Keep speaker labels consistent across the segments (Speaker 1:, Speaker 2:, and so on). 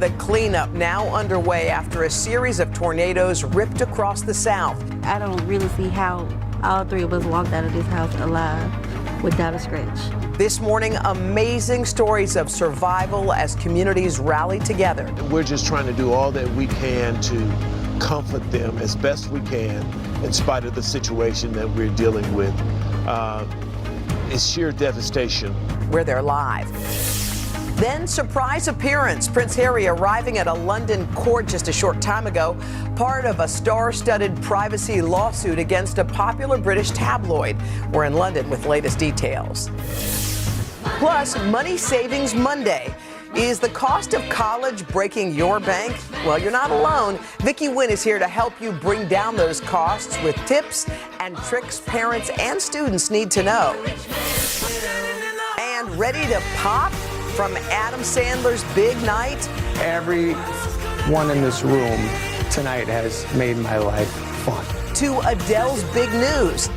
Speaker 1: The cleanup now underway after a series of tornadoes ripped across the South.
Speaker 2: I don't really see how all three of us walked out of this house alive without a scratch.
Speaker 1: This morning, amazing stories of survival as communities rally together.
Speaker 3: We're just trying to do all that we can to comfort them as best we can in spite of the situation that we're dealing with. It's sheer devastation.
Speaker 1: Where they're live. Then, surprise appearance. Prince Harry arriving at a London court just a short time ago, part of a star-studded privacy lawsuit against a popular British tabloid. We're in London with latest details. Plus, Money Savings Monday. Is the cost of college breaking your bank? Well, you're not alone. Vicki Wynn is here to help you bring down those costs with tips and tricks parents and students need to know. And ready to pop? From Adam Sandler's big night.
Speaker 4: Everyone in this room tonight has made my life fun.
Speaker 1: To Adele's big news.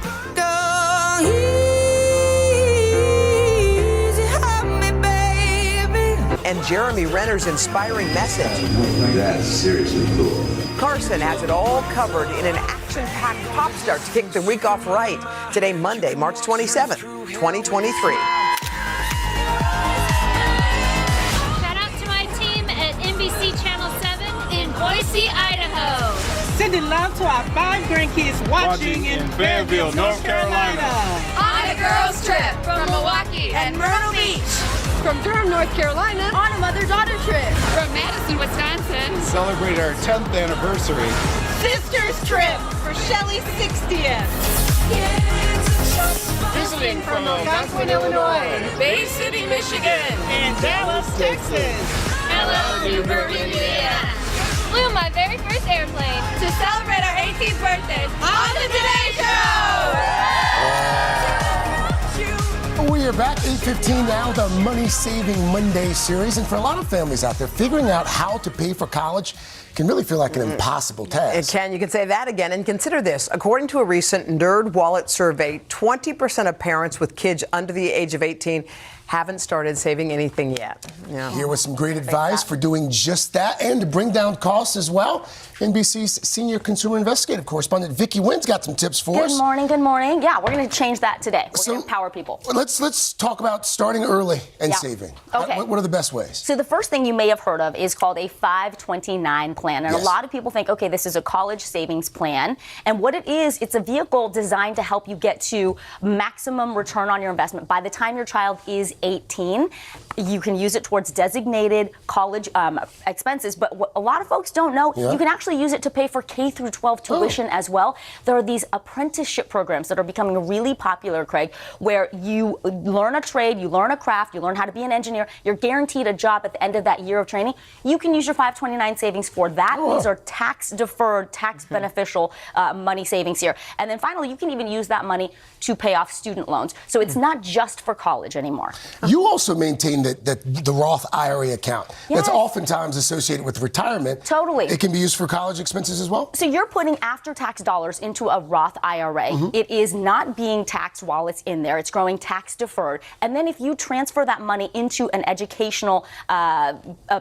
Speaker 1: And Jeremy Renner's inspiring message.
Speaker 5: That's seriously cool.
Speaker 1: Carson has it all covered in an action-packed pop star to kick the week off right. Today, Monday, March 27th, 2023.
Speaker 6: Boise, Idaho.
Speaker 7: Sending love to our 5 grandkids watching in Fairfield, North Carolina.
Speaker 6: On a girls trip from Milwaukee and Myrtle Beach.
Speaker 8: From Durham, North Carolina on a mother-daughter trip.
Speaker 6: From Madison, Wisconsin.
Speaker 4: Celebrate our 10th anniversary.
Speaker 8: Sisters trip for Shelly's 60th.
Speaker 7: Visiting from Algonquin, Illinois,
Speaker 6: Bay City, Michigan.
Speaker 7: and Dallas, Texas.
Speaker 6: Hello, Newburgh, Indiana. Flew my very first airplane to celebrate our 18th birthday on the Today Show.
Speaker 9: We are back, 8:15 now, the Money Saving Monday series. And for a lot of families out there, figuring out how to pay for college can really feel like an impossible task.
Speaker 1: It can. You can say that again. And consider this. According to a recent NerdWallet survey, 20% of parents with kids under the age of 18 haven't started saving anything yet. Yeah.
Speaker 9: Here was some great advice for doing just that and to bring down costs as well. NBC's senior consumer investigative correspondent Vicki Wynn's got some tips for us.
Speaker 10: Good morning, good morning. Yeah, we're going to change that today. We're going to empower people.
Speaker 9: Let's talk about starting early and saving.
Speaker 10: Okay.
Speaker 9: What are the best ways?
Speaker 10: So the first thing you may have heard of is called a 529 plan. And
Speaker 9: Yes.
Speaker 10: a lot of people think, okay, this is a college savings plan. And what it is, it's a vehicle designed to help you get to maximum return on your investment. By the time your child is 18, you can use it towards designated college expenses. But what a lot of folks don't know, you can actually use it to pay for K through 12 tuition as well. There are these apprenticeship programs that are becoming really popular, Craig, where you learn a trade, you learn a craft, you learn how to be an engineer. You're guaranteed a job at the end of that year of training. You can use your 529 savings for that. These are tax deferred, tax beneficial money savings here. And then finally, you can even use that money to pay off student loans. So it's not just for college anymore.
Speaker 9: You also maintain that the Roth IRA account that's oftentimes associated with retirement.
Speaker 10: Totally.
Speaker 9: It can be used for college expenses as well?
Speaker 10: So you're putting after-tax dollars into a Roth IRA. It is not being taxed while it's in there. It's growing tax deferred. And then if you transfer that money into an educational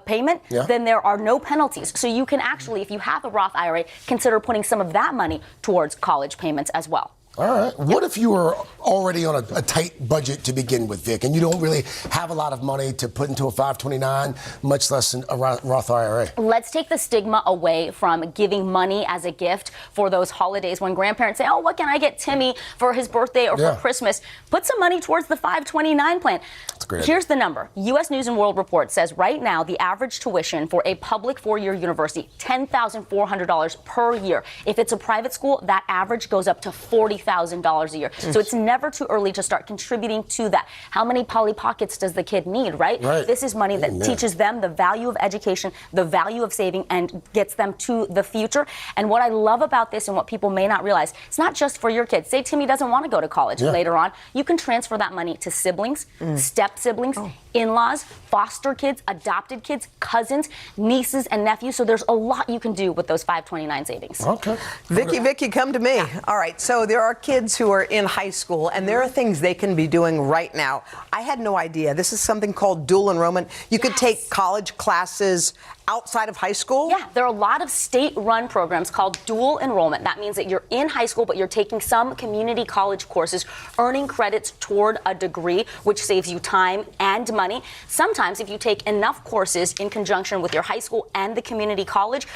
Speaker 10: payment, then there are no penalties. So you can actually, if you have a Roth IRA, consider putting some of that money towards college payments as well.
Speaker 9: All right. What if you were already on a tight budget to begin with, Vic, and you don't really have a lot of money to put into a 529, much less a Roth IRA?
Speaker 10: Let's take the stigma away from giving money as a gift for those holidays when grandparents say, oh, what can I get Timmy for his birthday or for Christmas? Put some money towards the 529 plan.
Speaker 9: That's great.
Speaker 10: Here's the number. U.S. News and World Report says right now the average tuition for a public four-year university, $10,400 per year. If it's a private school, that average goes up to $40,000 a year. So it's never too early to start contributing to that. How many Polly Pockets does the kid need, right? This is money that teaches them the value of education, the value of saving, and gets them to the future. And what I love about this and what people may not realize, it's not just for your kids. Say Timmy doesn't want to go to college later on. You can transfer that money to siblings, step-siblings, in-laws, foster kids, adopted kids, cousins, nieces, and nephews. So there's a lot you can do with those 529 savings.
Speaker 9: Okay.
Speaker 1: Vicki, come to me. All right, so there are kids who are in high school, and there are things they can be doing right now. I had no idea. This is something called dual enrollment. You could take college classes outside of high school?
Speaker 10: Yeah, there are a lot of state-run programs called dual enrollment. That means that you're in high school, but you're taking some community college courses, earning credits toward a degree, which saves you time and money. Sometimes, if you take enough courses in conjunction with your high school and the community college,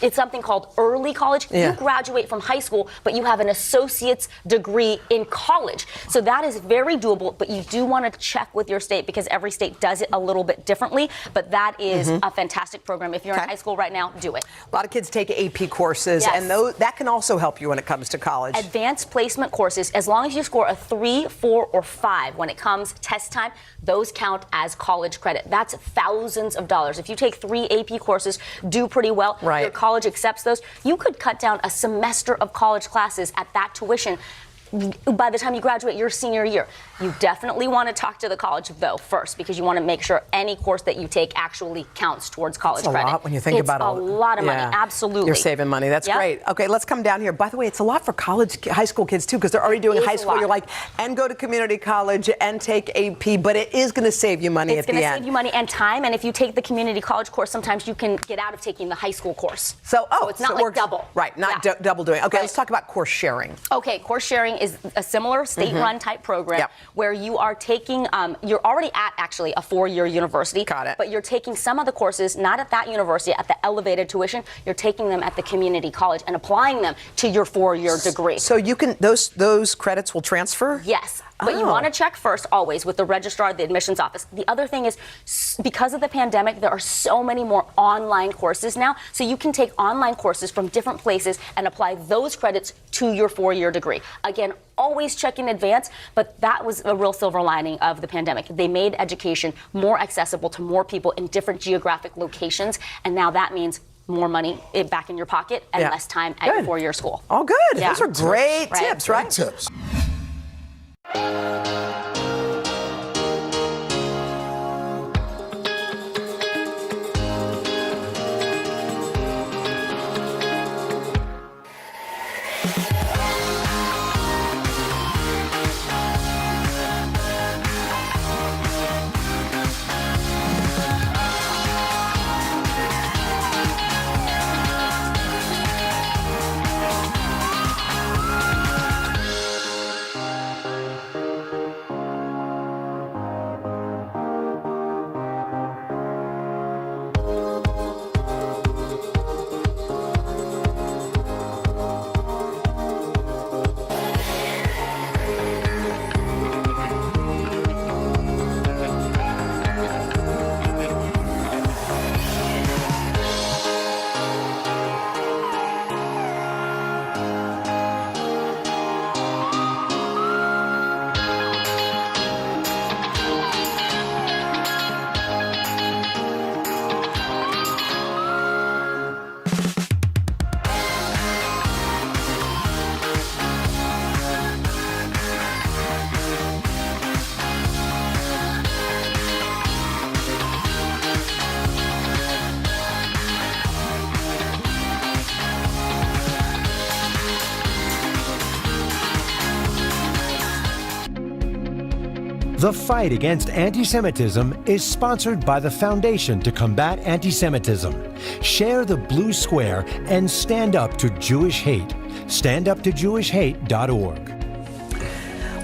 Speaker 10: it's something called early college.
Speaker 1: Yeah.
Speaker 10: You graduate from high school, but you have an associate's degree in college. So that is very doable, but you do want to check with your state because every state does it a little bit differently. But that is a fantastic program. If you're in high school right now, do it.
Speaker 1: A lot of kids take AP courses,
Speaker 10: Yes.
Speaker 1: and that can also help you when it comes to college.
Speaker 10: Advanced placement courses, as long as you score a 3, 4, or 5 when it comes test time, those count as college credit. That's thousands of dollars. If you take 3 AP courses, do pretty well,
Speaker 1: Right.
Speaker 10: your college accepts those, you could cut down a semester of college classes at that tuition by the time you graduate your senior year. You definitely want to talk to the college, though, first, because you want to make sure any course that you take actually counts towards college
Speaker 1: That's a
Speaker 10: credit.
Speaker 1: lot when you think about
Speaker 10: all. It's a lot of money, absolutely.
Speaker 1: You're saving money. That's
Speaker 10: Yep.
Speaker 1: great. Okay, let's come down here. By the way, it's a lot for high school kids, too, because they're already doing
Speaker 10: It is
Speaker 1: high
Speaker 10: a
Speaker 1: school.
Speaker 10: lot.
Speaker 1: You're like, and go to community college and take AP, but it is going to save you money
Speaker 10: It's
Speaker 1: at
Speaker 10: going
Speaker 1: the
Speaker 10: to
Speaker 1: end.
Speaker 10: save you money and time, and if you take the community college course, sometimes you can get out of taking the high school course.
Speaker 1: So
Speaker 10: it's not
Speaker 1: it
Speaker 10: like
Speaker 1: works-
Speaker 10: double.
Speaker 1: Right, not
Speaker 10: Yeah.
Speaker 1: double doing. Okay,
Speaker 10: Right.
Speaker 1: let's talk about course sharing.
Speaker 10: Okay, course sharing is a similar state-run type program
Speaker 1: Yep.
Speaker 10: where you are taking, you're already at actually a 4-year university.
Speaker 1: Got it.
Speaker 10: But you're taking some of the courses, not at that university, at the elevated tuition, you're taking them at the community college and applying them to your 4-year degree.
Speaker 1: So you can, those credits will transfer?
Speaker 10: Yes, but you
Speaker 1: Oh.
Speaker 10: want to check first always with the registrar, the admissions office. The other thing is, because of the pandemic, there are so many more online courses now. So you can take online courses from different places and apply those credits to your 4-year degree. Again, always check in advance, but that was a real silver lining of the pandemic. They made education more accessible to more people in different geographic locations, and now that means more money back in your pocket and
Speaker 1: Yeah.
Speaker 10: less time at your
Speaker 1: Good.
Speaker 10: 4-year school.
Speaker 1: Oh, good.
Speaker 10: Yeah.
Speaker 1: Those are great
Speaker 10: Right.
Speaker 1: tips, right?
Speaker 9: Tips.
Speaker 11: The fight against anti-Semitism is sponsored by the Foundation to Combat Anti-Semitism. Share the blue square and stand up to Jewish hate. StandUpToJewishHate.org.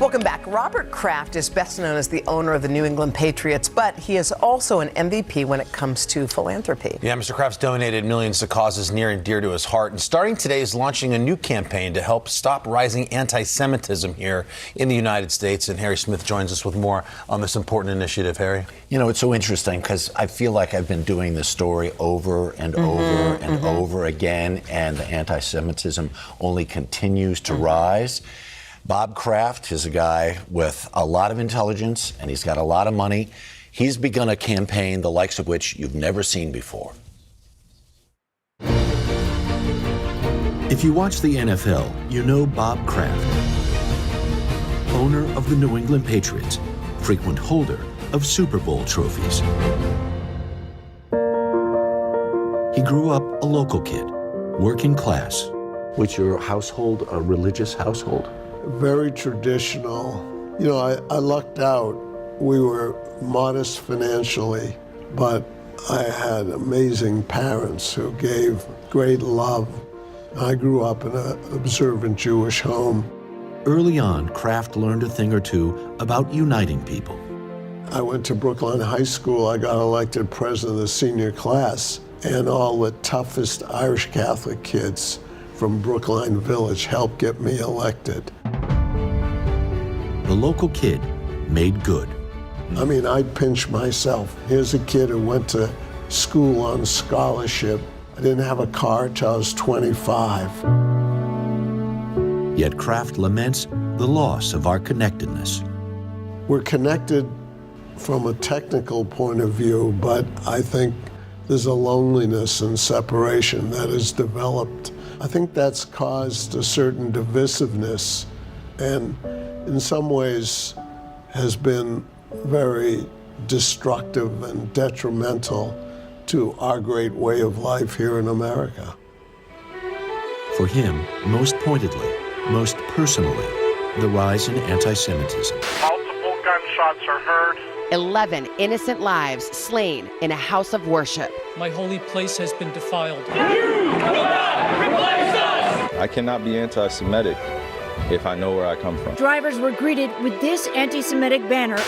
Speaker 1: Welcome back. Robert Kraft is best known as the owner of the New England Patriots, but he is also an MVP when it comes to philanthropy.
Speaker 12: Yeah, Mr. Kraft's donated millions to causes near and dear to his heart. And starting today is launching a new campaign to help stop rising anti-Semitism here in the United States. And Harry Smith joins us with more on this important initiative. Harry?
Speaker 13: You know, it's so interesting because I feel like I've been doing this story over and over and over again, and the anti-Semitism only continues to rise. Bob Kraft is a guy with a lot of intelligence, and he's got a lot of money. He's begun a campaign the likes of which you've never seen before.
Speaker 14: If you watch the NFL, you know Bob Kraft, owner of the New England Patriots, frequent holder of Super Bowl trophies. He grew up a local kid, working class.
Speaker 15: Was your household a religious household?
Speaker 16: Very traditional. You know, I lucked out. We were modest financially, but I had amazing parents who gave great love. I grew up in an observant Jewish home.
Speaker 14: Early on, Kraft learned a thing or two about uniting people.
Speaker 16: I went to Brookline High School. I got elected president of the senior class, and all the toughest Irish Catholic kids from Brookline Village helped get me elected.
Speaker 14: The local kid made good.
Speaker 16: I mean, I'd pinch myself. Here's a kid who went to school on scholarship. I didn't have a car till I was 25.
Speaker 14: Yet Kraft laments the loss of our connectedness.
Speaker 16: We're connected from a technical point of view, but I think there's a loneliness and separation that has developed. I think that's caused a certain divisiveness and in some ways has been very destructive and detrimental to our great way of life here in America.
Speaker 14: For him, most pointedly, most personally, the rise in anti-Semitism.
Speaker 17: Multiple gunshots are heard.
Speaker 18: 11 innocent lives slain in a house of worship.
Speaker 19: My holy place has been defiled.
Speaker 20: I cannot be anti-Semitic if I know where I come from.
Speaker 21: Drivers were greeted with this anti-Semitic banner.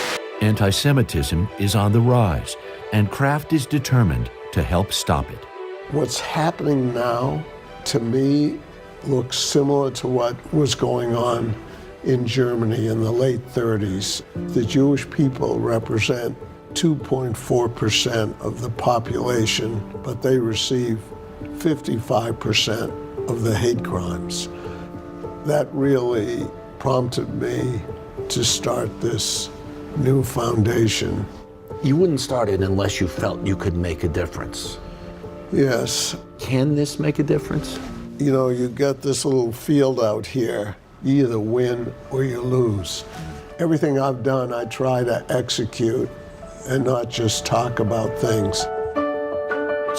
Speaker 14: Anti-Semitism is on the rise, and Kraft is determined to help stop it.
Speaker 16: What's happening now, to me, looks similar to what was going on in Germany in the late 30s. The Jewish people represent 2.4% of the population, but they receive 55% of the hate crimes. That really prompted me to start this new foundation.
Speaker 15: You wouldn't start it unless you felt you could make a difference.
Speaker 16: Yes.
Speaker 15: Can this make a difference?
Speaker 16: You know, you get this little field out here. You either win or you lose. Everything I've done, I try to execute and not just talk about things.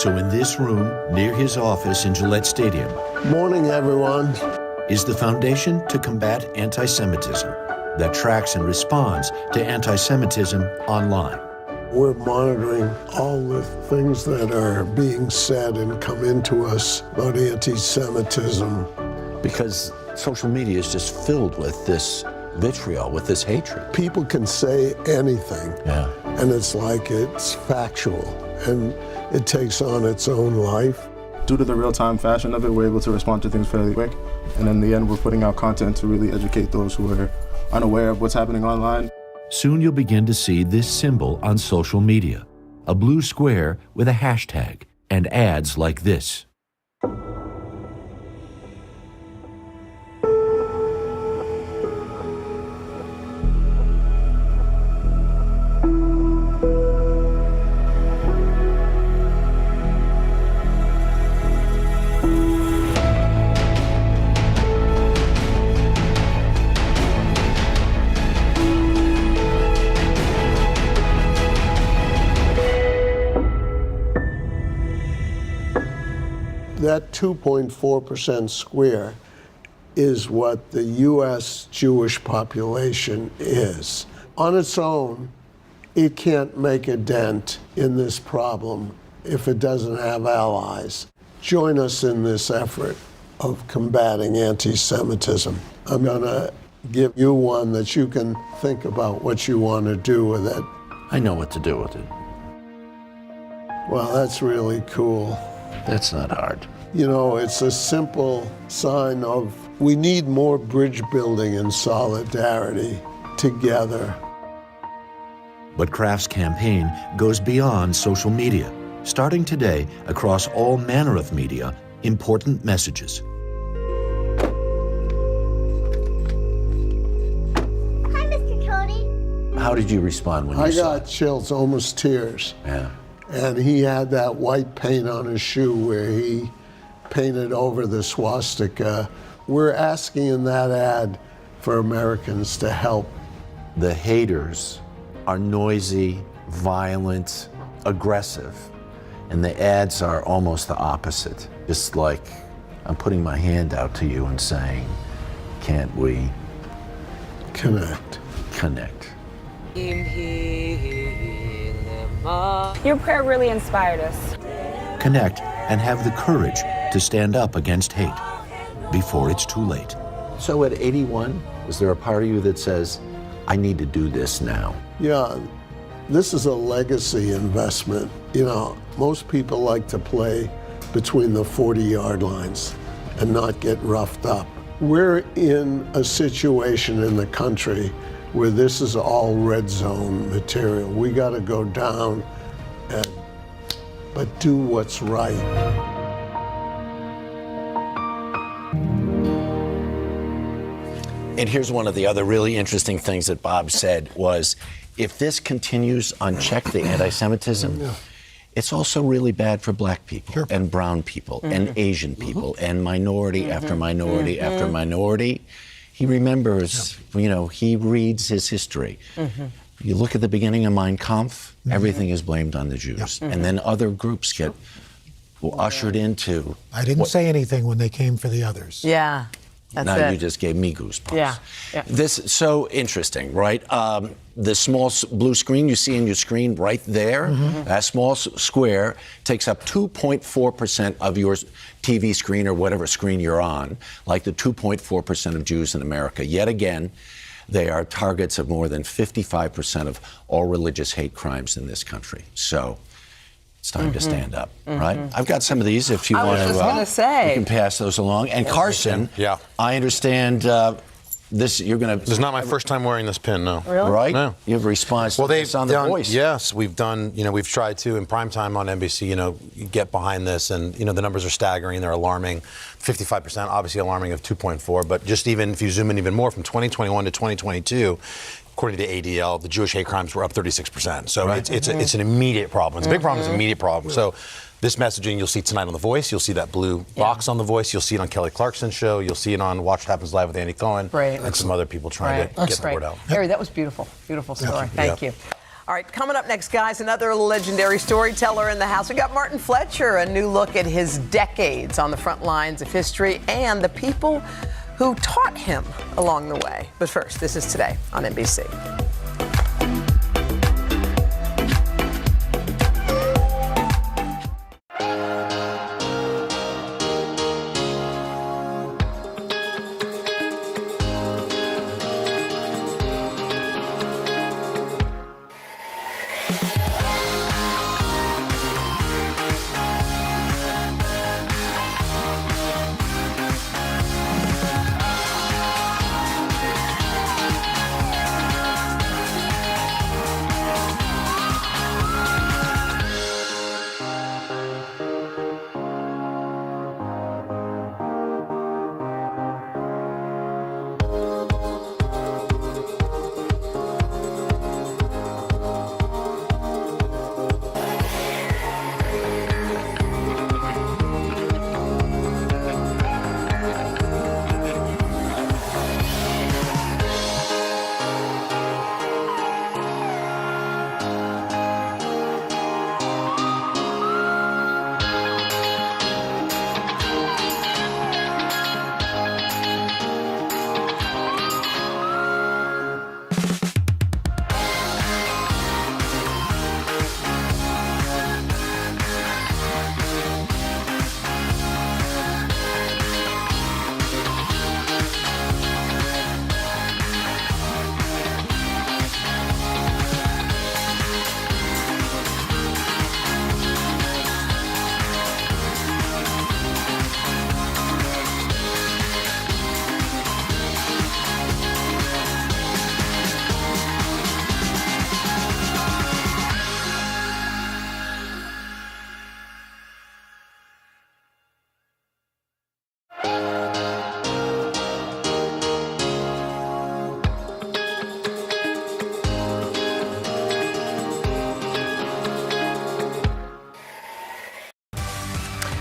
Speaker 14: So in this room, near his office in Gillette Stadium,
Speaker 16: morning, everyone,
Speaker 14: is the Foundation to Combat Anti-Semitism that tracks and responds to anti-Semitism online.
Speaker 16: We're monitoring all the things that are being said and come into us about anti-Semitism.
Speaker 15: Because social media is just filled with this vitriol, with this hatred.
Speaker 16: People can say anything, and it's like it's factual, and it takes on its own life.
Speaker 22: Due to the real-time fashion of it, we're able to respond to things fairly quick. And in the end, we're putting out content to really educate those who are unaware of what's happening online.
Speaker 14: Soon you'll begin to see this symbol on social media, a blue square with a hashtag and ads like this.
Speaker 16: That 2.4% square is what the U.S. Jewish population is. On its own, it can't make a dent in this problem if it doesn't have allies. Join us in this effort of combating anti-Semitism. I'm going to give you one that you can think about what you want to do with it.
Speaker 15: I know what to do with it.
Speaker 16: Well, that's really cool.
Speaker 15: That's not hard.
Speaker 16: You know, it's a simple sign of we need more bridge building and solidarity together.
Speaker 14: But Kraft's campaign goes beyond social media, starting today across all manner of media, important messages.
Speaker 23: Hi, Mr. Cody.
Speaker 15: How did you respond when you
Speaker 16: I
Speaker 15: saw
Speaker 16: got chills, almost tears.
Speaker 15: Yeah.
Speaker 16: And he had that white paint on his shoe where he painted over the swastika. We're asking in that ad for Americans to help.
Speaker 13: The haters are noisy, violent, aggressive, and the ads are almost the opposite. Just like I'm putting my hand out to you and saying, can't we
Speaker 16: connect?
Speaker 13: Connect.
Speaker 2: Your prayer really inspired us.
Speaker 14: Connect and have the courage to stand up against hate before it's too late.
Speaker 15: So at 81, is there a part of you that says, I need to do this now?
Speaker 16: Yeah, this is a legacy investment. You know, most people like to play between the 40-yard lines and not get roughed up. We're in a situation in the country where this is all red zone material. We got to go down but do what's right.
Speaker 13: And here's one of the other really interesting things that Bob said was, if this continues unchecked, the anti-Semitism, it's also really bad for black people and brown people and Asian people and minority after minority after minority. He remembers, you know, he reads his history. You look at the beginning of Mein Kampf, everything is blamed on the Jews. And then other groups get ushered into...
Speaker 3: I didn't say anything when they came for the others.
Speaker 1: Yeah, that's
Speaker 13: now
Speaker 1: it.
Speaker 13: you just gave me goosebumps.
Speaker 1: Yeah.
Speaker 13: This is so interesting, right? The small blue screen you see in your screen right there, that small square takes up 2.4% of your TV screen or whatever screen you're on, like the 2.4% of Jews in America. Yet again, they are targets of more than 55% of all religious hate crimes in this country. So it's time to stand up, right? I've got some of these if you want to.
Speaker 1: I was just going to say.
Speaker 13: You can pass those along. And Carson, I understand this. You're going to.
Speaker 12: This is not my first time wearing this pin, no.
Speaker 1: Really?
Speaker 13: Right?
Speaker 12: No.
Speaker 13: You have a response to this on The Voice.
Speaker 12: Yes, we've done, you know, we've tried to, in primetime on NBC, you know, get behind this, and, you know, the numbers are staggering, they're alarming. 55%, obviously alarming of 2.4, but just even if you zoom in even more, from 2021 to 2022, according to ADL, the Jewish hate crimes were up 36%. So it's an immediate problem. It's a big problem, it's an immediate problem. So this messaging you'll see tonight on The Voice, you'll see that blue box on The Voice, you'll see it on Kelly Clarkson's show, you'll see it on Watch What Happens Live with Andy Cohen, and some other people trying to get the word out.
Speaker 1: Harry, that was beautiful. Beautiful story. Thank you. All right, coming up next, guys, another legendary storyteller in the house. We got Martin Fletcher, a new look at his decades on the front lines of history and the people who taught him along the way. But first, this is Today on NBC.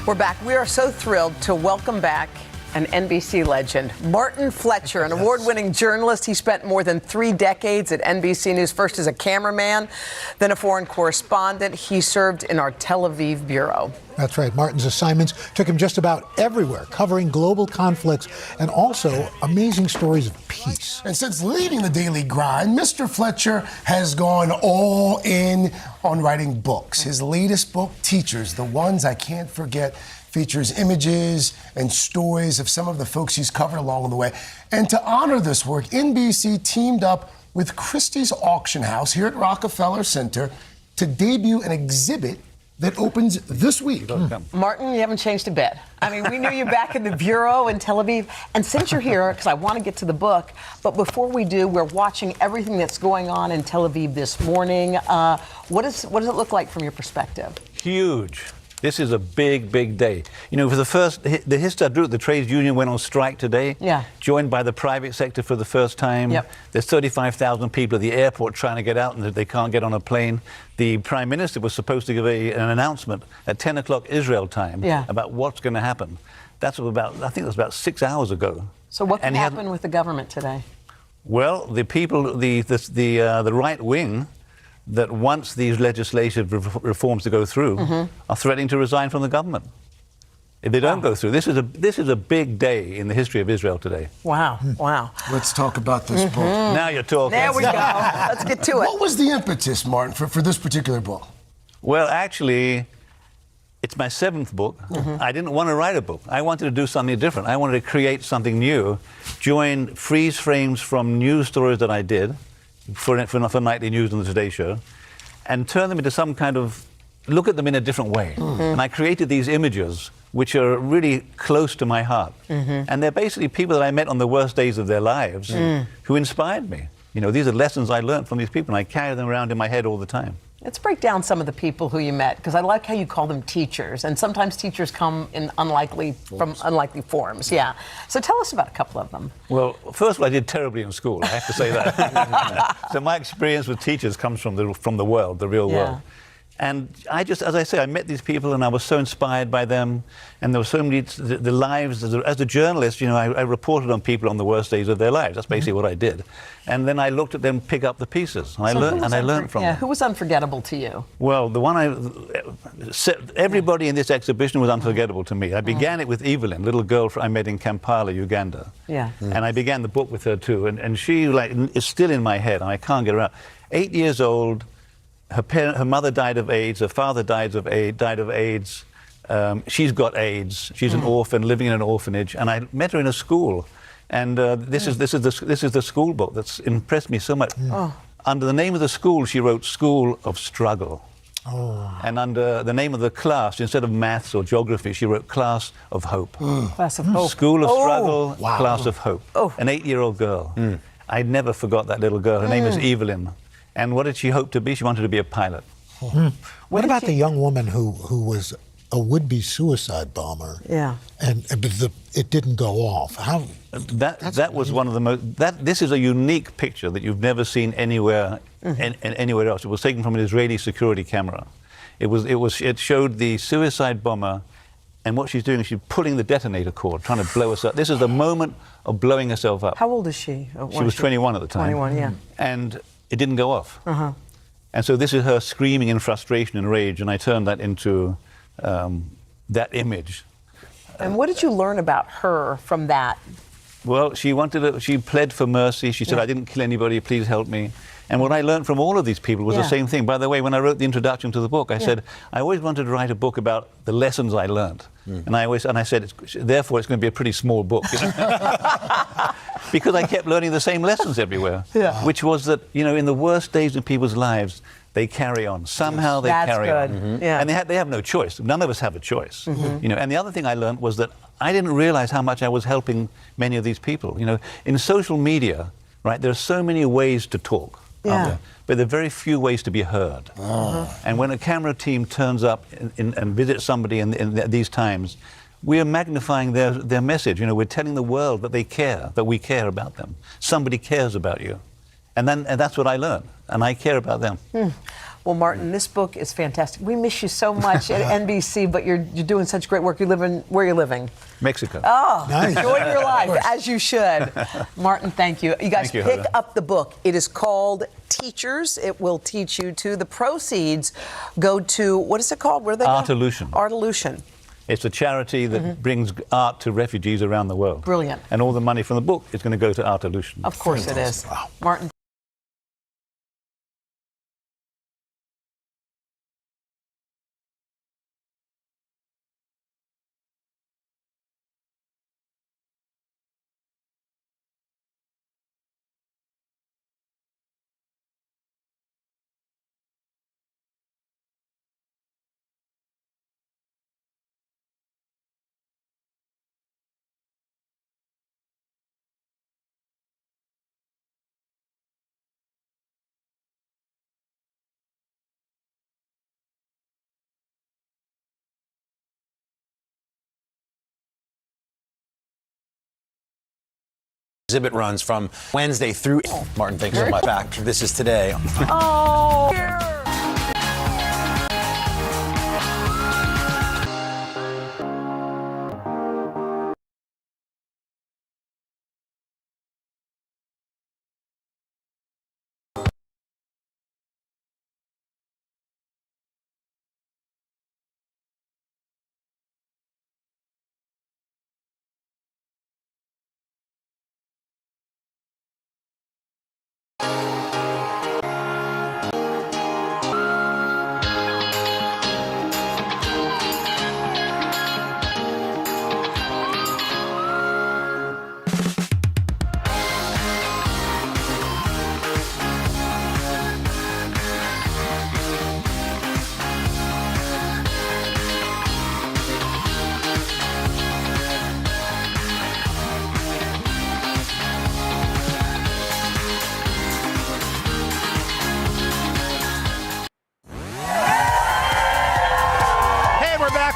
Speaker 1: We're back. We are so thrilled to welcome back an NBC legend, Martin Fletcher, an award-winning journalist. He spent more than 3 decades at NBC News, first as a cameraman, then a foreign correspondent. He served in our Tel Aviv bureau.
Speaker 3: That's right. Martin's assignments took him just about everywhere, covering global conflicts and also amazing stories of peace.
Speaker 9: And since leading the Daily Grind, Mr. Fletcher has gone all in on writing books. His latest book, Teachers, The Ones I Can't Forget, features images and stories of some of the folks he's covered along the way. And to honor this work, NBC teamed up with Christie's Auction House here at Rockefeller Center to debut an exhibit that opens this week.
Speaker 1: Martin, you haven't changed a bit. I mean, we knew you back in the Bureau in Tel Aviv. And since you're here, because I want to get to the book, but before we do, we're watching everything that's going on in Tel Aviv this morning. What does it look like from your perspective?
Speaker 4: Huge. This is a big, big day. You know, for the Histadrut, the trades union, went on strike today, joined by the private sector for the first time. There's 35,000 people at the airport trying to get out and they can't get on a plane. The Prime Minister was supposed to give an announcement at 10 o'clock Israel time about what's going to happen. That's about, I think it was about 6 hours ago.
Speaker 1: So what can happen with the government today?
Speaker 4: Well, the people, the right wing, that wants these legislative reforms to go through are threatening to resign from the government if they don't go through. This is a big day in the history of Israel today.
Speaker 1: Wow, wow.
Speaker 9: Let's talk about this book.
Speaker 4: Now you're talking.
Speaker 1: There we go. Let's get to it.
Speaker 9: What was the impetus, Martin, for this particular book?
Speaker 4: Well, actually, it's my 7th book. I didn't want to write a book. I wanted to do something different. I wanted to create something new, join freeze frames from news stories that I did, for nightly news on the Today Show, and turn them into some kind of, look at them in a different way. And I created these images which are really close to my heart. And they're basically people that I met on the worst days of their lives who inspired me. You know, these are lessons I learned from these people, and I carry them around in my head all the time.
Speaker 1: Let's break down some of the people who you met, because I like how you call them teachers, and sometimes teachers come in unlikely forms. Yeah. So tell us about a couple of them.
Speaker 4: Well, first of all, I did terribly in school. I have to say that. So my experience with teachers comes from the world, the real world. And I just, as I say, I met these people and I was so inspired by them. And there were so many, the lives, as a journalist, you know, I reported on people on the worst days of their lives. That's basically what I did. And then I looked at them pick up the pieces. And I learned from them.
Speaker 1: Who was unforgettable to you?
Speaker 4: Well, the one everybody in this exhibition was unforgettable to me. I began it with Evelyn, little girl I met in Kampala, Uganda. And I began the book with her too. And she is still in my head and I can't get her out. 8 years old. Her mother died of AIDS. Her father died of AIDS. She's got AIDS. She's an orphan living in an orphanage. And I met her in a school. And this is the school book that's impressed me so much. Under the name of the school, she wrote School of Struggle. And under the name of the class, instead of maths or geography, she wrote Class of Hope.
Speaker 1: Class of Hope.
Speaker 4: School of Struggle, Class of Hope. An 8-year-old girl. I never forgot that little girl. Her name is Evelyn. And what did she hope to be? She wanted to be a pilot.
Speaker 3: What about the young woman who was a would-be suicide bomber? And it didn't go off. How?
Speaker 4: That was one of the most. This is a unique picture that you've never seen anywhere anywhere else. It was taken from an Israeli security camera. It showed the suicide bomber. And what she's doing is she's pulling the detonator cord, trying to blow us up. This is the moment of blowing herself up.
Speaker 1: How old is she?
Speaker 4: She was 21 at the time.
Speaker 1: 21, yeah.
Speaker 4: And it didn't go off. And so this is her screaming in frustration and rage, and I turned that into that image.
Speaker 1: And what did you learn about her from that?
Speaker 4: Well, she pled for mercy. She said, I didn't kill anybody, please help me. And what I learned from all of these people was the same thing. By the way, when I wrote the introduction to the book, I said, I always wanted to write a book about the lessons I learned. And I said, therefore, it's going to be a pretty small book. You know? Because I kept learning the same lessons everywhere. Which was that, you know, in the worst days of people's lives, they carry on. Somehow they carry on. And they have no choice. None of us have a choice. You know, and the other thing I learned was that I didn't realize how much I was helping many of these people. You know, in social media, right, there are so many ways to talk. But there are very few ways to be heard. And when a camera team turns up and visits somebody in these times, we are magnifying their message. You know, we're telling the world that they care, that we care about them. Somebody cares about you. And that's what I learned. And I care about them.
Speaker 1: Well, Martin, this book is fantastic. We miss you so much at NBC, but you're doing such great work. Where are you living?
Speaker 4: Mexico.
Speaker 1: Oh,
Speaker 3: Nice.
Speaker 1: enjoy your life, as you should. Martin, thank you. You guys
Speaker 4: Thank you,
Speaker 1: pick
Speaker 4: Heather.
Speaker 1: up the book. It is called Teachers. It will teach you to. The proceeds go to, what is it called? Where do they go?
Speaker 4: Artolution.
Speaker 1: Artolution.
Speaker 4: It's a charity that brings art to refugees around the world.
Speaker 1: Brilliant.
Speaker 4: And all the money from the book is going to go to Artolution.
Speaker 1: Of course it is.
Speaker 3: Wow.
Speaker 1: Martin.
Speaker 12: Exhibit runs from Wednesday through. Martin, thanks so much. Back. This is today.
Speaker 1: Oh,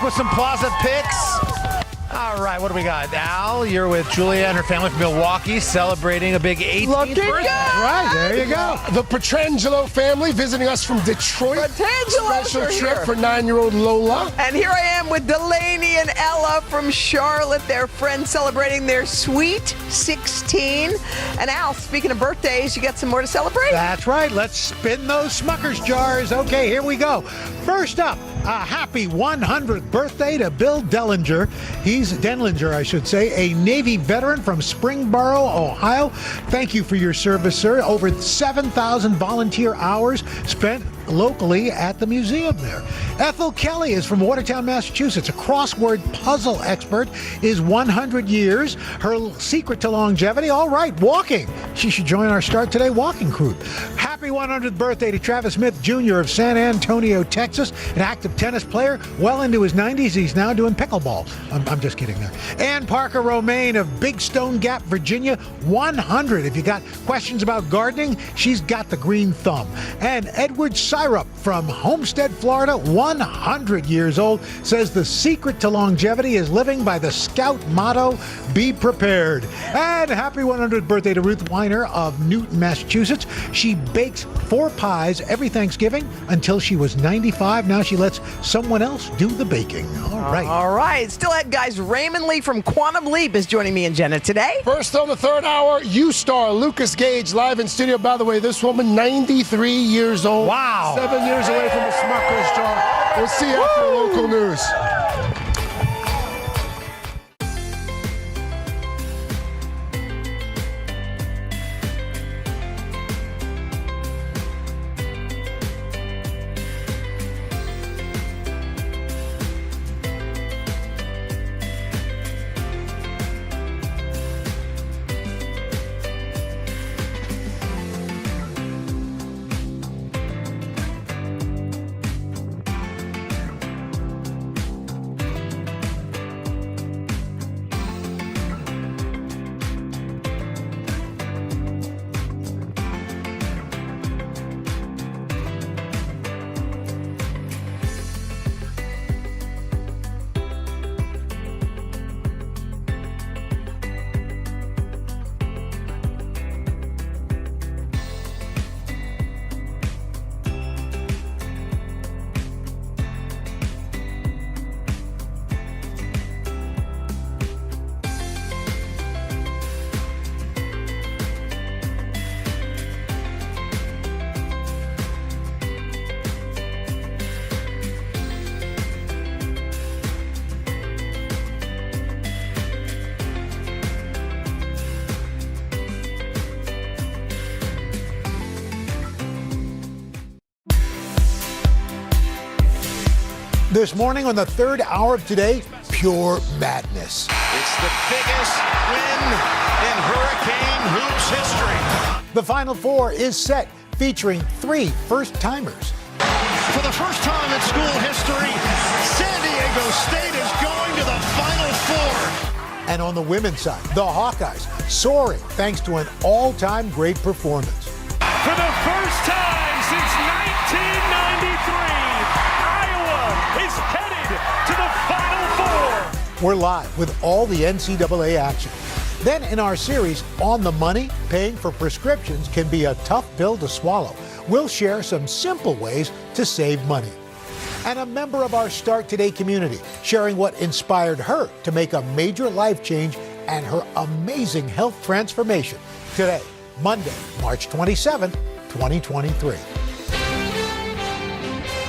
Speaker 5: With some Plaza picks. All right, what do we got? Al, you're with Julia and her family from Milwaukee celebrating a big 18th birthday.
Speaker 9: Right, there you go. The Petrangelo family visiting us from Detroit. Special trip for 9-year-old Lola.
Speaker 1: And here I am with Delaney and Ella from Charlotte, their friends celebrating their sweet 16. And Al, speaking of birthdays, you got some more to celebrate?
Speaker 3: That's right. Let's spin those Smucker's jars. Okay, here we go. First up, a happy 100th birthday to Bill Denlinger. He's Denlinger, I should say, a Navy veteran from Springboro, Ohio. Thank you for your service, sir. Over 7,000 volunteer hours spent locally at the museum there. Ethel Kelly is from Watertown, Massachusetts. A crossword puzzle expert, is 100 years. Her secret to longevity, all right, walking. She should join our Start Today walking crew. Happy 100th birthday to Travis Smith Jr. of San Antonio, Texas, an active tennis player, well into his 90s. He's now doing pickleball. I'm just kidding there. Ann Parker Romaine of Big Stone Gap, Virginia, 100. If you got questions about gardening, she's got the green thumb. And Edward Syrup from Homestead, Florida, 100 years old, says the secret to longevity is living by the Scout motto, be prepared. And happy 100th birthday to Ruth Weiner of Newton, Massachusetts. She bakes 4 pies every Thanksgiving until she was 95. Now she lets someone else do the baking. All right.
Speaker 1: All right. Still ahead, guys. Raymond Lee from Quantum Leap is joining me and Jenna today.
Speaker 9: First on the third hour, U-Star Lucas Gage live in studio. By the way, this woman, 93 years old.
Speaker 3: Wow.
Speaker 9: 7 years away from the Smucker's jar. We'll see you after local news.
Speaker 3: This morning on the third hour of Today, pure madness.
Speaker 6: It's the biggest win in Hurricane Hoops history.
Speaker 3: The Final Four is set, featuring 3 first-timers.
Speaker 6: For the first time in school history, San Diego State is going to the Final Four.
Speaker 3: And on the women's side, the Hawkeyes soaring thanks to an all-time great performance.
Speaker 7: For the first time since 1993, Iowa is headed to the Final Four.
Speaker 3: We're live with all the NCAA action. Then in our series, On the Money, paying for prescriptions can be a tough pill to swallow. We'll share some simple ways to save money. And a member of our Start Today community sharing what inspired her to make a major life change and her amazing health transformation. Today, Monday, March 27th, 2023.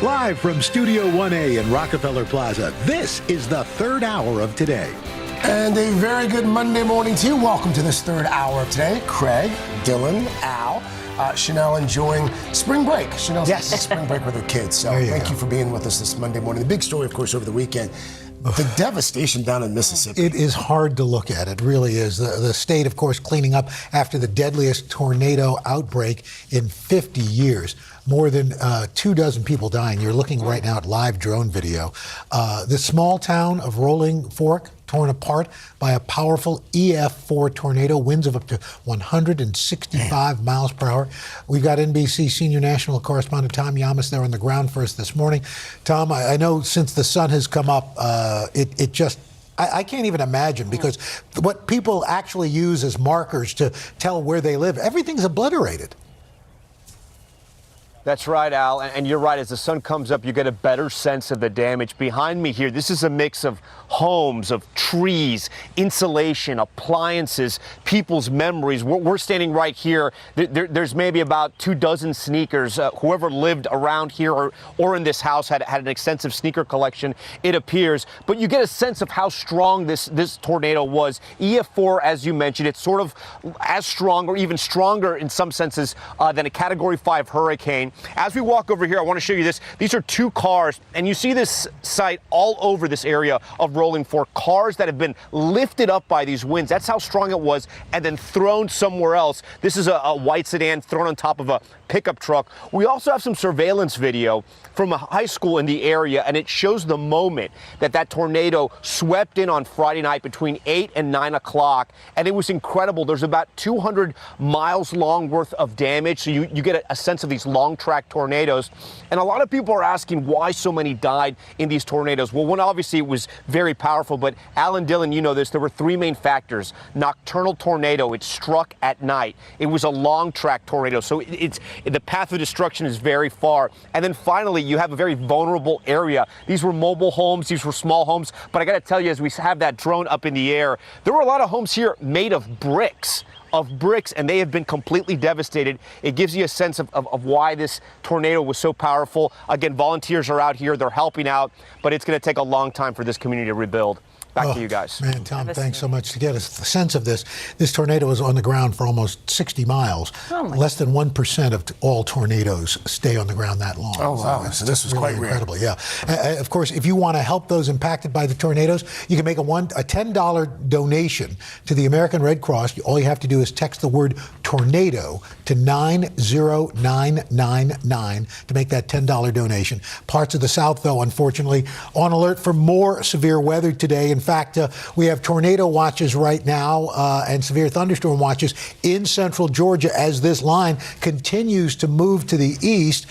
Speaker 3: Live from Studio 1A in Rockefeller Plaza, this is the third hour of Today.
Speaker 9: And a very good Monday morning to you. Welcome to this third hour of Today. Craig, Dylan, Al, Chanel enjoying spring break. Chanel's spring break with her kids. So thank you for being with us this Monday morning. The big story, of course, over the weekend, the devastation down in Mississippi.
Speaker 3: It is hard to look at. It really is. The state, of course, cleaning up after the deadliest tornado outbreak in 50 years. More than 24 people dying. You're looking right now at live drone video. The small town of Rolling Fork, torn apart by a powerful EF4 tornado, winds of up to 165 miles per hour. We've got NBC senior national correspondent Tom Yamas there on the ground for us this morning. Tom, I know since the sun has come up, it just, I can't even imagine, because what people actually use as markers to tell where they live, everything's obliterated.
Speaker 8: That's right, Al, and you're right. As the sun comes up, you get a better sense of the damage. Behind me here, this is a mix of homes, of trees, insulation, appliances, people's memories. We're standing right here. There's maybe about 24 sneakers. Whoever lived around here or in this house had an extensive sneaker collection, it appears. But you get a sense of how strong this tornado was. EF4, as you mentioned, it's sort of as strong or even stronger in some senses than a Category 5 hurricane. As we walk over here, I want to show you this. These are 2 cars, and you see this site all over this area of Rolling Fork. Cars that have been lifted up by these winds. That's how strong it was, and then thrown somewhere else. This is a white sedan thrown on top of a pickup truck. We also have some surveillance video from a high school in the area, and it shows the moment that tornado swept in on Friday night between 8 and 9 o'clock, and it was incredible. There's about 200 miles long worth of damage, so you get a sense of these long track tornadoes. And a lot of people are asking why so many died in these tornadoes. Well, one, obviously it was very powerful, but Alan Dillon, you know this, there were 3 main factors. Nocturnal tornado, it struck at night. It was a long track tornado, so the path of destruction is very far. And then finally, you have a very vulnerable area. These were mobile homes, these were small homes, but I gotta tell you, as we have that drone up in the air, there were a lot of homes here made of bricks, and they have been completely devastated. It gives you a sense of why this tornado was so powerful. Again, volunteers are out here, they're helping out, but it's gonna take a long time for this community to rebuild. Back to you guys.
Speaker 3: Man, Tom, thanks so much. To get us the sense of this tornado was on the ground for almost 60 miles. Less than 1% of all tornadoes stay on the ground that long.
Speaker 9: Oh, wow. So this was
Speaker 3: really
Speaker 9: quite
Speaker 3: incredible,
Speaker 9: rare.
Speaker 3: yeah. Of course, if you want to help those impacted by the tornadoes, you can make a $10 donation to the American Red Cross. All you have to do is text the word tornado to 90999 to make that $10 donation. Parts of the South, though, unfortunately, on alert for more severe weather today. In fact, we have tornado watches right now and severe thunderstorm watches in central Georgia as this line continues to move to the east.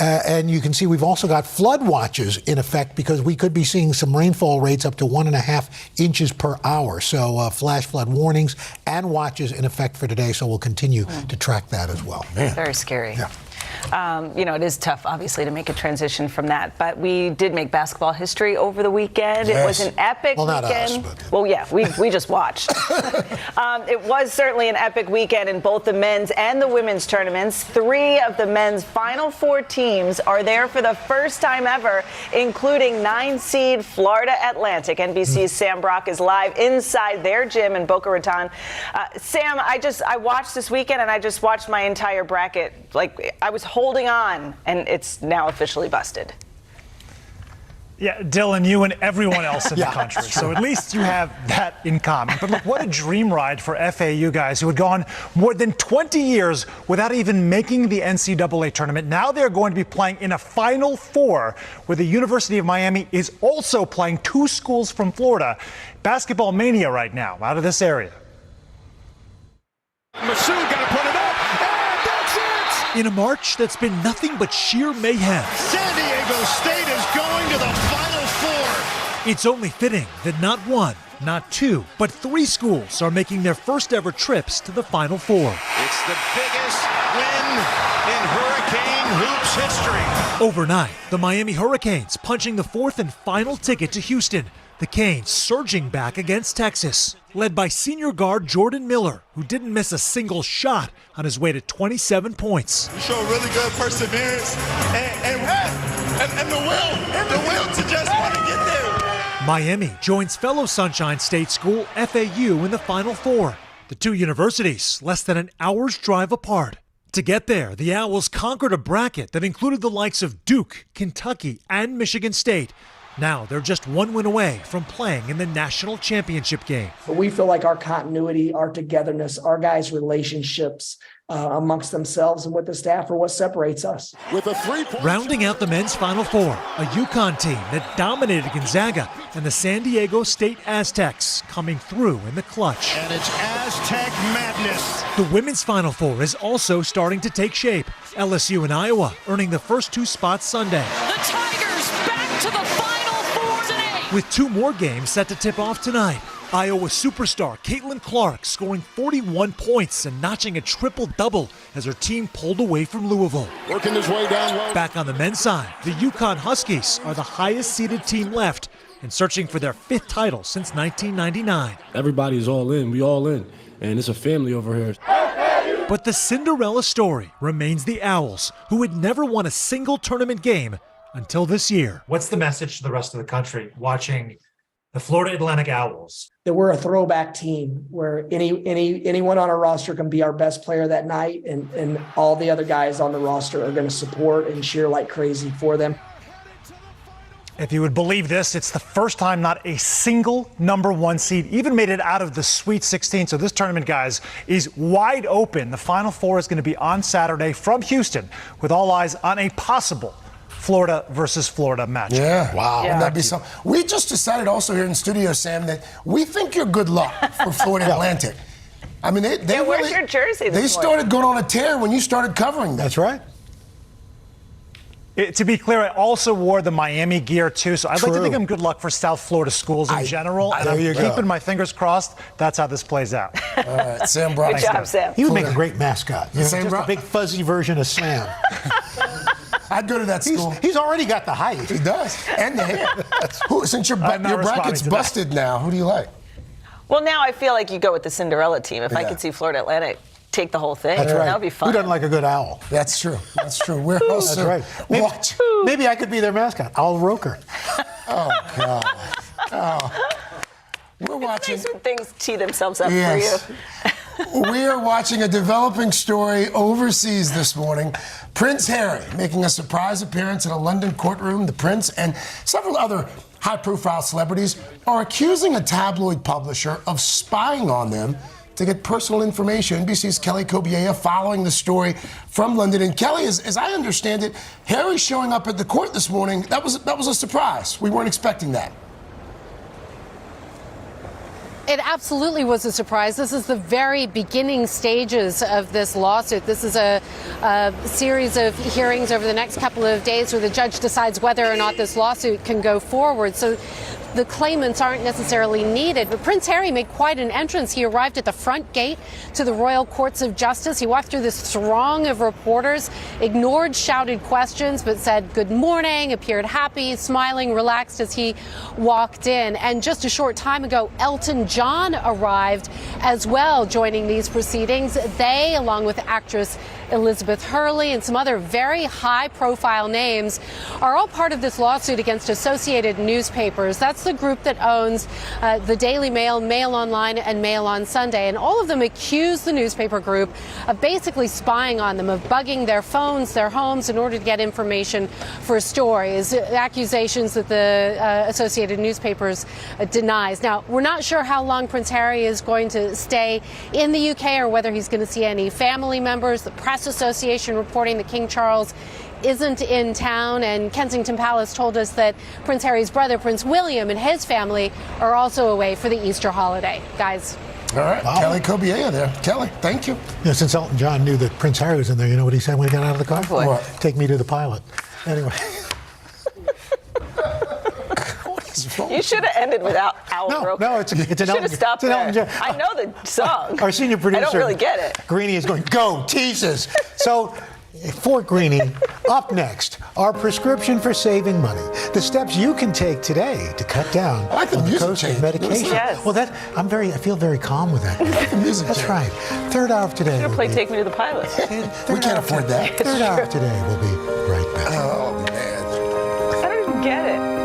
Speaker 3: And you can see we've also got flood watches in effect, because we could be seeing some rainfall rates up to 1.5 inches per hour. So flash flood warnings and watches in effect for today. So we'll continue to track that as well.
Speaker 24: Very scary. Yeah. It is tough, obviously, to make a transition from that. But we did make basketball history over the weekend. Yes. It was an epic weekend. Not us, but... Well, yeah, we just watched. It was certainly an epic weekend in both the men's and the women's tournaments. 3 of the men's Final Four teams are there for the first time ever, including 9-seed Florida Atlantic. NBC's Sam Brock is live inside their gym in Boca Raton. Sam, I watched this weekend, and I just watched my entire bracket. Like, I was holding on, and it's now officially busted.
Speaker 10: Yeah, Dylan, you and everyone else in the country. So at least you have that in common. But look, what a dream ride for FAU guys who had gone more than 20 years without even making the NCAA tournament. Now they're going to be playing in a Final Four where the University of Miami is also playing 2 schools from Florida. Basketball mania right now out of this area.
Speaker 6: Masood got to put it up, and that's it!
Speaker 10: In a march that's been nothing but sheer mayhem.
Speaker 6: San Diego State is going to the Final Four.
Speaker 10: It's only fitting that not 1, not 2, but 3 schools are making their first ever trips to the Final Four.
Speaker 6: It's the biggest win in Hurricane Hoops history.
Speaker 10: Overnight, the Miami Hurricanes punching the 4th and final ticket to Houston. The Canes surging back against Texas, led by senior guard Jordan Miller, who didn't miss a single shot on his way to 27 points.
Speaker 6: You show really good perseverance and the will to just want to get there.
Speaker 10: Miami joins fellow Sunshine State school FAU in the Final Four. The 2 universities less than an hour's drive apart. To get there, the Owls conquered a bracket that included the likes of Duke, Kentucky, and Michigan State. Now they're just 1 win away from playing in the national championship game.
Speaker 11: But we feel like our continuity, our togetherness, our guys' relationships amongst themselves and with the staff are what separates us.
Speaker 6: With a 3-point.
Speaker 10: Rounding out the men's Final Four, a UConn team that dominated Gonzaga and the San Diego State Aztecs coming through in the clutch.
Speaker 6: And it's Aztec madness.
Speaker 10: The women's Final Four is also starting to take shape. LSU and Iowa earning the first 2 spots Sunday.
Speaker 17: The Tigers back to the Final Four today.
Speaker 10: With 2 more games set to tip off tonight. Iowa superstar Caitlin Clark scoring 41 points and notching a triple-double as her team pulled away from Louisville.
Speaker 6: Working his way down low.
Speaker 10: Back on the men's side, the UConn Huskies are the highest-seeded team left and searching for their 5th title since 1999.
Speaker 18: Everybody's all in. We all in. And it's a family over here.
Speaker 10: But the Cinderella story remains the Owls, who had never won a single tournament game until this year. What's the message to the rest of the country watching the Florida Atlantic Owls?
Speaker 11: That we're a throwback team where anyone on our roster can be our best player that night, and all the other guys on the roster are going to support and cheer like crazy for them.
Speaker 10: If you would believe this, it's the first time not a single number 1 seed even made it out of the Sweet 16. So this tournament, guys, is wide open. The Final Four is going to be on Saturday from Houston with all eyes on a possible Florida versus Florida match.
Speaker 9: Yeah.
Speaker 13: Wow.
Speaker 9: Wouldn't that be something? We just decided also here in studio, Sam, that we think you're good luck for Florida Atlantic. I mean, they
Speaker 24: where's
Speaker 9: really,
Speaker 24: your jersey this
Speaker 9: They started going on a tear when you started covering them.
Speaker 3: That's right.
Speaker 10: To be clear, I also wore the Miami gear too, so I'd like to think I'm good luck for South Florida schools in general. And I'm keeping my fingers crossed. That's how this plays out.
Speaker 9: All right, Sam Brown.
Speaker 24: Good job, Sam.
Speaker 3: He would make a great mascot.
Speaker 9: Yeah. Sam
Speaker 3: Just
Speaker 9: Brown.
Speaker 3: a big fuzzy version of Sam.
Speaker 9: I'd go to that school.
Speaker 3: He's already got the height.
Speaker 9: He does. And the hair. Since your bracket's busted now, who do you like?
Speaker 24: Well, now I feel like you go with the Cinderella team. If I could see Florida Atlantic take the whole thing,
Speaker 3: That's right.
Speaker 24: that would be fun.
Speaker 3: Who doesn't like a good owl?
Speaker 9: That's true. That's true. We're also
Speaker 3: That's right. Maybe I could be their mascot, Owl Roker.
Speaker 9: Oh, God. Oh. We're watching.
Speaker 24: Nice when things tee themselves up
Speaker 9: for
Speaker 24: you.
Speaker 9: We are watching a developing story overseas this morning. Prince Harry making a surprise appearance in a London courtroom. The Prince and several other high-profile celebrities are accusing a tabloid publisher of spying on them to get personal information. NBC's Kelly Kobiella following the story from London. And Kelly, as I understand it, Harry showing up at the court this morning, that was a surprise. We weren't expecting that.
Speaker 25: It absolutely was a surprise. This is the very beginning stages of this lawsuit. This is a series of hearings over the next couple of days where the judge decides whether or not this lawsuit can go forward. So the claimants aren't necessarily needed. But Prince Harry made quite an entrance. He arrived at the front gate to the Royal Courts of Justice. He walked through this throng of reporters, ignored shouted questions, but said good morning, appeared happy, smiling, relaxed as he walked in. And just a short time ago, Elton John arrived as well, joining these proceedings. They, along with actress Elizabeth Hurley, and some other very high-profile names are all part of this lawsuit against Associated Newspapers. That's the group that owns the Daily Mail, Mail Online, and Mail on Sunday. And all of them accuse the newspaper group of basically spying on them, of bugging their phones, their homes, in order to get information for stories. Accusations that the Associated Newspapers denies. Now, we're not sure how long Prince Harry is going to stay in the UK or whether he's going to see any family members. The Press Association reporting that King Charles isn't in town, and Kensington Palace told us that Prince Harry's brother, Prince William, and his family are also away for the Easter holiday. Guys.
Speaker 9: All right, wow. Kelly Cobiella there. Kelly, thank you.
Speaker 3: Yeah, since Elton John knew that Prince Harry was in there, you know what he said when he got out of the car?
Speaker 9: What?
Speaker 3: Take me to the pilot. Anyway.
Speaker 24: You should have ended without Al Roker.
Speaker 3: No, it's an Elton.
Speaker 24: Should have stopped there. I know the song.
Speaker 3: Our senior producer,
Speaker 24: I don't really get it.
Speaker 3: Greenie, is going, go, teases. So, for Greenie, up next, our prescription for saving money. The steps you can take today to cut down on the cost of medication.
Speaker 24: Yes.
Speaker 3: Well, I feel very calm with that. That's right. Third hour of today.
Speaker 24: You're going to play Take Me to the Pilot.
Speaker 9: We can't afford that.
Speaker 3: Third hour of today. We'll be right back.
Speaker 9: Oh, man.
Speaker 24: I don't even get it.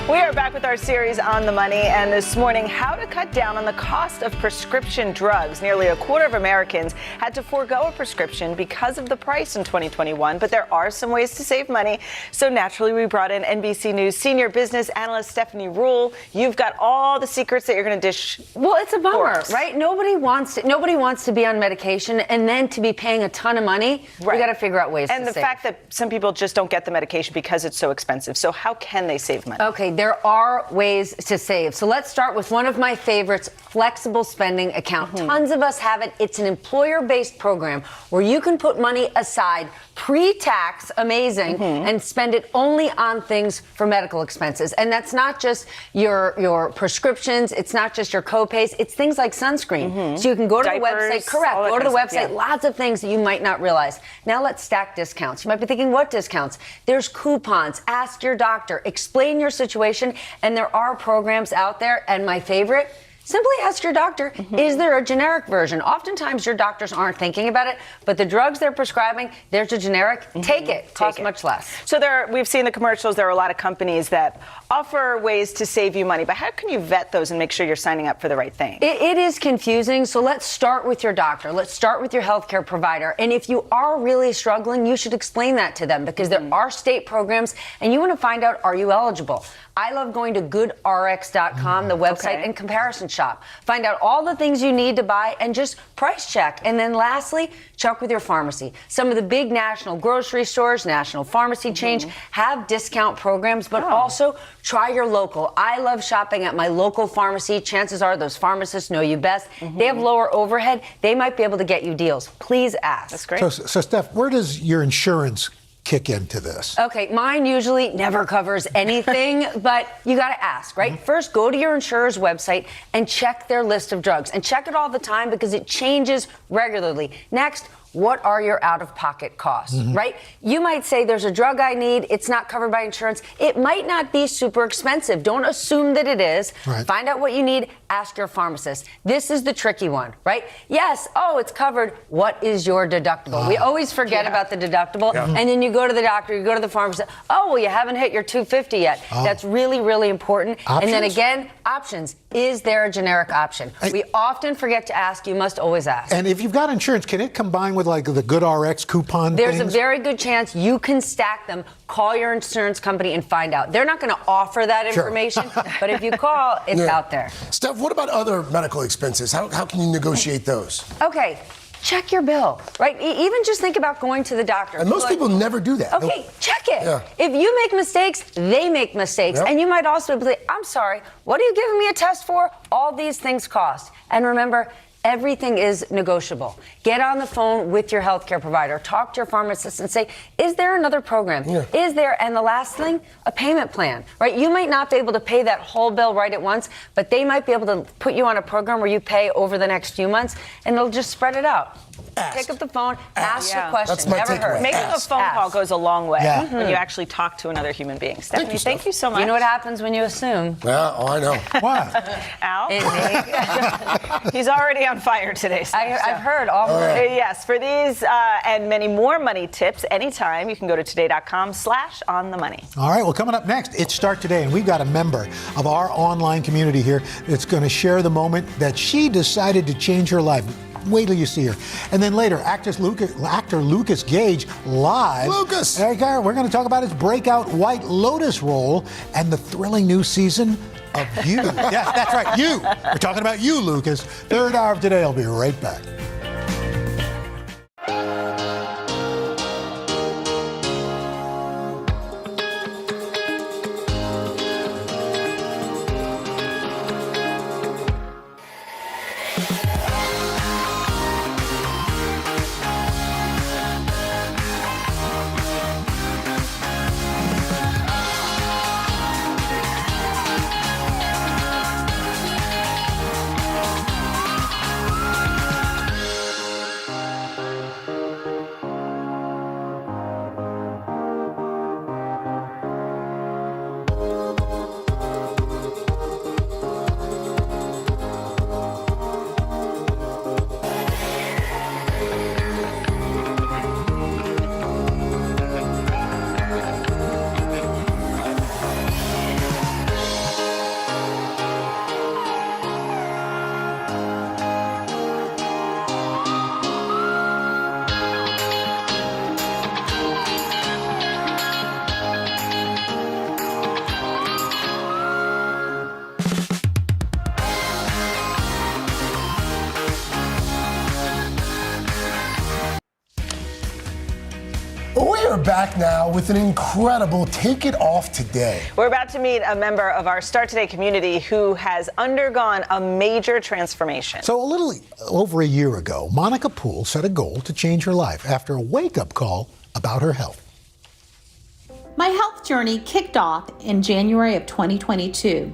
Speaker 24: We are back with our series On the Money, and this morning, how to cut down on the cost of prescription drugs. Nearly a quarter of Americans had to forego a prescription because of the price in 2021, but there are some ways to save money. So naturally, we brought in NBC News senior business analyst Stephanie Ruhle. You've got all the secrets that you're going to dish.
Speaker 19: Well, it's a bummer, right? Nobody wants to be on medication and then to be paying a ton of money.
Speaker 24: Right.
Speaker 19: We got to figure out ways to
Speaker 24: save. And the
Speaker 19: save.
Speaker 24: fact that some people just don't get the medication because it's so expensive. So how can they save money?
Speaker 19: Okay, there are ways to save. So let's start with one of my favorites, flexible spending account. Tons of us have it. It's an employer-based program where you can put money aside pre-tax, amazing, and spend it only on things for medical expenses. And that's not just your prescriptions. It's not just your co-pays. It's things like sunscreen. So you can go to the website. Correct. Go to the website. Lots of things that you might not realize. Now let's stack discounts. You might be thinking, what discounts? There's coupons. Ask your doctor. Explain your situation. And there are programs out there. And my favorite, simply ask your doctor, is there a generic version? Oftentimes your doctors aren't thinking about it, but the drugs they're prescribing, there's a generic. Take it. Costs much less.
Speaker 24: So we've seen the commercials. There are a lot of companies that offer ways to save you money, but how can you vet those and make sure you're signing up for the right thing?
Speaker 19: It is confusing, so let's start with your doctor. Let's start with your healthcare provider. And if you are really struggling, you should explain that to them because there are state programs and you want to find out, are you eligible? I love going to goodrx.com, the website, and comparison shop. Find out all the things you need to buy and just price check. And then lastly, check with your pharmacy. Some of the big national grocery stores, national pharmacy chains have discount programs, but also try your local. I love shopping at my local pharmacy. Chances are those pharmacists know you best. They have lower overhead. They might be able to get you deals. Please ask.
Speaker 24: That's great.
Speaker 3: So Steph, where does your insurance kick into this?
Speaker 19: Okay, mine usually never covers anything, but you got to ask, right? First, go to your insurer's website and check their list of drugs, and check it all the time because it changes regularly. Next, what are your out-of-pocket costs, right? You might say there's a drug I need, it's not covered by insurance. It might not be super expensive. Don't assume that it is.
Speaker 3: Right.
Speaker 19: Find out what you need, ask your pharmacist. This is the tricky one, right? Yes, it's covered. What is your deductible? We always forget about the deductible, and then you go to the doctor, you go to the pharmacist, you haven't hit your $250 yet. That's really, really important.
Speaker 3: Options?
Speaker 19: And then again, options. Is there a generic option? We often forget to ask. You must always ask.
Speaker 3: And if you've got insurance, can it combine with like the GoodRx coupon
Speaker 19: There's
Speaker 3: things?
Speaker 19: a very good chance you can stack them. Call your insurance company and find out. They're not going to offer that information, but if you call, it's out there.
Speaker 9: Steph, what about other medical expenses? How can you negotiate those?
Speaker 19: Okay. Check your bill, right? Even just think about going to the doctor.
Speaker 9: And most people never do that.
Speaker 19: Okay, check it.
Speaker 9: Yeah.
Speaker 19: If you make mistakes, they make mistakes.
Speaker 9: Yep.
Speaker 19: And you might also be like, I'm sorry, what are you giving me a test for? All these things cost. And remember, everything is negotiable. Get on the phone with your healthcare provider. Talk to your pharmacist and say, is there another program? Is there, and the last thing, a payment plan, right? You might not be able to pay that whole bill right at once, but they might be able to put you on a program where you pay over the next few months, and it'll just spread it out. Pick up the phone, ask your question.
Speaker 9: That's my
Speaker 19: Never
Speaker 9: takeaway.
Speaker 19: hurt.
Speaker 24: Making a phone call goes a long way when you
Speaker 19: Mhm.
Speaker 24: actually talk to another human being. Stephanie,
Speaker 9: Steph.
Speaker 24: thank you so much.
Speaker 19: You know what happens when you assume?
Speaker 9: Yeah, I know.
Speaker 3: What?
Speaker 24: Al? He's already on fire today. Steph,
Speaker 19: I've heard all
Speaker 24: Yes, for these and many more money tips anytime, you can go to today.com/onthemoney.
Speaker 3: All right, well, coming up next, it's Start Today, and we've got a member of our online community here that's going to share the moment that she decided to change her life. Wait till you see her. And then later, actor Lucas Gage live.
Speaker 9: Lucas!
Speaker 3: We're going to talk about his breakout White Lotus role and the thrilling new season of You. Yes, that's right, You. We're talking about you, Lucas. Third hour of Today. I'll be right back.
Speaker 9: We are back now with an incredible Take It Off Today.
Speaker 24: We're about to meet a member of our Start Today community who has undergone a major transformation.
Speaker 3: So a little over a year ago, Monica Poole set a goal to change her life after a wake-up call about her health.
Speaker 2: My health journey kicked off in January of 2022.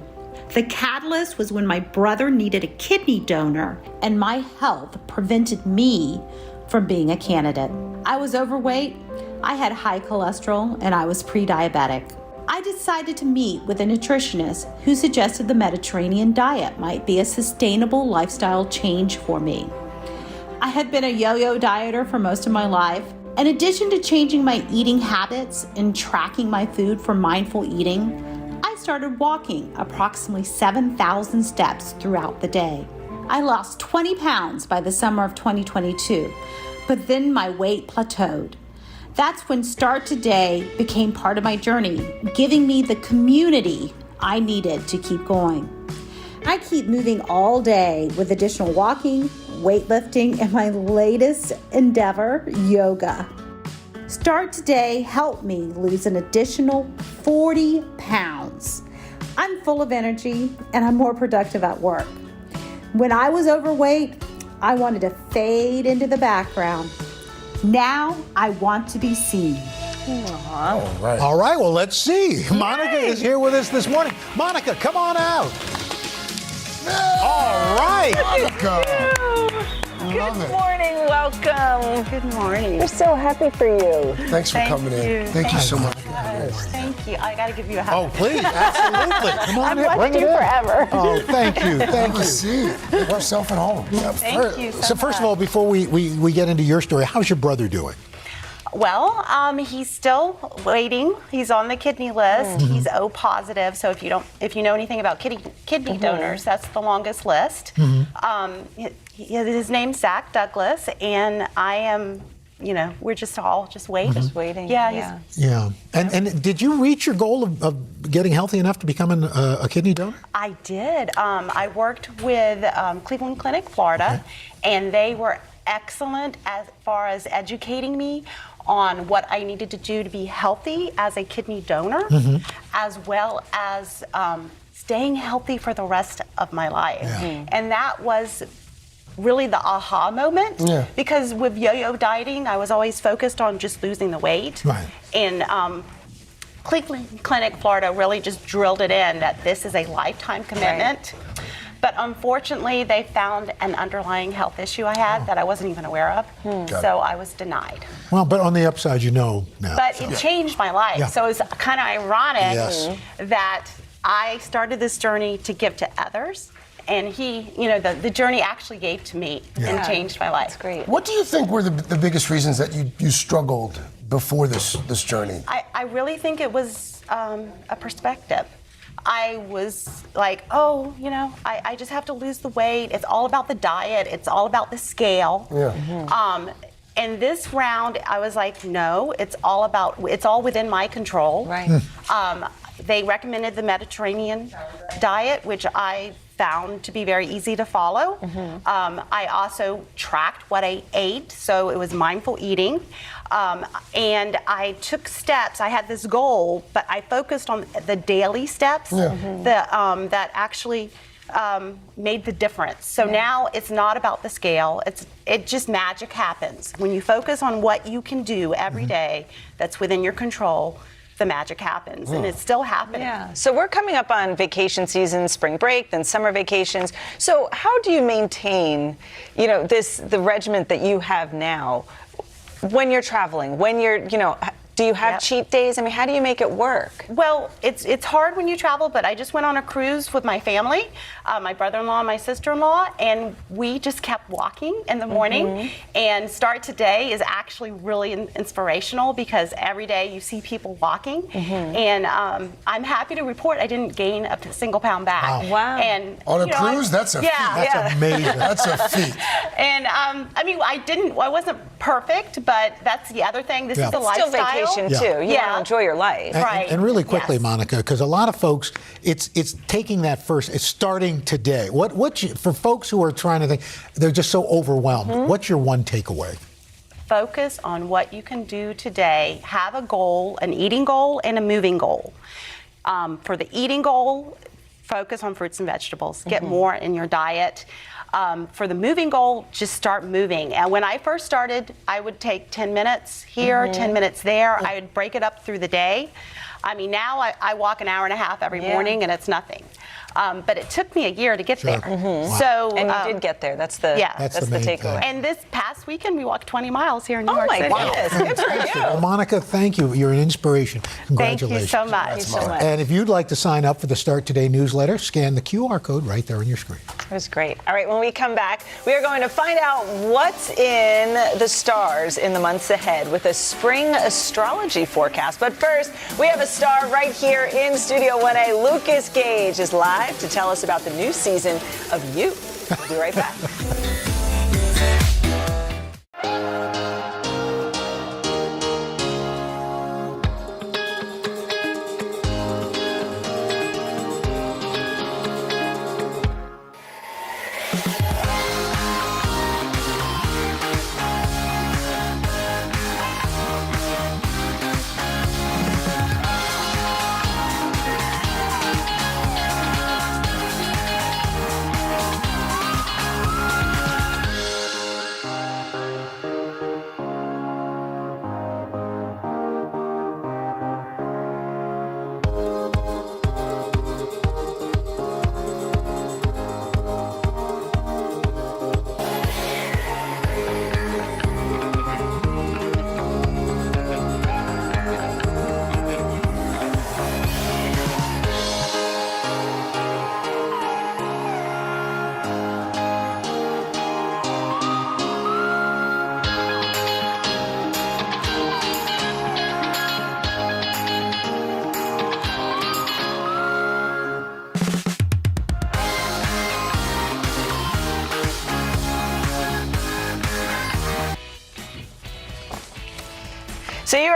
Speaker 2: The catalyst was when my brother needed a kidney donor, and my health prevented me from being a candidate. I was overweight, I had high cholesterol, and I was pre-diabetic. I decided to meet with a nutritionist who suggested the Mediterranean diet might be a sustainable lifestyle change for me. I had been a yo-yo dieter for most of my life. In addition to changing my eating habits and tracking my food for mindful eating, I started walking approximately 7,000 steps throughout the day. I lost 20 pounds by the summer of 2022, but then my weight plateaued. That's when Start Today became part of my journey, giving me the community I needed to keep going. I keep moving all day with additional walking, weightlifting, and my latest endeavor, yoga. Start Today helped me lose an additional 40 pounds. I'm full of energy and I'm more productive at work. When I was overweight, I wanted to fade into the background. Now I want to be seen.
Speaker 3: All right, well, let's see. Monica is here with us this morning. Monica, come on out. All right.
Speaker 9: Monica. love
Speaker 24: Good
Speaker 9: it.
Speaker 24: morning. Welcome. Good morning. We're so happy for you.
Speaker 9: Thanks for coming in. Thank you so much.
Speaker 24: Thank you. I got to give you a hug.
Speaker 3: Oh, please, absolutely. Come on
Speaker 24: I've
Speaker 3: in,
Speaker 24: watched
Speaker 3: bring it
Speaker 24: you
Speaker 3: in.
Speaker 24: forever.
Speaker 3: Oh, thank you, thank you.
Speaker 9: See, make yourself at home.
Speaker 24: Thank you
Speaker 3: So first of all, before we get into your story, how's your brother doing?
Speaker 14: Well, he's still waiting. He's on the kidney list.
Speaker 3: Mm-hmm.
Speaker 14: He's O positive. So if you know anything about kidney donors, that's the longest list.
Speaker 3: Mm-hmm.
Speaker 14: His name's Zach Douglas, and I am. We're just all waiting.
Speaker 3: Just
Speaker 24: waiting.
Speaker 14: Yeah.
Speaker 3: Yeah. And did you reach your goal of getting healthy enough to become a kidney donor?
Speaker 14: I did. I worked with Cleveland Clinic, Florida, and they were excellent as far as educating me on what I needed to do to be healthy as a kidney donor, as well as staying healthy for the rest of my life.
Speaker 9: Yeah.
Speaker 14: And that was really the aha moment, because with yo-yo dieting, I was always focused on just losing the weight.
Speaker 3: Right.
Speaker 14: And Cleveland Clinic, Florida really just drilled it in that this is a lifetime commitment. Right. But unfortunately, they found an underlying health issue I had that I wasn't even aware of. So I was denied.
Speaker 3: Well, but on the upside, now.
Speaker 14: But it changed my life.
Speaker 3: Yeah.
Speaker 14: So it's kind of ironic
Speaker 3: Yes.
Speaker 14: that I started this journey to give to others. And the journey actually gave to me and changed my life. That's
Speaker 24: great.
Speaker 9: What do you think were the biggest reasons that you struggled before this journey?
Speaker 14: I really think it was a perspective. I was like, I just have to lose the weight. It's all about the diet. It's all about the scale.
Speaker 9: Yeah.
Speaker 14: And this round, I was like, no, it's all within my control.
Speaker 24: Right.
Speaker 14: They recommended the Mediterranean diet, which I found to be very easy to follow. I also tracked what I ate, so it was mindful eating. And I took steps. I had this goal, but I focused on the daily steps that actually made the difference. So now it's not about the scale. It just magic happens. When you focus on what you can do every day that's within your control, the magic happens, and it's still happening.
Speaker 24: Yeah. So we're coming up on vacation season, spring break, then summer vacations. So how do you maintain, the regimen that you have now when you're traveling, when you're, do you have cheat days? I mean, how do you make it work?
Speaker 14: Well, it's hard when you travel, but I just went on a cruise with my family, my brother-in-law and my sister-in-law, and we just kept walking in the morning. And Start Today is actually really inspirational because every day you see people walking. And I'm happy to report I didn't gain a single pound back.
Speaker 24: Wow.
Speaker 14: And
Speaker 9: On a cruise? That's a feat.
Speaker 3: That's amazing.
Speaker 9: That's a feat.
Speaker 14: And I wasn't perfect, but that's the other thing. This is a lifestyle.
Speaker 24: Still vacation too. You want to enjoy your life.
Speaker 3: And really quickly, Monica, because a lot of folks, it's taking that first, it's starting today. For folks who are trying to think, they're just so overwhelmed, what's your one takeaway?
Speaker 14: Focus on what you can do today. Have a goal, an eating goal and a moving goal. For the eating goal, focus on fruits and vegetables. Get more in your diet. For the moving goal, just start moving. And when I first started, I would take 10 minutes here, 10 minutes there. I would break it up through the day. I mean, now I walk an hour and a half every morning, and it's nothing. But it took me a year to get there.
Speaker 24: Wow.
Speaker 14: So,
Speaker 24: and you did get there. That's the takeaway.
Speaker 14: And this past weekend, we walked 20 miles here in New York City.
Speaker 24: Oh my goodness, good for you.
Speaker 3: Well, Monica, thank you. You're an inspiration. Congratulations.
Speaker 14: Thank you so much.
Speaker 24: Thank you so much.
Speaker 3: And if you'd like to sign up for the Start Today newsletter, scan the QR code right there on your screen.
Speaker 24: It was great. All right, when we come back, we are going to find out what's in the stars in the months ahead with a spring astrology forecast. But first, we have a star right here in Studio 1A. Lucas Gage is live to tell us about the new season of You. We'll be right back.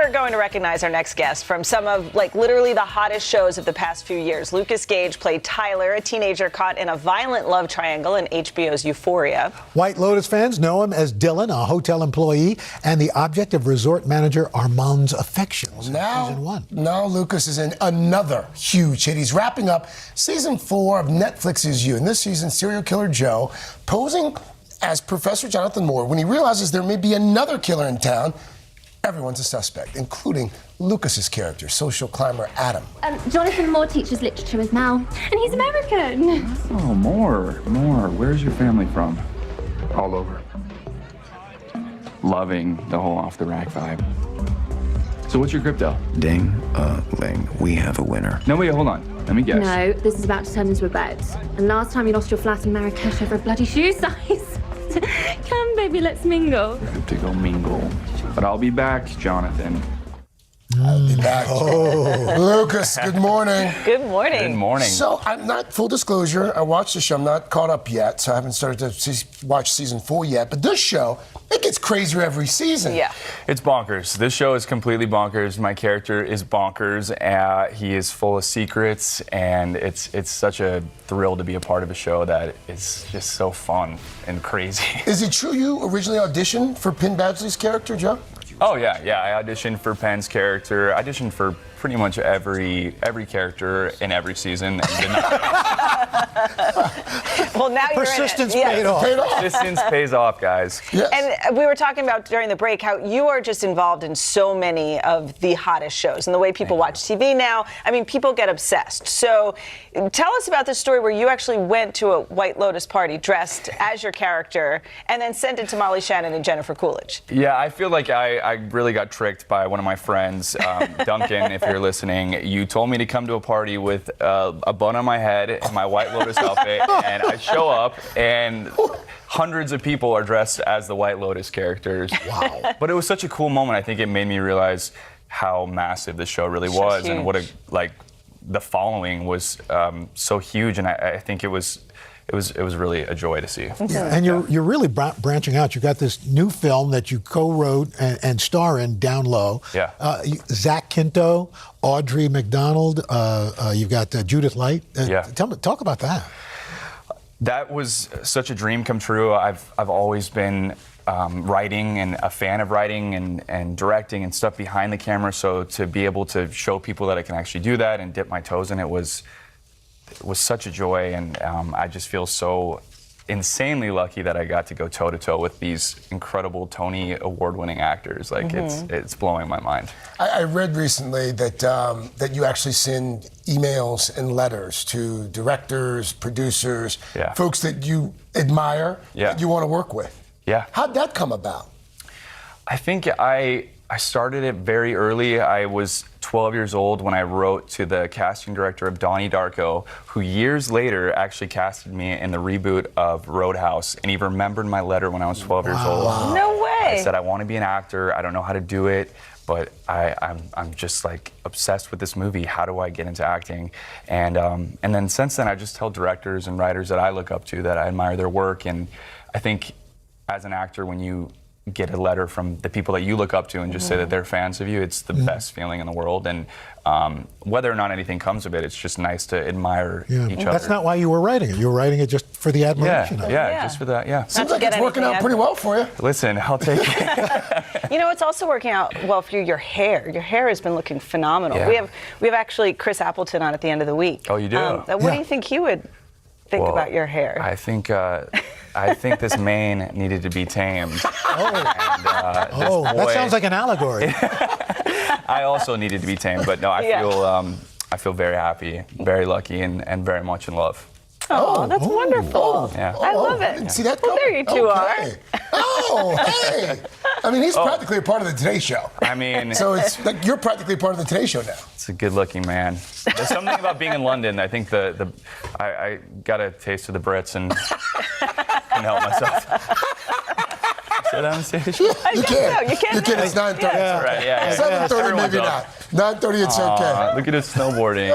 Speaker 24: We're going to recognize our next guest from some of, literally the hottest shows of the past few years. Lucas Gage played Tyler, a teenager caught in a violent love triangle in HBO's Euphoria.
Speaker 3: White Lotus fans know him as Dylan, a hotel employee and the object of resort manager Armand's affections.
Speaker 9: Now Lucas is in another huge hit. He's wrapping up season 4 of Netflix's You. And this season, serial killer Joe, posing as Professor Jonathan Moore, when he realizes there may be another killer in town, everyone's a suspect, including Lucas's character, social climber Adam.
Speaker 15: Jonathan Moore teaches literature with Mal, and he's American.
Speaker 20: Oh, Moore. Where's your family from? All over. Loving the whole off-the-rack vibe. So what's your crypto?
Speaker 21: Ding-a-ling. We have a winner.
Speaker 20: No, wait, hold on. Let me guess.
Speaker 15: No, this is about to turn into a bet. And last time you lost your flat in Marrakesh over a bloody shoe size. Come, baby, let's mingle.
Speaker 20: Good to go mingle. But I'll be back, Jonathan.
Speaker 9: I'll be back. Lucas, good morning.
Speaker 24: Good morning.
Speaker 20: Good morning.
Speaker 9: So, I'm not, full disclosure, I watched the show. I'm not caught up yet, so I haven't started to watch season 4 yet. But this show, it gets crazier every season.
Speaker 24: Yeah.
Speaker 20: It's bonkers. This show is completely bonkers. My character is bonkers. He is full of secrets, and it's such a thrill to be a part of a show that is just so fun and crazy.
Speaker 9: Is it true you originally auditioned for Penn Badgley's character, Joe?
Speaker 20: Oh, yeah. I auditioned for Penn's character. I auditioned for pretty much every character in every season. And did not.
Speaker 24: Well, now you're
Speaker 3: Persistence
Speaker 24: in it.
Speaker 3: paid off.
Speaker 20: Persistence pays off, guys.
Speaker 9: Yes.
Speaker 24: And we were talking about during the break how you are just involved in so many of the hottest shows and the way people watch TV now. I mean, people get obsessed. So tell us about this story where you actually went to a White Lotus party dressed as your character and then sent it to Molly Shannon and Jennifer Coolidge.
Speaker 20: Yeah, I feel like I really got tricked by one of my friends, Duncan, if you're listening. You told me to come to a party with a bun on my head and my White Lotus outfit, and I show up, and hundreds of people are dressed as the White Lotus characters. Wow. But it was such a cool moment. I think it made me realize how massive the show really was, and what the following was so huge, and I think it was really a joy to see.
Speaker 3: Yeah, and you're really branching out. You got this new film that you co-wrote and star in, Down Low.
Speaker 20: Yeah.
Speaker 3: Zach Quinto, Audrey McDonald. You've got Judith Light. Talk about that.
Speaker 20: That was such a dream come true. I've always been writing and a fan of writing and directing and stuff behind the camera. So to be able to show people that I can actually do that and dip my toes in it was such a joy, and I just feel so insanely lucky that I got to go toe-to-toe with these incredible Tony Award-winning actors. It's blowing my mind.
Speaker 9: I read recently that you actually send emails and letters to directors, producers, folks that you admire, that you want to work with.
Speaker 20: Yeah.
Speaker 9: How'd that come about?
Speaker 20: I think I started it very early. I was 12 years old when I wrote to the casting director of Donnie Darko, who years later actually casted me in the reboot of Roadhouse, and he remembered my letter when I was 12 years old.
Speaker 24: No way.
Speaker 20: I said, I want to be an actor. I don't know how to do it, but I'm just obsessed with this movie. How do I get into acting? And then since then, I just tell directors and writers that I look up to, that I admire their work. And I think as an actor, when you get a letter from the people that you look up to and just say that they're fans of you, it's the best feeling in the world. And whether or not anything comes of it, it's just nice to admire each other.
Speaker 3: That's not why you were writing it. You were writing it just for the admiration.
Speaker 20: Yeah, just for that, yeah.
Speaker 9: Seems like it's working out pretty well for you.
Speaker 20: Listen, I'll take it.
Speaker 24: You know, it's also working out well for you, your hair. Your hair has been looking phenomenal.
Speaker 20: Yeah.
Speaker 24: We have actually Chris Appleton on at the end of the week.
Speaker 20: Oh, you do?
Speaker 24: What do you think he would think about your hair?
Speaker 20: I think this mane needed to be tamed.
Speaker 3: That sounds like an allegory.
Speaker 20: I also needed to be tamed, but no, I feel very happy, very lucky, and very much in love.
Speaker 24: Oh, that's wonderful.
Speaker 20: Yeah.
Speaker 24: I love it.
Speaker 9: Didn't see that
Speaker 24: well, there you two are.
Speaker 9: Oh, hey. I mean, he's practically a part of the Today Show.
Speaker 20: I mean...
Speaker 9: So it's like you're practically a part of the Today Show now.
Speaker 20: It's a good-looking man. There's something about being in London. I think I got a taste of the Brits and couldn't help myself. Sit on stage?
Speaker 9: You can.
Speaker 24: You can.
Speaker 9: It's 9:30.
Speaker 20: Yeah. Right, yeah.
Speaker 9: 7:30 maybe not. 9:30 it's okay.
Speaker 20: Look at us snowboarding.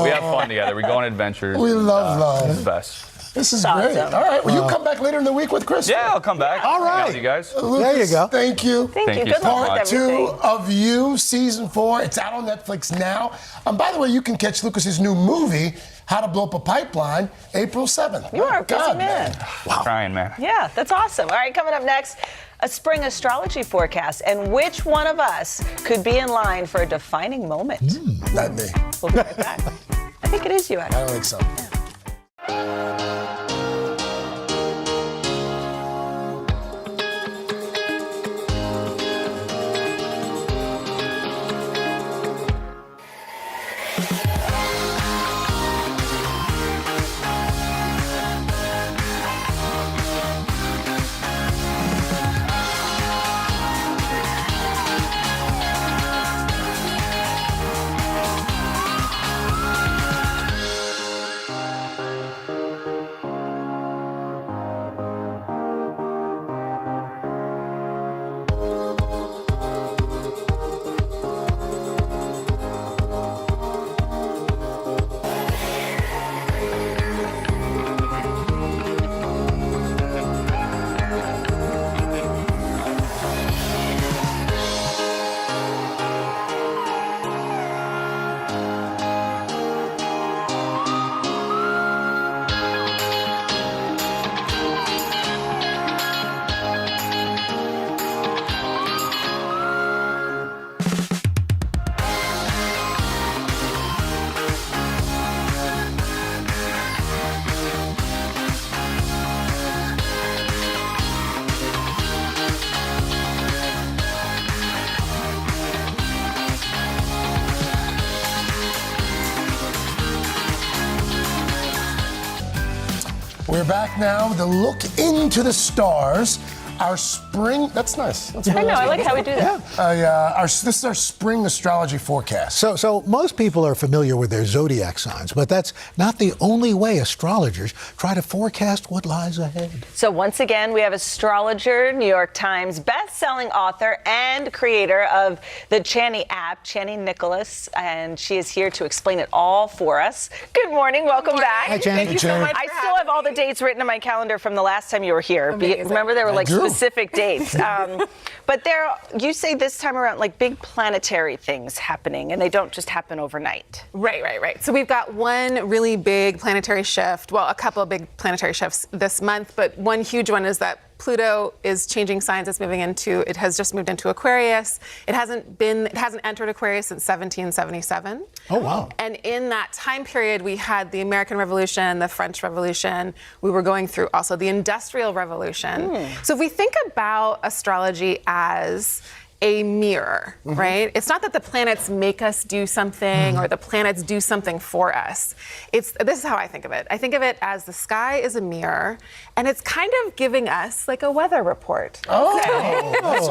Speaker 20: We have fun together. We go on adventures.
Speaker 9: We love love.
Speaker 20: It's the best.
Speaker 9: This is great. All right. Will you come back later in the week with Chris?
Speaker 20: Yeah, I'll come back.
Speaker 9: All right.
Speaker 20: You guys.
Speaker 9: Lucas,
Speaker 3: there you go.
Speaker 9: Thank you.
Speaker 24: Thank you. Good luck with
Speaker 9: Part 2
Speaker 24: everything.
Speaker 9: of You, season 4. It's out on Netflix now. By the way, you can catch Lucas's new movie, How to Blow Up a Pipeline, April 7th.
Speaker 24: You are a busy man.
Speaker 9: Wow.
Speaker 20: Trying, man.
Speaker 24: Yeah, that's awesome. All right, coming up next, a spring astrology forecast, and which one of us could be in line for a defining moment?
Speaker 9: Not me.
Speaker 24: We'll be right back. I think it is you, actually.
Speaker 9: I don't think so. We're back now. The look into the stars. Our spring. That's nice. That's
Speaker 24: I know. I like how we do that.
Speaker 9: This is our spring astrology forecast.
Speaker 3: So most people are familiar with their zodiac signs, but that's not the only way astrologers try to forecast what lies ahead.
Speaker 24: So once again, we have astrologer, New York Times best-selling author and creator of the Chani app, Chani Nicholas, and she is here to explain it all for us. Good morning. Welcome back.
Speaker 3: Hi, Chani.
Speaker 24: Thank you so much. I still have all the dates written in my calendar from the last time you were here. Remember, there were like specific dates. But you say this time around, like big planetary things happening, and they don't just happen overnight.
Speaker 4: Right. So we've got one really big planetary shift, well, a couple of big planetary shifts this month, but one huge one is that Pluto is changing signs. It has just moved into Aquarius. It hasn't entered Aquarius since 1777.
Speaker 3: Oh, wow.
Speaker 4: And in that time period, we had the American Revolution, the French Revolution. We were going through also the Industrial Revolution. So if we think about astrology as a mirror, right? It's not that the planets make us do something or the planets do something for us. This is how I think of it. I think of it as the sky is a mirror, and it's kind of giving us like a weather report.
Speaker 24: Like here's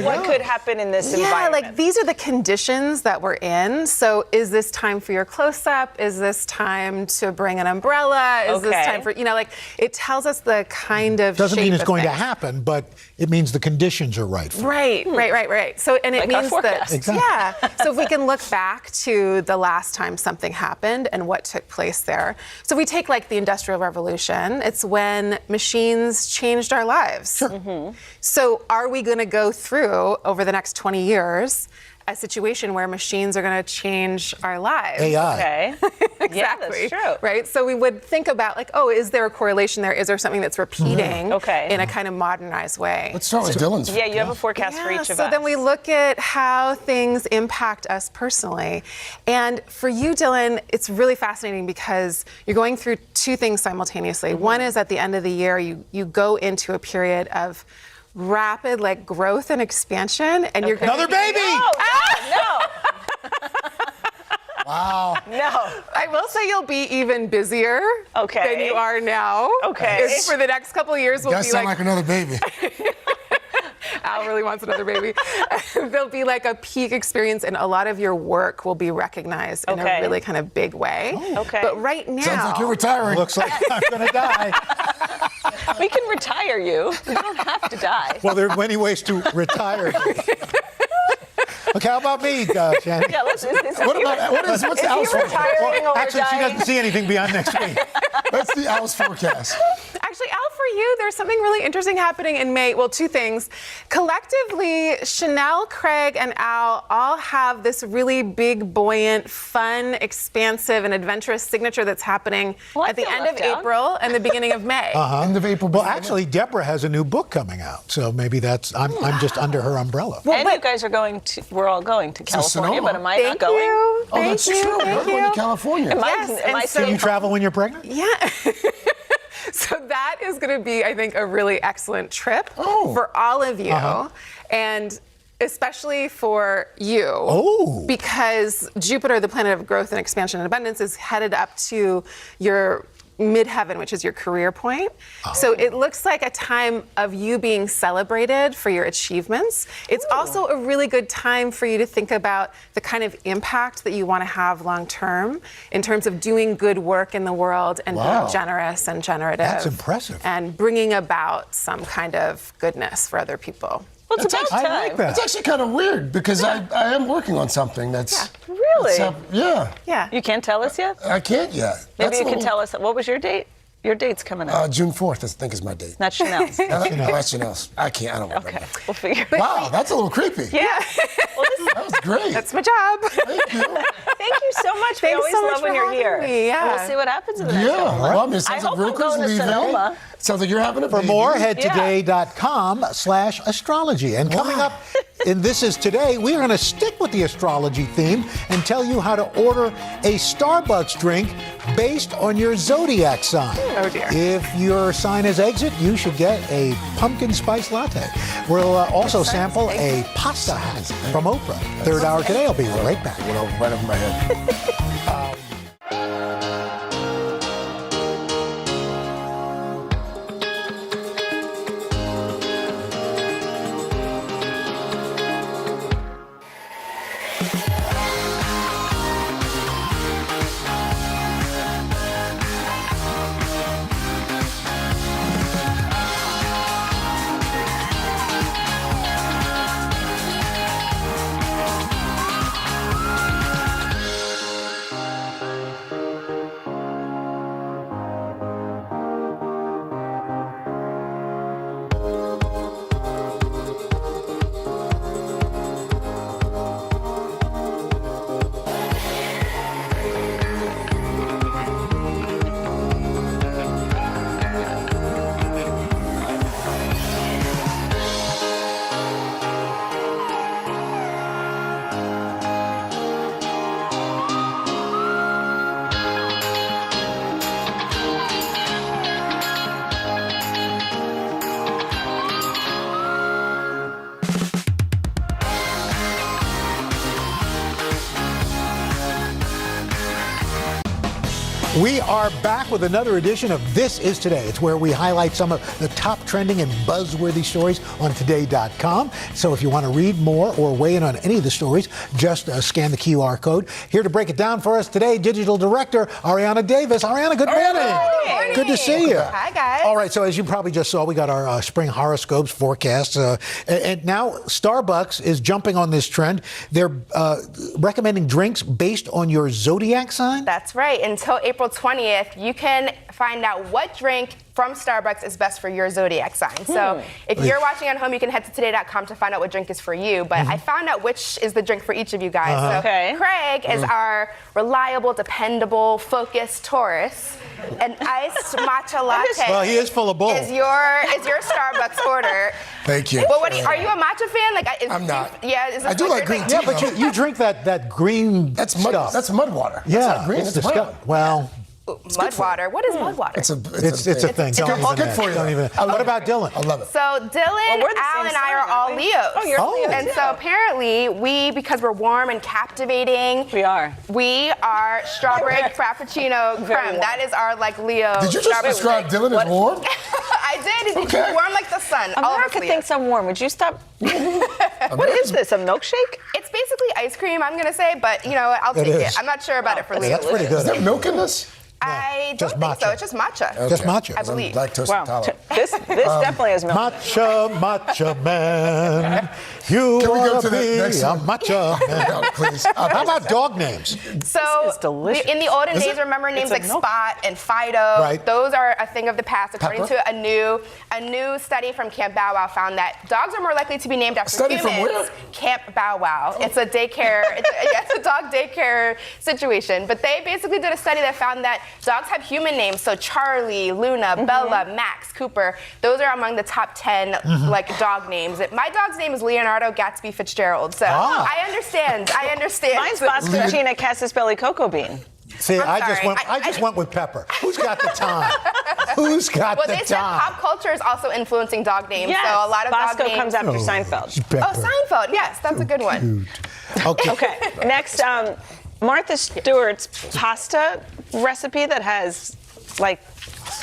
Speaker 24: what could happen in this environment.
Speaker 4: Like these are the conditions that we're in. So is this time for your close-up? Is this time to bring an umbrella? Is this time for, like it tells us the kind of
Speaker 3: Doesn't
Speaker 4: shape
Speaker 3: mean it's
Speaker 4: of
Speaker 3: going to
Speaker 4: things.
Speaker 3: happen, but it means the conditions are right for it.
Speaker 4: Right. So, and it
Speaker 24: Like our
Speaker 4: means
Speaker 24: forecast.
Speaker 4: that,
Speaker 3: Exactly.
Speaker 4: So if we can look back to the last time something happened and what took place there. So we take like the Industrial Revolution. It's when machines changed our lives.
Speaker 3: Sure.
Speaker 4: So are we going to go through over the next 20 years a situation where machines are going to change our lives?
Speaker 3: AI.
Speaker 24: Okay.
Speaker 4: Exactly.
Speaker 24: Yeah, that's true.
Speaker 4: Right? So we would think about like, is there a correlation there? Is there something that's repeating in a kind of modernized way?
Speaker 9: Let's start with Dylan's.
Speaker 24: Yeah, you have a forecast for each of us.
Speaker 4: So then we look at how things impact us personally. And for you, Dylan, it's really fascinating because you're going through two things simultaneously. One is at the end of the year, you go into a period of rapid growth and expansion, and you're
Speaker 3: Another baby!
Speaker 24: No.
Speaker 9: Wow.
Speaker 24: No.
Speaker 4: I will say you'll be even busier than you are now.
Speaker 24: Okay.
Speaker 4: For the next couple of years,
Speaker 9: You guys sound like another baby.
Speaker 4: Al really wants another baby. There'll be like a peak experience, and a lot of your work will be recognized in a really kind of big way.
Speaker 24: Okay.
Speaker 4: But right now,
Speaker 9: Sounds like you're retiring.
Speaker 3: Looks like I'm going to die.
Speaker 24: We can retire you. You don't have to die.
Speaker 3: Well, there are many ways to retire. Okay, how about me, Shannon?
Speaker 24: Yeah,
Speaker 9: what's Al's
Speaker 24: retiring or
Speaker 3: Actually, she
Speaker 24: dying?
Speaker 3: doesn't see anything beyond next week.
Speaker 9: That's the Al's forecast.
Speaker 4: Actually, Al, for you, there's something really interesting happening in May. Well, two things. Collectively, Chanel, Craig, and Al all have this really big, buoyant, fun, expansive, and adventurous signature that's happening at the end of April and the beginning of May.
Speaker 9: End of April.
Speaker 3: Well, actually, Deborah has a new book coming out, so maybe I'm just under her umbrella.
Speaker 24: Well, and you guys are we're all going to California, but am I not going?
Speaker 9: Oh, that's true. We're going to California.
Speaker 3: Can you travel when you're pregnant?
Speaker 4: Yeah. So that is going to be, I think, a really excellent trip for all of you. And especially for you. Because Jupiter, the planet of growth and expansion and abundance, is headed up to your midheaven, which is your career point. So it looks like a time of you being celebrated for your achievements. It's also a really good time for you to think about the kind of impact that you want to have long term in terms of doing good work in the world and being generous and generative.
Speaker 3: That's impressive.
Speaker 4: And bringing about some kind of goodness for other people.
Speaker 24: Well, it's about time.
Speaker 3: I like that.
Speaker 9: It's actually kind of weird because I am working on something that's...
Speaker 24: Really?
Speaker 4: Yeah.
Speaker 24: You can't tell us yet?
Speaker 9: I can't yet.
Speaker 24: Maybe you can tell us. What was your date? Your date's coming up.
Speaker 9: June 4th, I think, is my date.
Speaker 24: Not Chanel's.
Speaker 9: That's Chanel's. I don't remember.
Speaker 24: Okay, we'll figure it
Speaker 9: out. Wow, that's a little creepy.
Speaker 24: Yeah. Well,
Speaker 9: that was great.
Speaker 4: That's my job.
Speaker 9: Thank you.
Speaker 24: Thank you so much. We
Speaker 4: Thanks
Speaker 24: always
Speaker 4: so much
Speaker 24: love when
Speaker 4: for
Speaker 24: you're here.
Speaker 4: having me, yeah.
Speaker 24: And we'll see what happens in the next
Speaker 9: Yeah,
Speaker 24: couple
Speaker 9: well, I
Speaker 24: months.
Speaker 9: mean, it sounds like
Speaker 24: hope
Speaker 9: real
Speaker 24: I'm going to
Speaker 9: leaving.
Speaker 24: Sonoma.
Speaker 9: Sounds like you're having a
Speaker 3: For
Speaker 9: baby.
Speaker 3: more, head to today.com/astrology. And coming up in This Is Today, we are going to stick with the astrology theme and tell you how to order a Starbucks drink based on your zodiac sign.
Speaker 4: Oh, dear.
Speaker 3: If your sign is exit, you should get a pumpkin spice latte. We'll also sample a pasta hat from Oprah. Third hour today. I'll be right back.
Speaker 9: Right over my head.
Speaker 3: We are back with another edition of This Is Today. It's where we highlight some of the top trending and buzzworthy stories on today.com. So if you want to read more or weigh in on any of the stories, just scan the QR code. Here to break it down for us today, Digital Director Ariana Davis. Ariana, good morning. Good to see you.
Speaker 4: Hi, guys.
Speaker 3: All right, so as you probably just saw, we got our spring horoscopes, forecasts, and now Starbucks is jumping on this trend. They're recommending drinks based on your zodiac sign?
Speaker 5: That's right. Until April 20th, you can find out what drink from Starbucks is best for your zodiac sign. So if you're watching at home, you can head to today.com to find out what drink is for you. But I found out which is the drink for each of you guys. So Craig is our reliable, dependable, focused Taurus. An iced matcha latte.
Speaker 3: Well, he is full of bull.
Speaker 5: Is your Starbucks order.
Speaker 9: Thank you.
Speaker 5: But are you a matcha fan?
Speaker 9: I'm not.
Speaker 5: I
Speaker 9: do like green tea.
Speaker 3: Yeah, but you drink that green stuff.
Speaker 9: That's mud water.
Speaker 3: Yeah,
Speaker 9: that's not green.
Speaker 3: it's
Speaker 9: It's brown.
Speaker 3: Well,
Speaker 5: mud water. What is mud water?
Speaker 9: It's a
Speaker 3: thing.
Speaker 9: good for you.
Speaker 3: Don't even. What about Dylan?
Speaker 9: I love it.
Speaker 5: So Dylan, Al, and I are all Leos.
Speaker 24: Oh, you're Leos.
Speaker 5: And so apparently because we're warm and captivating.
Speaker 24: We are
Speaker 5: strawberry frappuccino creme. That is our Leo.
Speaker 9: Did you just describe Dylan as warm?
Speaker 5: I did.
Speaker 9: Okay.
Speaker 5: Warm like the sun.
Speaker 24: America thinks I'm warm. Would you stop? What is this? A milkshake?
Speaker 5: It's basically ice cream, I'm going to say, but I'll take it. I'm not sure about it for Leo.
Speaker 3: That's pretty good.
Speaker 9: Is there milk in this?
Speaker 5: I don't
Speaker 3: just
Speaker 5: think so.
Speaker 3: matcha.
Speaker 5: It's just matcha.
Speaker 3: Just matcha.
Speaker 5: I believe.
Speaker 9: Lactose
Speaker 24: Wow.
Speaker 9: intolerant.
Speaker 24: This definitely is milk.
Speaker 3: Matcha man. You
Speaker 9: Can we go
Speaker 3: want
Speaker 9: to
Speaker 3: to
Speaker 9: the
Speaker 3: be a
Speaker 9: next one?
Speaker 3: matcha man.
Speaker 9: No, please.
Speaker 3: How about dog names?
Speaker 5: So
Speaker 24: This is delicious.
Speaker 5: in the olden
Speaker 9: Is
Speaker 5: days,
Speaker 9: it?
Speaker 5: remember names
Speaker 24: a
Speaker 5: like
Speaker 24: milk.
Speaker 5: Spot and Fido.
Speaker 3: Right.
Speaker 5: Those are a thing of the past. According
Speaker 9: Pepper?
Speaker 5: to a new study from Camp Bow Wow found that dogs are more likely to be named after
Speaker 9: Study from
Speaker 5: humans.
Speaker 9: where?
Speaker 5: Camp Bow Wow. It's a daycare. It's a dog daycare situation. But they basically did a study that found that dogs have human names. So Charlie, Luna, Bella, Max, Cooper. Those are among the top 10 like dog names. My dog's name is Leonardo Gatsby Fitzgerald. So I understand.
Speaker 24: Mine's Boscovina Cassis Belly Cocoa Bean.
Speaker 3: See,
Speaker 5: I'm
Speaker 3: I just went with Pepper. Who's got the time? Who's got
Speaker 5: Well,
Speaker 3: the
Speaker 5: they said
Speaker 3: time?
Speaker 5: pop culture is also influencing dog names.
Speaker 24: Yes,
Speaker 5: So a lot of
Speaker 24: Bosco
Speaker 5: dog names
Speaker 24: comes after Seinfeld.
Speaker 3: Pepper.
Speaker 5: Oh, Seinfeld. Yes, that's a good one.
Speaker 3: Okay.
Speaker 24: Okay, next, Martha Stewart's pasta recipe that has,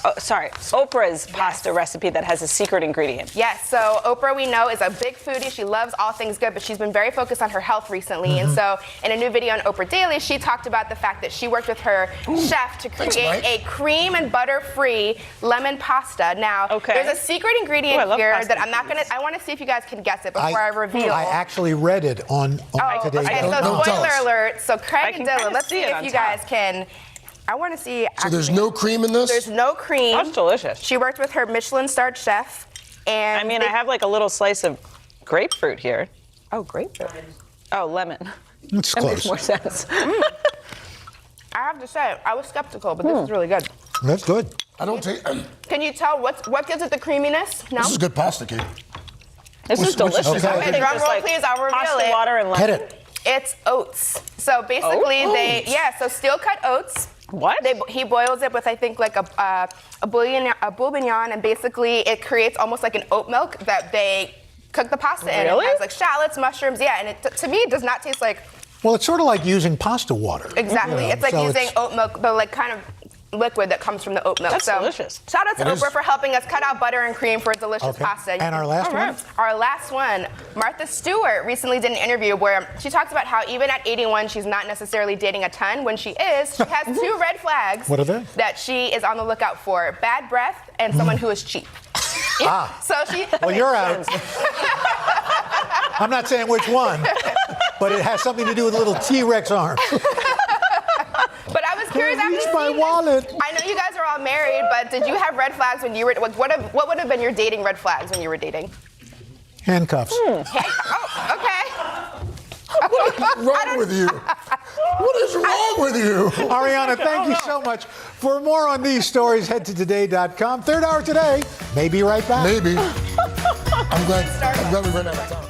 Speaker 24: Oprah's pasta recipe that has a secret ingredient.
Speaker 5: Yes, so Oprah, we know, is a big foodie. She loves all things good, but she's been very focused on her health recently. And so in a new video on Oprah Daily, she talked about the fact that she worked with her chef to create a cream and butter-free lemon pasta. Now, there's a secret ingredient here that I'm not going to, I want to see if you guys can guess it before I reveal.
Speaker 3: I actually read it on today's.
Speaker 5: Okay, so spoiler alert. So Craig and Dylan,
Speaker 24: kinda
Speaker 5: let's
Speaker 24: see
Speaker 5: see
Speaker 24: it
Speaker 5: if
Speaker 24: on
Speaker 5: you
Speaker 24: top.
Speaker 5: guys can. I want to see.
Speaker 9: So there's no cream in this?
Speaker 5: There's no cream.
Speaker 24: That's delicious.
Speaker 5: She worked with her Michelin-starred chef, and
Speaker 24: I mean, I have like a little slice of grapefruit here.
Speaker 5: Oh, grapefruit.
Speaker 24: Oh, lemon.
Speaker 3: It's
Speaker 24: That
Speaker 3: close.
Speaker 24: makes more sense.
Speaker 5: I have to say, I was skeptical, but this is really good.
Speaker 3: That's good.
Speaker 9: I don't take.
Speaker 5: Can you tell what gives it the creaminess? No.
Speaker 9: This is good pasta, Kate.
Speaker 24: This is delicious.
Speaker 3: okay.
Speaker 24: I
Speaker 5: Okay,
Speaker 24: think
Speaker 5: drum
Speaker 24: just
Speaker 5: roll,
Speaker 24: like
Speaker 5: please. I'll reveal
Speaker 24: pasta,
Speaker 5: it.
Speaker 24: water, and lemon.
Speaker 3: Hit it.
Speaker 5: It's oats. So basically, so steel cut oats.
Speaker 24: What?
Speaker 5: He boils it with, I think, like a bourguignon, and basically it creates almost like an oat milk that they cook the pasta in.
Speaker 24: Really?
Speaker 5: It has like shallots, mushrooms, and it to me it does not taste like.
Speaker 3: Well, it's sort of like using pasta water.
Speaker 5: Exactly. It's like
Speaker 3: so
Speaker 5: using oat milk, the like kind of liquid that comes from the oat milk.
Speaker 24: That's
Speaker 5: so
Speaker 24: delicious.
Speaker 5: Shout out to
Speaker 9: It is.
Speaker 5: Oprah for helping us cut out butter and cream for a delicious
Speaker 3: Okay.
Speaker 5: pasta.
Speaker 3: And our last one?
Speaker 5: Our last one, Martha Stewart recently did an interview where she talks about how even at 81, she's not necessarily dating a ton. When she is, she has two red flags.
Speaker 3: What are they?
Speaker 5: That she is on the lookout for: bad breath and someone who is cheap. So she.
Speaker 3: Well, you're out. I'm not saying which one, but it has something to do with a little T-Rex arm.
Speaker 5: But I was curious. after
Speaker 3: Reach my
Speaker 5: seeing
Speaker 3: wallet.
Speaker 5: this, I know you guys are all married, but did you have red flags when you were? What would have been your dating red flags when you were dating?
Speaker 3: Handcuffs.
Speaker 5: Oh, okay.
Speaker 9: What is wrong with you? What is wrong with you?
Speaker 3: Ariana, thank you so much. For more on these stories, head to today.com. Third hour today. May be right back.
Speaker 9: Maybe. I'm glad we ran out of time.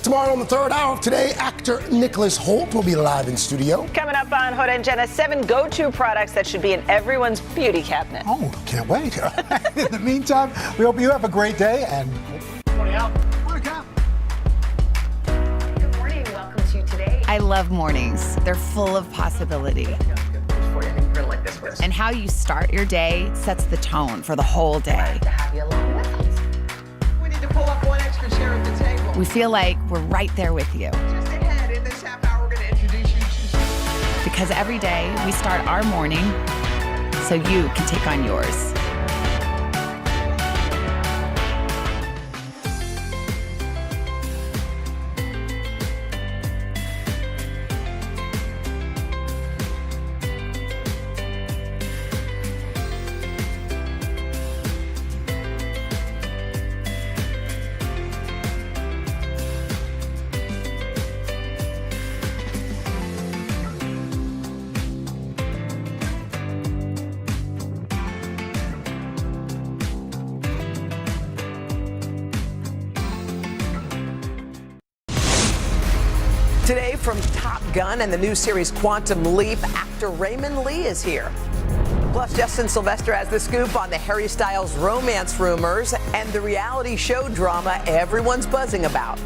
Speaker 9: Tomorrow on the third hour of Today, actor Nicholas Hoult will be live in studio.
Speaker 24: Coming up on Hoda and Jenna, 7 go-to products that should be in everyone's beauty cabinet.
Speaker 3: Oh, can't wait. In the meantime, we hope you have a great day and.
Speaker 1: Good morning. Welcome to Today. I love mornings. They're full of possibility. And how you start your day sets the tone for the whole day.
Speaker 12: We need to pull up one extra chair at the table.
Speaker 1: We feel like we're right there with you.
Speaker 12: Just ahead in this half hour, we're going to introduce you to
Speaker 1: because every day we start our morning so you can take on yours.
Speaker 12: Today from Top Gun and the new series Quantum Leap, actor Raymond Lee is here. Plus, Justin Sylvester has the scoop on the Harry Styles romance rumors and the reality show drama everyone's buzzing about.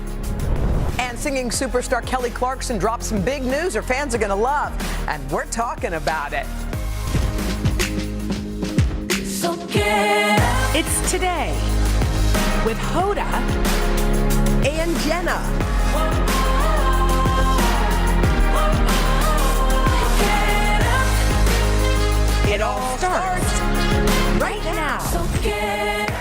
Speaker 12: And singing superstar Kelly Clarkson dropped some big news her fans are going to love, and we're talking about it.
Speaker 7: So get up. It's Today with Hoda
Speaker 12: and Jenna. It all starts right now. So get up.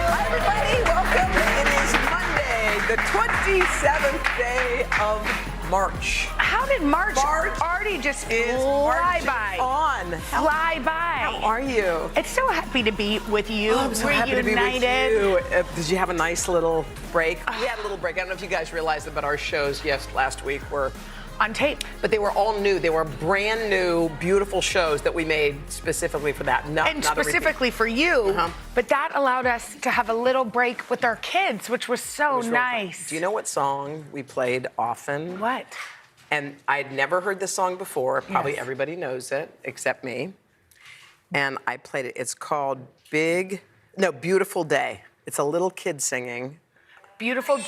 Speaker 12: Hi, everybody. Welcome. It is Monday, the 27th day of March.
Speaker 8: How did March already just fly by? Fly by.
Speaker 12: How are you?
Speaker 8: It's so happy to be with you.
Speaker 12: Oh, I'm so happy to be with
Speaker 8: Reunited.
Speaker 12: you. Did you have a nice little break? We had a little break. I don't know if you guys realized it, but our shows, last week were
Speaker 8: on tape.
Speaker 12: But they were all new. They were brand new, beautiful shows that we made specifically for that.
Speaker 8: And specifically for you. But that allowed us to have a little break with our kids, which was so nice.
Speaker 12: Do you know what song we played often?
Speaker 8: What?
Speaker 12: And I'd never heard this song before. Probably everybody knows it, except me. And I played it. It's called Beautiful Day. It's a little kid singing.
Speaker 8: Beautiful.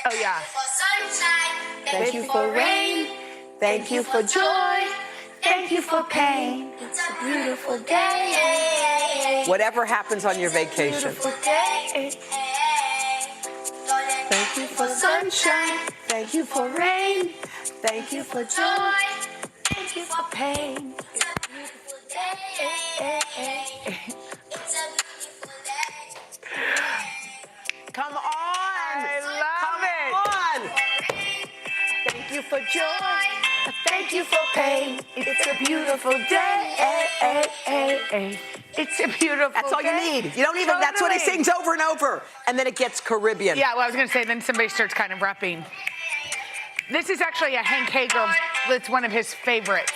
Speaker 8: Oh, yeah.
Speaker 12: Thank you for rain. Thank you for joy.
Speaker 8: Thank you for pain.
Speaker 7: It's a beautiful day.
Speaker 12: Whatever happens on your vacation.
Speaker 7: Thank you for sunshine. Thank you for rain. Thank you for joy. Thank you for pain. It's a beautiful day. It's a beautiful day.
Speaker 12: Come on.
Speaker 8: I love
Speaker 12: it. Thank you for joy.
Speaker 8: Thank you for pain. It's a beautiful day. It's a beautiful day.
Speaker 12: That's all you need. You don't even, that's what he sings over and over. And then it gets Caribbean.
Speaker 8: Yeah, well, I was going to say, then somebody starts kind of rapping. This is actually a Hank Hager. It's one of his favorites.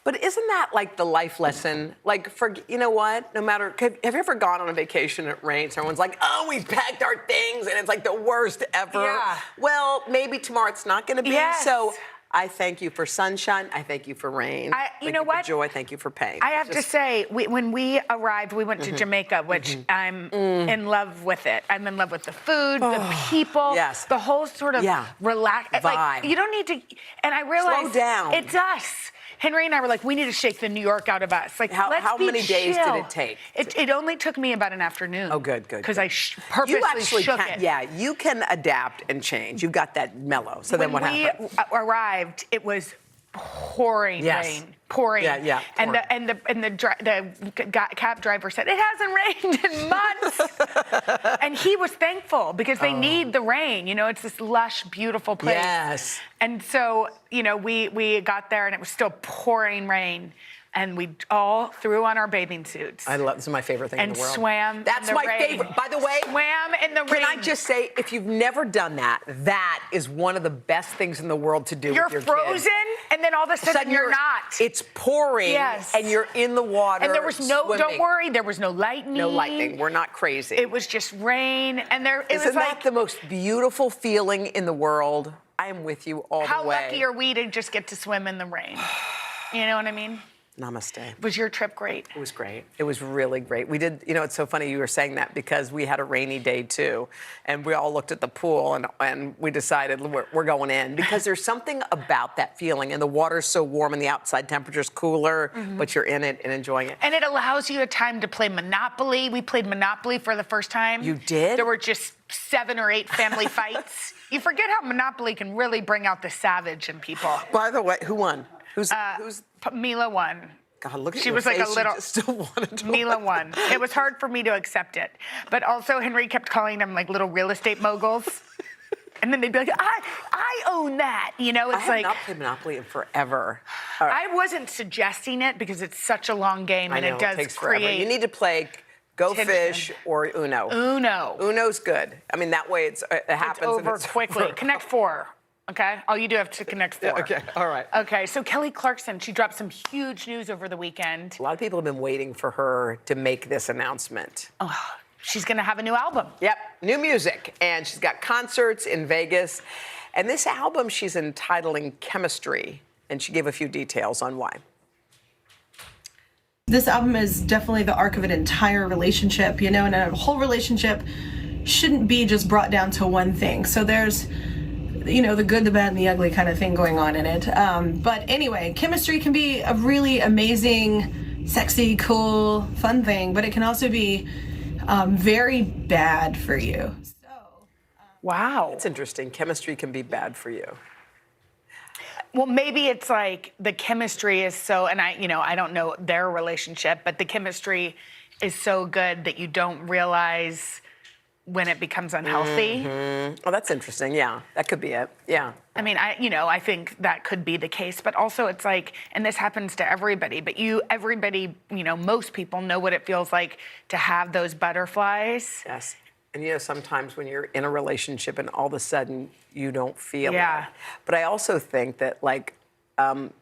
Speaker 12: But isn't that like the life lesson? Like, you know what? No matter, have you ever gone on a vacation and it rains? Everyone's like, oh, we packed our things, and it's like the worst ever.
Speaker 8: Yeah.
Speaker 12: Well, maybe tomorrow it's not going to be.
Speaker 8: Yes.
Speaker 12: So I thank you for sunshine. I thank you for rain.
Speaker 8: You know what?
Speaker 12: For joy. Thank you for pain.
Speaker 8: I have to say, when we arrived, we went to Jamaica, which I'm in love with it. I'm in love with the food, the people, the whole sort of relax.
Speaker 12: Vibe.
Speaker 8: Like, you don't need to. And I realized
Speaker 12: slow down.
Speaker 8: It's us. Henry and I were like, we need to shake the New York out of us. Like,
Speaker 12: how many days did it take?
Speaker 8: It only took me about an afternoon.
Speaker 12: Oh, good.
Speaker 8: Because I purposely shook it.
Speaker 12: Yeah, you can adapt and change. You've got that mellow. So then what happened?
Speaker 8: When we arrived, it was pouring rain. Pouring.
Speaker 12: Yeah.
Speaker 8: And the cab driver said, it hasn't rained in months. And he was thankful because they need the rain. You know, it's this lush, beautiful place.
Speaker 12: Yes.
Speaker 8: And so, you know, we got there and it was still pouring rain. And we all threw on our bathing suits.
Speaker 12: This is my favorite thing in the world.
Speaker 8: And swam.
Speaker 12: That's
Speaker 8: in the
Speaker 12: my
Speaker 8: rain.
Speaker 12: favorite. By the way,
Speaker 8: swam in the rain.
Speaker 12: Can I just say, if you've never done that, that is one of the best things in the world to do with your kids.
Speaker 8: You're frozen, and then all of a sudden you're not.
Speaker 12: It's pouring, and you're in the water.
Speaker 8: And there was no,
Speaker 12: swimming.
Speaker 8: don't worry, there was no lightning.
Speaker 12: No lightning. We're not crazy.
Speaker 8: It was just rain, and
Speaker 12: Isn't that the most beautiful feeling in the world? I am with you all the way.
Speaker 8: How lucky are we to just get to swim in the rain? You know what I mean?
Speaker 12: Namaste.
Speaker 8: Was your trip great?
Speaker 12: It was great. It was really great. We did, it's so funny you were saying that because we had a rainy day too. And we all looked at the pool and we decided we're going in because there's something about that feeling. And the water's so warm and the outside temperature's cooler, but you're in it and enjoying it.
Speaker 8: And it allows you a time to play Monopoly. We played Monopoly for the first time.
Speaker 12: You did?
Speaker 8: There were just 7 or 8 family fights. You forget how Monopoly can really bring out the savage in people.
Speaker 12: By the way, who won? Who's
Speaker 8: Mila won.
Speaker 12: God, look at
Speaker 8: she
Speaker 12: your
Speaker 8: was
Speaker 12: face.
Speaker 8: like a little.
Speaker 12: You just still wanted to
Speaker 8: Mila
Speaker 12: win.
Speaker 8: won. It was hard for me to accept it, but also Henry kept calling them like little real estate moguls, and then they'd be like, "I own that," It's
Speaker 12: I have
Speaker 8: like
Speaker 12: not played Monopoly in forever.
Speaker 8: I wasn't suggesting it because it's such a long game
Speaker 12: I
Speaker 8: and
Speaker 12: know,
Speaker 8: it does
Speaker 12: takes forever.
Speaker 8: create.
Speaker 12: You need to play Go
Speaker 8: tension.
Speaker 12: Fish or Uno. Uno's good. I mean, that way it happens.
Speaker 8: It's over
Speaker 12: and it's
Speaker 8: quickly.
Speaker 12: over.
Speaker 8: Connect 4. Okay, all you do have to connect 4.
Speaker 12: Yeah, okay, all right.
Speaker 8: Okay, so Kelly Clarkson, she dropped some huge news over the weekend.
Speaker 12: A lot of people have been waiting for her to make this announcement.
Speaker 8: Oh, she's gonna have a new album.
Speaker 12: Yep, new music, and she's got concerts in Vegas. And this album she's entitling Chemistry, and she gave a few details on why.
Speaker 6: This album is definitely the arc of an entire relationship, and a whole relationship shouldn't be just brought down to one thing. So there's, the good, the bad, and the ugly kind of thing going on in it. But anyway, Chemistry can be a really amazing, sexy, cool, fun thing, but it can also be very bad for you.
Speaker 8: Wow.
Speaker 12: It's interesting. Chemistry can be bad for you.
Speaker 8: Well, maybe it's like the chemistry is so, and I don't know their relationship, but the chemistry is so good that you don't realize when it becomes unhealthy.
Speaker 12: Mm-hmm. Oh, that's interesting. Yeah, that could be it. Yeah.
Speaker 8: I mean, I think that could be the case, but also it's like, and this happens to everybody, but everybody, most people know what it feels like to have those butterflies.
Speaker 12: Yes. And sometimes when you're in a relationship and all of a sudden you don't feel it. But I also think that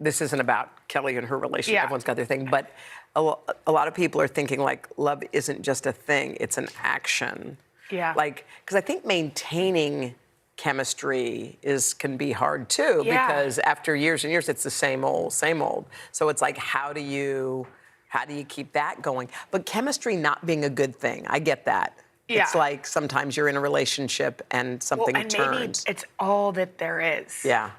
Speaker 12: this isn't about Kelly and her relationship.
Speaker 8: Yeah.
Speaker 12: Everyone's got their thing. But a lot of people are thinking love isn't just a thing, it's an action.
Speaker 8: Yeah.
Speaker 12: Because I think maintaining chemistry can be hard too.
Speaker 8: Yeah.
Speaker 12: Because after years and years, it's the same old, same old. So it's like, how do you keep that going? But chemistry not being a good thing, I get that.
Speaker 8: Yeah.
Speaker 12: It's like sometimes you're in a relationship and something
Speaker 8: and
Speaker 12: turns.
Speaker 8: maybe it's all that there is.
Speaker 12: Yeah.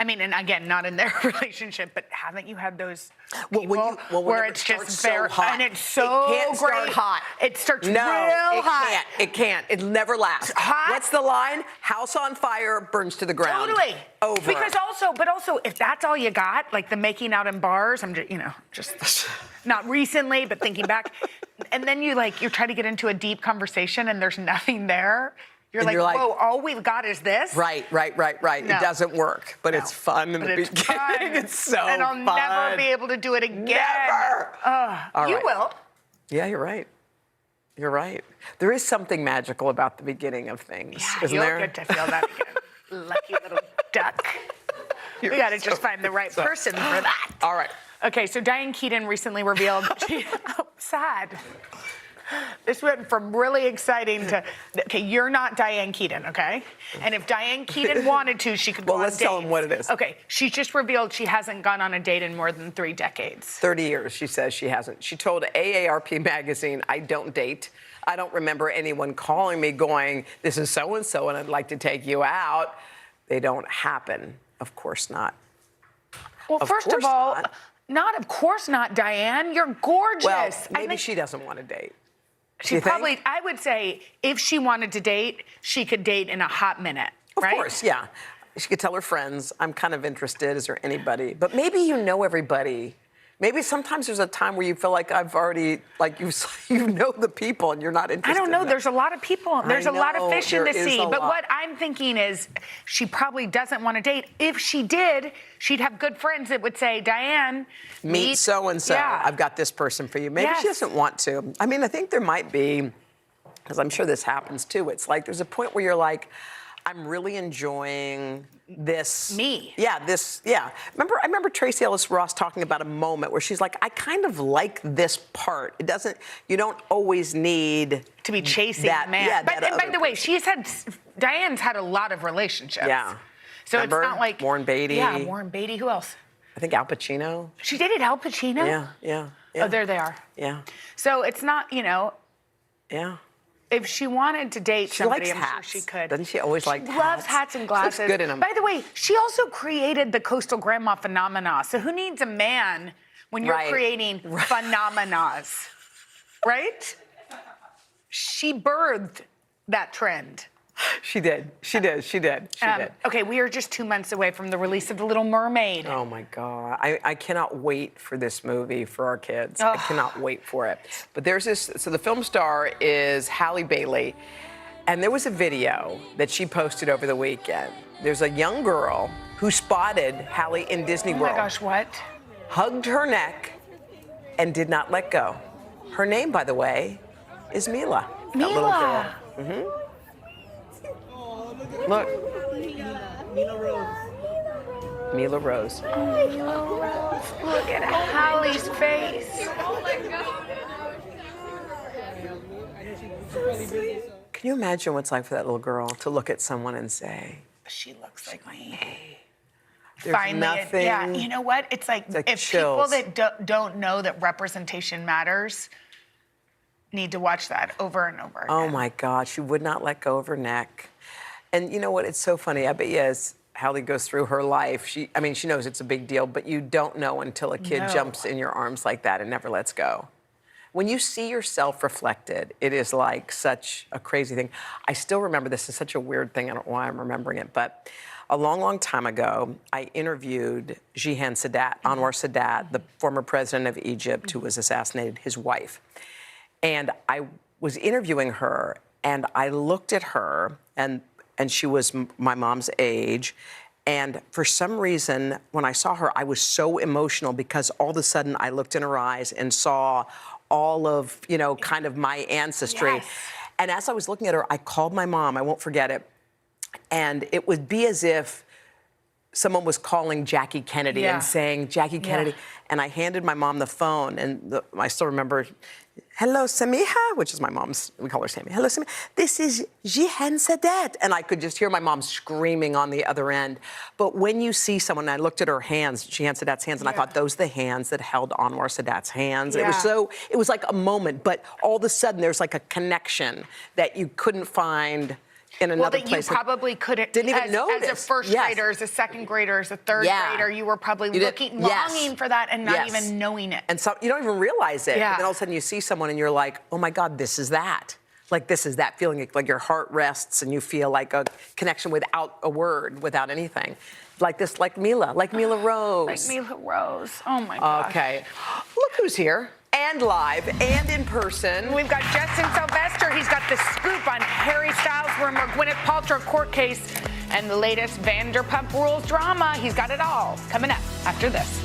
Speaker 8: I mean, and again, not in their relationship, but haven't you had those people
Speaker 12: whenever
Speaker 8: where
Speaker 12: it
Speaker 8: it's
Speaker 12: starts
Speaker 8: just
Speaker 12: so
Speaker 8: very
Speaker 12: hot,
Speaker 8: and it's so
Speaker 12: it can't
Speaker 8: great.
Speaker 12: start hot.
Speaker 8: It starts
Speaker 12: No,
Speaker 8: real
Speaker 12: it
Speaker 8: hot.
Speaker 12: can't. It can't. It never lasts.
Speaker 8: Hot?
Speaker 12: What's the line? House on fire, burns to the ground.
Speaker 8: Totally.
Speaker 12: Over.
Speaker 8: Because also, if that's all you got, like the making out in bars, I'm just not recently, but thinking back, and then you're trying to get into a deep conversation and there's nothing there. You're like, whoa, all we've got is this?
Speaker 12: Right.
Speaker 8: No.
Speaker 12: It doesn't work, but it's fun in the beginning.
Speaker 8: Fun.
Speaker 12: It's so fun.
Speaker 8: And I'll never be able to do it again.
Speaker 12: Never. All
Speaker 8: You
Speaker 12: right.
Speaker 8: will.
Speaker 12: Yeah, you're right. You're right. There is something magical about the beginning of things,
Speaker 8: Yeah,
Speaker 12: isn't
Speaker 8: you'll
Speaker 12: there?
Speaker 8: get to feel that again. Lucky little duck. We got to just find the right person for that.
Speaker 12: All right.
Speaker 8: Okay, so Diane Keaton recently revealed. Sad. This went from really exciting to, okay, you're not Diane Keaton, okay? And if Diane Keaton wanted to, she could go on
Speaker 12: let's tell them
Speaker 8: dates.
Speaker 12: what it is.
Speaker 8: Okay, she's just revealed she hasn't gone on a date in more than 3 decades.
Speaker 12: 30 years, she says she hasn't. She told AARP magazine, I don't date. I don't remember anyone calling me going, this is so-and-so and I'd like to take you out. They don't happen. Of course not.
Speaker 8: Well, first of all, of course not, Diane. You're gorgeous.
Speaker 12: Well, maybe she doesn't want to date.
Speaker 8: She probably, I would say, if she wanted to date, she could date in a hot minute,
Speaker 12: Of
Speaker 8: right?
Speaker 12: course, yeah. She could tell her friends, I'm kind of interested. Is there anybody? But maybe you know everybody. Maybe sometimes there's a time where you feel like I've already, you know the people and you're not interested.
Speaker 8: I don't know.
Speaker 12: in them.
Speaker 8: There's a lot of people. There's a lot of
Speaker 12: know,
Speaker 8: fish in the
Speaker 12: there is
Speaker 8: sea.
Speaker 12: a
Speaker 8: But
Speaker 12: lot.
Speaker 8: what I'm thinking is she probably doesn't want to date. If she did, she'd have good friends that would say, Diane,
Speaker 12: meet so-and-so.
Speaker 8: Yeah.
Speaker 12: I've got this person for you. Maybe she doesn't want to. I mean, I think there might be, because I'm sure this happens too. It's like there's a point where you're like, I'm really enjoying this.
Speaker 8: Me.
Speaker 12: Yeah, I remember Tracy Ellis Ross talking about a moment where she's like, I kind of like this part. You don't always need
Speaker 8: to be chasing
Speaker 12: that
Speaker 8: man.
Speaker 12: Yeah,
Speaker 8: But
Speaker 12: that
Speaker 8: by
Speaker 12: other
Speaker 8: the way, Diane's had a lot of relationships.
Speaker 12: Yeah.
Speaker 8: So
Speaker 12: Remember?
Speaker 8: it's not like
Speaker 12: Warren Beatty.
Speaker 8: Yeah, Warren Beatty. Who else?
Speaker 12: I think Al Pacino.
Speaker 8: She dated Al Pacino?
Speaker 12: Yeah.
Speaker 8: Oh, there they are.
Speaker 12: Yeah.
Speaker 8: So it's not,
Speaker 12: Yeah.
Speaker 8: if she wanted to date
Speaker 12: She
Speaker 8: somebody,
Speaker 12: likes
Speaker 8: I'm
Speaker 12: hats.
Speaker 8: sure she could.
Speaker 12: Doesn't she always like
Speaker 8: She loves hats and
Speaker 12: She looks
Speaker 8: glasses.
Speaker 12: good in 'em.
Speaker 8: By the way, she also created the coastal grandma phenomena. So who needs a man when you're
Speaker 12: Right.
Speaker 8: creating phenomenas, right? She birthed that trend.
Speaker 12: She did.
Speaker 8: Okay, we are just 2 months away from the release of The Little Mermaid.
Speaker 12: Oh my God. I cannot wait for this movie for our kids. I cannot wait for it. But there's this, so the film star is Halle Bailey. And there was a video that she posted over the weekend. There's a young girl who spotted Halle in Disney World.
Speaker 8: Oh my gosh, what?
Speaker 12: Hugged her neck and did not let go. Her name, by the way, is Mila. That little girl.
Speaker 8: Mila.
Speaker 12: Look. Mila Rose.
Speaker 8: Look at Halle's face.
Speaker 12: Can you imagine what it's like for that little girl to look at someone and say,
Speaker 8: She looks like me.
Speaker 12: there's
Speaker 8: Finally,
Speaker 12: nothing.
Speaker 8: yeah, you know what? It's like if
Speaker 12: chills.
Speaker 8: people that don't know that representation matters need to watch that over and over again.
Speaker 12: Oh my God, she would not let go of her neck. And you know what? It's so funny. I bet as Halle goes through her life, she knows it's a big deal, but you don't know until a kid jumps in your arms like that and never lets go. When you see yourself reflected, it is like such a crazy thing. I still remember, this is such a weird thing. I don't know why I'm remembering it, but a long, long time ago, I interviewed Jihan Sadat, Anwar Sadat, the former president of Egypt who was assassinated, his wife. And I was interviewing her, and I looked at her, and she was my mom's age. And for some reason, when I saw her, I was so emotional because all of a sudden I looked in her eyes and saw all of, kind of my ancestry.
Speaker 8: Yes.
Speaker 12: And as I was looking at her, I called my mom, I won't forget it. And it would be as if someone was calling Jackie Kennedy and saying, Jackie Kennedy. And I handed my mom the phone, and I still remember, hello, Samiha, which is my mom's, we call her Sammy. Hello, Samiha. This is Jihan Sadat. And I could just hear my mom screaming on the other end. But when you see someone, and I looked at her hands, Jihan Sadat's hands, and I thought, those are the hands that held Anwar Sadat's hands.
Speaker 8: Yeah.
Speaker 12: It was like a moment, but all of a sudden there's like a connection that you couldn't find in another
Speaker 8: that
Speaker 12: place.
Speaker 8: you probably couldn't,
Speaker 12: didn't even notice.
Speaker 8: As a first grader, as a second grader, as a third grader, you were probably longing for that and not even knowing it.
Speaker 12: And so you don't even realize it.
Speaker 8: Yeah.
Speaker 12: And then all of a sudden you see someone and you're like, oh my God, this is that. Like, this is that feeling, like your heart rests and you feel like a connection without a word, without anything. Like this, like Mila Rose.
Speaker 8: Like Mila Rose. Oh my gosh.
Speaker 12: Okay. Look who's here. And live and in person.
Speaker 8: We've got Justin Sylvester. He's got the scoop on Harry Styles rumor, Gwyneth Paltrow court case, and the latest Vanderpump Rules drama. He's got it all coming up after this.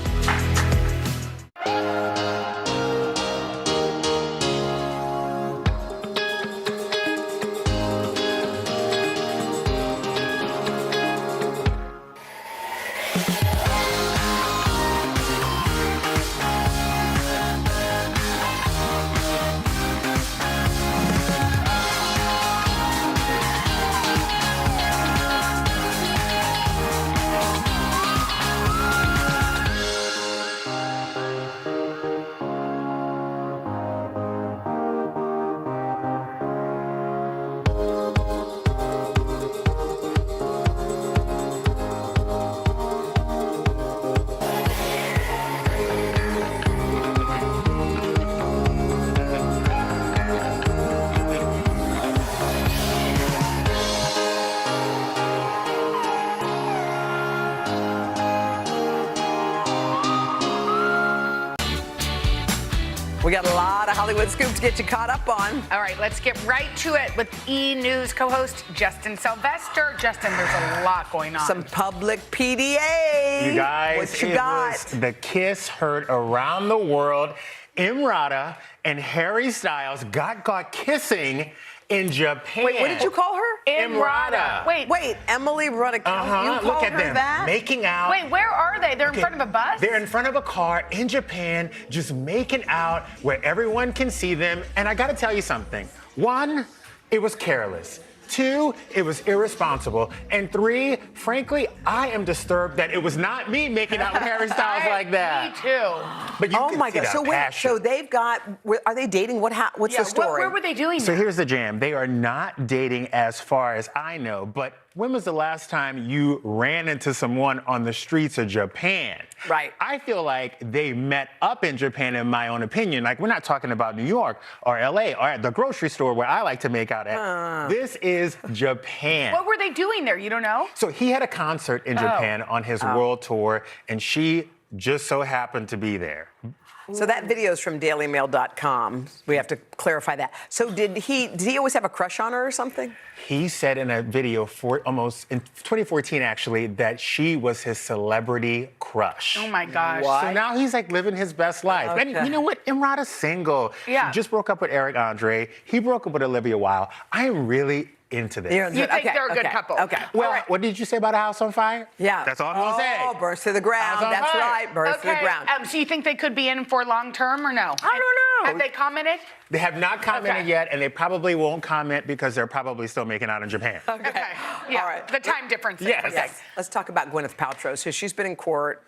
Speaker 12: We got a lot of Hollywood scoop to get you caught up on.
Speaker 8: All right, let's get right to it with E! News co-host Justin Sylvester. Justin, there's a lot going on.
Speaker 12: Some public PDA.
Speaker 16: You guys,
Speaker 12: what you
Speaker 16: it
Speaker 12: got?
Speaker 16: was the kiss heard around the world. Emrata and Harry Styles got caught kissing in Japan.
Speaker 12: Wait, what did you call her?
Speaker 16: Emrata.
Speaker 12: Wait, Emily Ratajkowski. You
Speaker 16: Look
Speaker 12: called
Speaker 16: at
Speaker 12: her
Speaker 16: them
Speaker 12: that?
Speaker 16: making out.
Speaker 8: Wait, where are they? They're in front of a bus?
Speaker 16: They're in front of a car in Japan, just making out where everyone can see them. And I got to tell you something. One, it was careless. 2, it was irresponsible. And 3, frankly, I am disturbed that it was not me making out with Harry Styles like that.
Speaker 8: Me too.
Speaker 16: But you
Speaker 12: Oh
Speaker 16: can
Speaker 12: my
Speaker 16: see
Speaker 12: God.
Speaker 16: that
Speaker 12: So wait,
Speaker 16: passion.
Speaker 12: so they've got, are they dating? What's the story?
Speaker 8: Where were they doing
Speaker 16: So
Speaker 8: that?
Speaker 16: here's the jam. They are not dating as far as I know, but when was the last time you ran into someone on the streets of Japan?
Speaker 12: Right.
Speaker 16: I feel like they met up in Japan, in my own opinion. Like, we're not talking about New York or LA or at the grocery store where I like to make out at. This is Japan.
Speaker 8: What were they doing there? You don't know?
Speaker 16: So he had a concert in Japan on his world tour, and she just so happened to be there.
Speaker 12: So that video is from DailyMail.com. We have to clarify that. So did he always have a crush on her or something?
Speaker 16: He said in a video in 2014 actually, that she was his celebrity crush.
Speaker 8: Oh my gosh.
Speaker 16: So now he's like living his best life.
Speaker 12: Okay.
Speaker 16: And you know what? Imrata's single.
Speaker 8: Yeah.
Speaker 16: She just broke up with Eric Andre. He broke up with Olivia Wilde. I am really into this.
Speaker 8: You think they're a good couple?
Speaker 12: Okay.
Speaker 16: Well, what did you say about A House on Fire?
Speaker 12: Yeah.
Speaker 16: That's all I'm going to say.
Speaker 12: Oh, burst to the ground.
Speaker 16: House on
Speaker 12: That's
Speaker 16: fire.
Speaker 12: right. Burst to the ground.
Speaker 8: So you think they could be in for long term or no?
Speaker 12: I don't know.
Speaker 8: Have they commented?
Speaker 16: They have not commented
Speaker 8: Okay.
Speaker 16: yet, and they probably won't comment because they're probably still making out in Japan.
Speaker 12: Okay.
Speaker 8: Yeah.
Speaker 12: All right.
Speaker 8: The time difference.
Speaker 16: Yes.
Speaker 8: Okay.
Speaker 12: Yes. Let's talk about Gwyneth Paltrow. So she's been in court.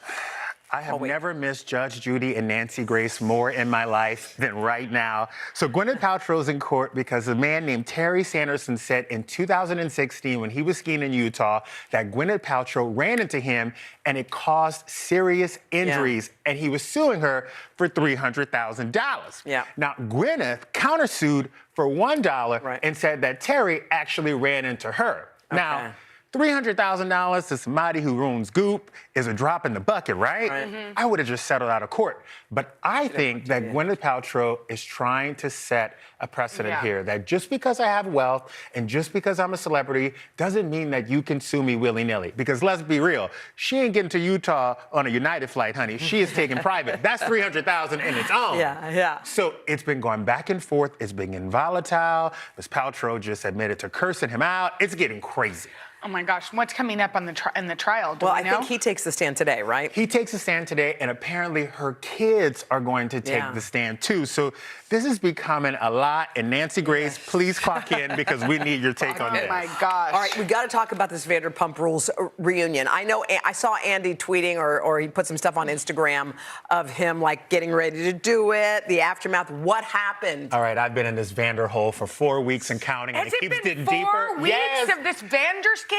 Speaker 16: I have never missed Judge Judy and Nancy Grace more in my life than right now. So Gwyneth Paltrow's in court because a man named Terry Sanderson said in 2016 when he was skiing in Utah that Gwyneth Paltrow ran into him and it caused serious injuries, and he was suing her for $300,000.
Speaker 12: Yeah.
Speaker 16: Now Gwyneth countersued for $1 and said that Terry actually ran into her. Now, $300,000 to somebody who owns Goop is a drop in the bucket, right? I would have just settled out of court. But I think that Gwyneth Paltrow is trying to set a precedent here that just because I have wealth and just because I'm a celebrity doesn't mean that you can sue me willy-nilly. Because let's be real, she ain't getting to Utah on a United flight, honey. She is taking private. That's $300,000 in its own.
Speaker 12: Yeah.
Speaker 16: So it's been going back and forth. It's been getting volatile. Ms. Paltrow just admitted to cursing him out. It's getting crazy.
Speaker 8: Oh my gosh, what's coming up on in the trial? Do
Speaker 12: Well,
Speaker 8: we
Speaker 12: I
Speaker 8: know?
Speaker 12: think he takes the stand today, right?
Speaker 16: He takes a stand today, and apparently her kids are going to take the stand too. So this is becoming a lot. And Nancy Grace, please clock in because we need your take on this.
Speaker 8: Oh my gosh.
Speaker 12: All right, we got to talk about this Vanderpump Rules reunion. I know I saw Andy tweeting or he put some stuff on Instagram of him like getting ready to do it, the aftermath. What happened?
Speaker 16: All right, I've been in this Vander hole for 4 weeks and counting, and
Speaker 8: Has
Speaker 16: it
Speaker 8: it
Speaker 16: keeps
Speaker 8: been
Speaker 16: getting
Speaker 8: 4
Speaker 16: deeper.
Speaker 8: weeks
Speaker 16: Yes.
Speaker 8: of this Vander scandal?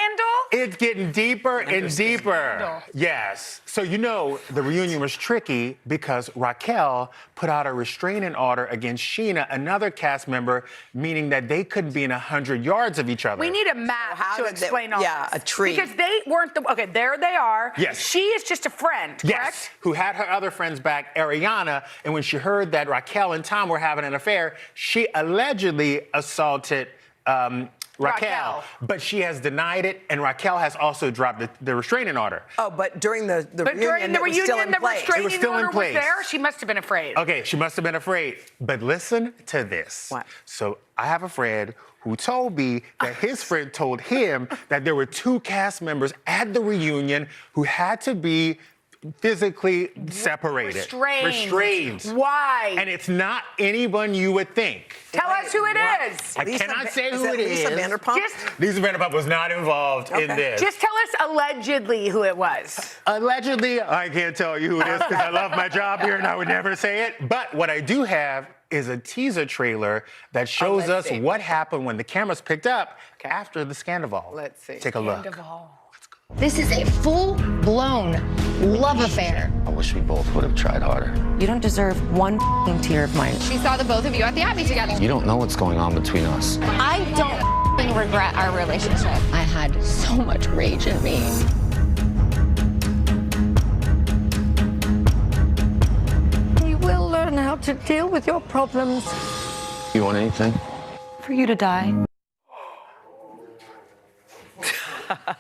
Speaker 16: It's getting deeper and deeper.
Speaker 8: Scandal.
Speaker 16: Yes. So, you know, the reunion was tricky because Raquel put out a restraining order against Sheena, another cast member, meaning that they couldn't be in 100 yards of each other.
Speaker 8: We need a map to explain all
Speaker 12: yeah,
Speaker 8: this.
Speaker 12: a tree.
Speaker 8: Because they weren't okay, there they are.
Speaker 16: Yes.
Speaker 8: She is just a friend, correct?
Speaker 16: Yes, who had her other friends back, Ariana, and when she heard that Raquel and Tom were having an affair, she allegedly assaulted Raquel, but she has denied it, and Raquel has also dropped the restraining order.
Speaker 12: Oh, but during the
Speaker 8: But
Speaker 12: reunion,
Speaker 8: during the
Speaker 12: it was still
Speaker 8: reunion,
Speaker 12: in
Speaker 8: the
Speaker 12: place.
Speaker 16: It was
Speaker 8: restraining
Speaker 16: still in
Speaker 8: order was
Speaker 16: place.
Speaker 8: there. She must have been afraid.
Speaker 16: Okay, she must have been afraid. But listen to this.
Speaker 12: What?
Speaker 16: So I have a friend who told me that his friend told him that there were 2 cast members at the reunion who had to be physically separated. Restrained.
Speaker 8: Why?
Speaker 16: And it's not anyone you would think.
Speaker 8: Tell us who it is.
Speaker 16: I cannot say who it is.
Speaker 12: Lisa Vanderpump?
Speaker 16: Lisa Vanderpump was not involved in this.
Speaker 8: Just tell us allegedly who it was.
Speaker 16: Allegedly, I can't tell you who it is because I love my job here and I would never say it. But what I do have is a teaser trailer that shows us what happened when the cameras picked up after the scandal.
Speaker 12: Let's see.
Speaker 16: Take a look.
Speaker 11: This is a full-blown love affair.
Speaker 21: I wish we both would have tried harder.
Speaker 11: You don't deserve one tear of mine. She saw the both of you at the Abbey together.
Speaker 21: You don't know what's going on between us.
Speaker 11: I don't regret our relationship. I had so much rage in me.
Speaker 17: You will learn how to deal with your problems.
Speaker 21: You want anything?
Speaker 17: For you to die.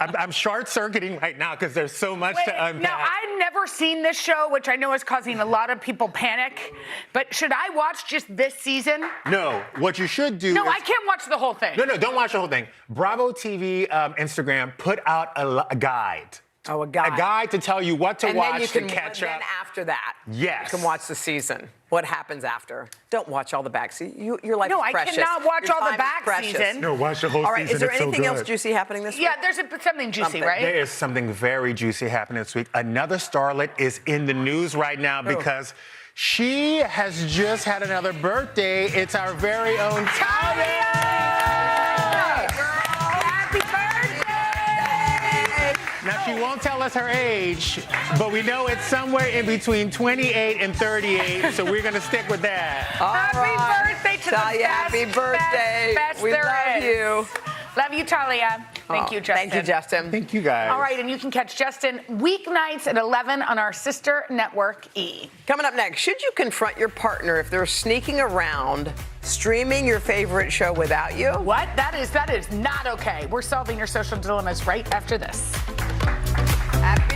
Speaker 16: I'm short-circuiting right now because there's so much to unpack.
Speaker 8: Now, I've never seen this show, which I know is causing a lot of people panic. But should I watch just this season?
Speaker 16: No, what you should do
Speaker 8: No,
Speaker 16: is...
Speaker 8: I can't watch the whole thing.
Speaker 16: No, don't watch the whole thing. Bravo TV Instagram put out a guide
Speaker 12: Oh, a guide.
Speaker 16: A guide to tell you what to
Speaker 12: and
Speaker 16: watch
Speaker 12: then you can,
Speaker 16: to catch
Speaker 12: then
Speaker 16: up.
Speaker 12: after that,
Speaker 16: Yes.
Speaker 12: you can watch the season. What happens after? Don't watch all the back season. Your life
Speaker 8: No,
Speaker 12: is
Speaker 8: I
Speaker 12: precious.
Speaker 8: cannot watch
Speaker 12: Your
Speaker 8: all the
Speaker 12: time is
Speaker 8: back
Speaker 12: precious.
Speaker 8: season.
Speaker 16: No, watch the whole
Speaker 12: All right,
Speaker 16: season.
Speaker 12: is there
Speaker 16: It's so
Speaker 12: anything else
Speaker 16: good.
Speaker 12: juicy happening this week?
Speaker 8: Yeah, there's something juicy, right?
Speaker 16: There is something very juicy happening this week. Another starlet is in the news right now because she has just had another birthday. It's our very own Talia! Now, she won't tell us her age, but we know it's somewhere in between 28 and 38, so we're going to stick with that.
Speaker 8: Happy birthday to
Speaker 12: Talia,
Speaker 8: the best,
Speaker 12: happy birthday.
Speaker 8: best
Speaker 12: We
Speaker 8: there
Speaker 12: love
Speaker 8: is.
Speaker 12: you.
Speaker 8: Love you, Talia. Thank you, Justin.
Speaker 12: Thank you, Justin.
Speaker 16: Thank you, guys.
Speaker 8: All right, and you can catch Justin weeknights at 11 on our sister network, E!
Speaker 12: Coming up next, should you confront your partner if they're sneaking around streaming your favorite show without you?
Speaker 8: What? That is not okay. We're solving your social dilemmas right after this.
Speaker 12: Happy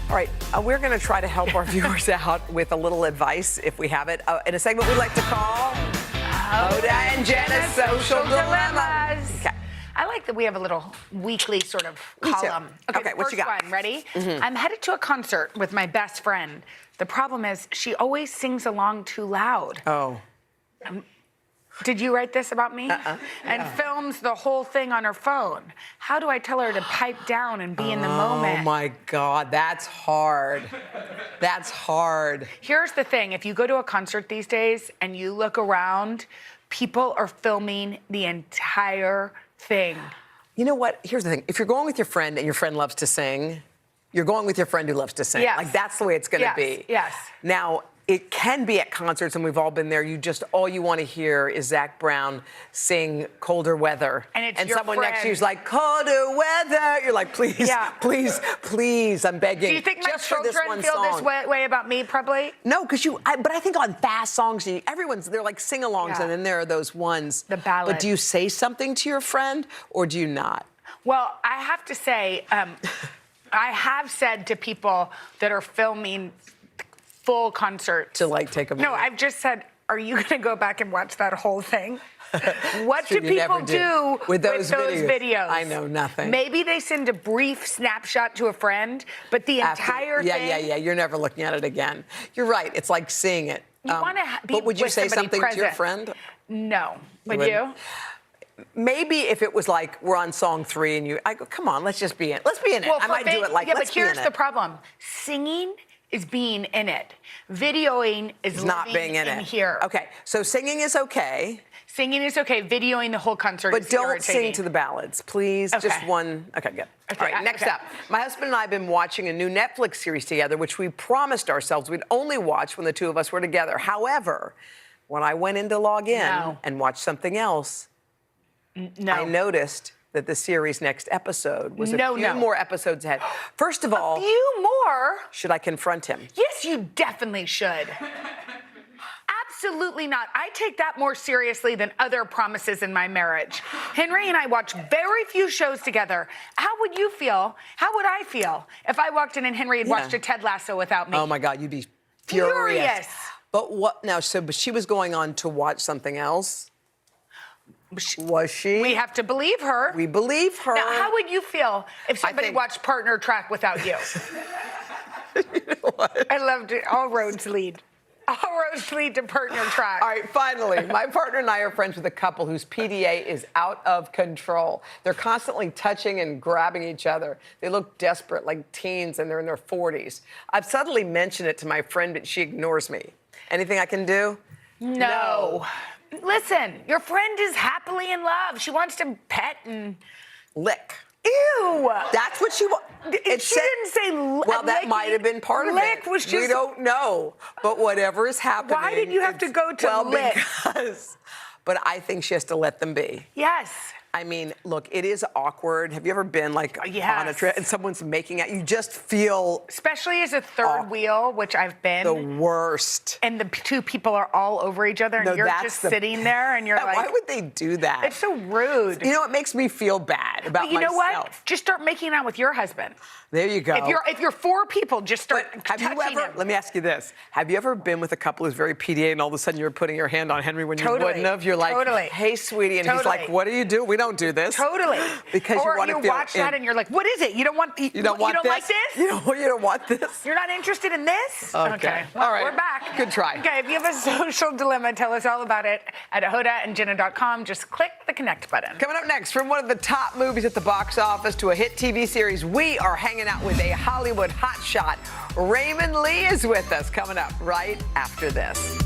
Speaker 12: All right, we're going to try to help our viewers out with a little advice, if we have it, in a segment we like to call Hoda and Jenna's Social Dilemmas. Okay.
Speaker 8: I like that we have a little weekly sort of column.
Speaker 12: Okay, what you got?
Speaker 8: First one, ready?
Speaker 12: Mhm.
Speaker 8: I'm headed to a concert with my best friend. The problem is she always sings along too loud.
Speaker 12: Oh.
Speaker 8: Did you write this about me? And films the whole thing on her phone. How do I tell her to pipe down and be in the moment?
Speaker 12: Oh my God, that's hard. That's hard.
Speaker 8: Here's the thing, if you go to a concert these days and you look around, people are filming the entire thing.
Speaker 12: You know what? Here's the thing. If you're going with your friend and your friend loves to sing, you're going with your friend who loves to sing.
Speaker 8: Yes.
Speaker 12: Like, that's the way it's going to
Speaker 8: Yes,
Speaker 12: be.
Speaker 8: yes.
Speaker 12: Now, it can be at concerts, and we've all been there. All you want to hear is Zach Brown sing Colder Weather.
Speaker 8: And it's your
Speaker 12: someone next to
Speaker 8: friend.
Speaker 12: you's like, Colder Weather. You're like, please,
Speaker 8: Yeah.
Speaker 12: please, please, I'm begging.
Speaker 8: Do you think my
Speaker 12: just for this
Speaker 8: children
Speaker 12: one
Speaker 8: feel
Speaker 12: song.
Speaker 8: this way about me, probably?
Speaker 12: No, because but I think on fast songs, they're like sing-alongs,
Speaker 8: Yeah.
Speaker 12: and then there are those ones.
Speaker 8: The ballad.
Speaker 12: But do you say something to your friend, or do you not?
Speaker 8: Well, I have to say, I have said to people that are filming full concerts.
Speaker 12: To like take a minute.
Speaker 8: No, I've just said, are you going to go back and watch that whole thing? What do
Speaker 12: True, you never
Speaker 8: people do
Speaker 12: with those
Speaker 8: videos?
Speaker 12: I know nothing.
Speaker 8: Maybe they send a brief snapshot to a friend, but the entire thing.
Speaker 12: Yeah. You're never looking at it again. You're right. It's like seeing it.
Speaker 8: You want to be
Speaker 12: But would you
Speaker 8: with
Speaker 12: say
Speaker 8: somebody
Speaker 12: something to your
Speaker 8: present.
Speaker 12: friend?
Speaker 8: No. Would
Speaker 12: wouldn't?
Speaker 8: you?
Speaker 12: Maybe if it was like we're on song 3 and I go, come on, let's just be in. Let's be in it. I might do it like.
Speaker 8: Yeah,
Speaker 12: let's
Speaker 8: but here's
Speaker 12: be in
Speaker 8: the
Speaker 12: it.
Speaker 8: problem: singing is being in it. Videoing is
Speaker 12: It's not
Speaker 8: living
Speaker 12: being in it.
Speaker 8: here.
Speaker 12: Okay, so singing is okay.
Speaker 8: Singing is okay. Videoing the whole concert
Speaker 12: But
Speaker 8: is
Speaker 12: don't sing
Speaker 8: irritating.
Speaker 12: to the ballads, please.
Speaker 8: Okay.
Speaker 12: Just one. Okay, good.
Speaker 8: Okay,
Speaker 12: All right, next
Speaker 8: okay.
Speaker 12: up. My husband and I have been watching a new Netflix series together, which we promised ourselves we'd only watch when the two of us were together. However, when I went in to log in
Speaker 8: No.
Speaker 12: and watch something else,
Speaker 8: No.
Speaker 12: I noticed that the series' next episode was a
Speaker 8: No,
Speaker 12: few
Speaker 8: no.
Speaker 12: more episodes ahead. First of all,
Speaker 8: A few more?
Speaker 12: should I confront him?
Speaker 8: Yes, you definitely should. Absolutely not. I take that more seriously than other promises in my marriage. Henry and I watch very few shows together. How would you feel? How would I feel if I walked in and Henry had watched a Ted Lasso without me?
Speaker 12: Oh my God, you'd be furious.
Speaker 8: Furious.
Speaker 12: But what now? But she was going on to watch something else. Was she?
Speaker 8: We have to believe her.
Speaker 12: We believe her.
Speaker 8: Now, how would you feel if somebody watched Partner Track without you? You know what? I loved it. All roads lead. All roads lead to Partner Track.
Speaker 12: All right, finally, my partner and I are friends with a couple whose PDA is out of control. They're constantly touching and grabbing each other. They look desperate, like teens, and they're in their 40s. I've subtly mentioned it to my friend, but she ignores me. Anything I can do?
Speaker 8: No. Listen, your friend is happily in love. She wants to pet and
Speaker 12: lick.
Speaker 8: Ew.
Speaker 12: That's what she wants.
Speaker 8: She didn't say lick.
Speaker 12: Well, that might have been part of it.
Speaker 8: Was just,
Speaker 12: we don't know. But whatever is happening.
Speaker 8: Why did you have to go to lick?
Speaker 12: But I think she has to let them be.
Speaker 8: Yes.
Speaker 12: I mean, look, it is awkward. Have you ever been like on a trip and someone's making out? You just feel,
Speaker 8: especially as a third wheel, which I've been,
Speaker 12: the worst.
Speaker 8: And the two people are all over each other, and you're just sitting there, and you're like,
Speaker 12: why would they do that?
Speaker 8: It's so rude.
Speaker 12: You know, it makes me feel bad about myself.
Speaker 8: But you know what? Just start making out with your husband.
Speaker 12: There you go.
Speaker 8: If you're four people, just start touching him.
Speaker 12: Let me ask you this: have you ever been with a couple who's very PDA, and all of a sudden you're putting your hand on Henry when you wouldn't have? You're like, hey, sweetie, and he's like, what do you do? We don't do this.
Speaker 8: Totally.
Speaker 12: Because
Speaker 8: or
Speaker 12: you want to feel
Speaker 8: watch that and you're like, what is it? You don't want
Speaker 12: you don't like this? You don't want this?
Speaker 8: You're not interested in this?
Speaker 12: Okay.
Speaker 8: Well,
Speaker 12: all right.
Speaker 8: We're back.
Speaker 12: Good try.
Speaker 8: Okay, if you have a social dilemma, tell us all about it at hodaandjenna.com. Just click the connect button.
Speaker 12: Coming up next, from one of the top movies at the box office to a hit TV series, we are hanging out with a Hollywood hotshot. Raymond Lee is with us, coming up right after this.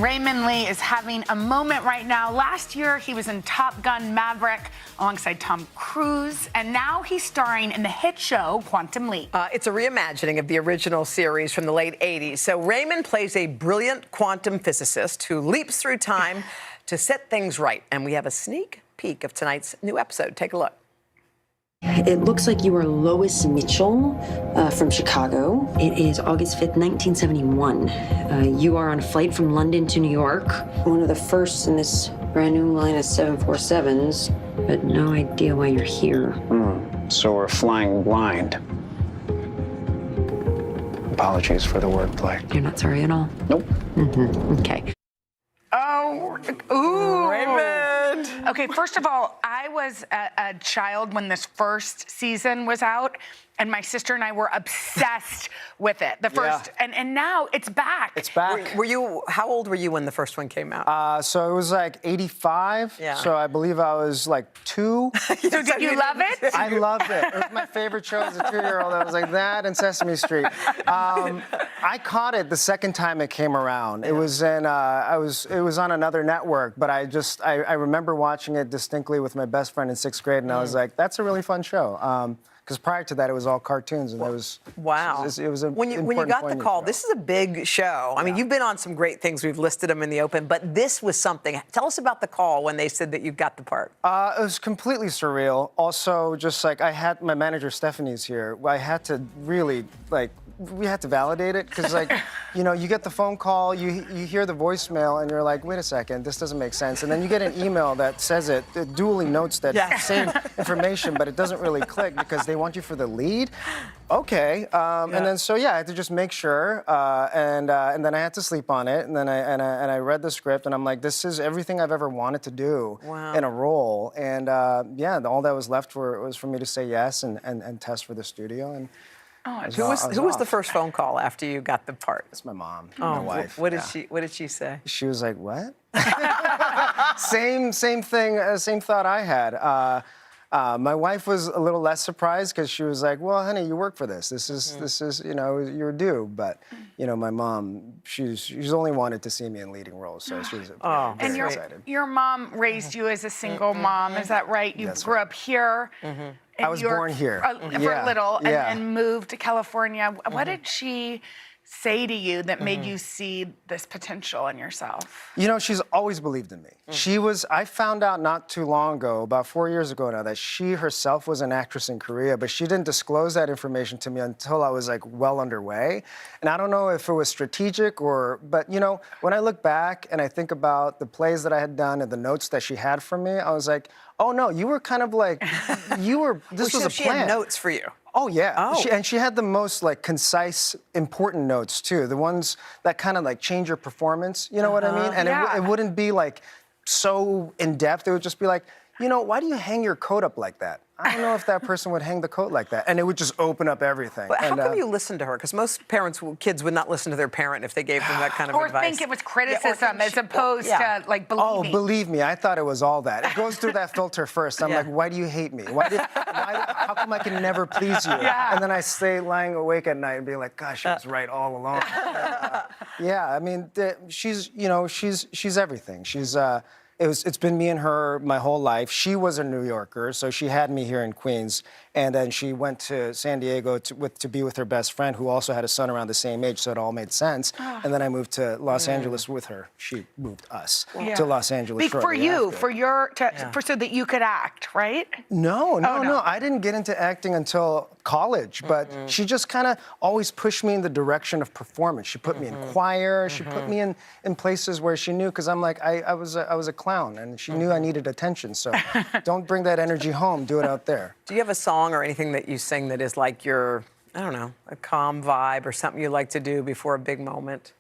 Speaker 8: Raymond Lee is having a moment right now. Last year, he was in Top Gun Maverick alongside Tom Cruise, and now he's starring in the hit show Quantum Leap.
Speaker 12: It's a reimagining of the original series from the late 80s. So Raymond plays a brilliant quantum physicist who leaps through time to set things right. And we have a sneak peek of tonight's new episode. Take a look.
Speaker 10: It looks like you are Lois Mitchell from Chicago. It is August 5th, 1971. You are on a flight from London to New York. One of the first in this brand new line of 747s, but no idea why you're here.
Speaker 13: So we're flying blind. Apologies for the wordplay.
Speaker 10: You're not sorry at all?
Speaker 13: Nope.
Speaker 10: Okay.
Speaker 8: Oh, ooh.
Speaker 12: Raymond.
Speaker 8: Okay, first of all, I was a child when this first season was out, and my sister and I were obsessed with it. The first, and now it's back.
Speaker 13: It's back.
Speaker 12: Were you? How old were you when the first one came out?
Speaker 13: So it was like 85.
Speaker 12: Yeah.
Speaker 13: So I believe I was like 2.
Speaker 8: So did you love it?
Speaker 13: I loved it. It was my favorite show as a 2-year-old. I was like that and Sesame Street. I caught it the second time it came around. It was in. It was on another network, but I remember watching it distinctly with my best friend in 6th grade, and I was like, that's a really fun show. Because prior to that, it was all cartoons, and it was It was a
Speaker 12: when you got the call. This is a big show. I mean, you've been on some great things. We've listed them in the open, but this was something. Tell us about the call when they said that you got the part.
Speaker 13: It was completely surreal. Also, just like I had my manager Stephanie's here. I had to really like we had to validate it because, like, you know, you get the phone call, you hear the voicemail, and you're like, wait a second, this doesn't make sense. And then you get an email that says it duly notes that same information, but it doesn't really click because they want you for the lead. Okay, and then I had to just make sure, and then I had to sleep on it, and then I read the script, and I'm like, this is everything I've ever wanted to do in a role, and all that was left was for me to say yes and test for the studio. And
Speaker 12: who was the first phone call after you got the part?
Speaker 13: It's my mom, my wife.
Speaker 12: What did she say?
Speaker 13: She was like, what? Same thing, same thought I had. My wife was a little less surprised because she was like, well, honey, you work for this. This is, you know, your due. But, you know, my mom, she's only wanted to see me in leading roles, so she was very excited.
Speaker 8: Your mom raised you as a single mom, is that right? You grew up here.
Speaker 13: I was born here.
Speaker 8: For a little, and then moved to California. What did she say to you that made you see this potential in yourself?
Speaker 13: You know, she's always believed in me. I found out not too long ago, about 4 years ago now, that she herself was an actress in Korea, but she didn't disclose that information to me until I was like well underway. And I don't know if it was strategic but you know, when I look back and I think about the plays that I had done and the notes that she had for me, I was like, oh no, you were kind of like, this was a plan.
Speaker 12: She had notes for you.
Speaker 13: Oh, yeah. She had the most, like, concise, important notes, too. The ones that kind of, like, change your performance. You know what I mean? And it wouldn't be, like, so in-depth. It would just be like, you know, why do you hang your coat up like that? I don't know if that person would hang the coat like that. And it would just open up everything.
Speaker 12: But how come you listened to her? Because most kids would not listen to their parent if they gave them that kind of advice.
Speaker 8: Or think it was criticism as opposed to, like, believing.
Speaker 13: Oh, believe me, I thought it was all that. It goes through that filter first. I'm like, why do you hate me? How come I can never please you? And then I stay lying awake at night and be like, gosh, I was right all along. I mean, she's everything. It's been me and her my whole life. She was a New Yorker, so she had me here in Queens. And then she went to San Diego to be with her best friend, who also had a son around the same age, so it all made sense. And then I moved to Los Angeles with her. She moved us to Los Angeles shortly after.
Speaker 8: So that you could act, right?
Speaker 13: No. I didn't get into acting until college, but she just kind of always pushed me in the direction of performance. She put me in choir. She put me in places where she knew, because I'm like, I was a clown, and she knew I needed attention. So don't bring that energy home. Do it out there.
Speaker 12: Do you have a song or anything that you sing that is like your, I don't know, a calm vibe or something you like to do before a big moment?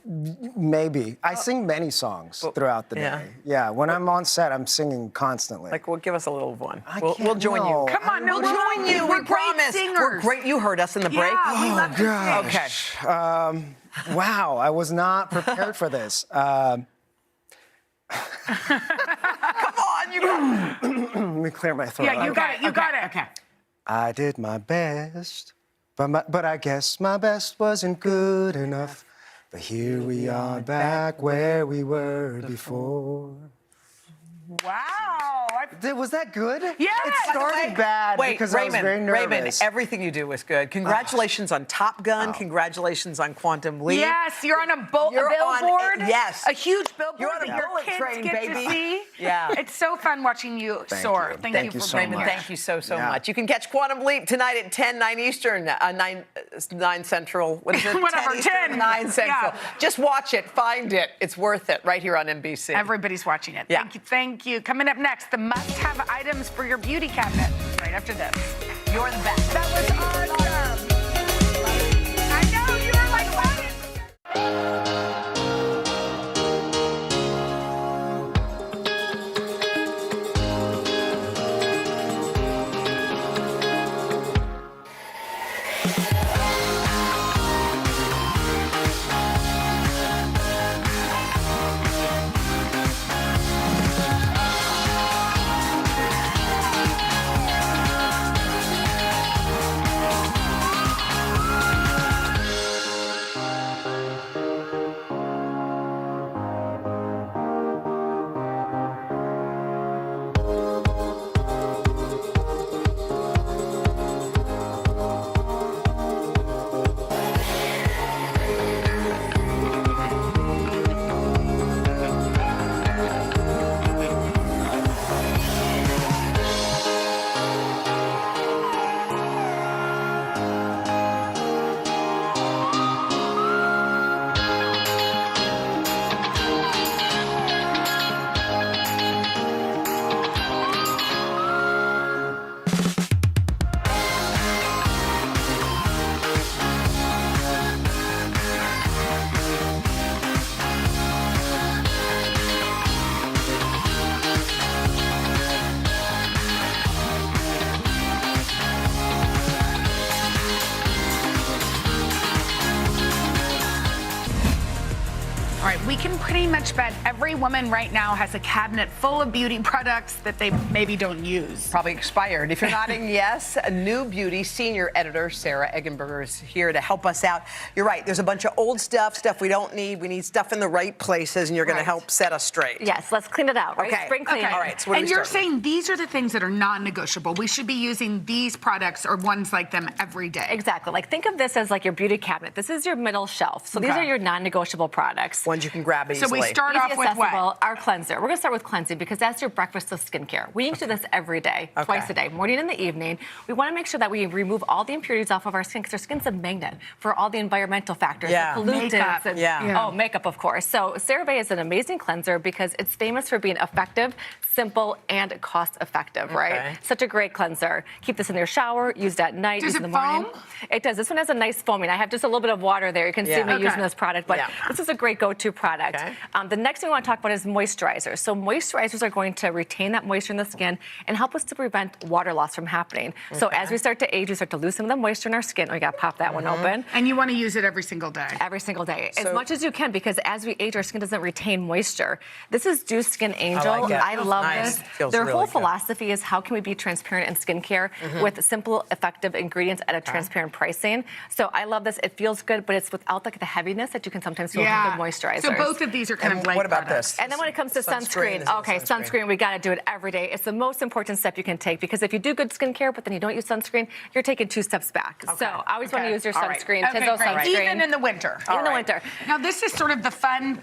Speaker 13: Maybe. I sing many songs throughout the day. Yeah, when I'm on set, I'm singing constantly.
Speaker 12: Like, well, give us a little one. We'll join you.
Speaker 8: Come on,
Speaker 12: we'll join you. We promise.
Speaker 8: Singers.
Speaker 12: We're great. You heard us in the break.
Speaker 8: Yeah, we love to
Speaker 13: sing. Okay. Wow, I was not prepared for this.
Speaker 12: Come on, you got it.
Speaker 13: Let me clear my throat.
Speaker 8: Yeah, you got it. You got it.
Speaker 12: Okay.
Speaker 13: I did my best, but I guess my best wasn't good enough. But here we are back where we were before.
Speaker 8: Wow.
Speaker 13: Was that good?
Speaker 8: Yeah.
Speaker 13: It started bad because I was very nervous.
Speaker 12: Raymond, everything you do was good. Congratulations on Top Gun. Congratulations on Quantum Leap.
Speaker 8: Yes, you're on a billboard.
Speaker 12: Yes.
Speaker 8: A huge billboard
Speaker 12: You're on a
Speaker 8: that your
Speaker 12: bullet
Speaker 8: kids
Speaker 12: train,
Speaker 8: get
Speaker 12: baby.
Speaker 8: to see.
Speaker 12: Yeah.
Speaker 8: It's so fun watching you soar.
Speaker 13: Thank you so
Speaker 12: Raymond,
Speaker 13: much.
Speaker 12: thank you so much. You can catch Quantum Leap tonight at 10, 9 Eastern, 9 Central. What is it?
Speaker 8: Whatever, 10.
Speaker 12: 9 Central.
Speaker 8: Yeah.
Speaker 12: Just watch it. Find it. It's worth it right here on NBC.
Speaker 8: Everybody's watching it.
Speaker 12: Yeah.
Speaker 8: Thank you. Coming up next, the must-have items for your beauty cabinet. Right after this.
Speaker 12: You're the best.
Speaker 8: That was awesome. I know, you were like, what? we can pretty much bet every woman right now has a cabinet full of beauty products that they maybe don't use.
Speaker 12: Probably expired. If you're nodding yes, a New Beauty senior editor Sarah Eggenberger is here to help us out. You're right. There's a bunch of old stuff we don't need. We need stuff in the right places, and you're going to help set us straight.
Speaker 18: Yes, let's clean it out, right?
Speaker 12: Okay.
Speaker 18: Spring cleaning.
Speaker 12: All right. So what
Speaker 8: And
Speaker 12: do we
Speaker 8: you're
Speaker 12: start with?
Speaker 8: saying these are the things that are non-negotiable. We should be using these products or ones like them every day.
Speaker 18: Exactly. Like think of this as like your beauty cabinet. This is your middle shelf. So these
Speaker 8: Okay.
Speaker 18: are your non-negotiable products.
Speaker 12: Ones you can grab easily.
Speaker 8: So we start
Speaker 18: Easy
Speaker 8: off with
Speaker 18: accessible,
Speaker 8: what?
Speaker 18: our cleanser. We're going to start with cleansing because that's your breakfast of skincare. We need to do this every day, twice a day, morning and the evening. We want to make sure that we remove all the impurities off of our skin because our skin's a magnet for all the environmental factors, the pollutants,
Speaker 8: Makeup.
Speaker 18: and makeup, of course. So CeraVe is an amazing cleanser because it's famous for being effective, simple, and cost-effective, right? Such a great cleanser. Keep this in your shower, used at night,
Speaker 8: Does
Speaker 18: used
Speaker 8: it
Speaker 18: in the morning.
Speaker 8: foam?
Speaker 18: It does. This one has a nice foaming. I have just a little bit of water there. You can see me using this product, but this is a great go-to product. The next thing we want to talk about is moisturizers. So moisturizers are going to retain that moisture in the skin and help us to prevent water loss from happening. So as we start to age, we start to lose some of the moisture in our skin. We got to pop that one open.
Speaker 8: And you want to use it every single day.
Speaker 18: Every single day, as much as you can, because as we age, our skin doesn't retain moisture. This is Dew Skin Angel.
Speaker 12: I like it.
Speaker 18: I love
Speaker 12: Nice.
Speaker 18: this.
Speaker 12: Feels
Speaker 18: Their
Speaker 12: really
Speaker 18: whole
Speaker 12: good.
Speaker 18: philosophy is how can we be transparent in skincare with simple, effective ingredients at a transparent pricing. So I love this. It feels good, but it's without like the heaviness that you can sometimes feel with good moisturizers.
Speaker 8: So both of these are kind of light
Speaker 12: what about
Speaker 8: products.
Speaker 12: this?
Speaker 18: And then when it comes to
Speaker 12: Sunscreen,
Speaker 18: sunscreen, okay, sunscreen, we got to do it every day. It's the most important step you can take because if you do good skincare, but then you don't use sunscreen, you're taking 2 steps back. So I always want to use your sunscreen, Tinsel
Speaker 8: great.
Speaker 18: sunscreen.
Speaker 8: Even in the winter.
Speaker 18: Even in the winter.
Speaker 8: Now this is sort of the fun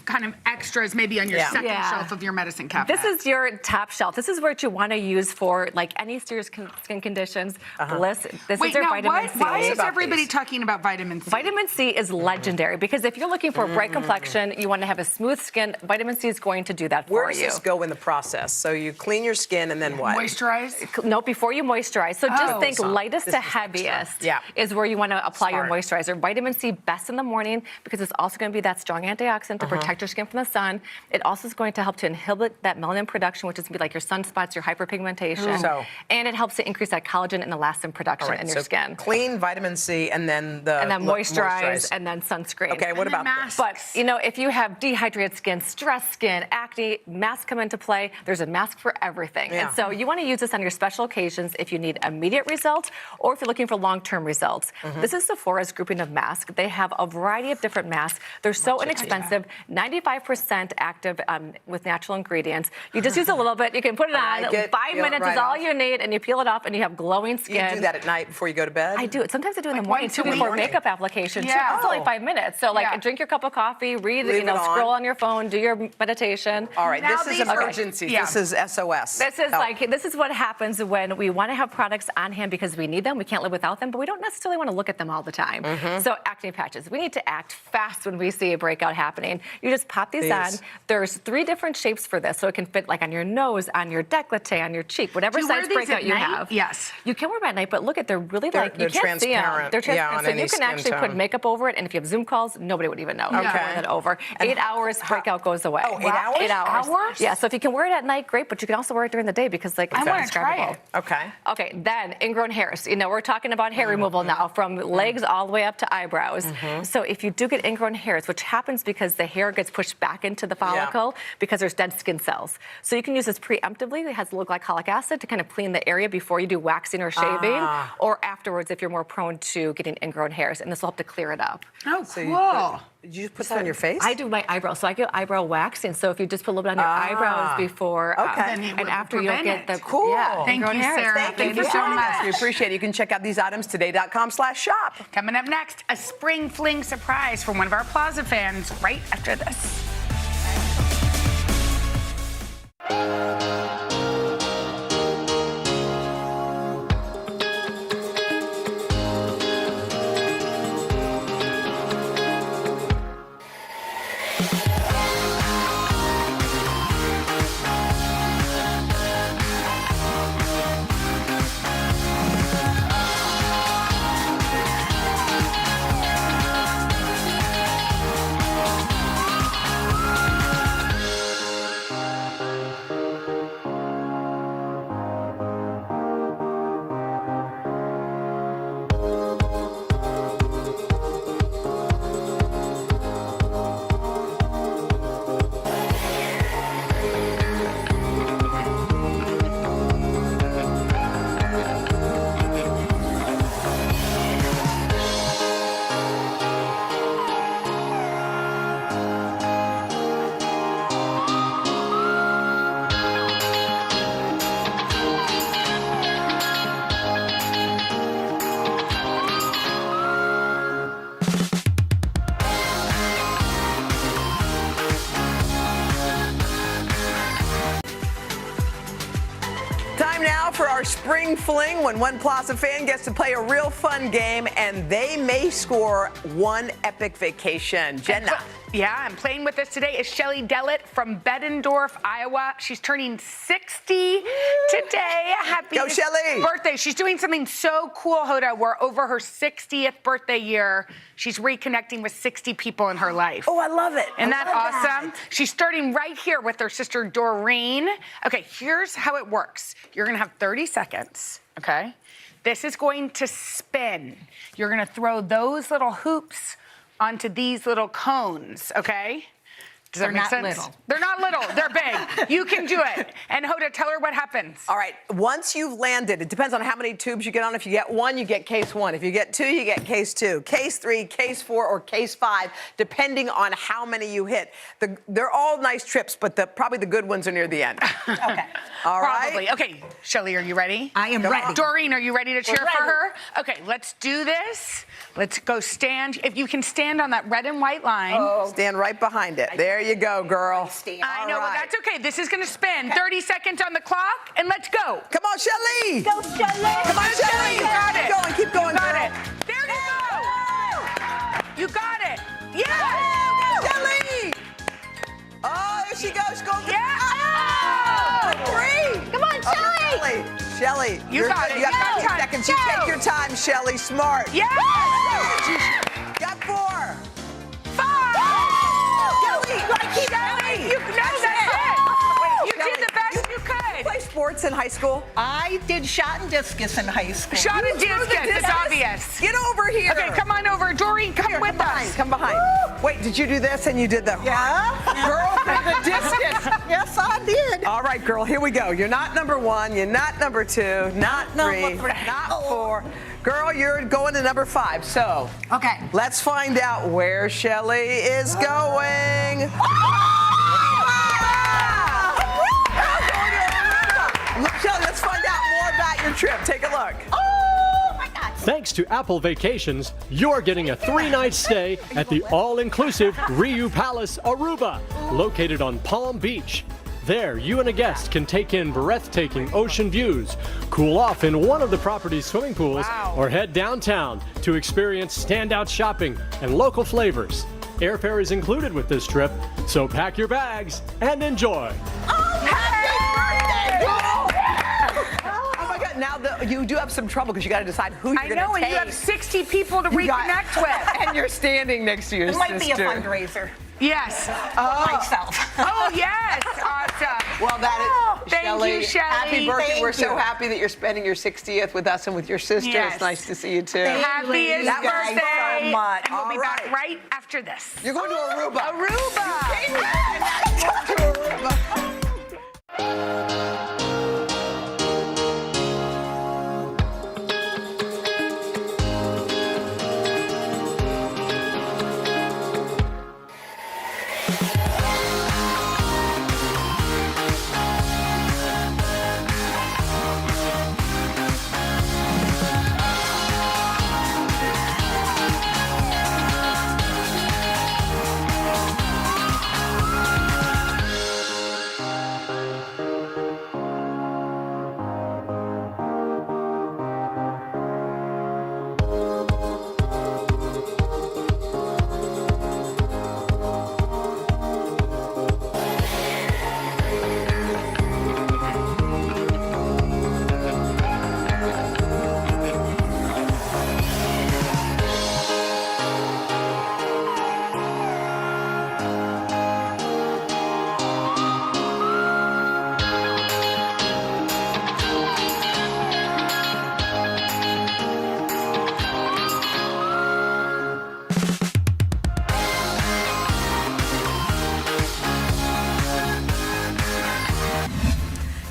Speaker 8: kind of extras maybe on your second shelf of your medicine cabinet.
Speaker 18: This is your top shelf. This is what you want to use for like any serious skin conditions. Bliss. This
Speaker 8: Wait,
Speaker 18: is your
Speaker 8: now
Speaker 18: vitamin C.
Speaker 8: why is everybody talking about vitamin C?
Speaker 18: Vitamin C is legendary because if you're looking for a bright complexion, you want to have a smooth skin, vitamin C is going to do that
Speaker 12: Where
Speaker 18: for
Speaker 12: does
Speaker 18: you.
Speaker 12: this go in the process? So you clean your skin and then what?
Speaker 8: Moisturize?
Speaker 18: No, before you moisturize. So just think
Speaker 12: So
Speaker 18: lightest
Speaker 12: this
Speaker 18: to
Speaker 12: is
Speaker 18: heaviest
Speaker 12: Yeah.
Speaker 18: is where you want to apply
Speaker 12: Smart.
Speaker 18: your moisturizer. Vitamin C best in the morning because it's also going to be that strong antioxidant to protect your skin from the sun. It also is going to help to inhibit that melanin production, which is going to be like your sunspots, your hyperpigmentation.
Speaker 12: So-
Speaker 18: and it helps to increase that collagen and elastin production in your
Speaker 12: so
Speaker 18: skin.
Speaker 12: Clean, vitamin C, and then
Speaker 18: Moisturize and then sunscreen.
Speaker 12: Okay, what about this?
Speaker 18: But you know, if you have dehydrated skin, stressed skin, acne, masks come into play. There's a mask for everything.
Speaker 12: Yeah.
Speaker 18: And so you want to use this on your special occasions if you need immediate results or if you're looking for long-term results. This is Sephora's grouping of masks. They have a variety of different masks. They're so inexpensive, 95% active with natural ingredients. You just use a little bit. You can put it
Speaker 12: I
Speaker 18: on.
Speaker 12: like it.
Speaker 18: 5
Speaker 12: Peel it
Speaker 18: minutes
Speaker 12: right
Speaker 18: is all
Speaker 12: off.
Speaker 18: you need, and you peel it off, and you have glowing skin.
Speaker 12: You do that at night before you go to bed?
Speaker 18: I do it. Sometimes I do it in the morning
Speaker 8: once
Speaker 18: too
Speaker 8: a week?
Speaker 18: before makeup application.
Speaker 8: Yeah.
Speaker 18: Too. It's only 5 minutes. So like
Speaker 8: Yeah.
Speaker 18: drink your cup of coffee, read,
Speaker 12: Leave it on.
Speaker 18: scroll on your phone, do your meditation.
Speaker 12: All right,
Speaker 8: Now
Speaker 12: this is
Speaker 8: these-
Speaker 12: emergency.
Speaker 8: Okay. Yeah.
Speaker 12: This is SOS.
Speaker 18: This is
Speaker 12: Help.
Speaker 18: this is what happens when we want to have products on hand because we need them. We can't live without them, but we don't necessarily want to look at them all the time. So acne patches. We need to act fast when we see a breakout happening. You just pop these on. There's 3 different shapes for this, so it can fit like on your nose, on your décolleté, on your cheek, whatever
Speaker 8: Do you wear
Speaker 18: size
Speaker 8: these
Speaker 18: breakout
Speaker 8: at
Speaker 18: you
Speaker 8: night?
Speaker 18: have.
Speaker 8: Yes.
Speaker 18: You can wear them at night, but look at they're really
Speaker 12: They're-
Speaker 18: like you
Speaker 12: they're
Speaker 18: can't see them.
Speaker 12: transparent.
Speaker 18: They're
Speaker 12: Yeah,
Speaker 18: transparent,
Speaker 12: on
Speaker 18: so
Speaker 12: any
Speaker 18: you can
Speaker 12: skin
Speaker 18: actually put
Speaker 12: tone.
Speaker 18: makeup over it, and if you have Zoom calls, nobody would even know. You can wear that over. 8 hours, breakout goes away.
Speaker 12: Oh, 8 hours?
Speaker 18: 8 hours.
Speaker 8: Hours?
Speaker 18: Yeah, so if you can wear it at night, great, but you can also wear it during the day because like it's
Speaker 8: I wanna try
Speaker 18: indescribable.
Speaker 8: it.
Speaker 12: Okay.
Speaker 18: Okay, then ingrown hairs. You know, we're talking about hair removal now from legs all the way up to eyebrows. So if you do get ingrown hairs, which happens because the hair gets pushed back into the follicle because there's dead skin cells. So you can use this preemptively. It has low glycolic acid to kind of clean the area before you do waxing or shaving, or afterwards if you're more prone to getting ingrown hairs, and this will help to clear it up.
Speaker 8: Oh,
Speaker 12: So
Speaker 8: cool.
Speaker 12: Did you put that on your face?
Speaker 18: I do my eyebrows, so I get eyebrow waxing. So if you just put a little bit on your eyebrows before
Speaker 8: Then it
Speaker 18: and
Speaker 8: would
Speaker 18: after, you don't
Speaker 8: prevent
Speaker 18: get
Speaker 8: it.
Speaker 18: the
Speaker 12: Cool.
Speaker 18: yeah,
Speaker 8: Thank
Speaker 18: ingrown
Speaker 8: you,
Speaker 18: hairs.
Speaker 8: Sarah.
Speaker 12: Thank you
Speaker 8: so
Speaker 12: so much.
Speaker 8: much.
Speaker 12: We appreciate it. You can check out these items today.com/shop.
Speaker 8: Coming up next, a spring fling surprise from one of our Plaza fans right after this.
Speaker 12: Time now for our spring fling when one Plaza fan gets to play a real fun game and they may score one epic vacation. Jenna.
Speaker 8: Yeah, and playing with us today is Shelly Dellett from Bettendorf, Iowa. She's turning 60 today. Happy
Speaker 12: Go, Shelly.
Speaker 8: birthday. She's doing something so cool, Hoda, where over her 60th birthday year, she's reconnecting with 60 people in her life.
Speaker 12: Oh, I love it.
Speaker 8: Isn't that awesome? She's starting right here with her sister, Doreen. Okay, here's how it works. You're going to have 30 seconds, okay? This is going to spin. You're going to throw those little hoops onto these little cones, okay? Does that make sense?
Speaker 17: Little.
Speaker 8: They're not little. They're big. You can do it. And Hoda, tell her what happens.
Speaker 12: All right. Once you've landed, it depends on how many tubes you get on. If you get one, you get case 1. If you get 2, you get case 2. Case 3, case 4, or case 5, depending on how many you hit. They're all nice trips, but probably the good ones are near the end.
Speaker 8: Okay.
Speaker 12: All right.
Speaker 8: Probably. Okay, Shelly, are you ready?
Speaker 17: I am ready.
Speaker 8: Doreen, are you ready to cheer
Speaker 17: We're
Speaker 8: for
Speaker 17: ready.
Speaker 8: her? Okay, let's do this. Let's go stand. If you can stand on that red and white line.
Speaker 12: Stand right behind it. There you go, girl.
Speaker 8: I know, but that's okay. This is going to spin. 30 seconds on the clock, and let's go.
Speaker 12: Come on, Shelly.
Speaker 17: Go, Shelly.
Speaker 12: Come on, Shelly.
Speaker 8: You got it.
Speaker 12: Keep going, keep going,
Speaker 8: You got
Speaker 12: girl.
Speaker 8: it. There you go. You got it.
Speaker 12: Yeah.
Speaker 8: Yes.
Speaker 12: Shelly. Oh, there she goes. She's going to
Speaker 8: Yeah.
Speaker 12: Oh, 3.
Speaker 17: Come on, Shelly.
Speaker 12: Shelly,
Speaker 8: You got
Speaker 12: good.
Speaker 8: it.
Speaker 12: You got
Speaker 8: Go.
Speaker 12: 30 seconds. You
Speaker 8: Go.
Speaker 12: take your time, Shelly. Smart.
Speaker 8: Yeah.
Speaker 12: Got 4.
Speaker 8: 5.
Speaker 12: Shelly, keep
Speaker 8: Shelly, you know that's it. Wait, you did the best you could.
Speaker 12: Play sports in high school?
Speaker 17: I did shot and discus in high school.
Speaker 8: Shot and discus. It's obvious.
Speaker 12: Get over here.
Speaker 8: Okay, come on over. Doreen, come with us.
Speaker 12: Come behind. Wait, did you do this and you did the...
Speaker 17: Yeah.
Speaker 12: Girl, the discus.
Speaker 17: Yes, I did.
Speaker 12: All right, girl, here we go. You're not number 1. You're not number 2. Not 3.
Speaker 17: number 3.
Speaker 12: Not 4. Girl, you're going to number 5. So,
Speaker 17: Okay.
Speaker 12: let's find out where Shelly is going. Shelly, let's find out more about your trip. Take a look.
Speaker 17: Oh, my God.
Speaker 2: Thanks to Apple Vacations, you're getting a 3-night stay at the all-inclusive Riu Palace, Aruba, located on Palm Beach. There, you and a guest can take in breathtaking ocean views, cool off in one of the property's swimming pools, or head downtown to experience standout shopping and local flavors. Airfare is included with this trip, so pack your bags and enjoy.
Speaker 12: Oh my God! Now you do have some trouble because you got to decide who you're going to take.
Speaker 8: I know, and you have 60 people to reconnect with.
Speaker 12: And you're standing next to your
Speaker 17: It
Speaker 12: sister.
Speaker 17: might be a fundraiser.
Speaker 8: Yes.
Speaker 17: Myself.
Speaker 8: Oh, yes. Awesome.
Speaker 12: Well, that is
Speaker 8: Thank you, Shelly.
Speaker 12: Happy birthday.
Speaker 17: Thank
Speaker 12: We're so
Speaker 17: you.
Speaker 12: happy that you're spending your 60th with us and with your sister.
Speaker 8: Yes.
Speaker 12: It's nice to see you too.
Speaker 8: Happiest
Speaker 12: That was
Speaker 8: birthday.
Speaker 12: so much.
Speaker 8: And we'll be
Speaker 12: All
Speaker 8: back
Speaker 12: right.
Speaker 8: right after this.
Speaker 12: You're going to Aruba.
Speaker 8: Aruba.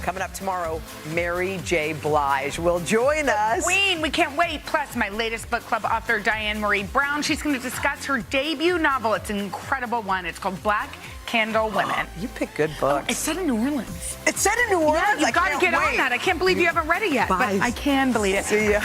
Speaker 12: Coming up tomorrow, Mary J. Blige will join us.
Speaker 8: Queen, we can't wait. Plus, my latest book club author, Diane Marie Brown, she's going to discuss her debut novel. It's an incredible one. It's called Black Candle Women.
Speaker 12: You pick good books.
Speaker 8: It's set in New Orleans.
Speaker 12: It's set in New Orleans?
Speaker 8: Yeah, you
Speaker 12: I
Speaker 8: got to
Speaker 12: can't
Speaker 8: get on
Speaker 12: wait.
Speaker 8: that. I can't believe you haven't read it yet,
Speaker 12: Bye.
Speaker 8: but I can believe it.
Speaker 12: See ya.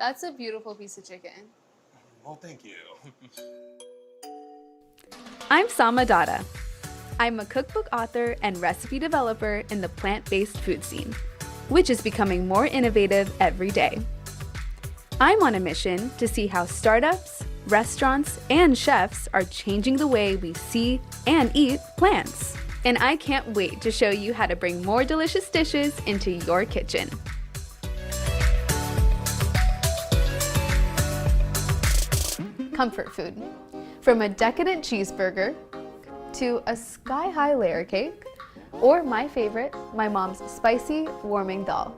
Speaker 14: That's a beautiful piece of chicken.
Speaker 21: Well, thank you.
Speaker 19: I'm Sama Dada. I'm a cookbook author and recipe developer in the plant-based food scene, which is becoming more innovative every day. I'm on a mission to see how startups, restaurants, and chefs are changing the way we see and eat plants. And I can't wait to show you how to bring more delicious dishes into your kitchen. Comfort food. From a decadent cheeseburger to a sky-high layer cake, or my favorite, my mom's spicy, warming dal.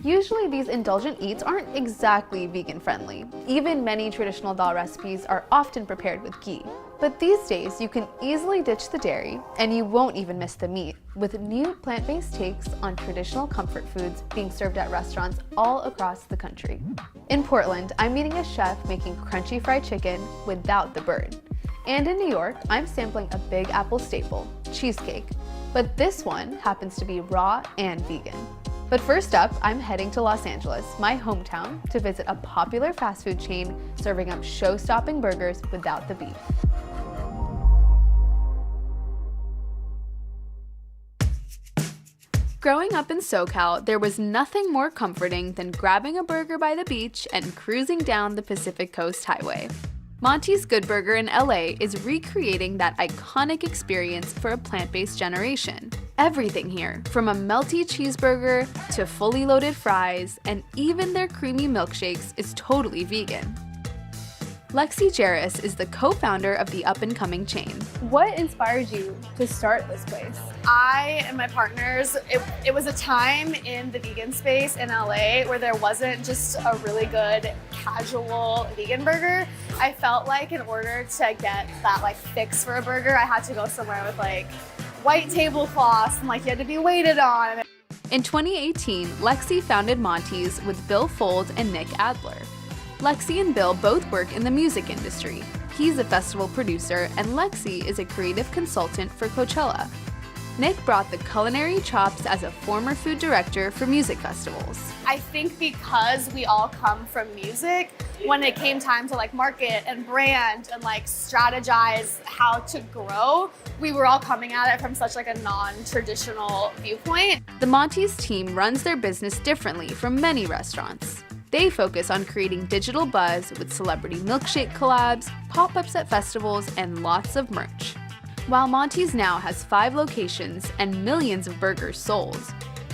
Speaker 19: Usually these indulgent eats aren't exactly vegan-friendly. Even many traditional dal recipes are often prepared with ghee. But these days, you can easily ditch the dairy, and you won't even miss the meat, with new plant-based takes on traditional comfort foods being served at restaurants all across the country. In Portland, I'm meeting a chef making crunchy fried chicken without the bird. And in New York, I'm sampling a Big Apple staple, cheesecake. But this one happens to be raw and vegan. But first up, I'm heading to Los Angeles, my hometown, to visit a popular fast food chain serving up show-stopping burgers without the beef. Growing up in SoCal, there was nothing more comforting than grabbing a burger by the beach and cruising down the Pacific Coast Highway. Monty's Good Burger in LA is recreating that iconic experience for a plant-based generation. Everything here, from a melty cheeseburger to fully loaded fries, and even their creamy milkshakes, is totally vegan. Lexi Jarris is the co-founder of the up-and-coming chain.
Speaker 14: What inspired you to start this place? I and my partners, it was a time in the vegan space in LA where there wasn't just a really good casual vegan burger. I felt like in order to get that fix for a burger, I had to go somewhere with white tablecloths and you had to be waited on.
Speaker 19: In 2018, Lexi founded Monty's with Bill Fold and Nick Adler. Lexi and Bill both work in the music industry. He's a festival producer, and Lexi is a creative consultant for Coachella. Nick brought the culinary chops as a former food director for music festivals.
Speaker 14: I think because we all come from music, when it came time to market and brand and strategize how to grow, we were all coming at it from such a non-traditional viewpoint.
Speaker 19: The Monty's team runs their business differently from many restaurants. They focus on creating digital buzz with celebrity milkshake collabs, pop-ups at festivals, and lots of merch. While Monty's now has 5 locations and millions of burgers sold,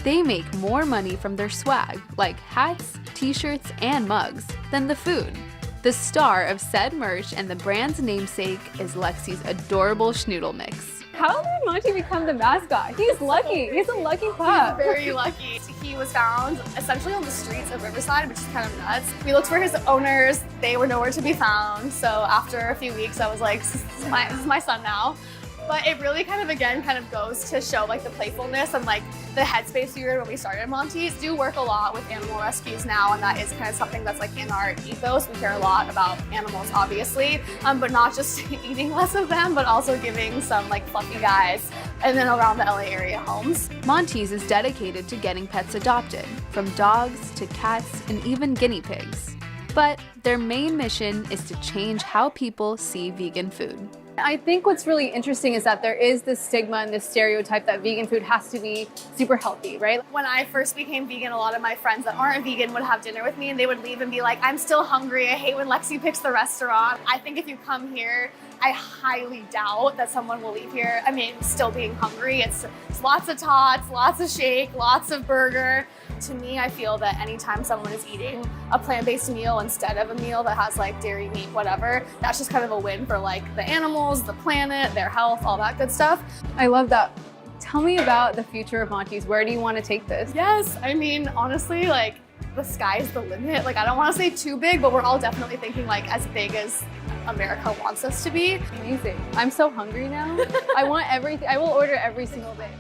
Speaker 19: they make more money from their swag, like hats, t-shirts, and mugs, than the food. The star of said merch and the brand's namesake is Lexi's adorable schnoodle mix.
Speaker 14: How did Monty become the mascot? He's lucky. He's a lucky pup. He's very lucky. He was found essentially on the streets of Riverside, which is kind of nuts. We looked for his owners. They were nowhere to be found. So after a few weeks, I was like, this is my son now. But it really kind of goes to show the playfulness and the headspace we were in when we started Monty's. Do work a lot with animal rescues now, and that is kind of something that's in our ethos. We care a lot about animals, obviously, but not just eating less of them, but also giving some fluffy guys and then around the LA area homes.
Speaker 19: Monty's is dedicated to getting pets adopted, from dogs to cats and even guinea pigs. But their main mission is to change how people see vegan food.
Speaker 14: I think what's really interesting is that there is this stigma and this stereotype that vegan food has to be super healthy, right? When I first became vegan, a lot of my friends that aren't vegan would have dinner with me and they would leave and be like, I'm still hungry. I hate when Lexi picks the restaurant. I think if you come here, I highly doubt that someone will leave here, still being hungry. It's lots of tots, lots of shake, lots of burger. To me, I feel that anytime someone is eating a plant-based meal instead of a meal that has dairy, meat, whatever, that's just kind of a win for the animals, the planet, their health, all that good stuff. I love that. Tell me about the future of Monty's. Where do you want to take this? Yes, honestly, the sky's the limit. I don't want to say too big, but we're all definitely thinking as big as America wants us to be. Amazing. I'm so hungry now. I want everything. I will order every single day.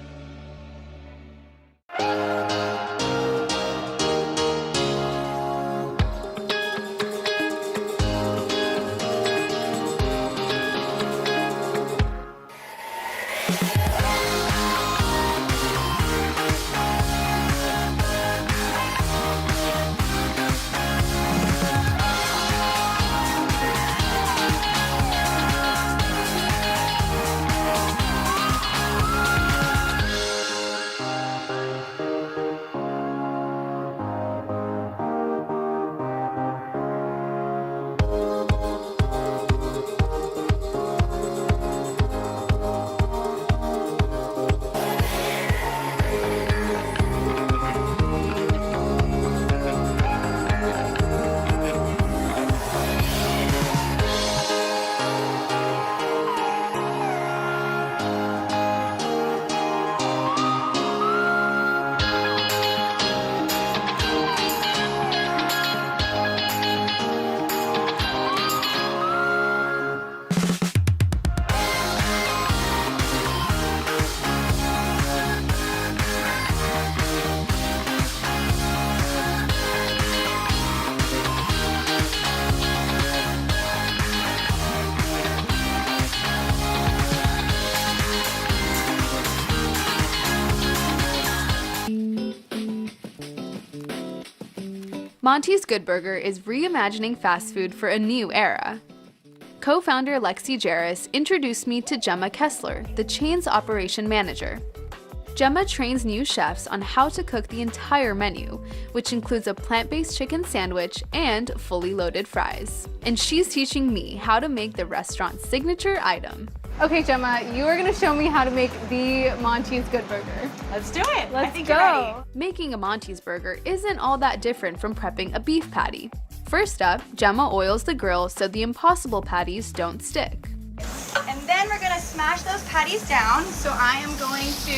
Speaker 19: Monty's Good Burger is reimagining fast food for a new era. Co-founder Lexi Jarris introduced me to Gemma Kessler, the chain's operation manager. Gemma trains new chefs on how to cook the entire menu, which includes a plant-based chicken sandwich and fully loaded fries. And she's teaching me how to make the restaurant's signature item.
Speaker 14: Okay, Gemma, you are gonna show me how to make the Monty's Good Burger.
Speaker 1: Let's do it.
Speaker 14: Let's go.
Speaker 19: Making a Monty's Burger isn't all that different from prepping a beef patty. First up, Gemma oils the grill so the Impossible patties don't stick.
Speaker 15: And then we're gonna smash those patties down. So I am going to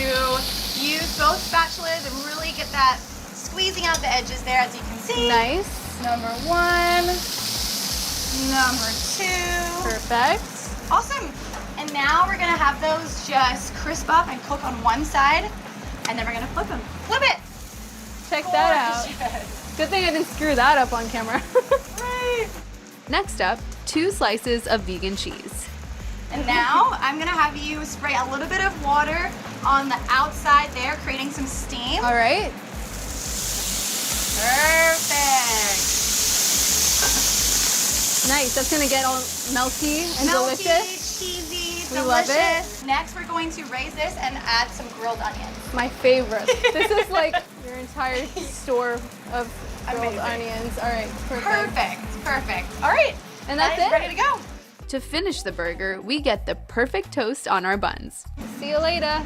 Speaker 15: use both spatulas and really get that squeezing out the edges there, as you can see.
Speaker 14: Nice.
Speaker 15: Number 1, number 2.
Speaker 14: Perfect.
Speaker 15: Awesome. And now we're gonna have those just crisp up and cook on one side, and then we're gonna flip them. Flip it.
Speaker 14: Check that out. Good thing I didn't screw that up on camera.
Speaker 15: Right.
Speaker 19: Next up, 2 slices of vegan cheese.
Speaker 15: And now I'm gonna have you spray a little bit of water on the outside there, creating some steam.
Speaker 14: All right.
Speaker 15: Perfect.
Speaker 14: Nice. That's gonna get all melty and
Speaker 15: Melty,
Speaker 14: delicious.
Speaker 15: cheesy,
Speaker 14: We love
Speaker 15: delicious. Next, we're going to raise this and add some grilled onions.
Speaker 14: My favorite. This is like your entire store of grilled
Speaker 15: Amazing.
Speaker 14: onions. All right. Perfect.
Speaker 15: Perfect. Perfect. All right.
Speaker 14: And that's
Speaker 15: That is
Speaker 14: it?
Speaker 15: ready to go.
Speaker 19: To finish the burger, we get the perfect toast on our buns.
Speaker 14: See you later.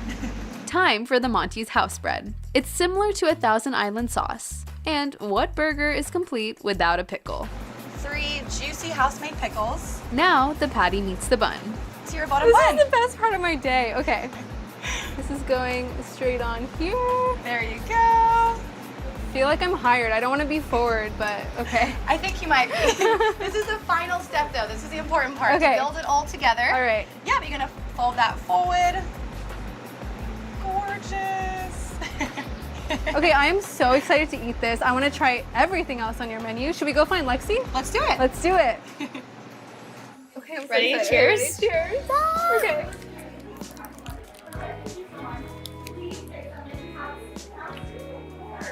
Speaker 19: Time for the Monty's house bread. It's similar to a Thousand Island sauce. And what burger is complete without a pickle?
Speaker 15: 3 juicy house-made pickles.
Speaker 19: Now the patty meets the bun.
Speaker 15: To your bottom
Speaker 14: This
Speaker 15: bun.
Speaker 14: is the best part of my day. Okay. This is going straight on here.
Speaker 15: There you go.
Speaker 14: I feel like I'm hired. I don't want to be forward, but okay.
Speaker 15: I think you might be. This is the final step, though. This is the important part.
Speaker 14: Okay.
Speaker 15: To build it all together.
Speaker 14: All right.
Speaker 15: Yeah, but you're gonna fold that forward. Gorgeous.
Speaker 14: Okay, I am so excited to eat this. I want to try everything else on your menu. Should we go find Lexi?
Speaker 15: Let's do it.
Speaker 14: Let's do it. Okay, I'm so
Speaker 15: Ready?
Speaker 14: excited.
Speaker 15: Cheers.
Speaker 14: Ready? Cheers. Okay.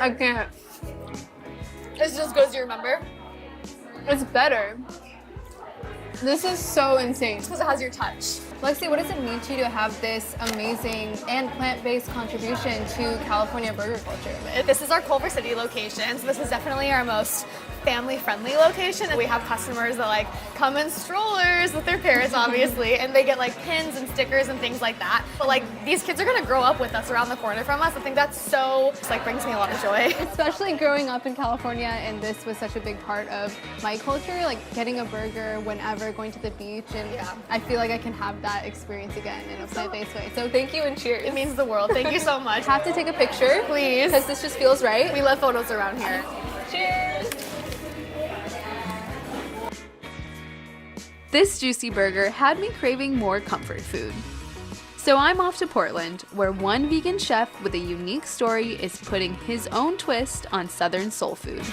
Speaker 14: I can't.
Speaker 15: It's just good as you remember.
Speaker 14: It's better. This is so insane.
Speaker 15: Because it has your touch.
Speaker 14: Lexi, what does it mean to you to have this amazing and plant-based contribution to California burger culture?
Speaker 15: This is our Culver City location, so this is definitely our most family-friendly location. We have customers that like come in strollers with their parents, obviously, and they get like pins and stickers and things like that. But like these kids are gonna grow up with us around the corner from us. I think that's so just like brings me a lot of joy.
Speaker 14: Especially growing up in California, and this was such a big part of my culture, like getting a burger whenever going to the beach, and I feel like I can have that experience again in a plant-based way. So thank you and cheers.
Speaker 15: It means the world. Thank you so much.
Speaker 14: Have to take a picture,
Speaker 15: Please.
Speaker 14: because this just feels right.
Speaker 15: We love photos around here.
Speaker 14: Cheers.
Speaker 19: This juicy burger had me craving more comfort food. So I'm off to Portland, where one vegan chef with a unique story is putting his own twist on Southern soul food.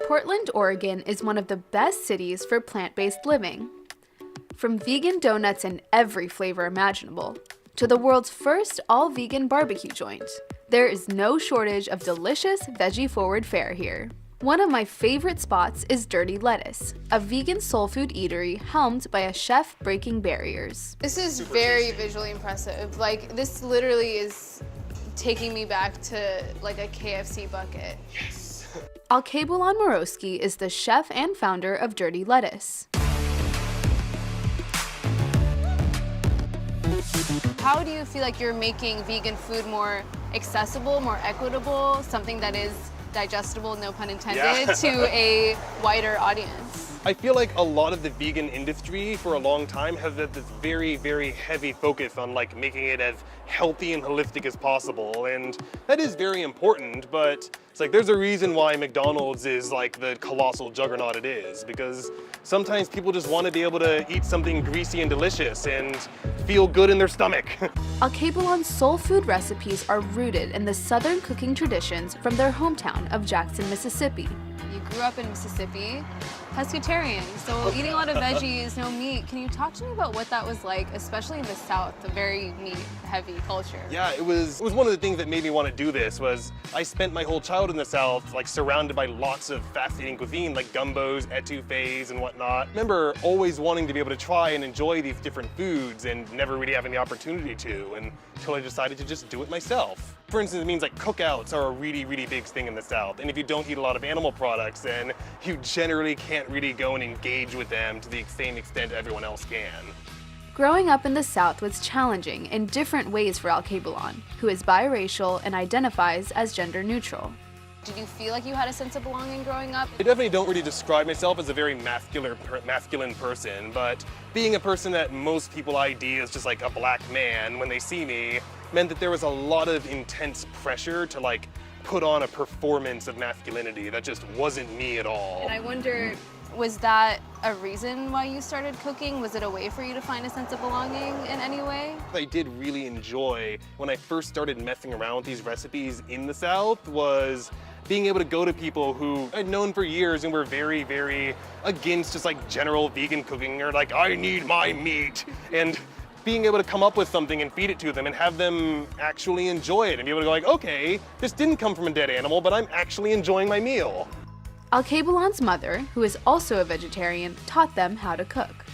Speaker 19: Portland, Oregon is one of the best cities for plant-based living. From vegan donuts in every flavor imaginable, to the world's first all-vegan barbecue joint, there is no shortage of delicious veggie-forward fare here. One of my favorite spots is Dirty Lettuce, a vegan soul food eatery helmed by a chef breaking barriers.
Speaker 14: This is very visually impressive. Like, this literally is taking me back to like a KFC bucket.
Speaker 19: Yes. Alkebulan Morosky is the chef and founder of Dirty Lettuce.
Speaker 14: How do you feel like you're making vegan food more accessible, more equitable, something that is digestible, no pun intended, to a wider audience?
Speaker 4: I feel like a lot of the vegan industry for a long time has had this very, very heavy focus on like making it as healthy and holistic as possible. And that is very important, but it's like there's a reason why McDonald's is like the colossal juggernaut it is, because sometimes people just want to be able to eat something greasy and delicious and feel good in their stomach.
Speaker 19: Alkebulan's soul food recipes are rooted in the Southern cooking traditions from their hometown of Jackson, Mississippi.
Speaker 14: You grew up in Mississippi, pescatarian, so eating a lot of veggies, no meat. Can you talk to me about what that was like, especially in the South, a very meat-heavy culture?
Speaker 4: Yeah, it was one of the things that made me want to do this. Was I spent my whole childhood in the South, like surrounded by lots of fascinating cuisine, like gumbos, etouffees, and whatnot. I remember always wanting to be able to try and enjoy these different foods and never really having the opportunity to, until I decided to just do it myself. For instance, it means like cookouts are a really, really big thing in the South. And if you don't eat a lot of animal products, then you generally can't really go and engage with them to the same extent everyone else can.
Speaker 19: Growing up in the South was challenging in different ways for Alkebulan, who is biracial and identifies as gender neutral.
Speaker 14: Did you feel like you had a sense of belonging growing up?
Speaker 4: I definitely don't really describe myself as a very masculine person, but being a person that most people ID as just like a black man when they see me meant that there was a lot of intense pressure to like put on a performance of masculinity that just wasn't me at all.
Speaker 14: And I wonder, was that a reason why you started cooking? Was it a way for you to find a sense of belonging in any way?
Speaker 4: I did really enjoy when I first started messing around with these recipes in the South was being able to go to people who I'd known for years and were very, very against just like general vegan cooking, or like, I need my meat. And being able to come up with something and feed it to them and have them actually enjoy it and be able to go like, okay, this didn't come from a dead animal, but I'm actually enjoying my meal.
Speaker 19: Alkebulan's mother, who is also a vegetarian, taught them how to cook.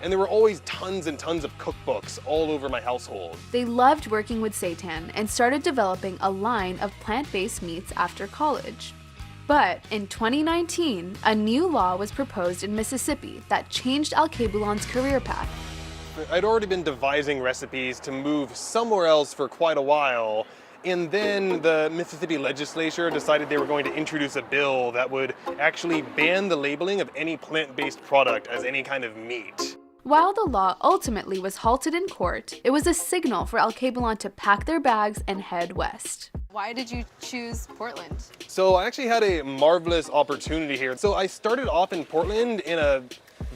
Speaker 4: And there were always tons and tons of cookbooks all over my household.
Speaker 19: They loved working with seitan and started developing a line of plant-based meats after college. But in 2019, a new law was proposed in Mississippi that changed Alkebulan's career path.
Speaker 4: I'd already been devising recipes to move somewhere else for quite a while, and then the Mississippi legislature decided they were going to introduce a bill that would actually ban the labeling of any plant-based product as any kind of meat.
Speaker 19: While the law ultimately was halted in court, it was a signal for Alkebulan to pack their bags and head west.
Speaker 14: Why did you choose Portland?
Speaker 4: So I actually had a marvelous opportunity here. So I started off in Portland in a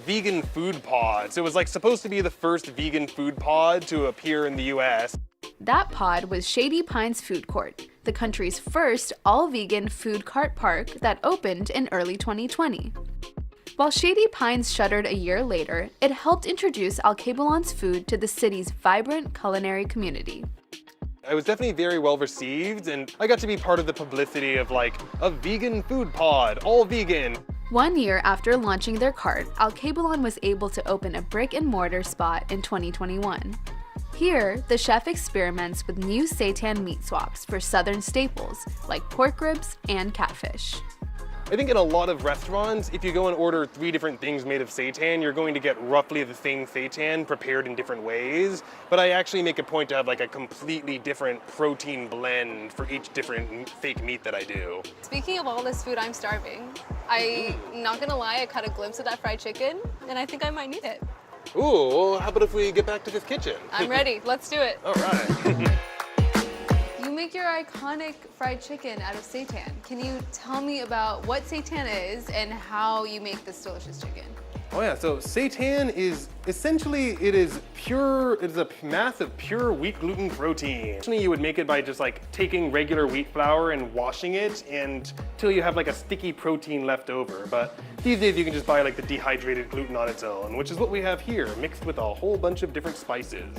Speaker 4: vegan food pod. So it was like supposed to be the first vegan food pod to appear in the US.
Speaker 19: That pod was Shady Pines Food Court, the country's first all-vegan food cart park that opened in early 2020. While Shady Pines shuttered a year later, it helped introduce Alkebulan's food to the city's vibrant culinary community.
Speaker 4: I was definitely very well received, and I got to be part of the publicity of like a vegan food pod, all vegan.
Speaker 19: 1 year after launching their cart, Alkebulan was able to open a brick-and-mortar spot in 2021. Here, the chef experiments with new seitan meat swaps for southern staples like pork ribs and catfish.
Speaker 4: I think in a lot of restaurants, if you go and order 3 different things made of seitan, you're going to get roughly the same seitan prepared in different ways. But I actually make a point to have like a completely different protein blend for each different fake meat that I do.
Speaker 14: Speaking of all this food, I'm starving. I'm not gonna lie, I caught a glimpse of that fried chicken, and I think I might need it.
Speaker 4: Ooh, how about if we get back to this kitchen?
Speaker 14: I'm ready, let's do it.
Speaker 4: All right.
Speaker 14: You make your iconic fried chicken out of seitan. Can you tell me about what seitan is and how you make this delicious chicken?
Speaker 4: Oh yeah, so seitan is essentially, it is a mass of pure wheat gluten protein. Actually, you would make it by just like taking regular wheat flour and washing it until you have like a sticky protein left over. But these days you can just buy like the dehydrated gluten on its own, which is what we have here, mixed with a whole bunch of different spices.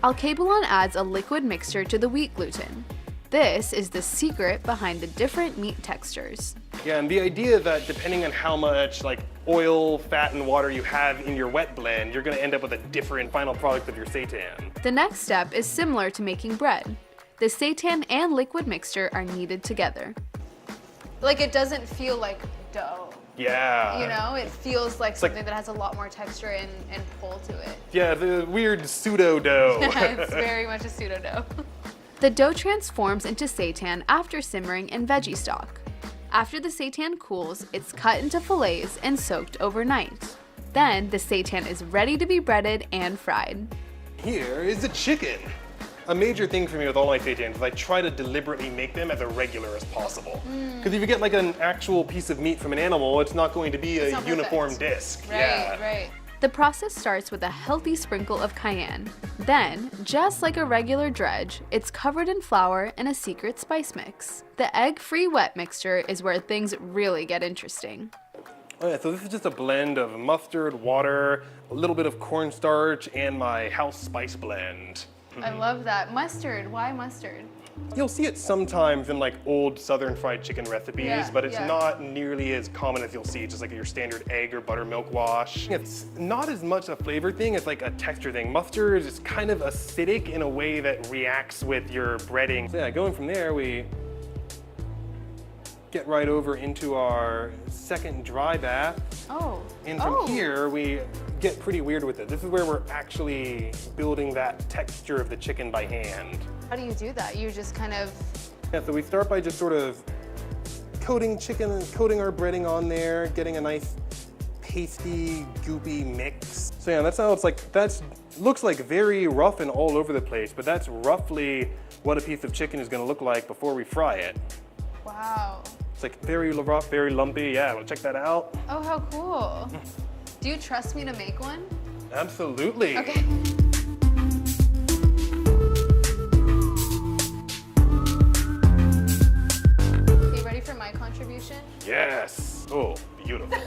Speaker 19: Alkebulan adds a liquid mixture to the wheat gluten. This is the secret behind the different meat textures.
Speaker 4: Yeah, and the idea that depending on how much like oil, fat, and water you have in your wet blend, you're gonna end up with a different final product of your seitan.
Speaker 19: The next step is similar to making bread. The seitan and liquid mixture are kneaded together. Like it doesn't feel like dough.
Speaker 4: Yeah.
Speaker 19: You know, it feels like something that has a lot more texture and pull to it.
Speaker 4: Yeah, the weird pseudo dough.
Speaker 19: It's very much a pseudo dough. The dough transforms into seitan after simmering in veggie stock. After the seitan cools, it's cut into fillets and soaked overnight. Then the seitan is ready to be breaded and fried.
Speaker 4: Here is the chicken. A major thing for me with all my seitans is I try to deliberately make them as irregular as possible. Because if you get like an actual piece of meat from an animal, it's not going to be a uniform disc.
Speaker 19: Right. The process starts with a healthy sprinkle of cayenne. Then, just like a regular dredge, it's covered in flour and a secret spice mix. The egg-free wet mixture is where things really get interesting.
Speaker 4: Oh yeah, so this is just a blend of mustard, water, a little bit of cornstarch, and my house spice blend.
Speaker 19: I love that. Mustard, why mustard?
Speaker 4: You'll see it sometimes in like old southern fried chicken recipes, but it's not nearly as common as you'll see just like your standard egg or buttermilk wash. It's not as much a flavor thing, it's like a texture thing. Mustard is kind of acidic in a way that reacts with your breading. So yeah, going from there, we get right over into our second dry bath. And from here, we get pretty weird with it. This is where we're actually building that texture of the chicken by hand.
Speaker 19: How do you do that? You just kind of...
Speaker 4: Yeah, so we start by just sort of coating chicken and coating our breading on there, getting a nice pasty, goopy mix. So yeah, that's how it's like, looks like very rough and all over the place, but that's roughly what a piece of chicken is gonna look like before we fry it.
Speaker 19: Wow.
Speaker 4: It's like very rough, very lumpy. Yeah, wanna check that out?
Speaker 19: Oh, how cool. Do you trust me to make one?
Speaker 4: Absolutely.
Speaker 19: Okay. For my contribution?
Speaker 4: Yes. Oh, beautiful.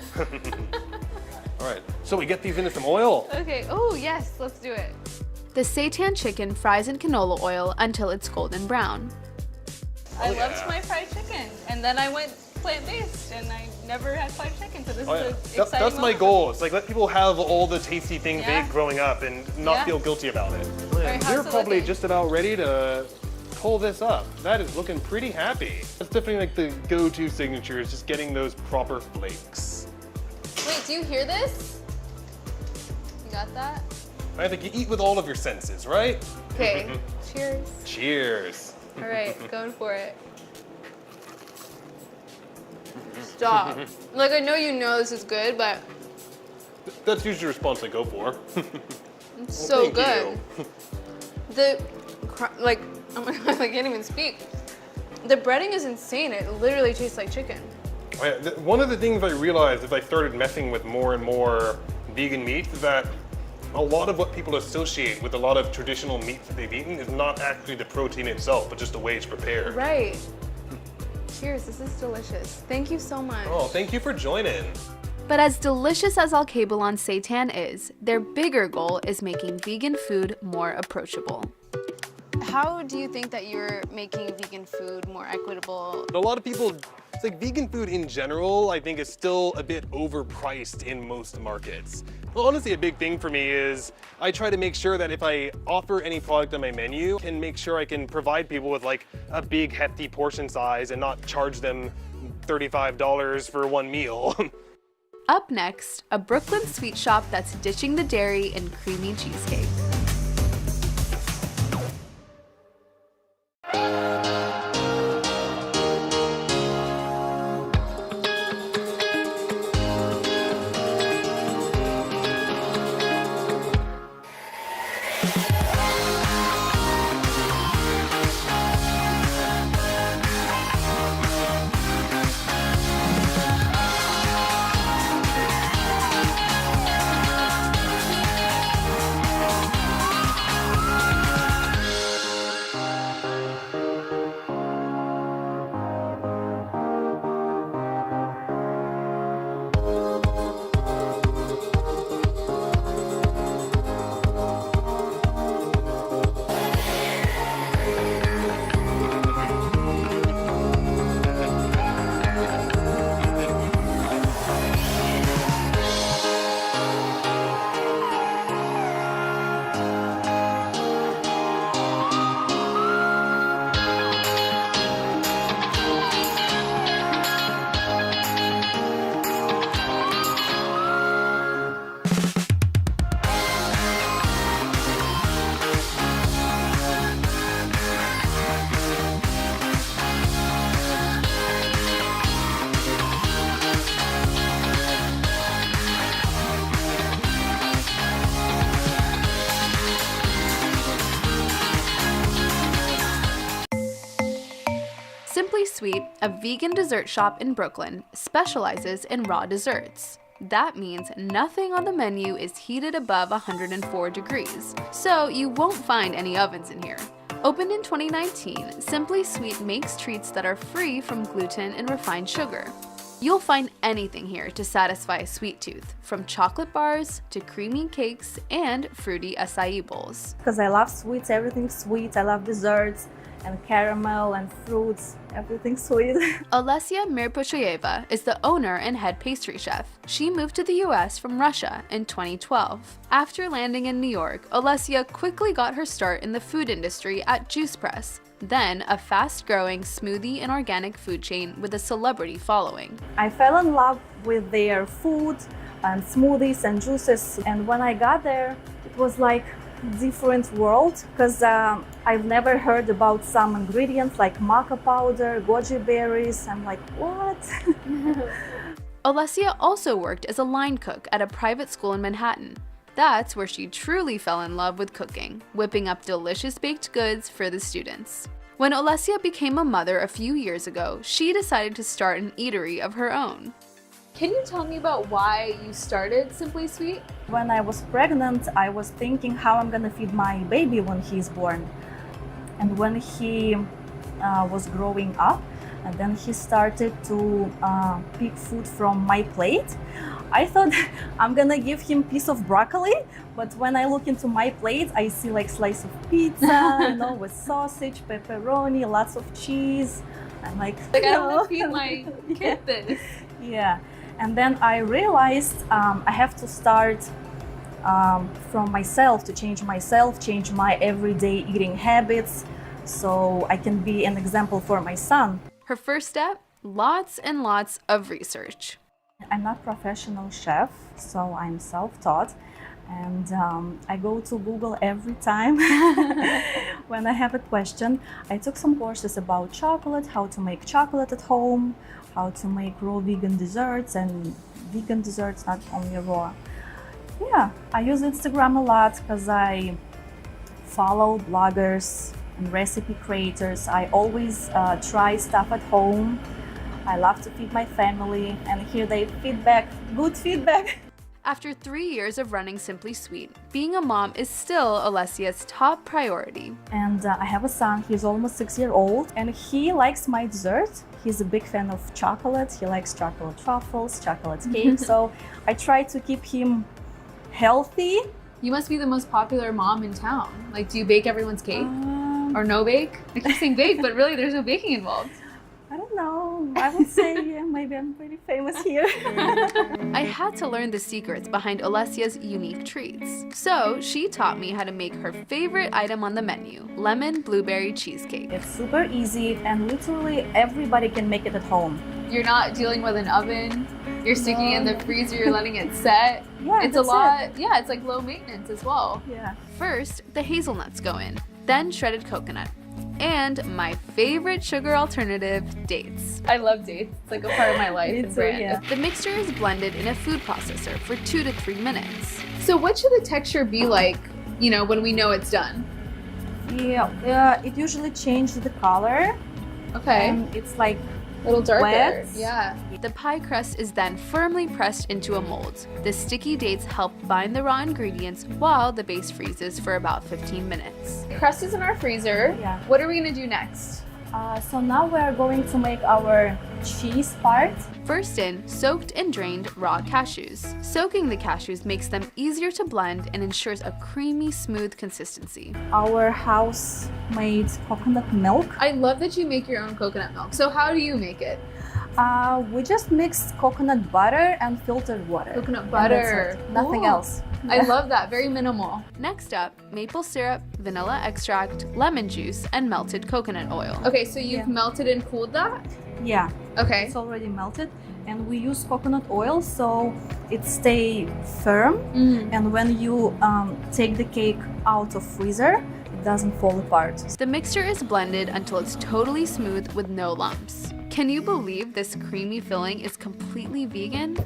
Speaker 4: All right, so we get these into some oil.
Speaker 19: Okay, oh yes, let's do it. The seitan chicken fries in canola oil until it's golden brown. I loved my fried chicken, and then I went plant-based, and I never had fried chicken, so this is an exciting
Speaker 4: That's my goal. It's like let people have all the tasty things they ate growing up and not feel guilty about it.
Speaker 19: Right,
Speaker 4: You're probably just about ready to pull this up. That is looking pretty happy. That's definitely like the go-to signature is just getting those proper flakes.
Speaker 19: Wait, do you hear this? You got that?
Speaker 4: I think you eat with all of your senses, right?
Speaker 19: Okay, cheers.
Speaker 4: Cheers.
Speaker 19: All right, going for it. Stop. Like, I know you know this is good, but
Speaker 4: That's usually the response I go for.
Speaker 19: it's so good. Like, oh my God, I can't even speak. The breading is insane. It literally tastes like chicken.
Speaker 4: One of the things I realized as I started messing with more and more vegan meats is that a lot of what people associate with a lot of traditional meats that they've eaten is not actually the protein itself, but just the way it's prepared.
Speaker 19: Right. Cheers, this is delicious. Thank you so much.
Speaker 4: Oh, thank you for joining.
Speaker 19: But as delicious as Alkebulan seitan is, their bigger goal is making vegan food more approachable. How do you think that you're making vegan food more equitable?
Speaker 4: A lot of people, it's like vegan food in general, I think is still a bit overpriced in most markets. Well, honestly, a big thing for me is I try to make sure that if I offer any product on my menu, I can make sure I can provide people with like a big hefty portion size and not charge them $35 for one meal.
Speaker 19: Up next, a Brooklyn sweet shop that's ditching the dairy in creamy cheesecake. Simply Sweet, a vegan dessert shop in Brooklyn, specializes in raw desserts. That means nothing on the menu is heated above 104 degrees, so you won't find any ovens in here. Opened in 2019, Simply Sweet makes treats that are free from gluten and refined sugar. You'll find anything here to satisfy a sweet tooth, from chocolate bars to creamy cakes and fruity acai bowls.
Speaker 5: Because I love sweets, everything sweet. I love desserts and caramel and fruits, everything sweet.
Speaker 19: Olesya Mirpushoyeva is the owner and head pastry chef. She moved to the US from Russia in 2012. After landing in New York, Olesya quickly got her start in the food industry at Juice Press, then a fast-growing smoothie and organic food chain with a celebrity following.
Speaker 5: I fell in love with their food and smoothies and juices, and when I got there, it was like a different world, because I've never heard about some ingredients like maca powder, goji berries. I'm like, what?
Speaker 19: Olesya also worked as a line cook at a private school in Manhattan. That's where she truly fell in love with cooking, whipping up delicious baked goods for the students. When Olesya became a mother a few years ago, she decided to start an eatery of her own.
Speaker 14: Can you tell me about why you started Simply Sweet?
Speaker 5: When I was pregnant, I was thinking how I'm gonna feed my baby when he's born. And when he was growing up, and then he started to pick food from my plate, I thought I'm gonna give him a piece of broccoli, but when I look into my plate, I see like slice of pizza, you know, with sausage, pepperoni, lots of cheese. I'm like,
Speaker 14: I don't want to feed my kid this.
Speaker 5: Yeah, and then I realized I have to start from myself, to change myself, change my everyday eating habits, so I can be an example for my son.
Speaker 19: Her first step? Lots and lots of research.
Speaker 5: I'm not a professional chef, so I'm self-taught, and I go to Google every time when I have a question. I took some courses about chocolate, how to make chocolate at home, how to make raw vegan desserts, and vegan desserts, not only raw. Yeah, I use Instagram a lot because I follow bloggers and recipe creators. I always try stuff at home. I love to feed my family, and here they feedback, good feedback.
Speaker 19: After 3 years of running Simply Sweet, being a mom is still Olesya's top priority.
Speaker 5: And I have a son, he's almost 6 years old, and he likes my dessert. He's a big fan of chocolate. He likes chocolate truffles, chocolate cake, so I try to keep him healthy.
Speaker 14: You must be the most popular mom in town. Like, do you bake everyone's cake? Or no bake? I keep saying bake, but really there's no baking involved.
Speaker 5: I don't know. I would say, yeah, maybe I'm pretty famous here.
Speaker 19: I had to learn the secrets behind Olesya's unique treats. So she taught me how to make her favorite item on the menu, lemon blueberry cheesecake.
Speaker 5: It's super easy, and literally everybody can make it at home.
Speaker 14: You're not dealing with an oven. You're sticking it in the freezer, you're letting it set.
Speaker 5: Yeah,
Speaker 14: it's a lot. Yeah, it's like low maintenance as well.
Speaker 5: Yeah.
Speaker 19: First, the hazelnuts go in, then shredded coconut. And my favorite sugar alternative, dates.
Speaker 14: I love dates. It's like a part of my life and brand.
Speaker 5: Yeah.
Speaker 19: The mixture is blended in a food processor for 2 to 3 minutes.
Speaker 14: So what should the texture be like, you know, when we know it's done?
Speaker 5: Yeah, it usually changes the color.
Speaker 14: Okay.
Speaker 5: And it's like
Speaker 14: a little darker.
Speaker 5: wet.
Speaker 14: Yeah.
Speaker 19: The pie crust is then firmly pressed into a mold. The sticky dates help bind the raw ingredients while the base freezes for about 15 minutes.
Speaker 14: Crust is in our freezer.
Speaker 5: Yeah.
Speaker 14: What are we gonna do next?
Speaker 5: So now we're going to make our cheese part.
Speaker 19: First in, soaked and drained raw cashews. Soaking the cashews makes them easier to blend and ensures a creamy, smooth consistency.
Speaker 5: Our house-made coconut milk.
Speaker 14: I love that you make your own coconut milk. So how do you make it?
Speaker 5: We just mix coconut butter and filtered water.
Speaker 14: Coconut butter.
Speaker 5: Nothing
Speaker 14: Cool.
Speaker 5: else.
Speaker 14: I love that. Very minimal.
Speaker 19: Next up, maple syrup, vanilla extract, lemon juice, and melted coconut oil.
Speaker 14: Okay, so you've melted and cooled that?
Speaker 5: Yeah.
Speaker 14: Okay.
Speaker 5: It's already melted, and we use coconut oil so it stay firm. And when you take the cake out of freezer, it doesn't fall apart.
Speaker 19: The mixture is blended until it's totally smooth with no lumps. Can you believe this creamy filling is completely vegan?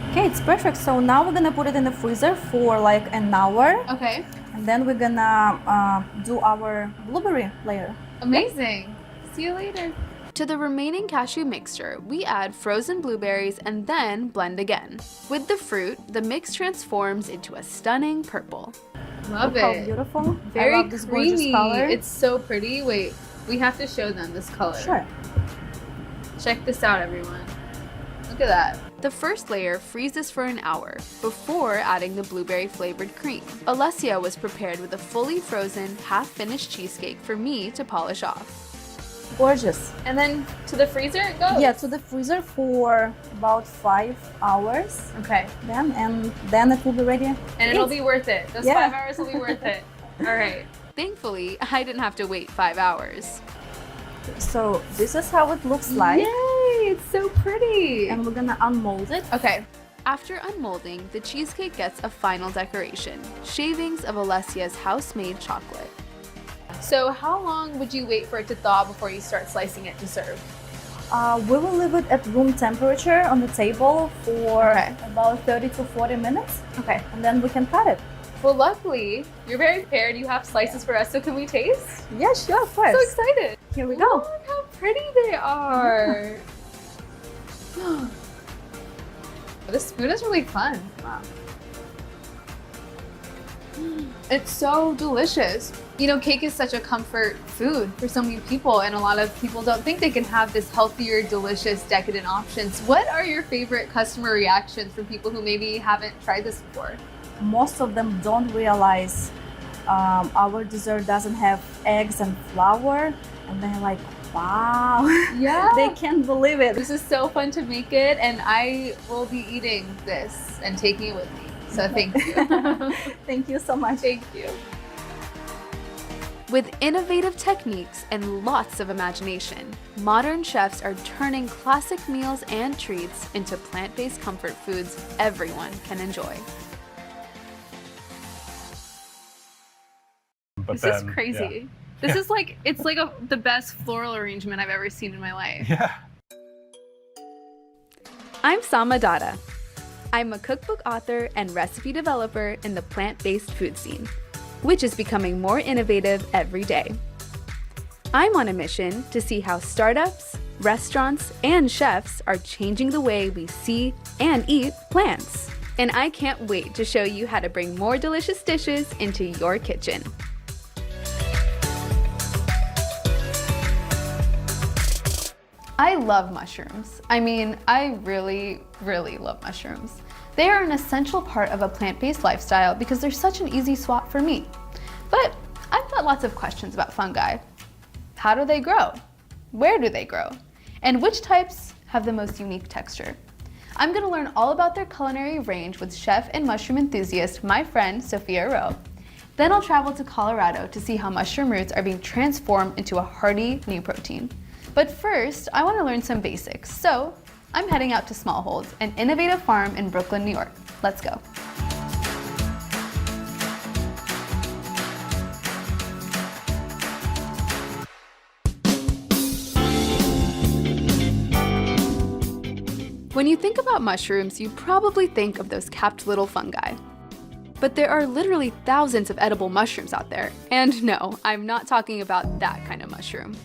Speaker 5: Okay, it's perfect. So now we're gonna put it in the freezer for like an hour.
Speaker 14: Okay.
Speaker 5: And then we're gonna do our blueberry layer.
Speaker 14: Amazing. See you later.
Speaker 19: To the remaining cashew mixture, we add frozen blueberries and then blend again. With the fruit, the mix transforms into a stunning purple.
Speaker 14: Love
Speaker 5: Look how
Speaker 14: it.
Speaker 5: beautiful. I
Speaker 14: Very
Speaker 5: love this gorgeous
Speaker 14: creamy.
Speaker 5: color.
Speaker 14: It's so pretty. Wait, we have to show them this color.
Speaker 5: Sure.
Speaker 14: Check this out, everyone. Look at that.
Speaker 19: The first layer freezes for an hour before adding the blueberry flavored cream. Alessia was prepared with a fully frozen, half-finished cheesecake for me to polish off.
Speaker 5: Gorgeous.
Speaker 14: And then to the freezer it goes?
Speaker 5: Yeah, to the freezer for about 5 hours.
Speaker 14: Okay.
Speaker 5: Then it will be ready.
Speaker 14: And it'll be worth it. Those 5 hours will be worth it. All right.
Speaker 19: Thankfully, I didn't have to wait 5 hours.
Speaker 5: So this is how it looks like.
Speaker 14: Yay, it's so pretty.
Speaker 5: And we're gonna unmold it.
Speaker 14: Okay.
Speaker 19: After unmolding, the cheesecake gets a final decoration, shavings of Alessia's house-made chocolate.
Speaker 14: So how long would you wait for it to thaw before you start slicing it to serve?
Speaker 5: We will leave it at room temperature on the table for about 30 to 40 minutes.
Speaker 14: Okay.
Speaker 5: And then we can cut it.
Speaker 14: Well, luckily, you're very prepared. You have slices for us, so can we taste?
Speaker 5: Yeah, sure, of course.
Speaker 14: So excited.
Speaker 5: Here we go.
Speaker 14: Look how pretty they are. This spoon is really fun.
Speaker 5: Wow.
Speaker 14: It's so delicious. You know, cake is such a comfort food for so many people, and a lot of people don't think they can have this healthier, delicious, decadent options. What are your favorite customer reactions from people who maybe haven't tried this before?
Speaker 5: Most of them don't realize our dessert doesn't have eggs and flour, and they're like, wow.
Speaker 14: Yeah.
Speaker 5: They can't believe it.
Speaker 14: This is so fun to make it, and I will be eating this and taking it with me. So thank you.
Speaker 5: Thank you so much.
Speaker 14: Thank you.
Speaker 19: With innovative techniques and lots of imagination, modern chefs are turning classic meals and treats into plant-based comfort foods everyone can enjoy.
Speaker 14: This is crazy. This is like, it's like the best floral arrangement I've ever seen in my life.
Speaker 2: Yeah.
Speaker 19: I'm Sama Dada. I'm a cookbook author and recipe developer in the plant-based food scene, which is becoming more innovative every day. I'm on a mission to see how startups, restaurants, and chefs are changing the way we see and eat plants. And I can't wait to show you how to bring more delicious dishes into your kitchen.
Speaker 14: I love mushrooms. I mean, I really, really love mushrooms. They are an essential part of a plant-based lifestyle because they're such an easy swap for meat. But I've got lots of questions about fungi. How do they grow? Where do they grow? And which types have the most unique texture? I'm gonna learn all about their culinary range with chef and mushroom enthusiast, my friend, Sophia Rowe. Then I'll travel to Colorado to see how mushroom roots are being transformed into a hearty new protein. But first, I want to learn some basics, so I'm heading out to Smallholds, an innovative farm in Brooklyn, New York. Let's go.
Speaker 19: When you think about mushrooms, you probably think of those capped little fungi. But there are literally thousands of edible mushrooms out there, and no, I'm not talking about that kind of mushroom.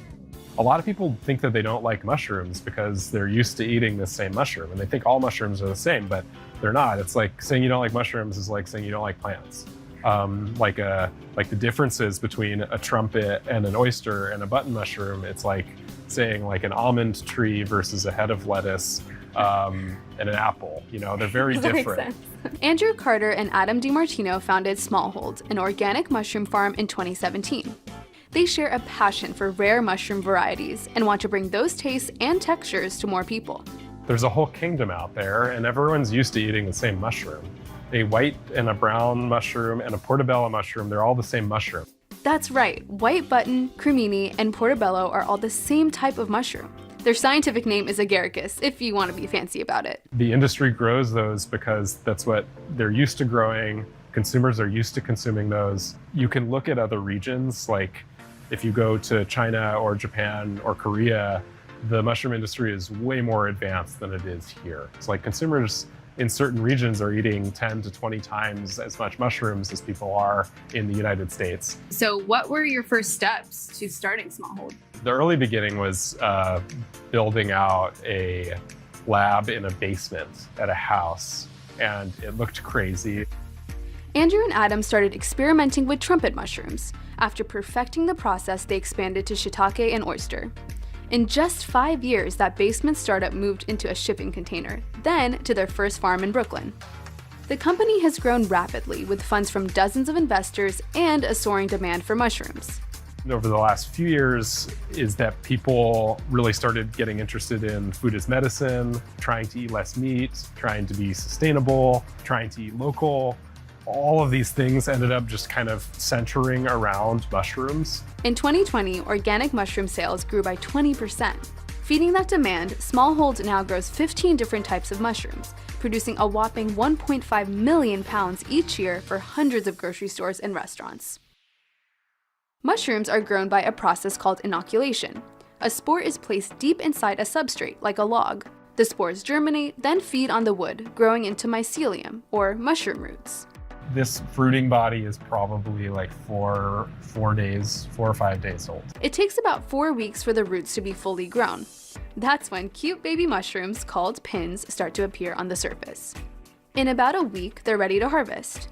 Speaker 9: A lot of people think that they don't like mushrooms because they're used to eating the same mushroom, and they think all mushrooms are the same, but they're not. It's like saying you don't like mushrooms is like saying you don't like plants. Like the differences between a trumpet and an oyster and a button mushroom, it's like saying like an almond tree versus a head of lettuce and an apple. You know, they're very different.
Speaker 19: Andrew Carter and Adam DiMartino founded Smallholds, an organic mushroom farm, in 2017. They share a passion for rare mushroom varieties and want to bring those tastes and textures to more people.
Speaker 9: There's a whole kingdom out there, and everyone's used to eating the same mushroom. A white and a brown mushroom and a portobello mushroom, they're all the same mushroom.
Speaker 19: That's right, white button, cremini, and portobello are all the same type of mushroom. Their scientific name is agaricus, if you want to be fancy about it.
Speaker 9: The industry grows those because that's what they're used to growing. Consumers are used to consuming those. You can look at other regions, like if you go to China or Japan or Korea, the mushroom industry is way more advanced than it is here. It's like consumers in certain regions are eating 10 to 20 times as much mushrooms as people are in the United States.
Speaker 19: So what were your first steps to starting Smallhold?
Speaker 9: The early beginning was building out a lab in a basement at a house, and it looked crazy.
Speaker 19: Andrew and Adam started experimenting with trumpet mushrooms. After perfecting the process, they expanded to shiitake and oyster. In just 5 years, that basement startup moved into a shipping container, then to their first farm in Brooklyn. The company has grown rapidly with funds from dozens of investors and a soaring demand for mushrooms.
Speaker 9: Over the last few years is that people really started getting interested in food as medicine, trying to eat less meat, trying to be sustainable, trying to eat local. All of these things ended up just kind of centering around mushrooms.
Speaker 19: In 2020, organic mushroom sales grew by 20%. Feeding that demand, Smallhold now grows 15 different types of mushrooms, producing a whopping 1.5 million pounds each year for hundreds of grocery stores and restaurants. Mushrooms are grown by a process called inoculation. A spore is placed deep inside a substrate, like a log. The spores germinate, then feed on the wood, growing into mycelium, or mushroom roots.
Speaker 9: This fruiting body is probably like 4 or 5 days old.
Speaker 19: It takes about 4 weeks for the roots to be fully grown. That's when cute baby mushrooms, called pins, start to appear on the surface. In about a week, they're ready to harvest.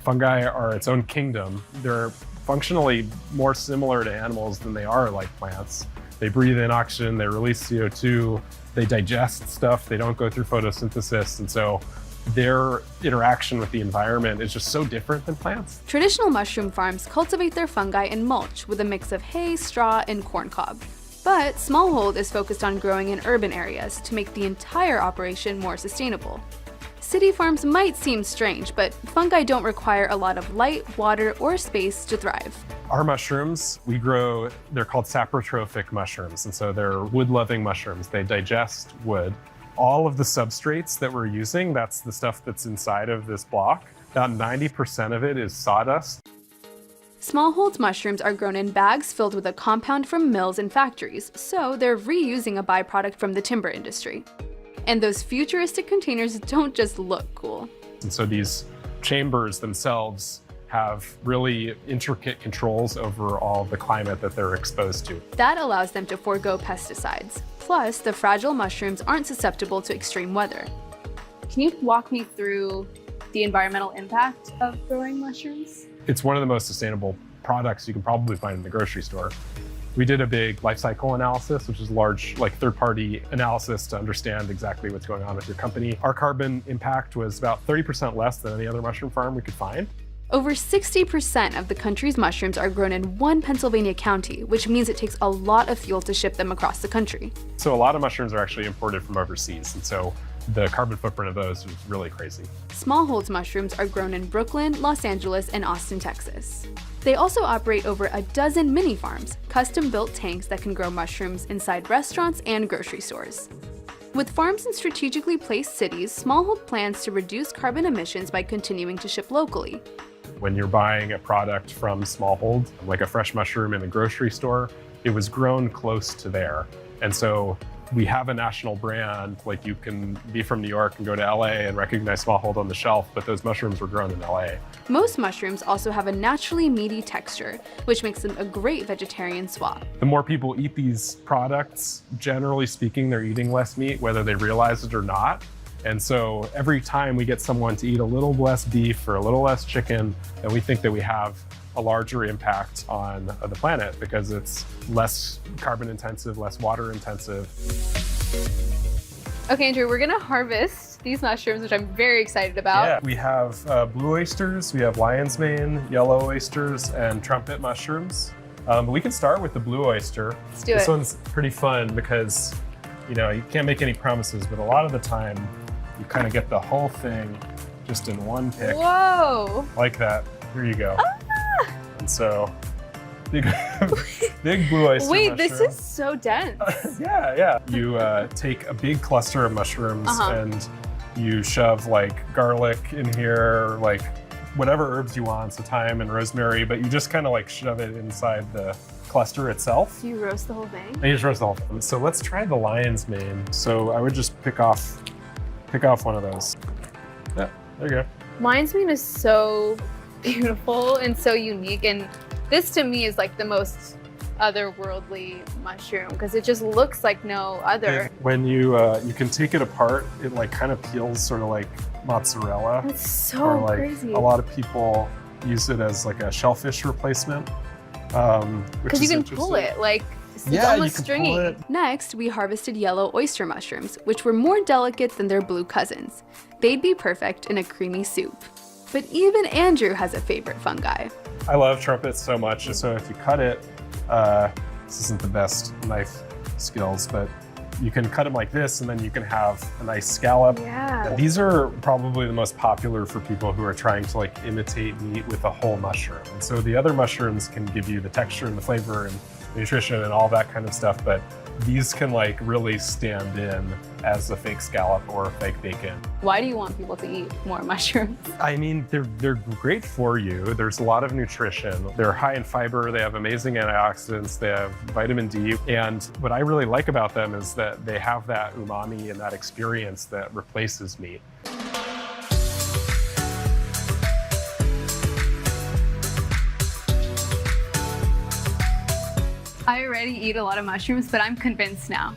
Speaker 9: Fungi are its own kingdom. They're functionally more similar to animals than they are like plants. They breathe in oxygen, they release CO2, they digest stuff, they don't go through photosynthesis, and so their interaction with the environment is just so different than plants.
Speaker 19: Traditional mushroom farms cultivate their fungi in mulch with a mix of hay, straw, and corn cob. But Smallhold is focused on growing in urban areas to make the entire operation more sustainable. City farms might seem strange, but fungi don't require a lot of light, water, or space to thrive.
Speaker 9: Our mushrooms, we grow, they're called saprotrophic mushrooms, and so they're wood-loving mushrooms. They digest wood. All of the substrates that we're using, that's the stuff that's inside of this block. About 90% of it is sawdust.
Speaker 19: Smallhold's mushrooms are grown in bags filled with a compound from mills and factories, so they're reusing a byproduct from the timber industry. And those futuristic containers don't just look cool.
Speaker 9: And so these chambers themselves have really intricate controls over all the climate that they're exposed to.
Speaker 19: That allows them to forego pesticides. Plus, the fragile mushrooms aren't susceptible to extreme weather. Can you walk me through the environmental impact of growing mushrooms?
Speaker 9: It's one of the most sustainable products you can probably find in the grocery store. We did a big life cycle analysis, which is large, like third-party analysis to understand exactly what's going on with your company. Our carbon impact was about 30% less than any other mushroom farm we could find.
Speaker 19: Over 60% of the country's mushrooms are grown in one Pennsylvania county, which means it takes a lot of fuel to ship them across the country.
Speaker 9: So a lot of mushrooms are actually imported from overseas, and so the carbon footprint of those is really crazy.
Speaker 19: Smallhold's mushrooms are grown in Brooklyn, Los Angeles, and Austin, Texas. They also operate over a dozen mini farms, custom-built tanks that can grow mushrooms inside restaurants and grocery stores. With farms in strategically placed cities, Smallhold plans to reduce carbon emissions by continuing to ship locally.
Speaker 9: When you're buying a product from Smallhold, like a fresh mushroom in a grocery store, it was grown close to there. And so we have a national brand, like you can be from New York and go to LA and recognize Smallhold on the shelf, but those mushrooms were grown in LA.
Speaker 19: Most mushrooms also have a naturally meaty texture, which makes them a great vegetarian swap.
Speaker 9: The more people eat these products, generally speaking, they're eating less meat, whether they realize it or not. And so every time we get someone to eat a little less beef or a little less chicken, then we think that we have a larger impact on the planet because it's less carbon intensive, less water intensive.
Speaker 19: Okay, Andrew, we're gonna harvest these mushrooms, which I'm very excited about.
Speaker 9: Yeah, we have blue oysters, we have lion's mane, yellow oysters, and trumpet mushrooms. But we can start with the blue oyster.
Speaker 19: Let's do it.
Speaker 9: This one's pretty fun because, you know, you can't make any promises, but a lot of the time you kind of get the whole thing just in one pick.
Speaker 19: Whoa!
Speaker 9: Like that. Here you go. And so, big blue oyster
Speaker 19: Wait,
Speaker 9: mushroom.
Speaker 19: this is so dense.
Speaker 9: Yeah. You take a big cluster of mushrooms and you shove like garlic in here, like whatever herbs you want, so thyme and rosemary, but you just kind of like shove it inside the cluster itself.
Speaker 19: Do you roast the whole thing?
Speaker 9: And you just roast the whole thing. So let's try the lion's mane. So I would just pick off one of those. Yeah, there you go.
Speaker 19: Lion's mane is so beautiful and so unique, and this to me is like the most otherworldly mushroom because it just looks like no other.
Speaker 9: When you can take it apart, it like kind of peels sort of like mozzarella.
Speaker 19: It's so
Speaker 9: or like
Speaker 19: crazy.
Speaker 9: A lot of people use it as like a shellfish replacement.
Speaker 19: Because you can pull it, like it's
Speaker 9: Yeah, you
Speaker 19: almost
Speaker 9: can
Speaker 19: stringy.
Speaker 9: pull it.
Speaker 19: Next, we harvested yellow oyster mushrooms, which were more delicate than their blue cousins. They'd be perfect in a creamy soup. But even Andrew has a favorite fungi.
Speaker 9: I love trumpets so much, so if you cut it, this isn't the best knife skills, but you can cut them like this and then you can have a nice scallop.
Speaker 19: Yeah.
Speaker 9: And these are probably the most popular for people who are trying to like imitate meat with a whole mushroom. And so the other mushrooms can give you the texture and the flavor and nutrition and all that kind of stuff, but these can like really stand in as a fake scallop or fake bacon.
Speaker 19: Why do you want people to eat more mushrooms?
Speaker 9: I mean, they're great for you. There's a lot of nutrition. They're high in fiber. They have amazing antioxidants. They have vitamin D. And what I really like about them is that they have that umami and that experience that replaces meat.
Speaker 19: I already eat a lot of mushrooms, but I'm convinced now.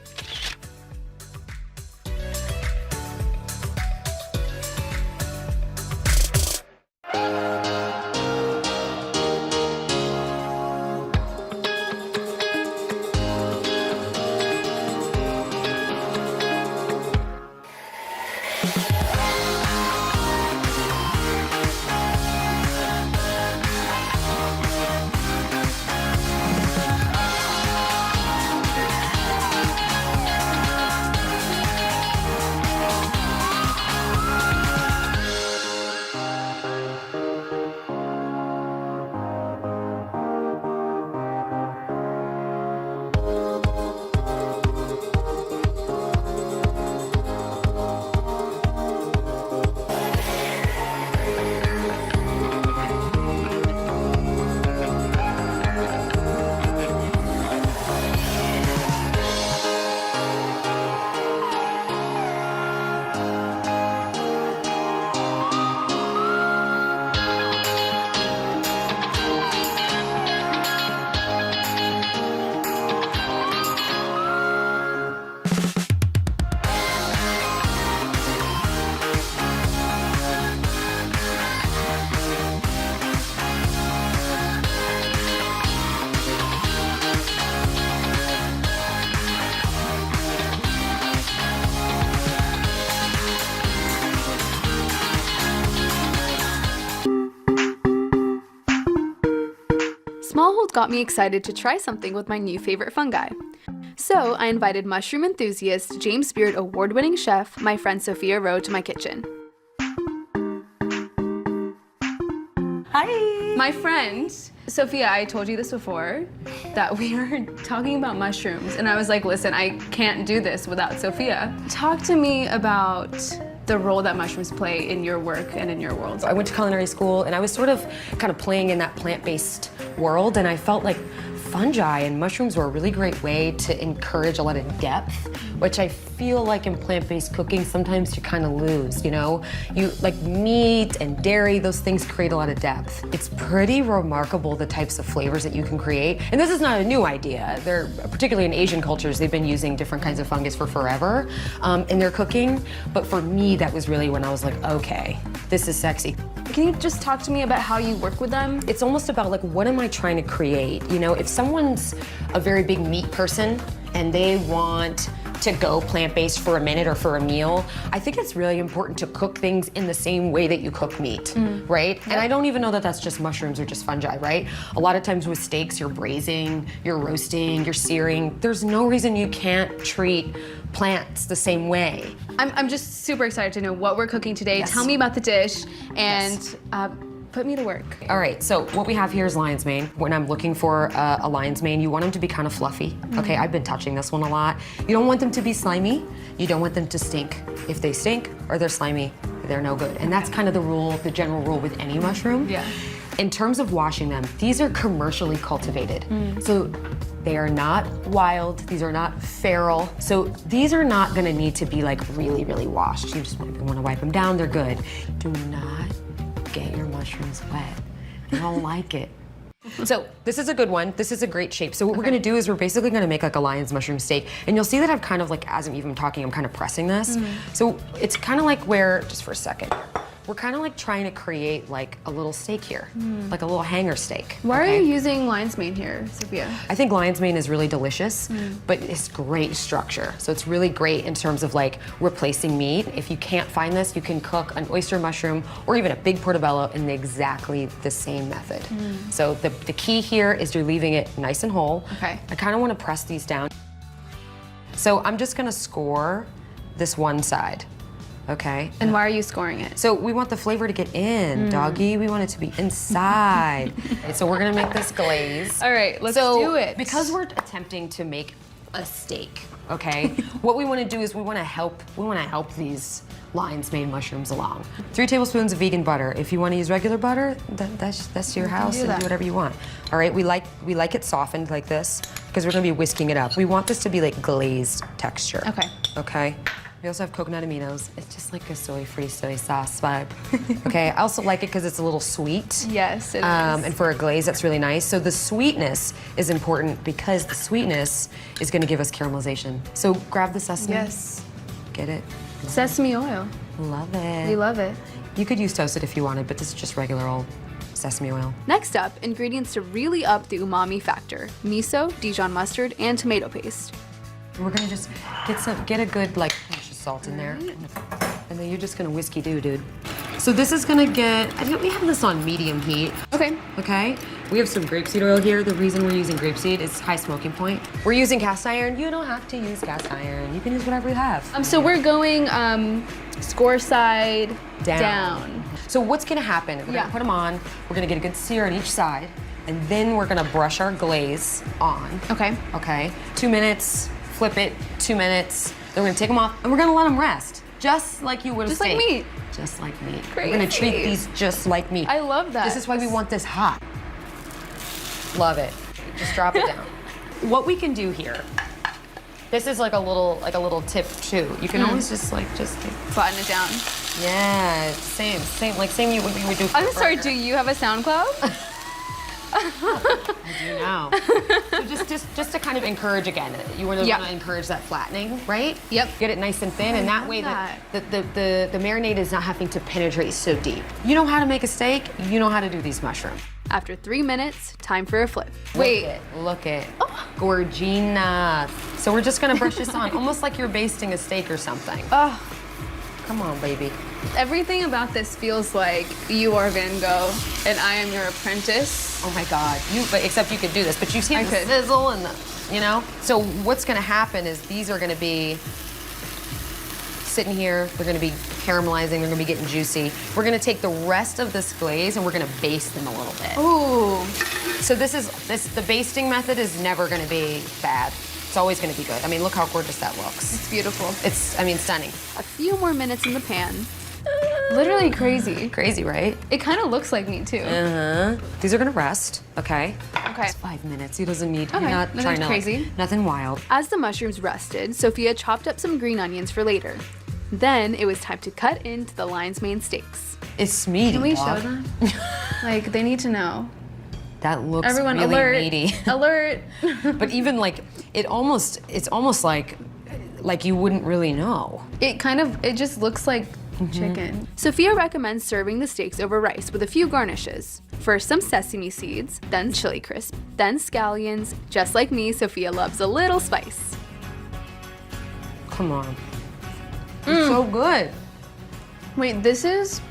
Speaker 19: Smallhold got me excited to try something with my new favorite fungi. So I invited mushroom enthusiast, James Beard award-winning chef, my friend Sophia Rowe, to my kitchen.
Speaker 20: Hi!
Speaker 19: My friend, Sophia, I told you this before, that we were talking about mushrooms, and I was like, listen, I can't do this without Sophia. Talk to me about the role that mushrooms play in your work and in your world.
Speaker 10: I went to culinary school and I was sort of kind of playing in that plant-based world, and I felt like fungi and mushrooms were a really great way to encourage a lot of depth, which I feel like in plant-based cooking sometimes you kind of lose, you know? You like meat and dairy, those things create a lot of depth. It's pretty remarkable the types of flavors that you can create. And this is not a new idea. They're, particularly in Asian cultures, they've been using different kinds of fungus for forever in their cooking. But for me, that was really when I was like, okay, this is sexy.
Speaker 19: Can you just talk to me about how you work with them?
Speaker 10: It's almost about like, what am I trying to create? You know, if someone's a very big meat person and they want to go plant-based for a minute or for a meal, I think it's really important to cook things in the same way that you cook meat, right? And I don't even know that that's just mushrooms or just fungi, right? A lot of times with steaks, you're braising, you're roasting, you're searing. There's no reason you can't treat plants the same way.
Speaker 19: I'm just super excited to know what we're cooking today.
Speaker 10: Yes.
Speaker 19: Tell me about the dish and put me to work.
Speaker 10: All right, so what we have here is lion's mane. When I'm looking for a lion's mane, you want them to be kind of fluffy. Okay, I've been touching this one a lot. You don't want them to be slimy. You don't want them to stink. If they stink or they're slimy, they're no good. And that's kind of the rule, the general rule with any mushroom.
Speaker 19: Yeah.
Speaker 10: In terms of washing them, these are commercially cultivated. So They are not wild. These are not feral. So these are not gonna need to be like really, really washed. You just wanna wipe them down, they're good. Do not get your mushrooms wet. They don't like it. So this is a good one. This is a great shape. So what we're gonna do is we're basically gonna make like a lion's mushroom steak. And you'll see that I've kind of like, as I'm even talking, I'm kind of pressing this. So it's kind of like where, just for a second, we're kind of like trying to create like a little steak here, like a little hanger steak.
Speaker 19: Why are you using lion's mane here, Sophia?
Speaker 10: I think lion's mane is really delicious, but it's great structure. So it's really great in terms of like replacing meat. If you can't find this, you can cook an oyster mushroom or even a big portobello in exactly the same method. So the key here is you're leaving it nice and whole.
Speaker 19: Okay.
Speaker 10: I kind of want to press these down. So I'm just gonna score this one side. Okay.
Speaker 19: And why are you scoring it?
Speaker 10: So we want the flavor to get in, doggy. We want it to be inside. So we're gonna make this glaze.
Speaker 19: All right, let's do it.
Speaker 10: Because we're attempting to make a steak, okay? What we wanna do is we wanna help these lion's mane mushrooms along. 3 tablespoons of vegan butter. If you wanna use regular butter, that's your house and do whatever you want. All right, we like it softened like this because we're gonna be whisking it up. We want this to be like glazed texture.
Speaker 19: Okay.
Speaker 10: Okay. We also have coconut aminos. It's just like a soy-free soy sauce vibe. Okay, I also like it because it's a little sweet.
Speaker 19: Yes, it is.
Speaker 10: And for a glaze, that's really nice. So the sweetness is important because the sweetness is gonna give us caramelization. So grab the sesame.
Speaker 19: Yes.
Speaker 10: Get it?
Speaker 19: Sesame oil.
Speaker 10: Love it.
Speaker 19: We love it.
Speaker 10: You could use toasted if you wanted, but this is just regular old sesame oil.
Speaker 19: Next up, ingredients to really up the umami factor. Miso, Dijon mustard, and tomato paste.
Speaker 10: We're gonna just get a good like pinch of salt in there. And then you're just gonna whiskey do, dude. So this is gonna get, I think we have this on medium heat.
Speaker 19: Okay.
Speaker 10: Okay? We have some grapeseed oil here. The reason we're using grapeseed is high smoking point. We're using cast iron. You don't have to use cast iron. You can use whatever you have.
Speaker 19: So we're going score side down.
Speaker 10: So what's gonna happen? We're gonna put them on. We're gonna get a good sear on each side. And then we're gonna brush our glaze on.
Speaker 19: Okay.
Speaker 10: Okay? 2 minutes, flip it, 2 minutes. Then we're gonna take them off and we're gonna let them rest. Just like you would a steak.
Speaker 19: Just like meat.
Speaker 10: Just like meat.
Speaker 19: Crazy.
Speaker 10: We're gonna treat these just like meat.
Speaker 19: I love that.
Speaker 10: This is why we want this hot. Love it. Just drop it down. What we can do here, this is like a little tip too. You can always just
Speaker 19: flatten it down.
Speaker 10: Yeah, same you would do.
Speaker 19: I'm sorry, do you have a SoundCloud?
Speaker 10: I do now. So just to kind of encourage again, you want to encourage that flattening, right?
Speaker 19: Yep.
Speaker 10: Get it nice and thin, and that way the marinade is not having to penetrate so deep. You know how to make a steak. You know how to do these mushrooms.
Speaker 19: After 3 minutes, time for a flip.
Speaker 10: Look it. Gorgina. So we're just gonna brush this on, almost like you're basting a steak or something.
Speaker 19: Oh.
Speaker 10: Come on, baby.
Speaker 19: Everything about this feels like you are Van Gogh and I am your apprentice.
Speaker 10: Oh my God. Except you could do this, but you see the sizzle and you know? So what's gonna happen is these are gonna be sitting here, they're gonna be caramelizing, they're gonna be getting juicy. We're gonna take the rest of this glaze and we're gonna baste them a little bit.
Speaker 19: Ooh.
Speaker 10: So the basting method is never gonna be bad. It's always gonna be good. I mean, look how gorgeous that looks.
Speaker 19: It's beautiful.
Speaker 10: It's, stunning.
Speaker 19: A few more minutes in the pan. Literally crazy.
Speaker 10: Crazy, right?
Speaker 19: It kind of looks like meat too.
Speaker 10: These are gonna rest, okay?
Speaker 19: Okay.
Speaker 10: It's 5 minutes. He doesn't need,
Speaker 19: Okay,
Speaker 10: you're not
Speaker 19: nothing
Speaker 10: trying to,
Speaker 19: crazy.
Speaker 10: Nothing wild.
Speaker 19: As the mushrooms rested, Sophia chopped up some green onions for later. Then it was time to cut into the lion's mane steaks.
Speaker 10: It's meaty,
Speaker 19: Can we
Speaker 10: dog.
Speaker 19: show them? Like, they need to know.
Speaker 10: That looks
Speaker 19: Everyone,
Speaker 10: really
Speaker 19: alert,
Speaker 10: meaty.
Speaker 19: Alert.
Speaker 10: But even like, it's almost like you wouldn't really know.
Speaker 19: It just looks like chicken. Sophia recommends serving the steaks over rice with a few garnishes. First some sesame seeds, then chili crisp, then scallions. Just like me, Sophia loves a little spice.
Speaker 10: Come on. It's so good.
Speaker 19: Wait, this is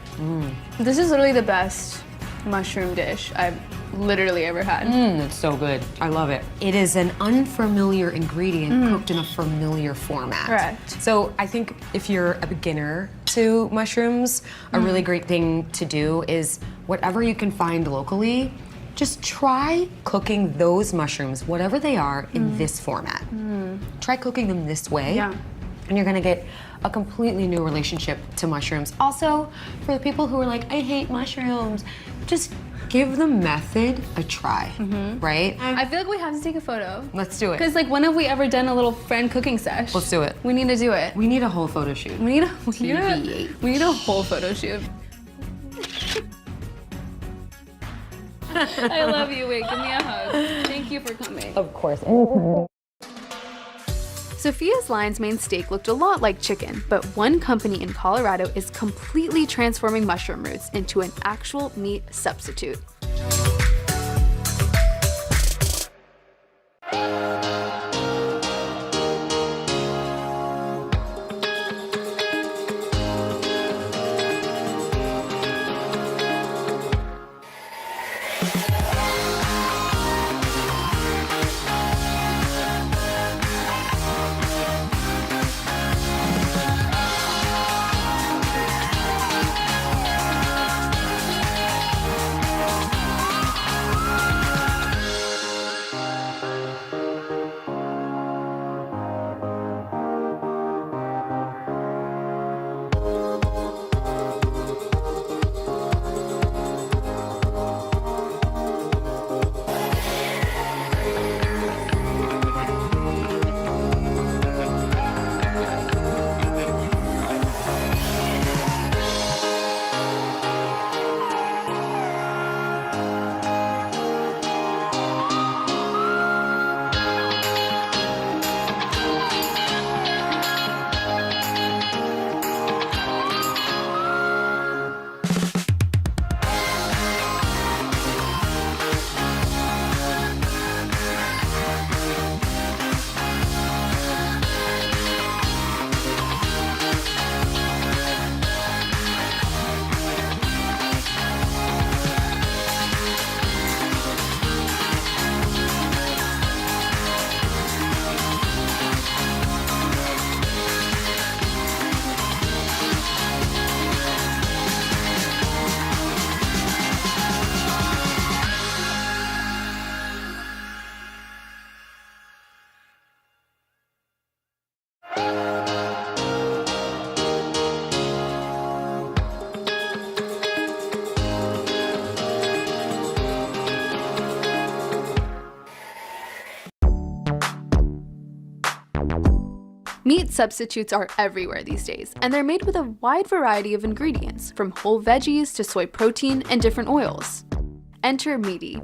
Speaker 19: literally the best mushroom dish I've literally ever had.
Speaker 10: It's so good. I love it. It is an unfamiliar ingredient cooked in a familiar format.
Speaker 19: Correct.
Speaker 10: So I think if you're a beginner to mushrooms, a really great thing to do is whatever you can find locally, just try cooking those mushrooms, whatever they are, in this format. Try cooking them this way.
Speaker 19: Yeah.
Speaker 10: and you're gonna get a completely new relationship to mushrooms. Also, for the people who are like, I hate mushrooms, just give the method a try, right?
Speaker 19: I feel like we have to take a photo.
Speaker 10: Let's do it.
Speaker 19: Because like, when have we ever done a little friend cooking sesh?
Speaker 10: Let's do it.
Speaker 19: We need to do it.
Speaker 10: We need a whole photo shoot.
Speaker 19: We need a whole photo shoot. I love you. Wait, give me a hug. Thank you for coming.
Speaker 10: Of course.
Speaker 19: Sophia's Lion's Mane steak looked a lot like chicken, but one company in Colorado is completely transforming mushroom roots into an actual meat substitute. Meat substitutes are everywhere these days, and they're made with a wide variety of ingredients, from whole veggies to soy protein and different oils. Enter Meati.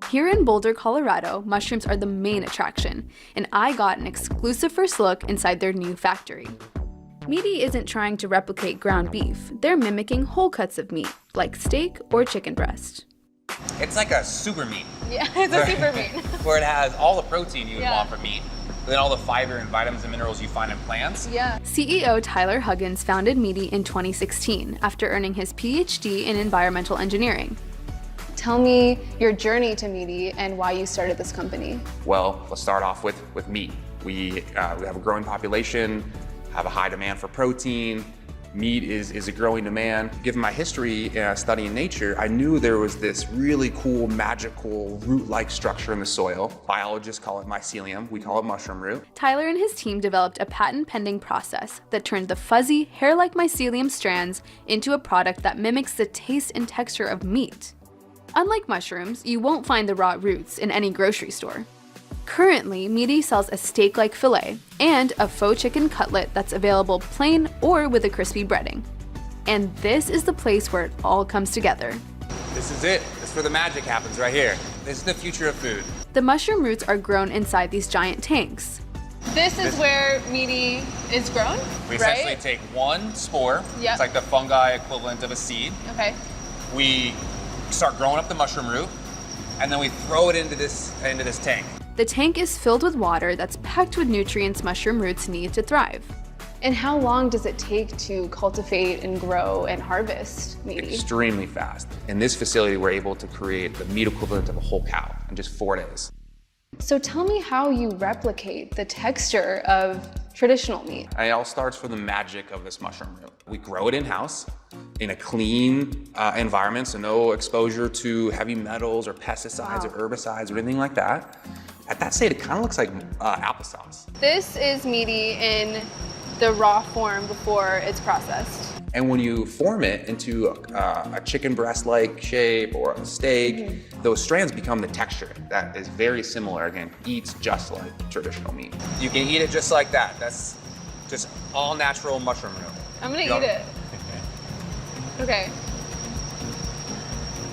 Speaker 19: Here in Boulder, Colorado, mushrooms are the main attraction, and I got an exclusive first look inside their new factory. Meati isn't trying to replicate ground beef, they're mimicking whole cuts of meat, like steak or chicken breast.
Speaker 20: It's like a super meat.
Speaker 19: Yeah, it's a super meat.
Speaker 20: Where it has all the protein you would want from meat, but then all the fiber and vitamins and minerals you find in plants.
Speaker 19: Yeah. CEO Tyler Huggins founded Meati in 2016 after earning his PhD in environmental engineering. Tell me your journey to Meati and why you started this company.
Speaker 20: Well, let's start off with meat. We have a growing population, have a high demand for protein. Meat is a growing demand. Given my history studying nature, I knew there was this really cool, magical root-like structure in the soil. Biologists call it mycelium, we call it mushroom root.
Speaker 19: Tyler and his team developed a patent-pending process that turned the fuzzy, hair-like mycelium strands into a product that mimics the taste and texture of meat. Unlike mushrooms, you won't find the raw roots in any grocery store. Currently, Meati sells a steak-like fillet and a faux chicken cutlet that's available plain or with a crispy breading. And this is the place where it all comes together.
Speaker 20: This is it. This is where the magic happens right here. This is the future of food.
Speaker 19: The mushroom roots are grown inside these giant tanks.
Speaker 15: This is where Meati is grown,
Speaker 20: We
Speaker 15: right?
Speaker 20: essentially take one spore.
Speaker 15: Yep.
Speaker 20: It's like the fungi equivalent of a seed.
Speaker 15: Okay.
Speaker 20: We start growing up the mushroom root, and then we throw it into this tank.
Speaker 19: The tank is filled with water that's packed with nutrients mushroom roots need to thrive. And how long does it take to cultivate and grow and harvest Meati?
Speaker 20: Extremely fast. In this facility, we're able to create the meat equivalent of a whole cow in just 4 days.
Speaker 19: So tell me how you replicate the texture of traditional meat.
Speaker 20: And it all starts from the magic of this mushroom root. We grow it in-house in a clean environment, so no exposure to heavy metals or pesticides or herbicides or anything like that. At that state, it kind of looks like applesauce.
Speaker 19: This is Meati in the raw form before it's processed.
Speaker 20: And when you form it into a chicken breast-like shape or a steak, those strands become the texture that is very similar, again, eats just like traditional meat. You can eat it just like that. That's just all natural mushroom roux.
Speaker 19: I'm gonna eat it. Okay.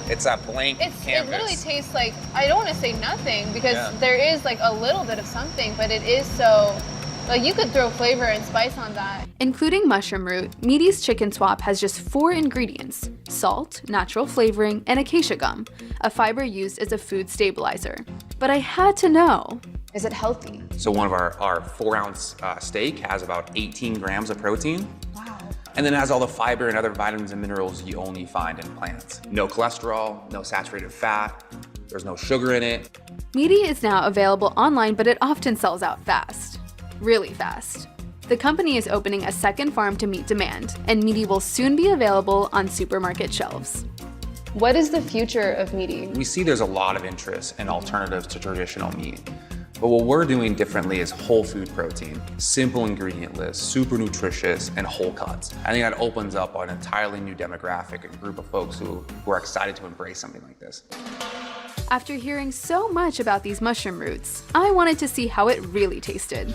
Speaker 20: It's a blank
Speaker 19: It
Speaker 20: canvas.
Speaker 19: literally tastes like, I don't want to say nothing because
Speaker 20: Yeah.
Speaker 19: there is like a little bit of something, but it is so, like you could throw flavor and spice on that. Including mushroom root, Meaty's Chicken Swap has just 4 ingredients: salt, natural flavoring, and acacia gum, a fiber used as a food stabilizer. But I had to know, is it healthy?
Speaker 20: So one of our 4-ounce steak has about 18 grams of protein.
Speaker 19: Wow.
Speaker 20: And then it has all the fiber and other vitamins and minerals you only find in plants. No cholesterol, no saturated fat, there's no sugar in it.
Speaker 19: Meaty is now available online, but it often sells out fast. Really fast. The company is opening a second farm to meet demand, and Meaty will soon be available on supermarket shelves. What is the future of Meaty?
Speaker 20: We see there's a lot of interest in alternatives to traditional meat. But what we're doing differently is whole food protein, simple ingredient list, super nutritious, and whole cuts. I think that opens up an entirely new demographic and group of folks who are excited to embrace something like this.
Speaker 19: After hearing so much about these mushroom roots, I wanted to see how it really tasted.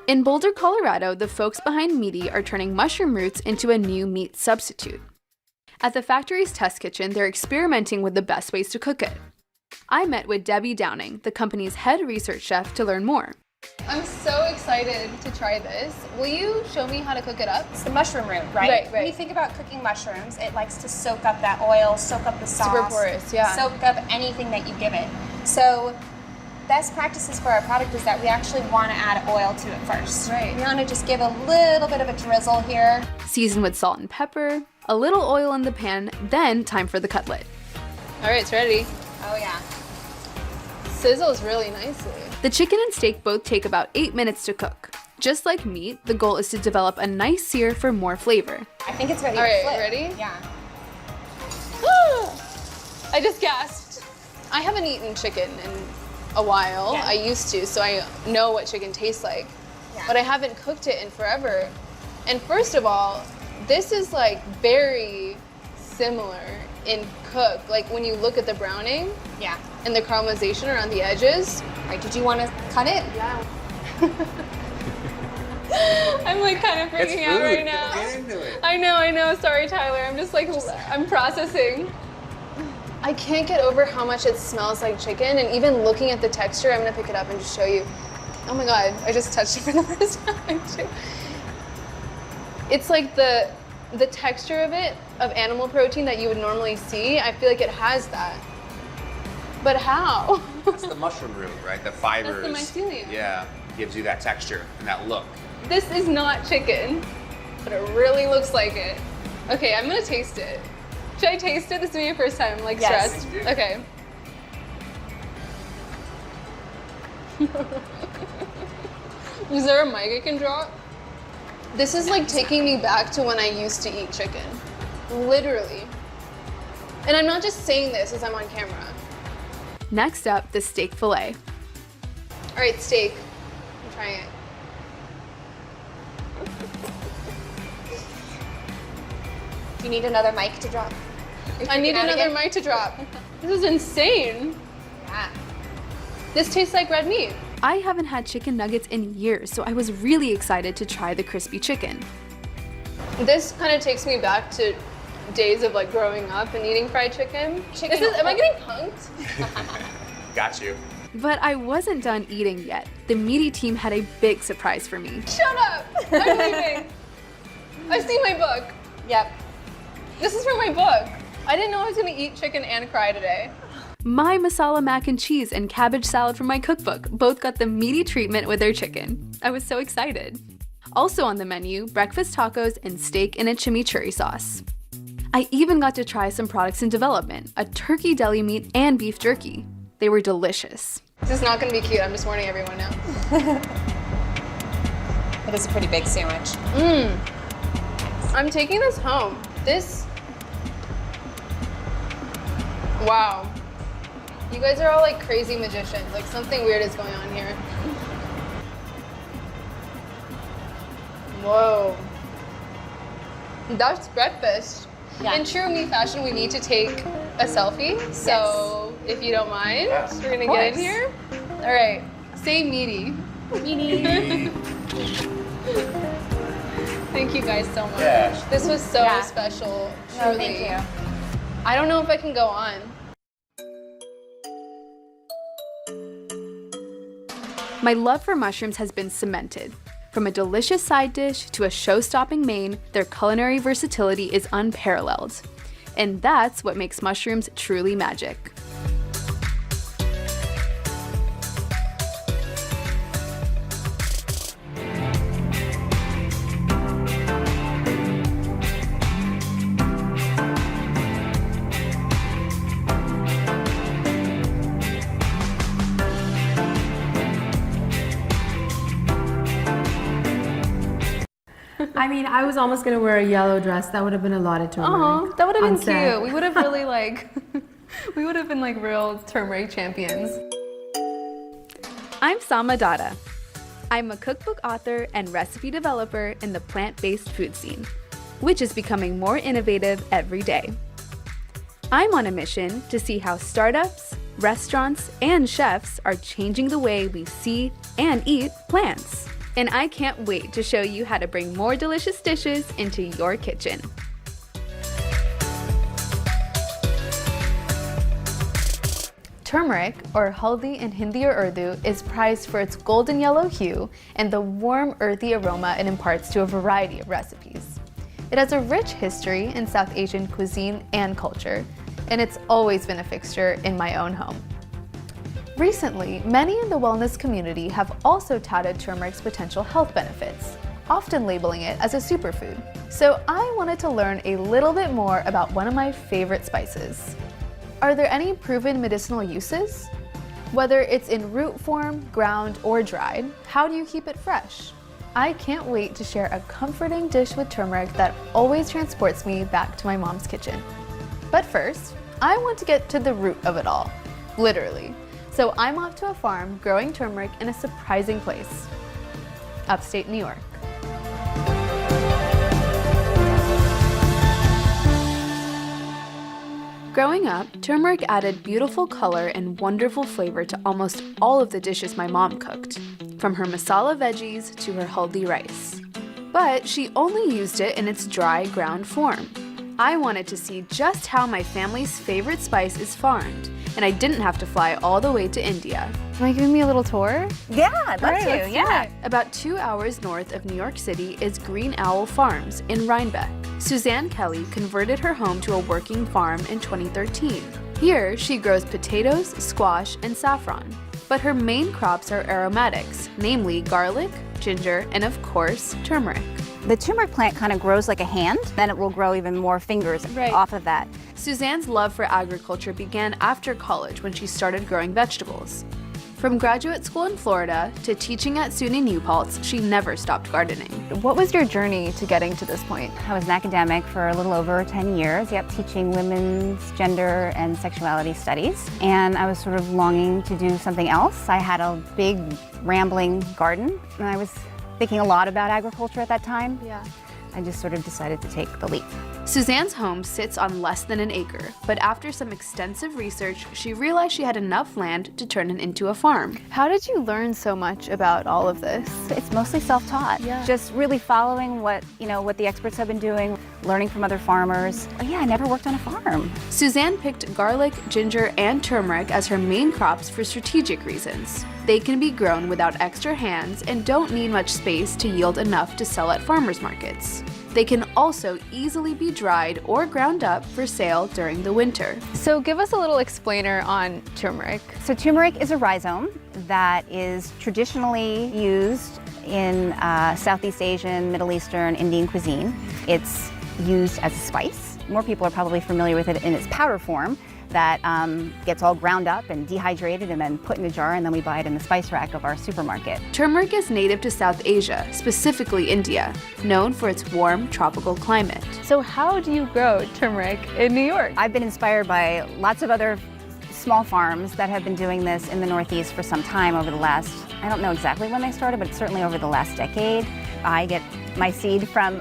Speaker 19: In Boulder, Colorado, the folks behind Meaty are turning mushroom roots into a new meat substitute. At the factory's test kitchen, they're experimenting with the best ways to cook it. I met with Debbie Downing, the company's head research chef, to learn more. I'm so excited to try this. Will you show me how to cook it up?
Speaker 3: It's the mushroom root, right? When you think about cooking mushrooms, it likes to soak up that oil, soak up the sauce.
Speaker 19: Super porous, yeah.
Speaker 3: Soak up anything that you give it. So best practices for our product is that we actually want to add oil to it first. Right. We want to just give a little bit of a drizzle here.
Speaker 19: Season with salt and pepper, a little oil in the pan, then time for the cutlet. All right, it's ready.
Speaker 3: Oh yeah.
Speaker 19: Sizzles really nicely. The chicken and steak both take about 8 minutes to cook. Just like meat, the goal is to develop a nice sear for more flavor.
Speaker 3: I think it's ready
Speaker 19: All
Speaker 3: to
Speaker 19: right,
Speaker 3: flip.
Speaker 19: ready?
Speaker 3: Yeah.
Speaker 19: I just gasped. I haven't eaten chicken in a while.
Speaker 3: Yeah.
Speaker 19: I used to, so I know what chicken tastes like.
Speaker 3: Yeah.
Speaker 19: But I haven't cooked it in forever. And first of all, this is like very similar in cook. Like when you look at the browning,
Speaker 3: yeah,
Speaker 19: and the caramelization around the edges.
Speaker 3: All right, did you want to cut it?
Speaker 19: Yeah. I'm like kind of freaking out right now.
Speaker 20: Get into it.
Speaker 19: I know. Sorry, Tyler. I'm just like, I'm processing. I can't get over how much it smells like chicken, and even looking at the texture, I'm gonna pick it up and just show you. Oh my God, I just touched it for the first time too. It's like the texture of it, of animal protein that you would normally see, I feel like it has that. But how?
Speaker 20: That's the mushroom root, right? The fibers.
Speaker 19: That's the mycelium.
Speaker 20: Yeah, gives you that texture and that look.
Speaker 19: This is not chicken, but it really looks like it. Okay, I'm gonna taste it.
Speaker 14: Should I taste it? This is my first time. I'm like
Speaker 3: Yes.
Speaker 14: stressed. Okay. Is there a mic I can drop? This is like taking me back to when I used to eat chicken. Literally. And I'm not just saying this as I'm on camera.
Speaker 19: Next up, the steak fillet.
Speaker 14: All right, steak. I'm trying it.
Speaker 3: You need another mic to drop.
Speaker 14: I need
Speaker 3: Out
Speaker 14: another
Speaker 3: again?
Speaker 14: mic to drop. This is insane.
Speaker 3: Yeah.
Speaker 14: This tastes like red meat.
Speaker 19: I haven't had chicken nuggets in years, so I was really excited to try the crispy chicken.
Speaker 14: This kind of takes me back to days of like growing up and eating fried chicken. Am I getting punked?
Speaker 20: Got you.
Speaker 19: But I wasn't done eating yet. The meaty team had a big surprise for me.
Speaker 14: Shut up! I'm leaving. I've seen my book.
Speaker 3: Yep.
Speaker 14: This is from my book. I didn't know I was gonna eat chicken and cry today.
Speaker 19: My masala mac and cheese and cabbage salad from my cookbook both got the meaty treatment with their chicken. I was so excited. Also on the menu, breakfast tacos and steak in a chimichurri sauce. I even got to try some products in development, a turkey deli meat and beef jerky. They were delicious.
Speaker 14: This is not gonna be cute, I'm just warning everyone now.
Speaker 3: It is a pretty big sandwich.
Speaker 14: I'm taking this home. Wow. You guys are all like crazy magicians. Like something weird is going on here. Whoa. That's breakfast.
Speaker 3: Yeah.
Speaker 14: In true me fashion, we need to take a selfie. So if you don't mind, we're gonna get in here. All right. Say meaty.
Speaker 3: Meaty.
Speaker 14: Thank you guys so much.
Speaker 3: Yeah.
Speaker 14: This was so
Speaker 3: Yeah.
Speaker 14: special.
Speaker 3: No,
Speaker 14: Truly.
Speaker 3: thank you.
Speaker 14: I don't know if I can go on.
Speaker 19: My love for mushrooms has been cemented. From a delicious side dish to a show-stopping main, their culinary versatility is unparalleled. And that's what makes mushrooms truly magic.
Speaker 7: I mean, I was almost gonna wear a yellow dress. That would have been a lot of turmeric.
Speaker 14: Oh, that would have
Speaker 7: on
Speaker 14: been
Speaker 7: set.
Speaker 14: cute. We would have really like, we would have been like real turmeric champions.
Speaker 19: I'm Sama Dada. I'm a cookbook author and recipe developer in the plant-based food scene, which is becoming more innovative every day. I'm on a mission to see how startups, restaurants, and chefs are changing the way we see and eat plants. And I can't wait to show you how to bring more delicious dishes into your kitchen. Turmeric, or haldi in Hindi or Urdu, is prized for its golden yellow hue and the warm, earthy aroma it imparts to a variety of recipes. It has a rich history in South Asian cuisine and culture, and it's always been a fixture in my own home. Recently, many in the wellness community have also touted turmeric's potential health benefits, often labeling it as a superfood. So I wanted to learn a little bit more about one of my favorite spices. Are there any proven medicinal uses? Whether it's in root form, ground, or dried, how do you keep it fresh? I can't wait to share a comforting dish with turmeric that always transports me back to my mom's kitchen. But first, I want to get to the root of it all, literally. So I'm off to a farm growing turmeric in a surprising place, upstate New York. Growing up, turmeric added beautiful color and wonderful flavor to almost all of the dishes my mom cooked, from her masala veggies to her haldi rice. But she only used it in its dry ground form. I wanted to see just how my family's favorite spice is farmed, and I didn't have to fly all the way to India. Am I giving me a little tour?
Speaker 1: Yeah, I'd love to, yeah.
Speaker 19: About 2 hours north of New York City is Green Owl Farms in Rhinebeck. Suzanne Kelly converted her home to a working farm in 2013. Here, she grows potatoes, squash, and saffron. But her main crops are aromatics, namely garlic, ginger, and of course, turmeric.
Speaker 1: The turmeric plant kind of grows like a hand, then it will grow even more fingers off of that.
Speaker 19: Suzanne's love for agriculture began after college when she started growing vegetables. From graduate school in Florida to teaching at SUNY New Paltz, she never stopped gardening.
Speaker 14: What was your journey to getting to this point?
Speaker 1: I was an academic for a little over 10 years, teaching women's gender and sexuality studies. And I was sort of longing to do something else. I had a big rambling garden, and I was thinking a lot about agriculture at that time.
Speaker 14: Yeah.
Speaker 1: I just sort of decided to take the leap.
Speaker 19: Suzanne's home sits on less than an acre, but after some extensive research, she realized she had enough land to turn it into a farm.
Speaker 14: How did you learn so much about all of this?
Speaker 1: It's mostly self-taught.
Speaker 14: Yeah.
Speaker 1: Just really following what the experts have been doing, learning from other farmers. I never worked on a farm.
Speaker 19: Suzanne picked garlic, ginger, and turmeric as her main crops for strategic reasons. They can be grown without extra hands and don't need much space to yield enough to sell at farmers markets. They can also easily be dried or ground up for sale during the winter.
Speaker 14: So give us a little explainer on turmeric.
Speaker 1: So turmeric is a rhizome that is traditionally used in Southeast Asian, Middle Eastern, Indian cuisine. It's used as a spice. More people are probably familiar with it in its powder form that gets all ground up and dehydrated and then put in a jar, and then we buy it in the spice rack of our supermarket.
Speaker 19: Turmeric is native to South Asia, specifically India, known for its warm tropical climate.
Speaker 14: So how do you grow turmeric in New York?
Speaker 1: I've been inspired by lots of other small farms that have been doing this in the Northeast for some time over the last, I don't know exactly when they started, but certainly over the last decade. I get my seed from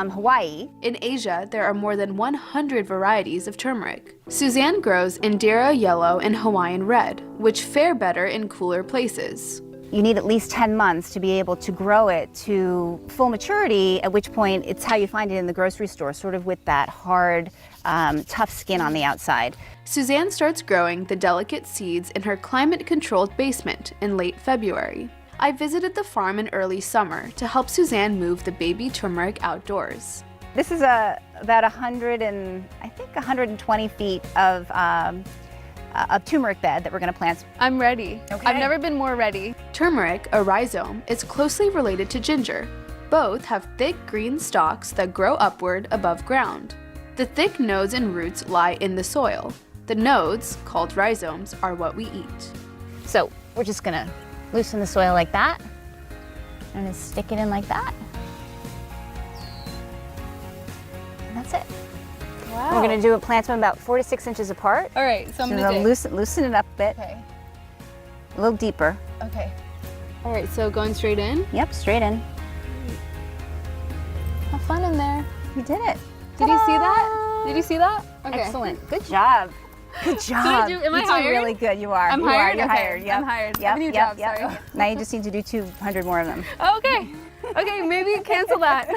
Speaker 1: Hawaii.
Speaker 19: In Asia, there are more than 100 varieties of turmeric. Suzanne grows Indira Yellow and Hawaiian Red, which fare better in cooler places.
Speaker 1: You need at least 10 months to be able to grow it to full maturity, at which point it's how you find it in the grocery store, sort of with that hard, tough skin on the outside.
Speaker 19: Suzanne starts growing the delicate seeds in her climate-controlled basement in late February. I visited the farm in early summer to help Suzanne move the baby turmeric outdoors.
Speaker 1: This is about 120 feet of turmeric bed that we're going to plant.
Speaker 14: I'm ready.
Speaker 1: Okay.
Speaker 14: I've never been more ready.
Speaker 19: Turmeric, a rhizome, is closely related to ginger. Both have thick green stalks that grow upward above ground. The thick nodes and roots lie in the soil. The nodes, called rhizomes, are what we eat.
Speaker 1: So we're just going to loosen the soil like that and just stick it in like that. And that's it.
Speaker 14: Wow.
Speaker 1: We're going to plant them about 4 to 6 inches apart.
Speaker 14: All right, so I'm going to
Speaker 1: loosen it up a bit.
Speaker 14: Okay.
Speaker 1: A little deeper.
Speaker 14: Okay. All right, so going straight in?
Speaker 1: Yep, straight in.
Speaker 14: Have fun in there.
Speaker 1: You did it.
Speaker 14: Did you see that? Did you see that? Okay.
Speaker 1: Excellent. Good job. Good job.
Speaker 14: Am I
Speaker 1: you
Speaker 14: hired?
Speaker 1: did really good. You are.
Speaker 14: I'm
Speaker 1: you
Speaker 14: hired?
Speaker 1: Are. You're
Speaker 14: Okay.
Speaker 1: hired. Yep.
Speaker 14: I'm hired. I
Speaker 1: Yep.
Speaker 14: have a new job, sorry.
Speaker 1: Now you just need to do 200 more of them.
Speaker 14: Okay. Okay, maybe cancel that.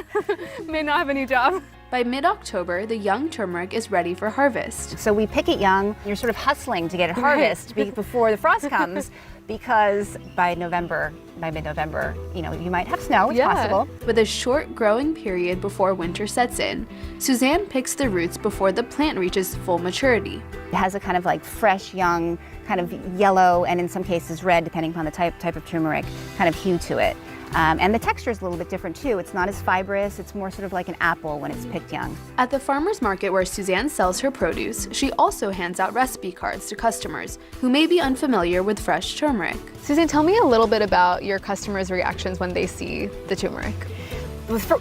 Speaker 14: May not have a new job.
Speaker 19: By mid-October, the young turmeric is ready for harvest.
Speaker 1: So we pick it young. You're sort of hustling to get it harvest before the frost comes, because by mid-November, you might have snow. It's possible.
Speaker 19: With a short growing period before winter sets in, Suzanne picks the roots before the plant reaches full maturity.
Speaker 1: It has a kind of like fresh, young, kind of yellow, and in some cases red, depending upon the type of turmeric, kind of hue to it. And the texture is a little bit different too. It's not as fibrous. It's more sort of like an apple when it's picked young.
Speaker 19: At the farmer's market where Suzanne sells her produce, she also hands out recipe cards to customers who may be unfamiliar with fresh turmeric.
Speaker 14: Suzanne, tell me a little bit about your customers' reactions when they see the turmeric.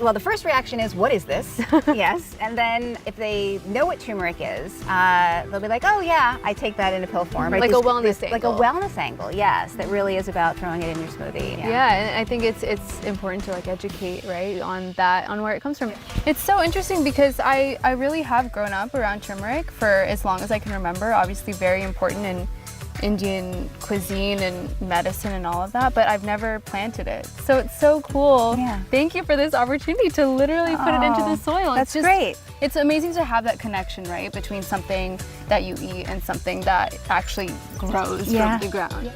Speaker 1: Well, the first reaction is, what is this? Yes. And then if they know what turmeric is, they'll be like, oh yeah, I take that in a pill form.
Speaker 14: Like a wellness angle.
Speaker 1: Like a wellness angle, yes. That really is about throwing it in your smoothie.
Speaker 14: Yeah, and I think it's important to educate, right, on where it comes from. It's so interesting because I really have grown up around turmeric for as long as I can remember. Obviously very important in Indian cuisine and medicine and all of that, but I've never planted it. So it's so cool.
Speaker 1: Yeah.
Speaker 14: Thank you for this opportunity to literally put it into the soil.
Speaker 1: That's great.
Speaker 14: It's amazing to have that connection, right, between something that you eat and something that actually grows from the ground. Yeah.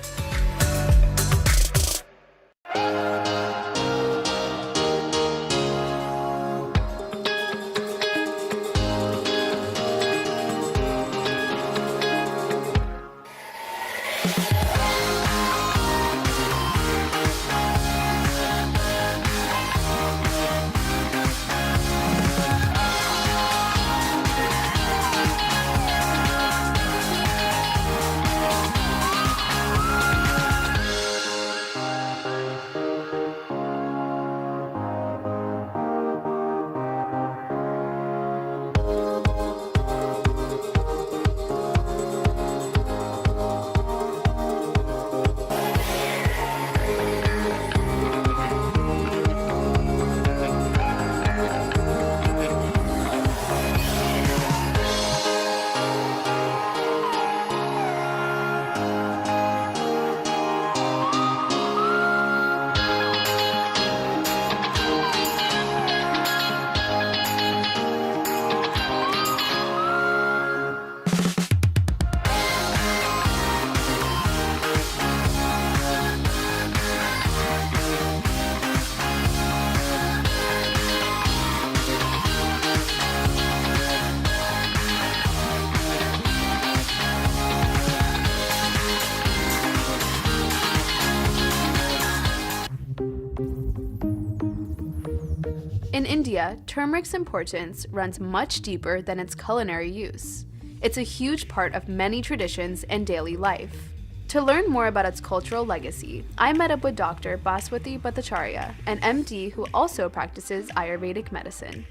Speaker 19: India, turmeric's importance runs much deeper than its culinary use. It's a huge part of many traditions and daily life. To learn more about its cultural legacy, I met up with Dr. Baswati Bhattacharya, an MD who also practices Ayurvedic medicine.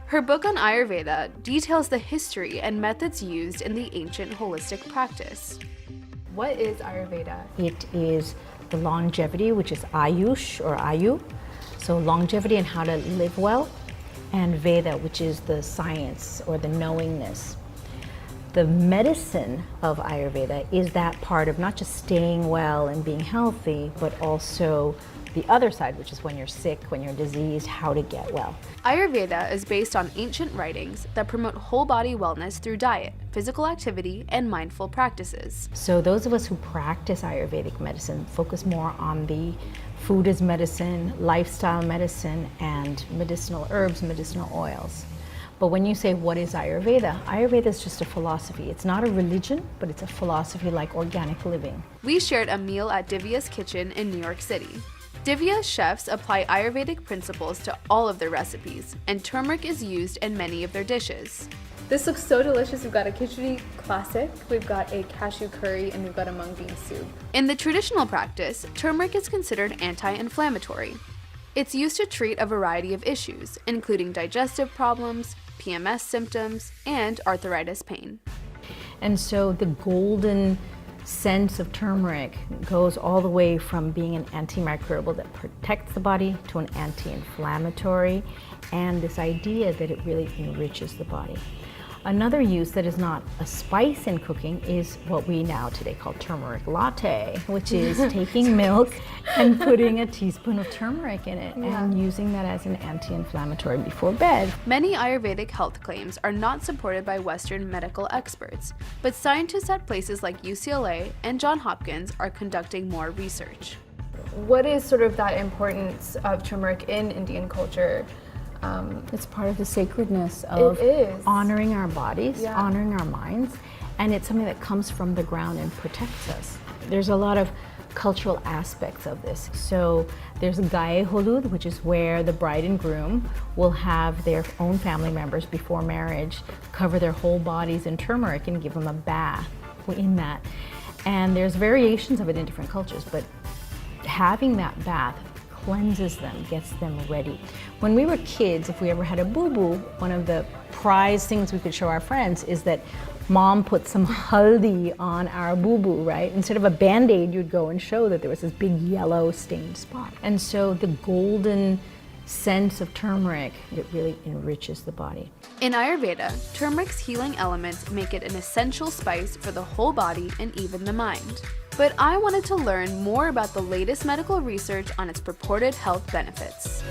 Speaker 19: Her book on Ayurveda details the history and methods used in the ancient holistic practice. What is Ayurveda?
Speaker 6: It is the longevity, which is Ayush or Ayu, so longevity and how to live well, and Veda, which is the science or the knowingness. The medicine of Ayurveda is that part of not just staying well and being healthy, but also the other side, which is when you're sick, when you're diseased, how to get well.
Speaker 19: Ayurveda is based on ancient writings that promote whole body wellness through diet, physical activity, and mindful practices.
Speaker 6: So those of us who practice Ayurvedic medicine focus more on the food as medicine, lifestyle medicine, and medicinal herbs, medicinal oils. But when you say, what is Ayurveda? Ayurveda is just a philosophy. It's not a religion, but it's a philosophy like organic living.
Speaker 19: We shared a meal at Divya's kitchen in New York City. Divya's chefs apply Ayurvedic principles to all of their recipes, and turmeric is used in many of their dishes.
Speaker 14: This looks so delicious. We've got a khichdi classic, we've got a cashew curry, and we've got a mung bean soup.
Speaker 19: In the traditional practice, turmeric is considered anti-inflammatory. It's used to treat a variety of issues, including digestive problems, PMS symptoms, and arthritis pain.
Speaker 6: And so the golden sense of turmeric goes all the way from being an antimicrobial that protects the body to an anti-inflammatory, and this idea that it really enriches the body. Another use that is not a spice in cooking is what we now today call turmeric latte, which is taking milk and putting a teaspoon of turmeric in it and using that as an anti-inflammatory before bed.
Speaker 19: Many Ayurvedic health claims are not supported by Western medical experts, but scientists at places like UCLA and Johns Hopkins are conducting more research.
Speaker 14: What is sort of that importance of turmeric in Indian culture?
Speaker 6: It's part of the sacredness of honoring our bodies, honoring our minds, and it's something that comes from the ground and protects us. There's a lot of cultural aspects of this. So there's Gaye Holud, which is where the bride and groom will have their own family members before marriage cover their whole bodies in turmeric and give them a bath in that. And there's variations of it in different cultures, but having that bath cleanses them, gets them ready. When we were kids, if we ever had a boo-boo, one of the prize things we could show our friends is that mom put some haldi on our boo-boo, right? Instead of a Band-Aid, you'd go and show that there was this big yellow stained spot. And so the golden sense of turmeric, it really enriches the body.
Speaker 19: In Ayurveda, turmeric's healing elements make it an essential spice for the whole body and even the mind. But I wanted to learn more about the latest medical research on its purported health benefits.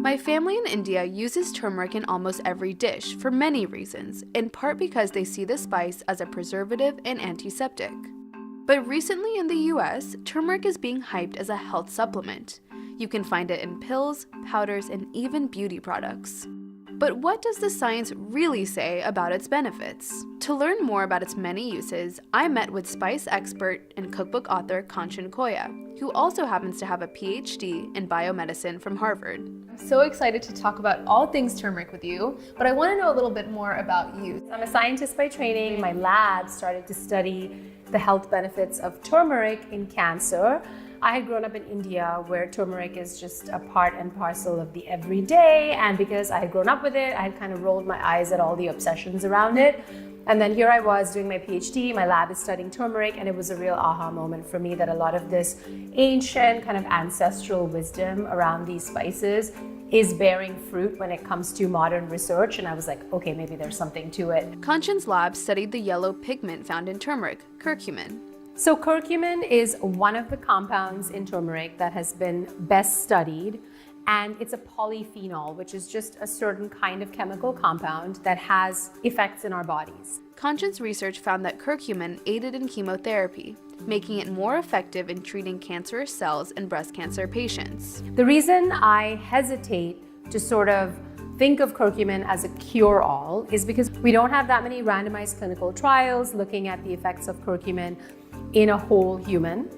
Speaker 19: My family in India uses turmeric in almost every dish for many reasons, in part because they see the spice as a preservative and antiseptic. But recently in the US, turmeric is being hyped as a health supplement. You can find it in pills, powders, and even beauty products. But what does the science really say about its benefits? To learn more about its many uses, I met with spice expert and cookbook author Kanchan Koya, who also happens to have a PhD in biomedicine from Harvard.
Speaker 14: I'm so excited to talk about all things turmeric with you, but I want to know a little bit more about you.
Speaker 7: I'm a scientist by training. My lab started to study the health benefits of turmeric in cancer. I had grown up in India where turmeric is just a part and parcel of the everyday, and because I had grown up with it, I had kind of rolled my eyes at all the obsessions around it. And then here I was doing my PhD, my lab is studying turmeric, and it was a real aha moment for me that a lot of this ancient kind of ancestral wisdom around these spices is bearing fruit when it comes to modern research, and I was like, okay, maybe there's something to it.
Speaker 19: Kanchan's lab studied the yellow pigment found in turmeric, curcumin.
Speaker 7: So curcumin is one of the compounds in turmeric that has been best studied, and it's a polyphenol, which is just a certain kind of chemical compound that has effects in our bodies.
Speaker 19: Kanchan's research found that curcumin aided in chemotherapy, making it more effective in treating cancerous cells in breast cancer patients.
Speaker 7: The reason I hesitate to sort of think of curcumin as a cure-all is because we don't have that many randomized clinical trials looking at the effects of curcumin in a whole human.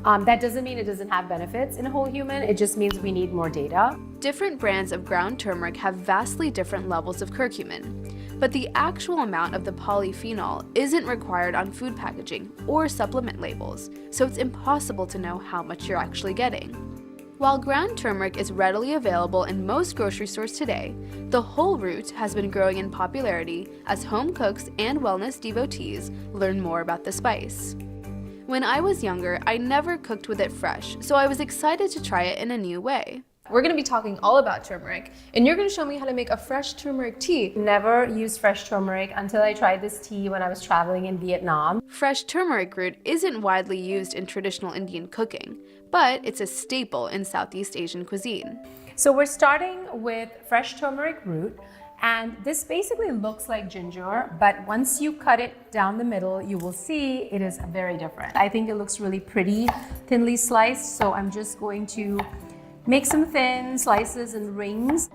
Speaker 7: That doesn't mean it doesn't have benefits in a whole human, it just means we need more data.
Speaker 19: Different brands of ground turmeric have vastly different levels of curcumin, but the actual amount of the polyphenol isn't required on food packaging or supplement labels, so it's impossible to know how much you're actually getting. While ground turmeric is readily available in most grocery stores today, the whole root has been growing in popularity as home cooks and wellness devotees learn more about the spice. When I was younger, I never cooked with it fresh, so I was excited to try it in a new way.
Speaker 14: We're going to be talking all about turmeric, and you're going to show me how to make a fresh turmeric tea.
Speaker 7: Never used fresh turmeric until I tried this tea when I was traveling in Vietnam.
Speaker 19: Fresh turmeric root isn't widely used in traditional Indian cooking, but it's a staple in Southeast Asian cuisine.
Speaker 7: So we're starting with fresh turmeric root, and this basically looks like ginger, but once you cut it down the middle, you will see it is very different. I think it looks really pretty, thinly sliced, so I'm just going to make some thin slices and rings.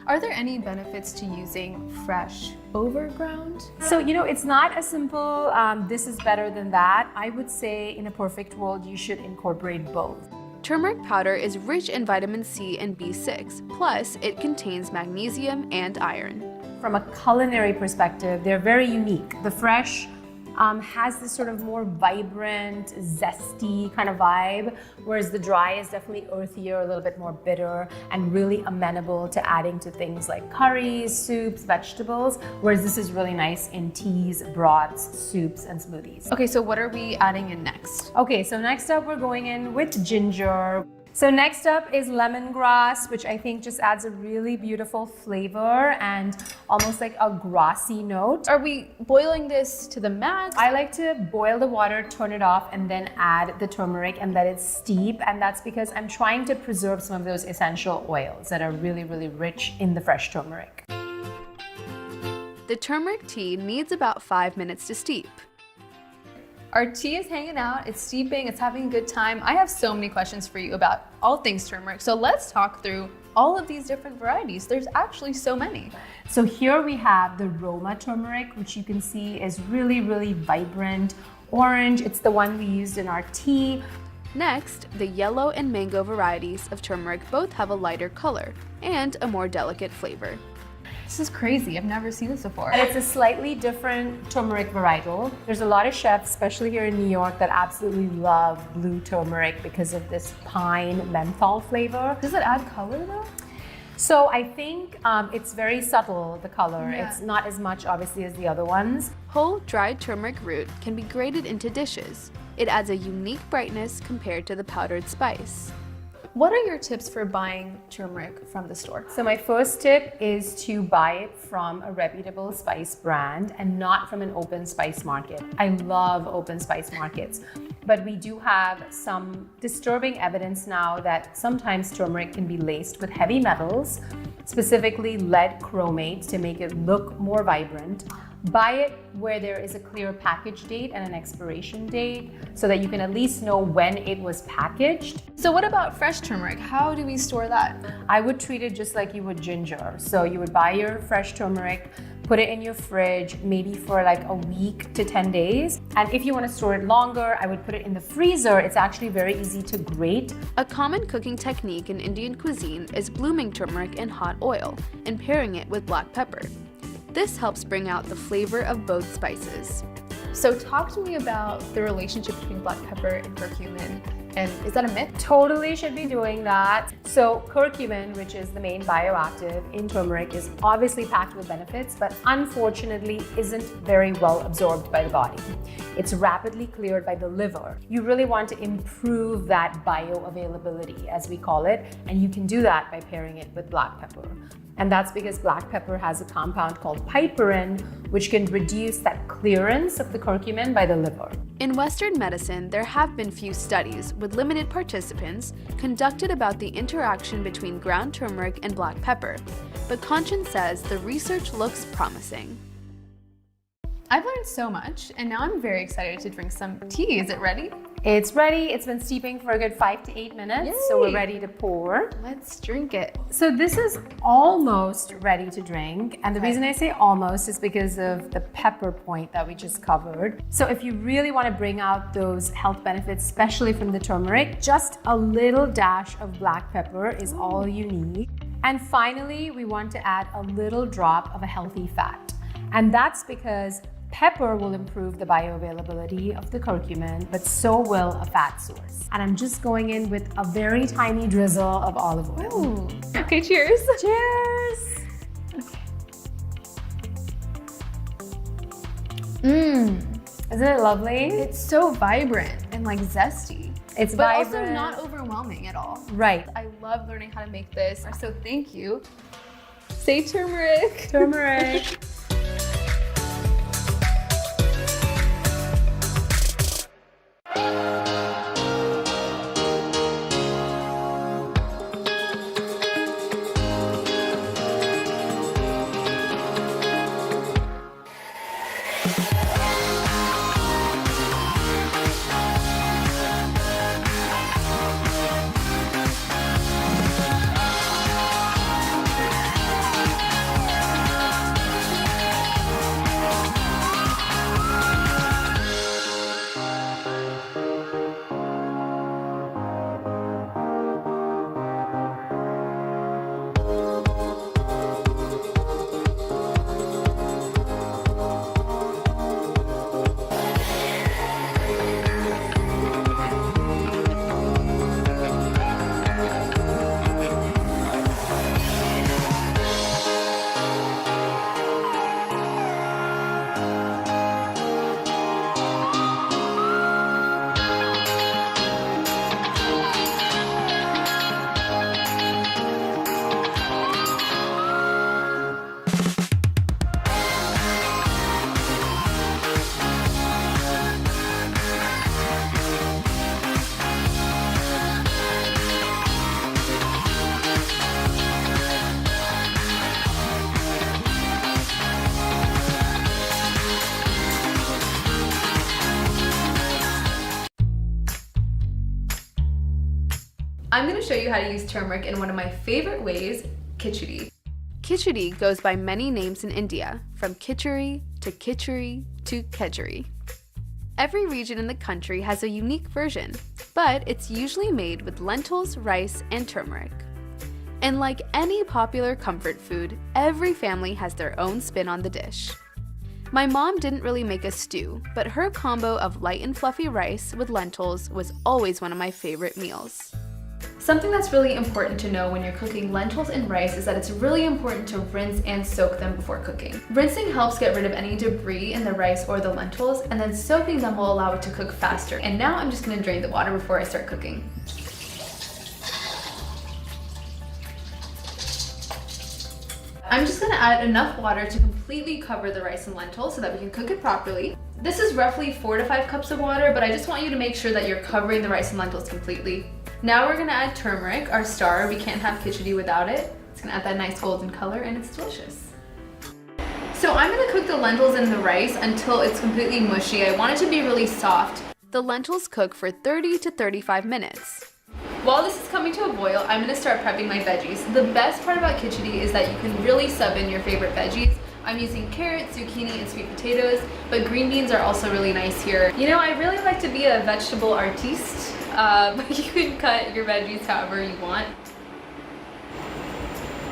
Speaker 14: Are there any benefits to using fresh over ground?
Speaker 7: So, it's not as simple, this is better than that. I would say in a perfect world, you should incorporate both.
Speaker 19: Turmeric powder is rich in vitamin C and B6, plus it contains magnesium and iron.
Speaker 7: From a culinary perspective, they're very unique. The fresh has this sort of more vibrant, zesty kind of vibe, whereas the dry is definitely earthier, a little bit more bitter, and really amenable to adding to things like curries, soups, vegetables, whereas this is really nice in teas, broths, soups, and smoothies.
Speaker 14: Okay, so what are we adding in next?
Speaker 7: Okay, so next up we're going in with ginger. So next up is lemongrass, which I think just adds a really beautiful flavor and almost like a grassy note.
Speaker 14: Are we boiling this to the max?
Speaker 7: I like to boil the water, turn it off, and then add the turmeric and let it steep. And that's because I'm trying to preserve some of those essential oils that are really, really rich in the fresh turmeric.
Speaker 19: The turmeric tea needs about 5 minutes to steep.
Speaker 14: Our tea is hanging out, it's steeping, it's having a good time. I have so many questions for you about all things turmeric. So let's talk through all of these different varieties. There's actually so many.
Speaker 7: So here we have the Roma turmeric, which you can see is really, really vibrant orange. It's the one we used in our tea.
Speaker 19: Next, the yellow and mango varieties of turmeric both have a lighter color and a more delicate flavor.
Speaker 14: This is crazy. I've never seen this before.
Speaker 7: And it's a slightly different turmeric varietal. There's a lot of chefs, especially here in New York, that absolutely love blue turmeric because of this pine menthol flavor.
Speaker 14: Does it add color though?
Speaker 7: So I think it's very subtle, the color.
Speaker 14: Yeah.
Speaker 7: It's not as much, obviously, as the other ones.
Speaker 19: Whole dried turmeric root can be grated into dishes. It adds a unique brightness compared to the powdered spice.
Speaker 14: What are your tips for buying turmeric from the store?
Speaker 7: So my first tip is to buy it from a reputable spice brand and not from an open spice market. I love open spice markets, but we do have some disturbing evidence now that sometimes turmeric can be laced with heavy metals, specifically lead chromate, to make it look more vibrant. Buy it where there is a clear package date and an expiration date so that you can at least know when it was packaged.
Speaker 14: So what about fresh turmeric? How do we store that?
Speaker 7: I would treat it just like you would ginger. So you would buy your fresh turmeric, put it in your fridge, maybe for like a week to 10 days. And if you want to store it longer, I would put it in the freezer. It's actually very easy to grate.
Speaker 19: A common cooking technique in Indian cuisine is blooming turmeric in hot oil and pairing it with black pepper. This helps bring out the flavor of both spices.
Speaker 14: So talk to me about the relationship between black pepper and curcumin. And is that a myth?
Speaker 7: Totally should be doing that. So curcumin, which is the main bioactive in turmeric, is obviously packed with benefits, but unfortunately isn't very well absorbed by the body. It's rapidly cleared by the liver. You really want to improve that bioavailability, as we call it, and you can do that by pairing it with black pepper. And that's because black pepper has a compound called piperine, which can reduce that clearance of the curcumin by the liver.
Speaker 19: In Western medicine, there have been few studies with limited participants conducted about the interaction between ground turmeric and black pepper, but Kanchan says the research looks promising.
Speaker 14: I've learned so much, and now I'm very excited to drink some tea. Is it ready?
Speaker 7: It's ready. It's been steeping for a good 5 to 8 minutes,
Speaker 14: Yay.
Speaker 7: so we're ready to pour.
Speaker 14: Let's drink it.
Speaker 7: So this is almost ready to drink, and the reason I say almost is because of the pepper point that we just covered. So if you really want to bring out those health benefits, especially from the turmeric, just a little dash of black pepper is all you need. And finally, we want to add a little drop of a healthy fat. And that's because pepper will improve the bioavailability of the curcumin, but so will a fat source. And I'm just going in with a very tiny drizzle of olive oil.
Speaker 14: Ooh. Okay, cheers.
Speaker 7: Cheers. Isn't it lovely?
Speaker 14: It's so vibrant and like zesty.
Speaker 7: It's
Speaker 14: but
Speaker 7: vibrant.
Speaker 14: also not overwhelming at all.
Speaker 7: Right.
Speaker 14: I love learning how to make this, so thank you. Say turmeric.
Speaker 7: Turmeric.
Speaker 14: I'm going to show you how to use turmeric in one of my favorite ways, khichdi.
Speaker 19: Khichdi goes by many names in India, from khichdi to kechari. Every region in the country has a unique version, but it's usually made with lentils, rice, and turmeric. And like any popular comfort food, every family has their own spin on the dish. My mom didn't really make a stew, but her combo of light and fluffy rice with lentils was always one of my favorite meals.
Speaker 14: Something that's really important to know when you're cooking lentils and rice is that it's really important to rinse and soak them before cooking. Rinsing helps get rid of any debris in the rice or the lentils, and then soaking them will allow it to cook faster. And now I'm just gonna drain the water before I start cooking. I'm just gonna add enough water to completely cover the rice and lentils so that we can cook it properly. This is roughly 4 to 5 cups of water, but I just want you to make sure that you're covering the rice and lentils completely. Now we're gonna add turmeric, our star. We can't have khichdi without it. It's gonna add that nice golden color and it's delicious. So I'm gonna cook the lentils and the rice until it's completely mushy. I want it to be really soft.
Speaker 19: The lentils cook for 30 to 35 minutes.
Speaker 14: While this is coming to a boil, I'm gonna start prepping my veggies. The best part about khichdi is that you can really sub in your favorite veggies. I'm using carrots, zucchini, and sweet potatoes, but green beans are also really nice here. You know, I really like to be a vegetable artiste, but you can cut your veggies however you want.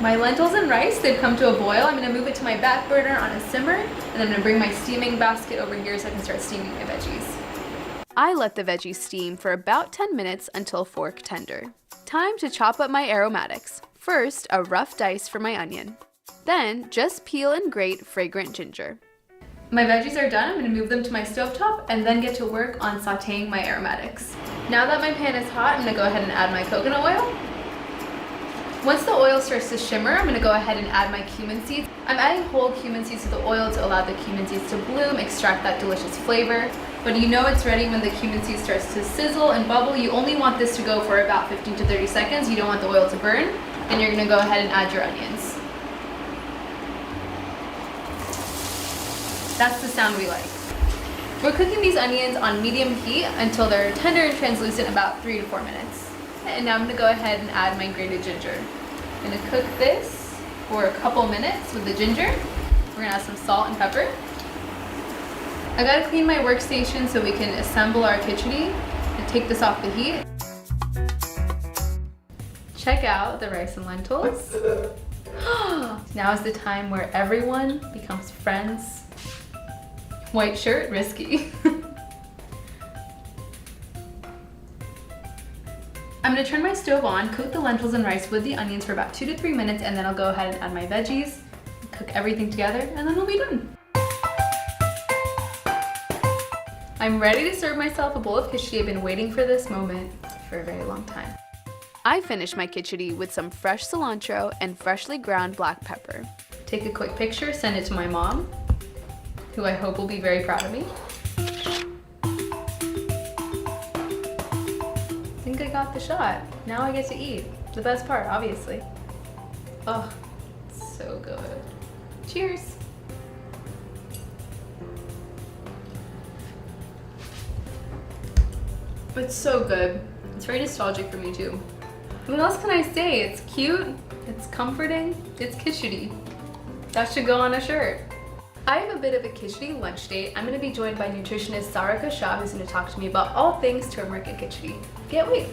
Speaker 14: My lentils and rice, they've come to a boil. I'm gonna move it to my back burner on a simmer, and I'm gonna bring my steaming basket over here so I can start steaming my veggies.
Speaker 19: I let the veggies steam for about 10 minutes until fork tender. Time to chop up my aromatics. First, a rough dice for my onion. Then, just peel and grate fragrant ginger.
Speaker 14: My veggies are done. I'm gonna move them to my stovetop and then get to work on sauteing my aromatics. Now that my pan is hot, I'm gonna go ahead and add my coconut oil. Once the oil starts to shimmer, I'm gonna go ahead and add my cumin seeds. I'm adding whole cumin seeds to the oil to allow the cumin seeds to bloom, extract that delicious flavor. But you know it's ready when the cumin seed starts to sizzle and bubble. You only want this to go for about 15 to 30 seconds. You don't want the oil to burn. Then you're gonna go ahead and add your onions. That's the sound we like. We're cooking these onions on medium heat until they're tender and translucent, about 3 to 4 minutes. And now I'm gonna go ahead and add my grated ginger. I'm gonna cook this for a couple minutes with the ginger. We're gonna add some salt and pepper. I gotta clean my workstation so we can assemble our khichdi and take this off the heat. Check out the rice and lentils. Now is the time where everyone becomes friends. White shirt, risky. I'm gonna turn my stove on, cook the lentils and rice with the onions for about 2 to 3 minutes, and then I'll go ahead and add my veggies, cook everything together, and then we'll be done. I'm ready to serve myself a bowl of khichdi. I've been waiting for this moment for a very long time.
Speaker 19: I finish my khichdi with some fresh cilantro and freshly ground black pepper.
Speaker 14: Take a quick picture, send it to my mom, who I hope will be very proud of me. I think I got the shot. Now I get to eat. The best part, obviously. Oh, so good. Cheers. It's so good. It's very nostalgic for me too. What else can I say? It's cute, it's comforting, it's khichdi. That should go on a shirt. I have a bit of a khichdi lunch date. I'm gonna be joined by nutritionist Sarika Shah, who's gonna talk to me about all things turmeric and khichdi. Can't wait.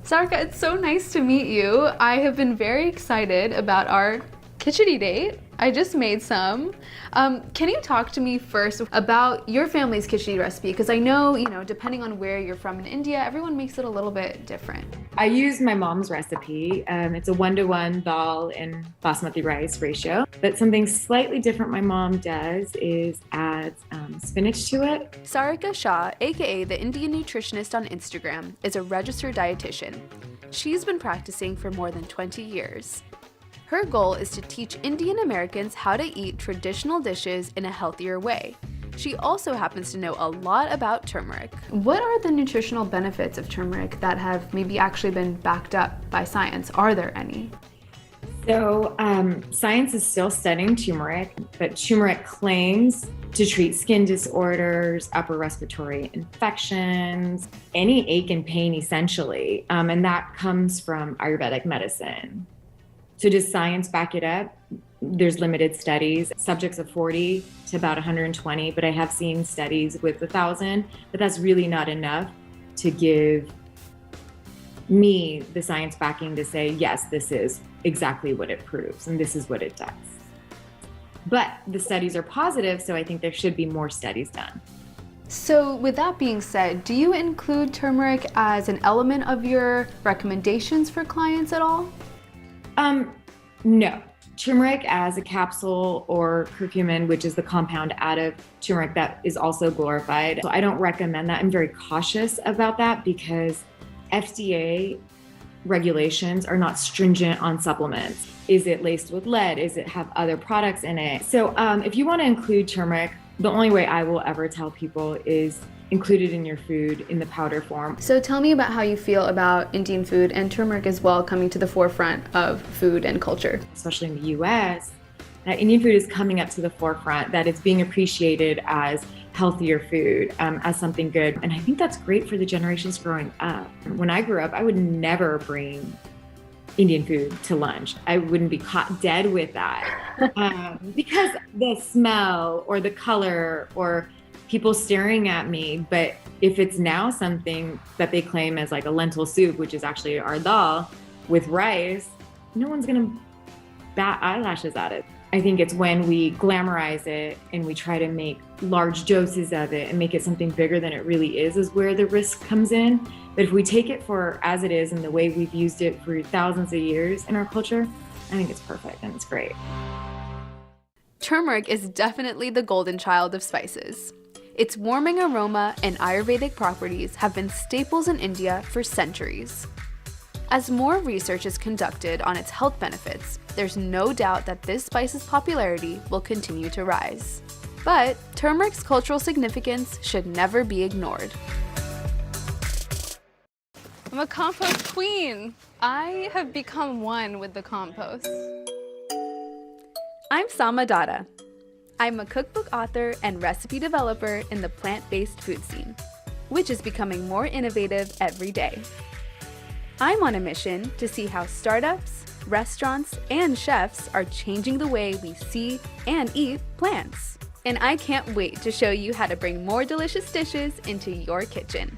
Speaker 19: Sarika, it's so nice to meet you. I have been very excited about our khichdi date. I just made some. Can you talk to me first about your family's khichdi recipe? Because I know, depending on where you're from in India, everyone makes it a little bit different.
Speaker 11: I use my mom's recipe. It's a 1-to-1 dal and basmati rice ratio. But something slightly different my mom does is adds spinach to it.
Speaker 19: Sarika Shah, aka the Indian nutritionist on Instagram, is a registered dietitian. She's been practicing for more than 20 years. Her goal is to teach Indian Americans how to eat traditional dishes in a healthier way. She also happens to know a lot about turmeric. What are the nutritional benefits of turmeric that have maybe actually been backed up by science? Are there any?
Speaker 11: So science is still studying turmeric, but turmeric claims to treat skin disorders, upper respiratory infections, any ache and pain essentially, and that comes from Ayurvedic medicine. So does science back it up? There's limited studies, subjects of 40 to about 120, but I have seen studies with 1,000, but that's really not enough to give me the science backing to say, yes, this is exactly what it proves and this is what it does. But the studies are positive, so I think there should be more studies done.
Speaker 19: So with that being said, do you include turmeric as an element of your recommendations for clients at all?
Speaker 11: No. Turmeric as a capsule or curcumin, which is the compound out of turmeric that is also glorified. So I don't recommend that. I'm very cautious about that because FDA regulations are not stringent on supplements. Is it laced with lead? Is it have other products in it? So if you want to include turmeric, the only way I will ever tell people is include it in your food in the powder form.
Speaker 19: So tell me about how you feel about Indian food and turmeric as well coming to the forefront of food and culture.
Speaker 11: Especially in the US, Indian food is coming up to the forefront, that it's being appreciated as healthier food, as something good. And I think that's great for the generations growing up. When I grew up, I would never bring Indian food to lunch. I wouldn't be caught dead with that because the smell or the color or people staring at me. But if it's now something that they claim as like a lentil soup, which is actually our dal with rice, no one's gonna bat eyelashes at it. I think it's when we glamorize it and we try to make large doses of it and make it something bigger than it really is where the risk comes in. But if we take it for as it is and the way we've used it for thousands of years in our culture, I think it's perfect and it's great.
Speaker 19: Turmeric is definitely the golden child of spices. Its warming aroma and Ayurvedic properties have been staples in India for centuries. As more research is conducted on its health benefits, there's no doubt that this spice's popularity will continue to rise. But turmeric's cultural significance should never be ignored. I'm a compost queen. I have become one with the compost. I'm Sama Dada. I'm a cookbook author and recipe developer in the plant-based food scene, which is becoming more innovative every day. I'm on a mission to see how startups, restaurants, and chefs are changing the way we see and eat plants. And I can't wait to show you how to bring more delicious dishes into your kitchen.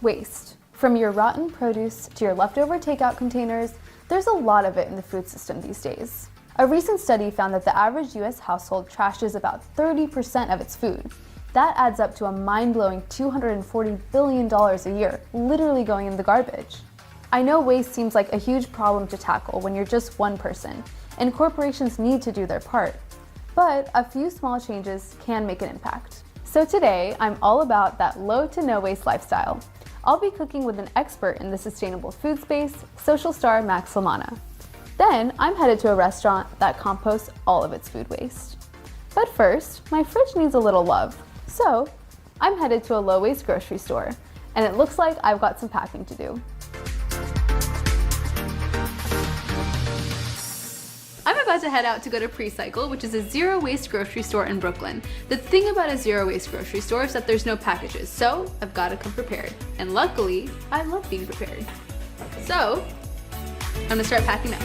Speaker 19: Waste. From your rotten produce to your leftover takeout containers, there's a lot of it in the food system these days. A recent study found that the average US household trashes about 30% of its food. That adds up to a mind-blowing $240 billion a year, literally going in the garbage. I know waste seems like a huge problem to tackle when you're just one person, and corporations need to do their part. But a few small changes can make an impact. So today, I'm all about that low to no waste lifestyle. I'll be cooking with an expert in the sustainable food space, social star Max Lamana. Then, I'm headed to a restaurant that composts all of its food waste. But first, my fridge needs a little love. So, I'm headed to a low-waste grocery store, and it looks like I've got some packing to do. I'm about to head out to go to Precycle, which is a zero-waste grocery store in Brooklyn. The thing about a zero-waste grocery store is that there's no packages, so I've got to come prepared. And luckily, I love being prepared. So, I'm gonna start packing up.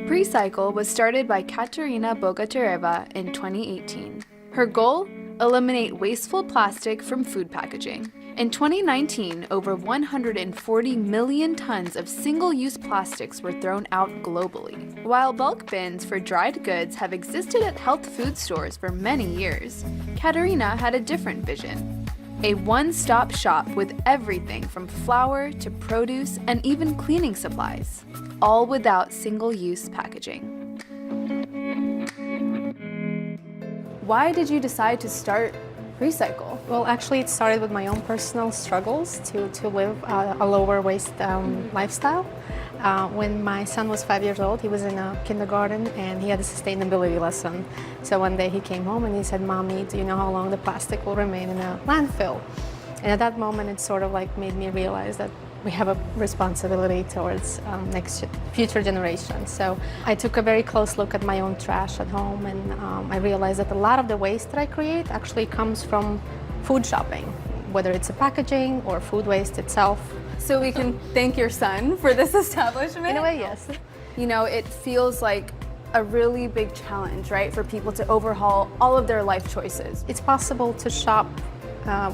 Speaker 19: Precycle was started by Katerina Bogatyreeva in 2018. Her goal? Eliminate wasteful plastic from food packaging. In 2019, over 140 million tons of single-use plastics were thrown out globally. While bulk bins for dried goods have existed at health food stores for many years, Katerina had a different vision. A one-stop shop with everything from flour to produce and even cleaning supplies, all without single-use packaging. Why did you decide to start Precycle?
Speaker 7: Well, actually, it started with my own personal struggles to live a lower waste lifestyle. When my son was 5 years old, he was in a kindergarten and he had a sustainability lesson. So one day he came home and he said, "Mommy, do you know how long the plastic will remain in a landfill?" And at that moment, it sort of like made me realize that we have a responsibility towards future generations. So I took a very close look at my own trash at home, and I realized that a lot of the waste that I create actually comes from food shopping, whether it's the packaging or food waste itself.
Speaker 19: So we can thank your son for this establishment?
Speaker 7: In a way, yes.
Speaker 19: You know, it feels like a really big challenge, right, for people to overhaul all of their life choices.
Speaker 7: It's possible to shop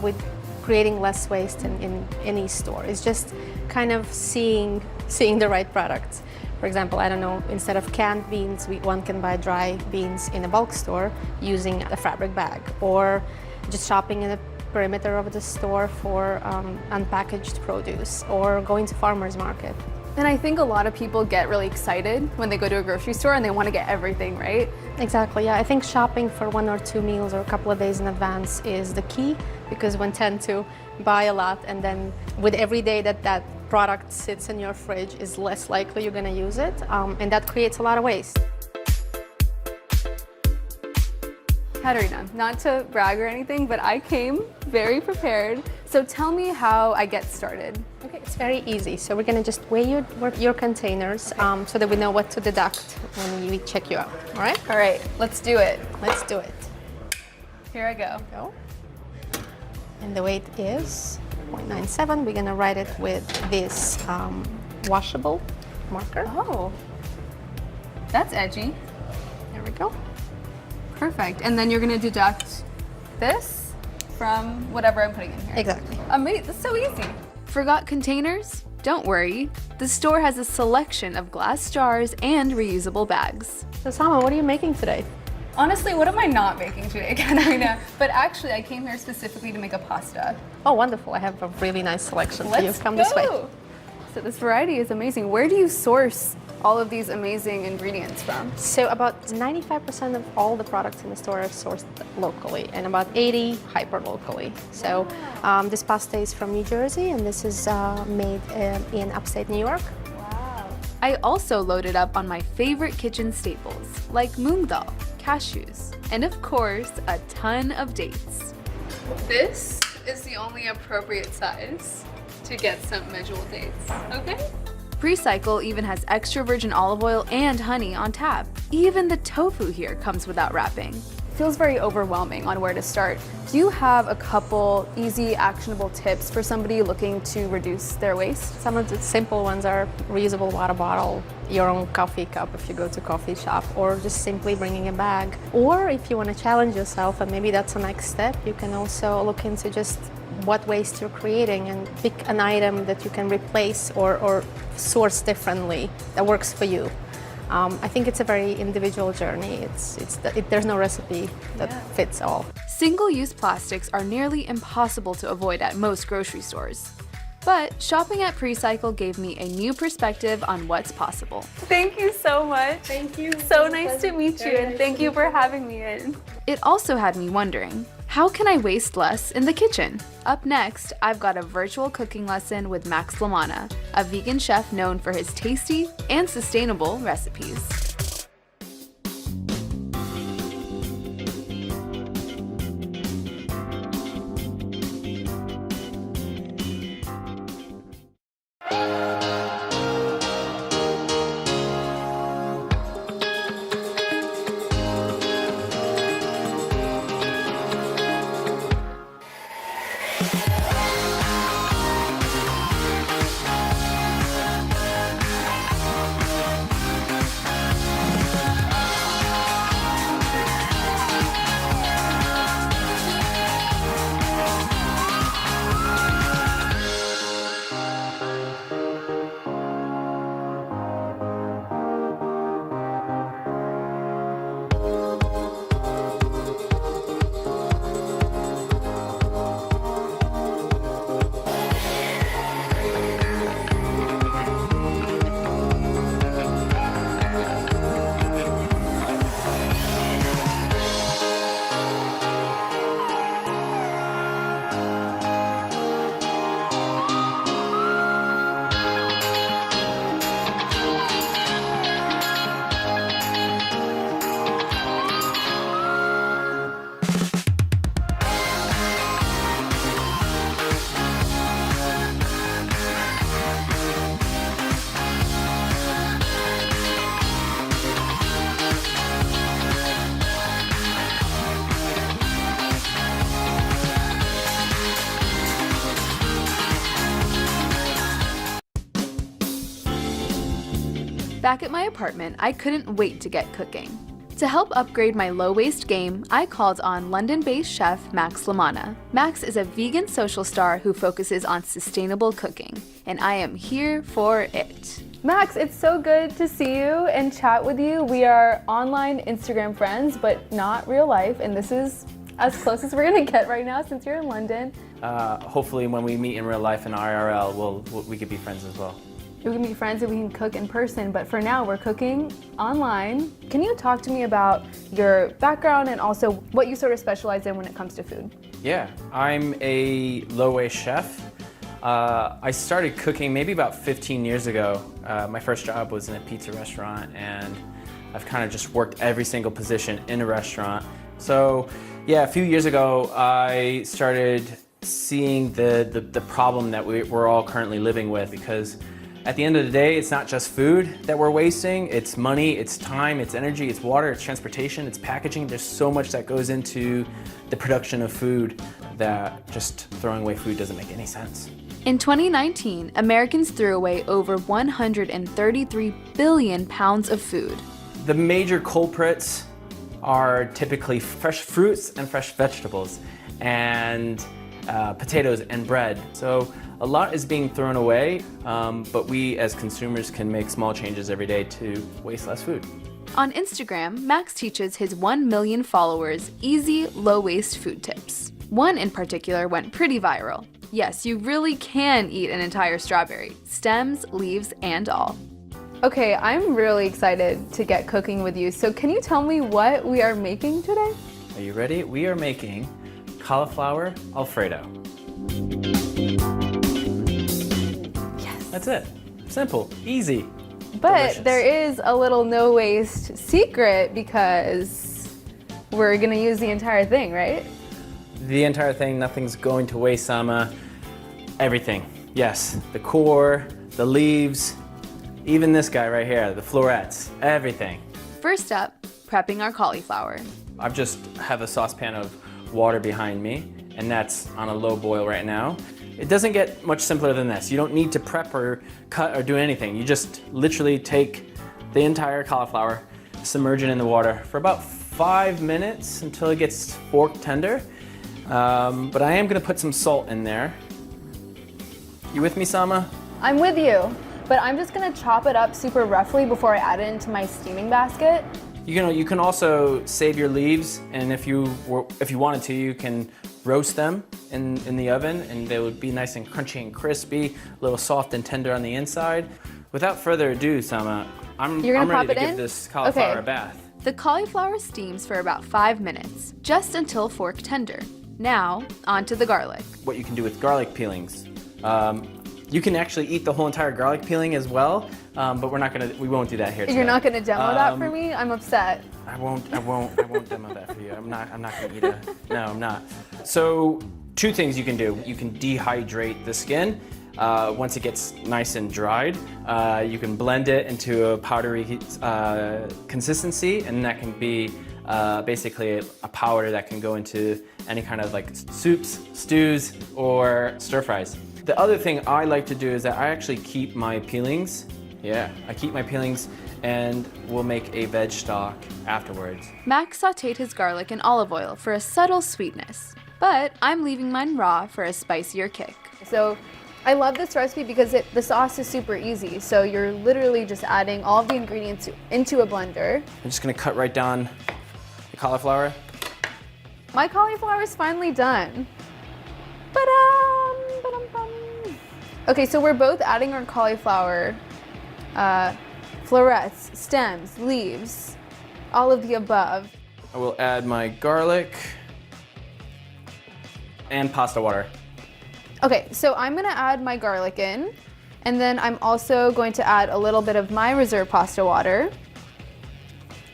Speaker 7: with creating less waste in any store. It's just kind of seeing the right products. For example, I don't know, instead of canned beans, one can buy dry beans in a bulk store using a fabric bag, or just shopping in the perimeter of the store for unpackaged produce, or going to farmer's market.
Speaker 14: And I think a lot of people get really excited when they go to a grocery store and they want to get everything, right?
Speaker 19: Exactly, yeah. I think shopping for 1 or 2 meals or a couple of days in advance is the key, because we tend to buy a lot, and then with every day that product sits in your fridge is less likely you're gonna use it, and that creates a lot of waste.
Speaker 14: Katerina, not to brag or anything, but I came very prepared. So tell me how I get started.
Speaker 19: Okay, it's very easy. So we're gonna just weigh your containers so that we know what to deduct when we check you out. All right?
Speaker 14: All right, let's do it.
Speaker 19: Let's do it.
Speaker 14: Here I go.
Speaker 19: And the weight is 0.97. We're gonna write it with this washable marker.
Speaker 14: Oh, that's edgy.
Speaker 19: There we go.
Speaker 14: Perfect. And then you're gonna deduct this from whatever I'm putting in here.
Speaker 19: Exactly.
Speaker 14: Amazing, that's so easy. Forgot containers? Don't worry. The store has a selection of glass jars and reusable bags.
Speaker 19: So Sama, what are you making today?
Speaker 14: Honestly, what am I not making today, Katerina? But actually, I came here specifically to make a pasta.
Speaker 19: Oh, wonderful. I have a really nice selection for you.
Speaker 14: Let's
Speaker 19: Come
Speaker 14: go.
Speaker 19: this way.
Speaker 14: So this variety is amazing. Where do you source all of these amazing ingredients from?
Speaker 19: So about 95% of all the products in the store are sourced locally, and about 80 hyper-locally. So this pasta is from New Jersey, and this is made in upstate New York.
Speaker 14: I also loaded up on my favorite kitchen staples, like moong dal, cashews, and of course, a ton of dates. This is the only appropriate size to get some measurable dates, okay? Precycle even has extra virgin olive oil and honey on tap. Even the tofu here comes without wrapping. Feels very overwhelming on where to start. Do you have a couple easy, actionable tips for somebody looking to reduce their waste?
Speaker 19: Some of the simple ones are reusable water bottle, your own coffee cup if you go to a coffee shop, or just simply bringing a bag. Or if you want to challenge yourself, and maybe that's the next step, you can also look into just what waste you're creating and pick an item that you can replace or source differently that works for you. I think it's a very individual journey. There's no recipe that fits all.
Speaker 14: Single-use plastics are nearly impossible to avoid at most grocery stores. But shopping at Precycle gave me a new perspective on what's possible. Thank you so much.
Speaker 19: Thank you.
Speaker 14: So nice to meet you, and thank you for having me in. It also had me wondering, how can I waste less in the kitchen? Up next, I've got a virtual cooking lesson with Max Lamana, a vegan chef known for his tasty and sustainable recipes. Back at my apartment, I couldn't wait to get cooking. To help upgrade my low-waste game, I called on London-based chef Max Lamana. Max is a vegan social star who focuses on sustainable cooking, and I am here for it. Max, it's so good to see you and chat with you. We are online Instagram friends, but not real life, and this is as close as we're gonna get right now since you're in London.
Speaker 16: Hopefully when we meet in real life in IRL, we could be friends as well.
Speaker 14: we can be friends and we can cook in person, but for now we're cooking online. Can you talk to me about your background and also what you sort of specialize in when it comes to food?
Speaker 16: Yeah, I'm a low-waste chef. I started cooking maybe about 15 years ago. My first job was in a pizza restaurant, and I've kind of just worked every single position in a restaurant. So yeah, a few years ago, I started seeing the problem that we're all currently living with, because at the end of the day, it's not just food that we're wasting, it's money, it's time, it's energy, it's water, it's transportation, it's packaging. There's so much that goes into the production of food that just throwing away food doesn't make any sense.
Speaker 19: In 2019, Americans threw away over 133 billion pounds of food.
Speaker 16: The major culprits are typically fresh fruits and fresh vegetables, and potatoes and bread. So a lot is being thrown away, but we as consumers can make small changes every day to waste less food.
Speaker 19: On Instagram, Max teaches his 1 million followers easy, low-waste food tips. One in particular went pretty viral. Yes, you really can eat an entire strawberry, stems, leaves, and all.
Speaker 14: Okay, I'm really excited to get cooking with you. So can you tell me what we are making today?
Speaker 16: Are you ready? We are making cauliflower Alfredo. Yes. That's it. Simple, easy.
Speaker 14: But
Speaker 16: delicious.
Speaker 14: there is a little no waste secret because we're gonna use the entire thing, right?
Speaker 16: The entire thing, nothing's going to waste, Sama. Everything. Yes, the core, the leaves, even this guy right here, the florets, everything.
Speaker 19: First up, prepping our cauliflower.
Speaker 16: I just have a saucepan of water behind me, and that's on a low boil right now. It doesn't get much simpler than this. You don't need to prep or cut or do anything. You just literally take the entire cauliflower, submerge it in the water for about 5 minutes until it gets fork tender. But I am gonna put some salt in there. You with me, Sama?
Speaker 14: I'm with you, but I'm just gonna chop it up super roughly before I add it into my steaming basket.
Speaker 16: You can also save your leaves, and if you wanted to, you can roast them in the oven, and they would be nice and crunchy and crispy, a little soft and tender on the inside. Without further ado, Sama, I'm ready to give this cauliflower a bath.
Speaker 19: The cauliflower steams for about 5 minutes, just until fork tender. Now, onto the garlic.
Speaker 16: What you can do with garlic peelings. You can actually eat the whole entire garlic peeling as well, but we won't do that here today.
Speaker 14: You're not gonna demo that for me? I'm upset.
Speaker 16: I won't demo that for you. I'm not gonna eat it. No, I'm not. So, 2 things you can do. You can dehydrate the skin. Once it gets nice and dried, you can blend it into a powdery consistency, and that can be basically a powder that can go into any kind of like soups, stews, or stir fries. The other thing I like to do is that I actually keep my peelings. Yeah, I keep my peelings, and we'll make a veg stock afterwards.
Speaker 19: Max sauteed his garlic in olive oil for a subtle sweetness, but I'm leaving mine raw for a spicier kick.
Speaker 14: So I love this recipe because the sauce is super easy. So you're literally just adding all of the ingredients into a blender.
Speaker 16: I'm just gonna cut right down the cauliflower.
Speaker 14: My cauliflower is finally done. Okay, so we're both adding our cauliflower, florets, stems, leaves, all of the above.
Speaker 16: I will add my garlic and pasta water.
Speaker 14: Okay, so I'm gonna add my garlic in, and then I'm also going to add a little bit of my reserve pasta water,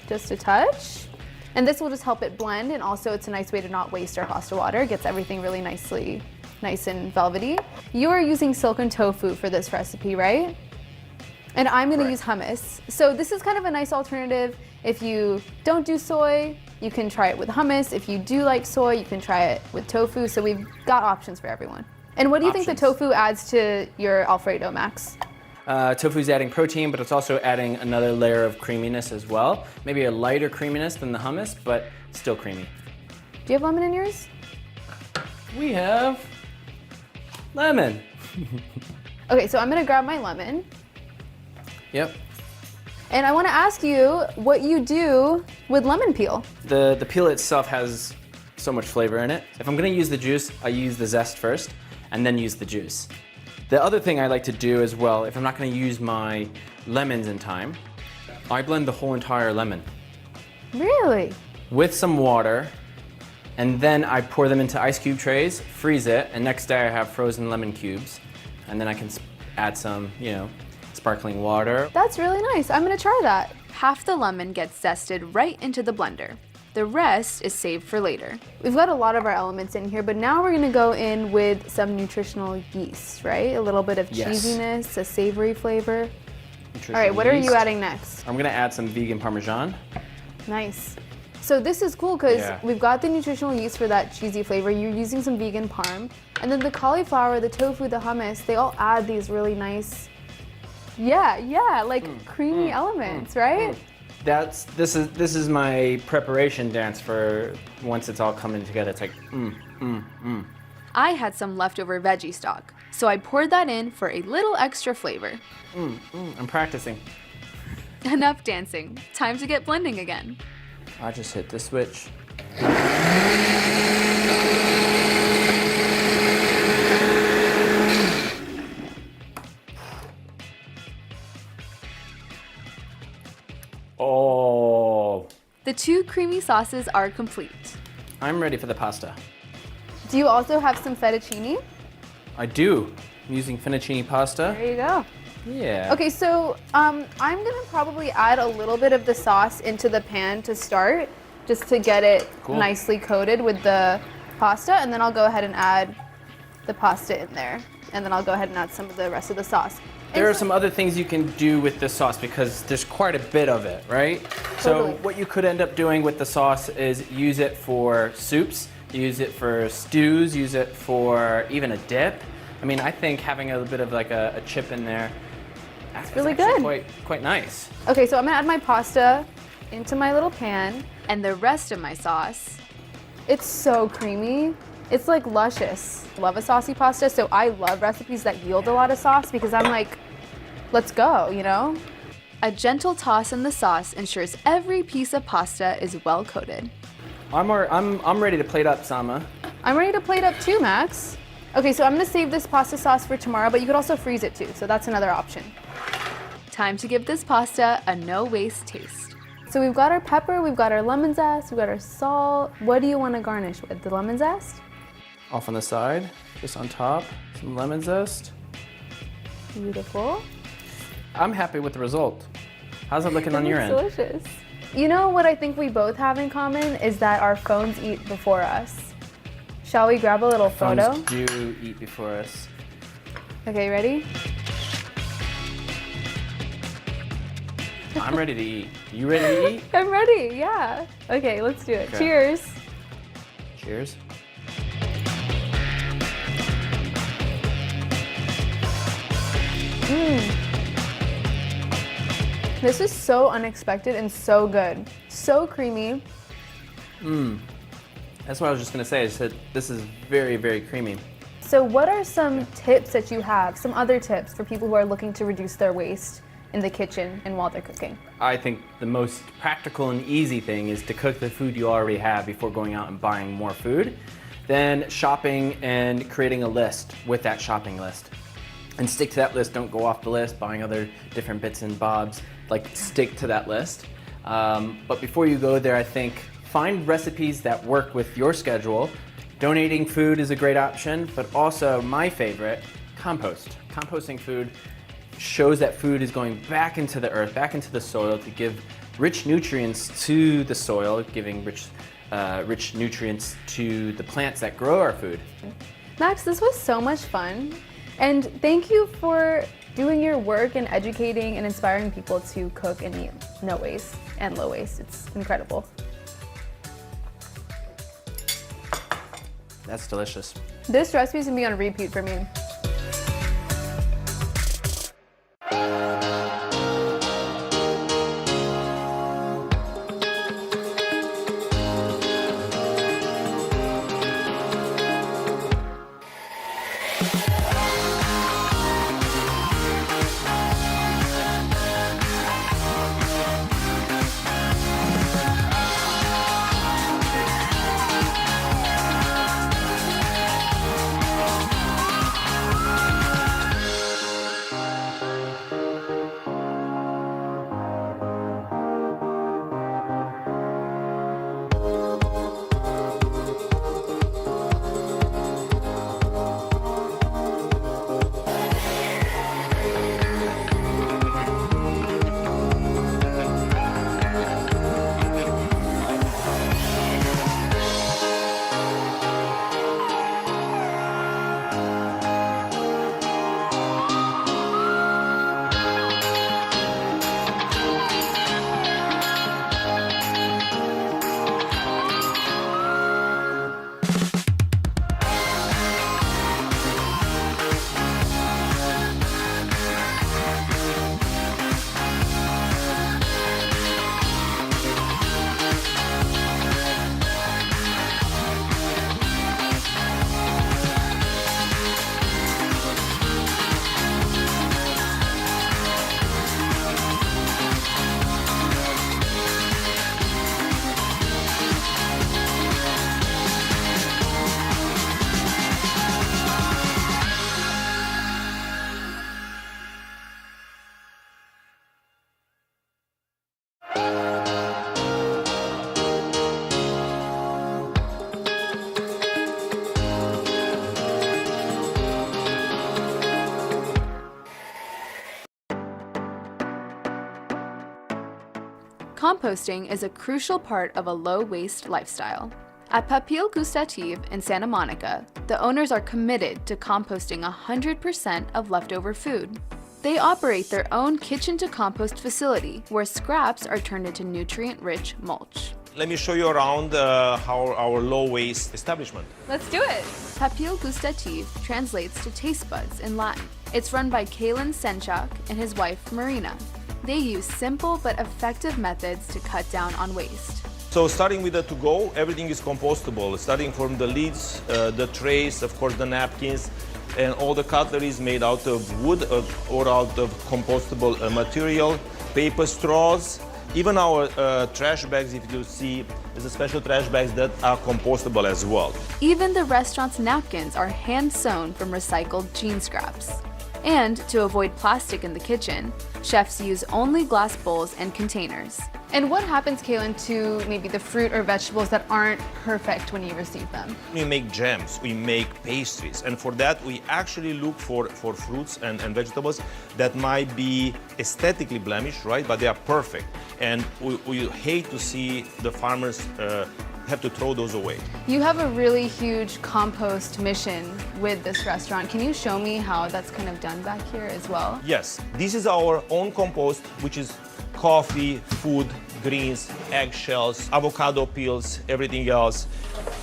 Speaker 14: just a touch. And this will just help it blend, and also it's a nice way to not waste our pasta water. It gets everything really nice and velvety. You are using silken tofu for this recipe, right? And I'm gonna use hummus. So this is kind of a nice alternative. If you don't do soy, you can try it with hummus. If you do like soy, you can try it with tofu. So we've got options for everyone. And what do you think the tofu adds to your Alfredo, Max?
Speaker 16: Tofu's adding protein, but it's also adding another layer of creaminess as well. Maybe a lighter creaminess than the hummus, but still creamy.
Speaker 14: Do you have lemon in yours?
Speaker 16: We have lemon.
Speaker 14: Okay, so I'm gonna grab my lemon.
Speaker 16: Yep.
Speaker 14: And I wanna ask you what you do with lemon peel.
Speaker 16: The peel itself has so much flavor in it. If I'm gonna use the juice, I use the zest first, and then use the juice. The other thing I like to do as well, if I'm not going to use my lemons in time, I blend the whole entire lemon
Speaker 19: Really?
Speaker 16: with some water, and then I pour them into ice cube trays, freeze it, and next day I have frozen lemon cubes, and then I can add some, sparkling water.
Speaker 19: That's really nice. I'm gonna try that. Half the lemon gets zested right into the blender. The rest is saved for later. We've got a lot of our elements in here, but now we're gonna go in with some nutritional yeast, right? A little bit of
Speaker 16: Yes.
Speaker 19: cheesiness, a savory flavor. All
Speaker 16: Nutritional
Speaker 19: right, what are
Speaker 16: yeast.
Speaker 19: you adding next?
Speaker 16: I'm going to add some vegan Parmesan.
Speaker 19: Nice. So this is cool because
Speaker 16: Yeah.
Speaker 19: we've got the nutritional yeast for that cheesy flavor. You're using some vegan parm. And then the cauliflower, the tofu, the hummus, they all add these really nice, creamy elements, right?
Speaker 16: This is my preparation dance for once it's all coming together. It's like,
Speaker 19: I had some leftover veggie stock, so I poured that in for a little extra flavor.
Speaker 16: I'm practicing.
Speaker 19: Enough dancing. Time to get blending again.
Speaker 16: I just hit the switch. Oh,
Speaker 19: The two creamy sauces are complete.
Speaker 16: I'm ready for the pasta.
Speaker 19: Do you also have some fettuccine?
Speaker 16: I do. I'm using fettuccine pasta.
Speaker 19: There you go.
Speaker 16: Yeah.
Speaker 19: Okay, so I'm gonna probably add a little bit of the sauce into the pan to start, just to get it
Speaker 16: Cool.
Speaker 19: nicely coated with the pasta, and then I'll go ahead and add the pasta in there, and then I'll go ahead and add some of the rest of the sauce.
Speaker 16: There are some other things you can do with the sauce because there's quite a bit of it, right?
Speaker 19: Totally.
Speaker 16: So what you could end up doing with the sauce is use it for soups, use it for stews, use it for even a dip. I mean, I think having a little bit of like a chip in there, that's
Speaker 19: really
Speaker 16: actually
Speaker 19: good.
Speaker 16: Quite nice.
Speaker 19: Okay, so I'm gonna add my pasta into my little pan, and the rest of my sauce. It's so creamy. It's like luscious. Love a saucy pasta, so I love recipes that yield a lot of sauce because I'm like, let's go, you know? A gentle toss in the sauce ensures every piece of pasta is well coated.
Speaker 16: I'm ready to plate up, Sama.
Speaker 19: I'm ready to plate up too, Max. Okay, so I'm gonna save this pasta sauce for tomorrow, but you could also freeze it too, so that's another option. Time to give this pasta a no-waste taste. So we've got our pepper, we've got our lemon zest, we've got our salt. What do you want to garnish with? The lemon zest?
Speaker 16: Off on the side, just on top, some lemon zest.
Speaker 19: Beautiful.
Speaker 16: I'm happy with the result. How's it looking on your end?
Speaker 19: Delicious. You know what I think we both have in common is that our phones eat before us. Shall we grab a little photo?
Speaker 16: Phones do eat before us.
Speaker 19: Okay, ready?
Speaker 16: I'm ready to eat. You ready to eat?
Speaker 19: I'm ready, yeah. Okay, let's do it.
Speaker 16: Okay.
Speaker 19: Cheers.
Speaker 16: Cheers.
Speaker 19: This is so unexpected and so good. So creamy.
Speaker 16: That's what I was just gonna say. I said this is very, very creamy.
Speaker 19: So what are some tips that you have, some other tips for people who are looking to reduce their waste in the kitchen and while they're cooking?
Speaker 16: I think the most practical and easy thing is to cook the food you already have before going out and buying more food. Then shopping and creating a list with that shopping list. And stick to that list, don't go off the list, buying other different bits and bobs, like stick to that list. But before you go there, I think find recipes that work with your schedule. Donating food is a great option, but also my favorite, compost. Composting food shows that food is going back into the earth, back into the soil to give rich nutrients to the soil, giving rich nutrients to the plants that grow our food.
Speaker 19: Max, this was so much fun. And thank you for doing your work and educating and inspiring people to cook and eat no waste and low waste. It's incredible.
Speaker 16: That's delicious.
Speaker 19: This recipe is gonna be on repeat for me. Composting is a crucial part of a low-waste lifestyle. At Papille Gustative in Santa Monica, the owners are committed to composting 100% of leftover food. They operate their own kitchen-to-compost facility where scraps are turned into nutrient-rich mulch.
Speaker 13: Let me show you around our low-waste establishment.
Speaker 19: Let's do it! Papille Gustative translates to taste buds in Latin. It's run by Kalen Senchak and his wife Marina. They use simple but effective methods to cut down on waste.
Speaker 13: So starting with the to-go, everything is compostable. Starting from the lids, the trays, of course the napkins, and all the cutlery is made out of wood or out of compostable material, paper straws. Even our trash bags, if you see, is a special trash bags that are compostable as well.
Speaker 19: Even the restaurant's napkins are hand-sewn from recycled jean scraps. And to avoid plastic in the kitchen, chefs use only glass bowls and containers.
Speaker 14: And what happens, Kaylin, to maybe the fruit or vegetables that aren't perfect when you receive them?
Speaker 13: We make jams, we make pastries, and for that we actually look for fruits and vegetables that might be aesthetically blemished, right? But they are perfect. And we hate to see the farmers have to throw those away.
Speaker 14: You have a really huge compost mission with this restaurant. Can you show me how that's kind of done back here as well?
Speaker 13: Yes, this is our own compost, which is coffee, food, greens, eggshells, avocado peels, everything else.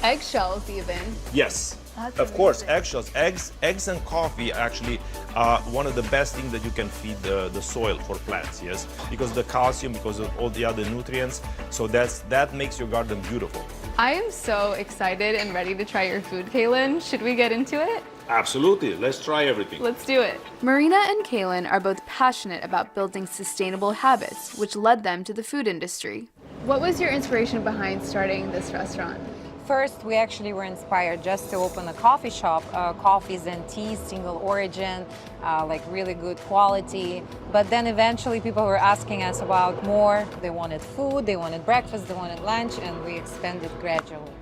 Speaker 14: Eggshells even.
Speaker 13: Yes.
Speaker 14: That's
Speaker 13: of course, eggshells. Eggs and coffee actually are one of the best things that you can feed the soil for plants, yes? Because of the calcium, because of all the other nutrients. So that makes your garden beautiful.
Speaker 14: I am so excited and ready to try your food, Kaylin. Should we get into it?
Speaker 13: Absolutely. Let's try everything.
Speaker 14: Let's do it.
Speaker 19: Marina and Kaylin are both passionate about building sustainable habits, which led them to the food industry.
Speaker 14: What was your inspiration behind starting this restaurant?
Speaker 22: First, we actually were inspired just to open a coffee shop, coffees and teas, single origin, like really good quality. But then eventually people were asking us about more. They wanted food, they wanted breakfast, they wanted lunch, and we expanded gradually.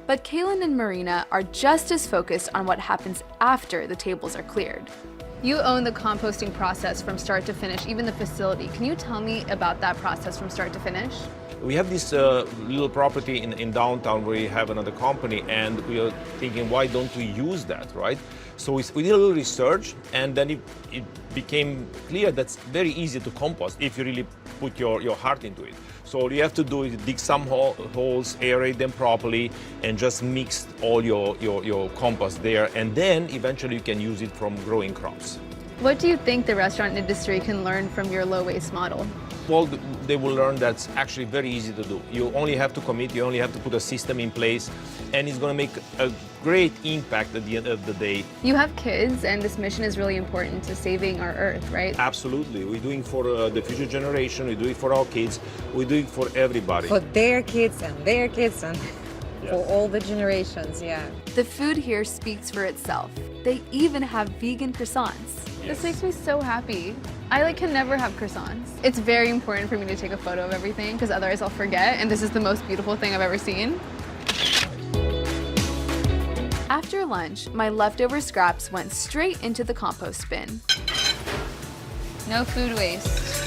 Speaker 19: But Kaylin and Marina are just as focused on what happens after the tables are cleared.
Speaker 14: You own the composting process from start to finish, even the facility. Can you tell me about that process from start to finish?
Speaker 13: We have this little property in downtown where we have another company, and we are thinking, why don't we use that, right? So we did a little research, and then it became clear that's very easy to compost if you really put your heart into it. So all you have to do is dig some holes, aerate them properly, and just mix all your compost there, and then eventually you can use it from growing crops.
Speaker 14: What do you think the restaurant industry can learn from your low-waste model?
Speaker 13: Well, they will learn that's actually very easy to do. You only have to commit, you only have to put a system in place, and it's going to make a great impact at the end of the day.
Speaker 14: You have kids, and this mission is really important to saving our earth, right?
Speaker 13: Absolutely. We're doing for the future generation, we do it for our kids, we do it for everybody.
Speaker 17: For their kids and their kids and for all the generations, yeah.
Speaker 19: The food here speaks for itself. They even have vegan croissants.
Speaker 14: This makes me so happy. I can never have croissants. It's very important for me to take a photo of everything because otherwise I'll forget, and this is the most beautiful thing I've ever seen.
Speaker 19: After lunch, my leftover scraps went straight into the compost bin.
Speaker 14: No food waste.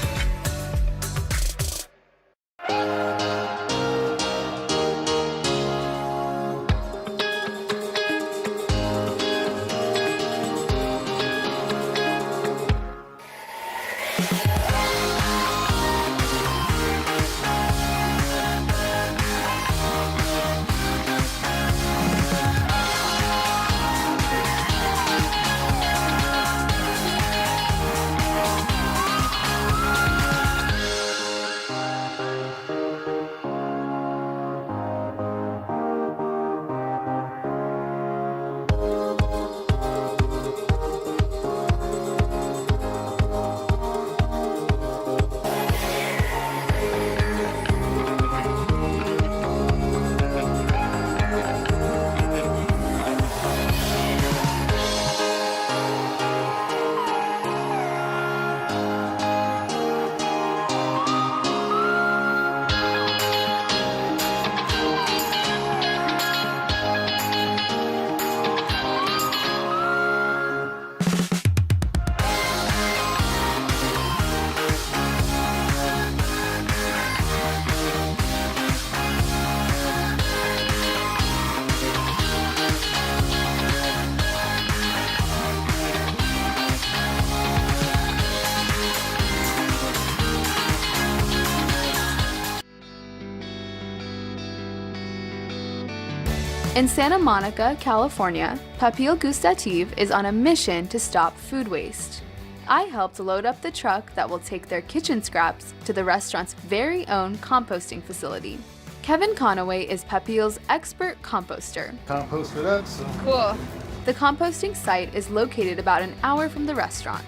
Speaker 19: In Santa Monica, California, Papille Gustative is on a mission to stop food waste. I helped load up the truck that will take their kitchen scraps to the restaurant's very own composting facility. Kevin Conaway is Papille's expert composter.
Speaker 8: Compost it up, so.
Speaker 19: Cool. The composting site is located about an hour from the restaurant.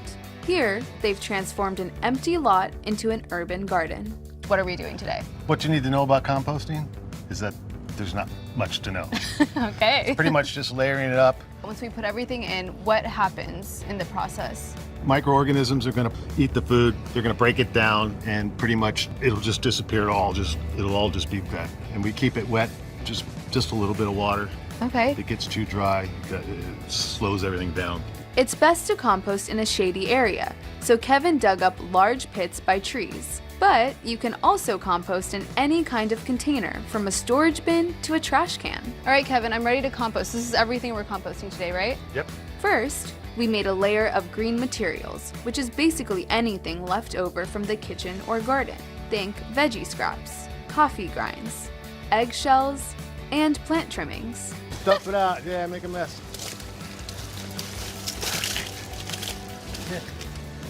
Speaker 19: Here, they've transformed an empty lot into an urban garden. What are we doing today?
Speaker 8: What you need to know about composting is that there's not much to know.
Speaker 19: Okay.
Speaker 8: It's pretty much just layering it up.
Speaker 19: Once we put everything in, what happens in the process?
Speaker 8: Microorganisms are going to eat the food, they're going to break it down, and pretty much it'll just disappear. It'll all just be wet. And we keep it wet, just a little bit of water.
Speaker 19: Okay.
Speaker 8: If it gets too dry, it slows everything down.
Speaker 19: It's best to compost in a shady area, so Kevin dug up large pits by trees. But you can also compost in any kind of container, from a storage bin to a trash can. All right, Kevin, I'm ready to compost. This is everything we're composting today, right?
Speaker 8: Yep.
Speaker 19: First, we made a layer of green materials, which is basically anything left over from the kitchen or garden. Think veggie scraps, coffee grinds, eggshells, and plant trimmings.
Speaker 8: Stuff it out, yeah, make a mess.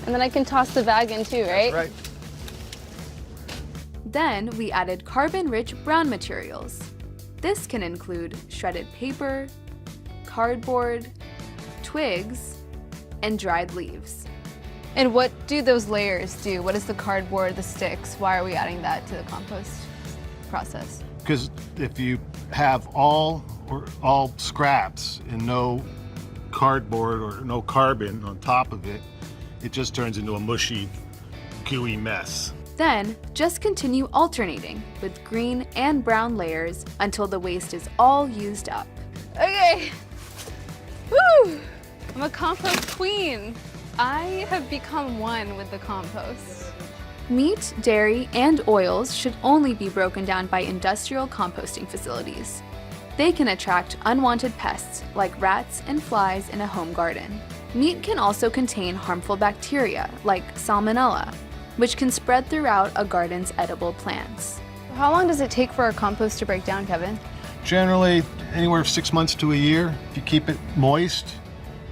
Speaker 19: And then I can toss the bag in too, right?
Speaker 8: That's right.
Speaker 19: Then we added carbon-rich brown materials. This can include shredded paper, cardboard, twigs, and dried leaves. And what do those layers do? What is the cardboard, the sticks? Why are we adding that to the compost process?
Speaker 8: Because if you have all scraps and no cardboard or no carbon on top of it, it just turns into a mushy, gooey mess.
Speaker 19: Then, just continue alternating with green and brown layers until the waste is all used up. Okay. Woo! I'm a compost queen. I have become one with the compost. Meat, dairy, and oils should only be broken down by industrial composting facilities. They can attract unwanted pests like rats and flies in a home garden. Meat can also contain harmful bacteria like Salmonella, which can spread throughout a garden's edible plants. How long does it take for a compost to break down, Kevin?
Speaker 8: Generally, anywhere 6 months to a year. If you keep it moist,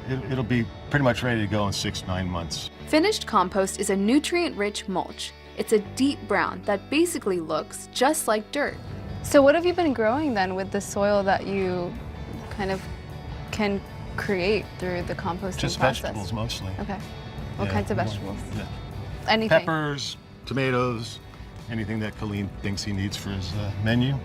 Speaker 8: it'll be pretty much ready to go in 6-9 months.
Speaker 19: Finished compost is a nutrient-rich mulch. It's a deep brown that basically looks just like dirt. So what have you been growing then with the soil that you kind of can create through the composting
Speaker 8: Just
Speaker 19: process?
Speaker 8: vegetables mostly.
Speaker 19: Okay. What
Speaker 8: Yeah,
Speaker 19: kinds of
Speaker 8: more-
Speaker 19: vegetables?
Speaker 8: Yeah.
Speaker 19: Anything.
Speaker 8: Peppers, tomatoes, anything that Colleen thinks he needs for his menu,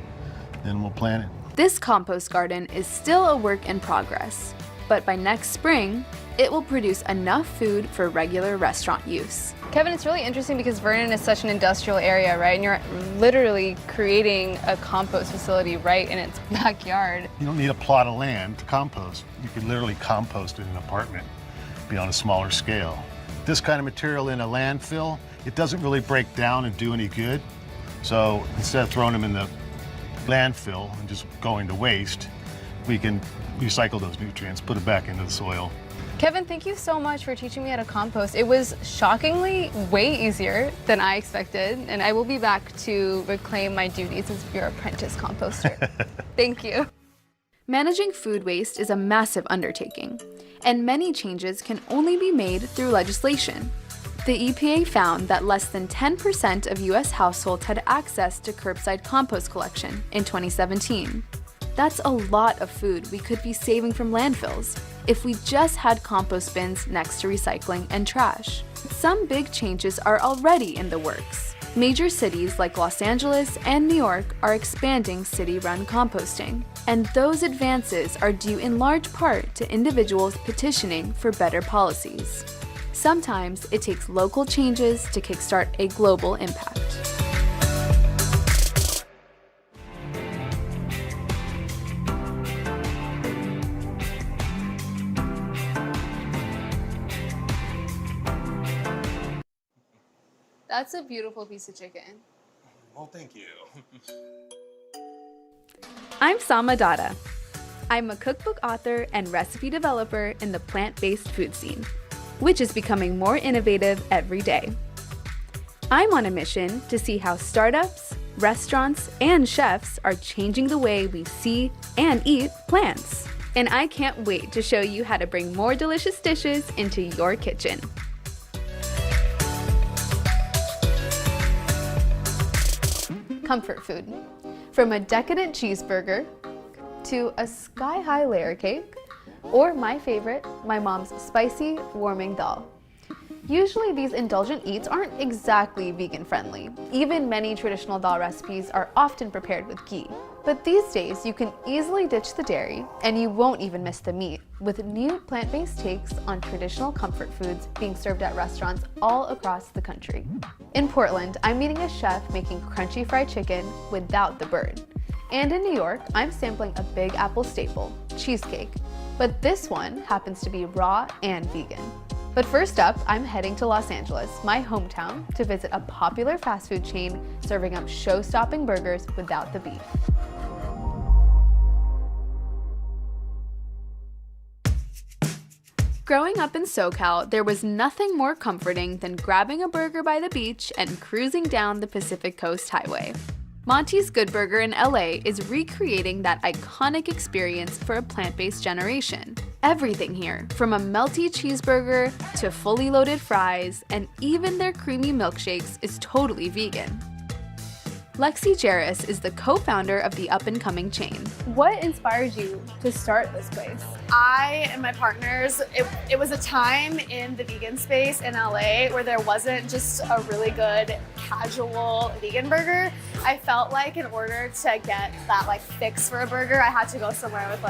Speaker 8: then we'll plant it.
Speaker 19: This compost garden is still a work in progress, but by next spring, it will produce enough food for regular restaurant use. Kevin, it's really interesting because Vernon is such an industrial area, right? And you're literally creating a compost facility right in its backyard.
Speaker 8: You don't need a plot of land to compost. You can literally compost in an apartment, be on a smaller scale. This kind of material in a landfill, it doesn't really break down and do any good. So instead of throwing them in the landfill and just going to waste, we can recycle those nutrients, put it back into the soil.
Speaker 19: Kevin, thank you so much for teaching me how to compost. It was shockingly way easier than I expected, and I will be back to reclaim my duties as your apprentice composter. Thank you. Managing food waste is a massive undertaking, and many changes can only be made through legislation. The EPA found that less than 10% of US households had access to curbside compost collection in 2017. That's a lot of food we could be saving from landfills if we just had compost bins next to recycling and trash. Some big changes are already in the works. Major cities like Los Angeles and New York are expanding city-run composting, and those advances are due in large part to individuals petitioning for better policies. Sometimes it takes local changes to kickstart a global impact. That's a beautiful piece of chicken.
Speaker 4: Well, thank you.
Speaker 19: I'm Sama Dada. I'm a cookbook author and recipe developer in the plant-based food scene, which is becoming more innovative every day. I'm on a mission to see how startups,
Speaker 12: restaurants and chefs are changing the way we see and eat plants. And I can't wait to show you how to bring more delicious dishes into your kitchen.
Speaker 19: Comfort food. From a decadent cheeseburger to a sky-high layer cake, or my favorite, my mom's spicy warming dal. Usually these indulgent eats aren't exactly vegan friendly. Even many traditional dal recipes are often prepared with ghee. But these days you can easily ditch the dairy and you won't even miss the meat with new plant-based takes on traditional comfort foods being served at restaurants all across the country. In Portland, I'm meeting a chef making crunchy fried chicken without the bird. And in New York, I'm sampling a Big Apple staple, cheesecake. But this one happens to be raw and vegan. But first up, I'm heading to Los Angeles, my hometown, to visit a popular fast food chain serving up show-stopping burgers without the beef.
Speaker 12: Growing up in SoCal, there was nothing more comforting than grabbing a burger by the beach and cruising down the Pacific Coast Highway. Monty's Good Burger in LA is recreating that iconic experience for a plant-based generation. Everything here, from a melty cheeseburger to fully loaded fries, and even their creamy milkshakes is totally vegan. Lexi Jarris is the co-founder of the up-and-coming chain.
Speaker 14: What inspired you to start this place?
Speaker 15: I and my partners, it was a time in the vegan space in LA where there wasn't just a really good casual vegan burger. I felt like in order to get that fix for a burger, I had to go somewhere with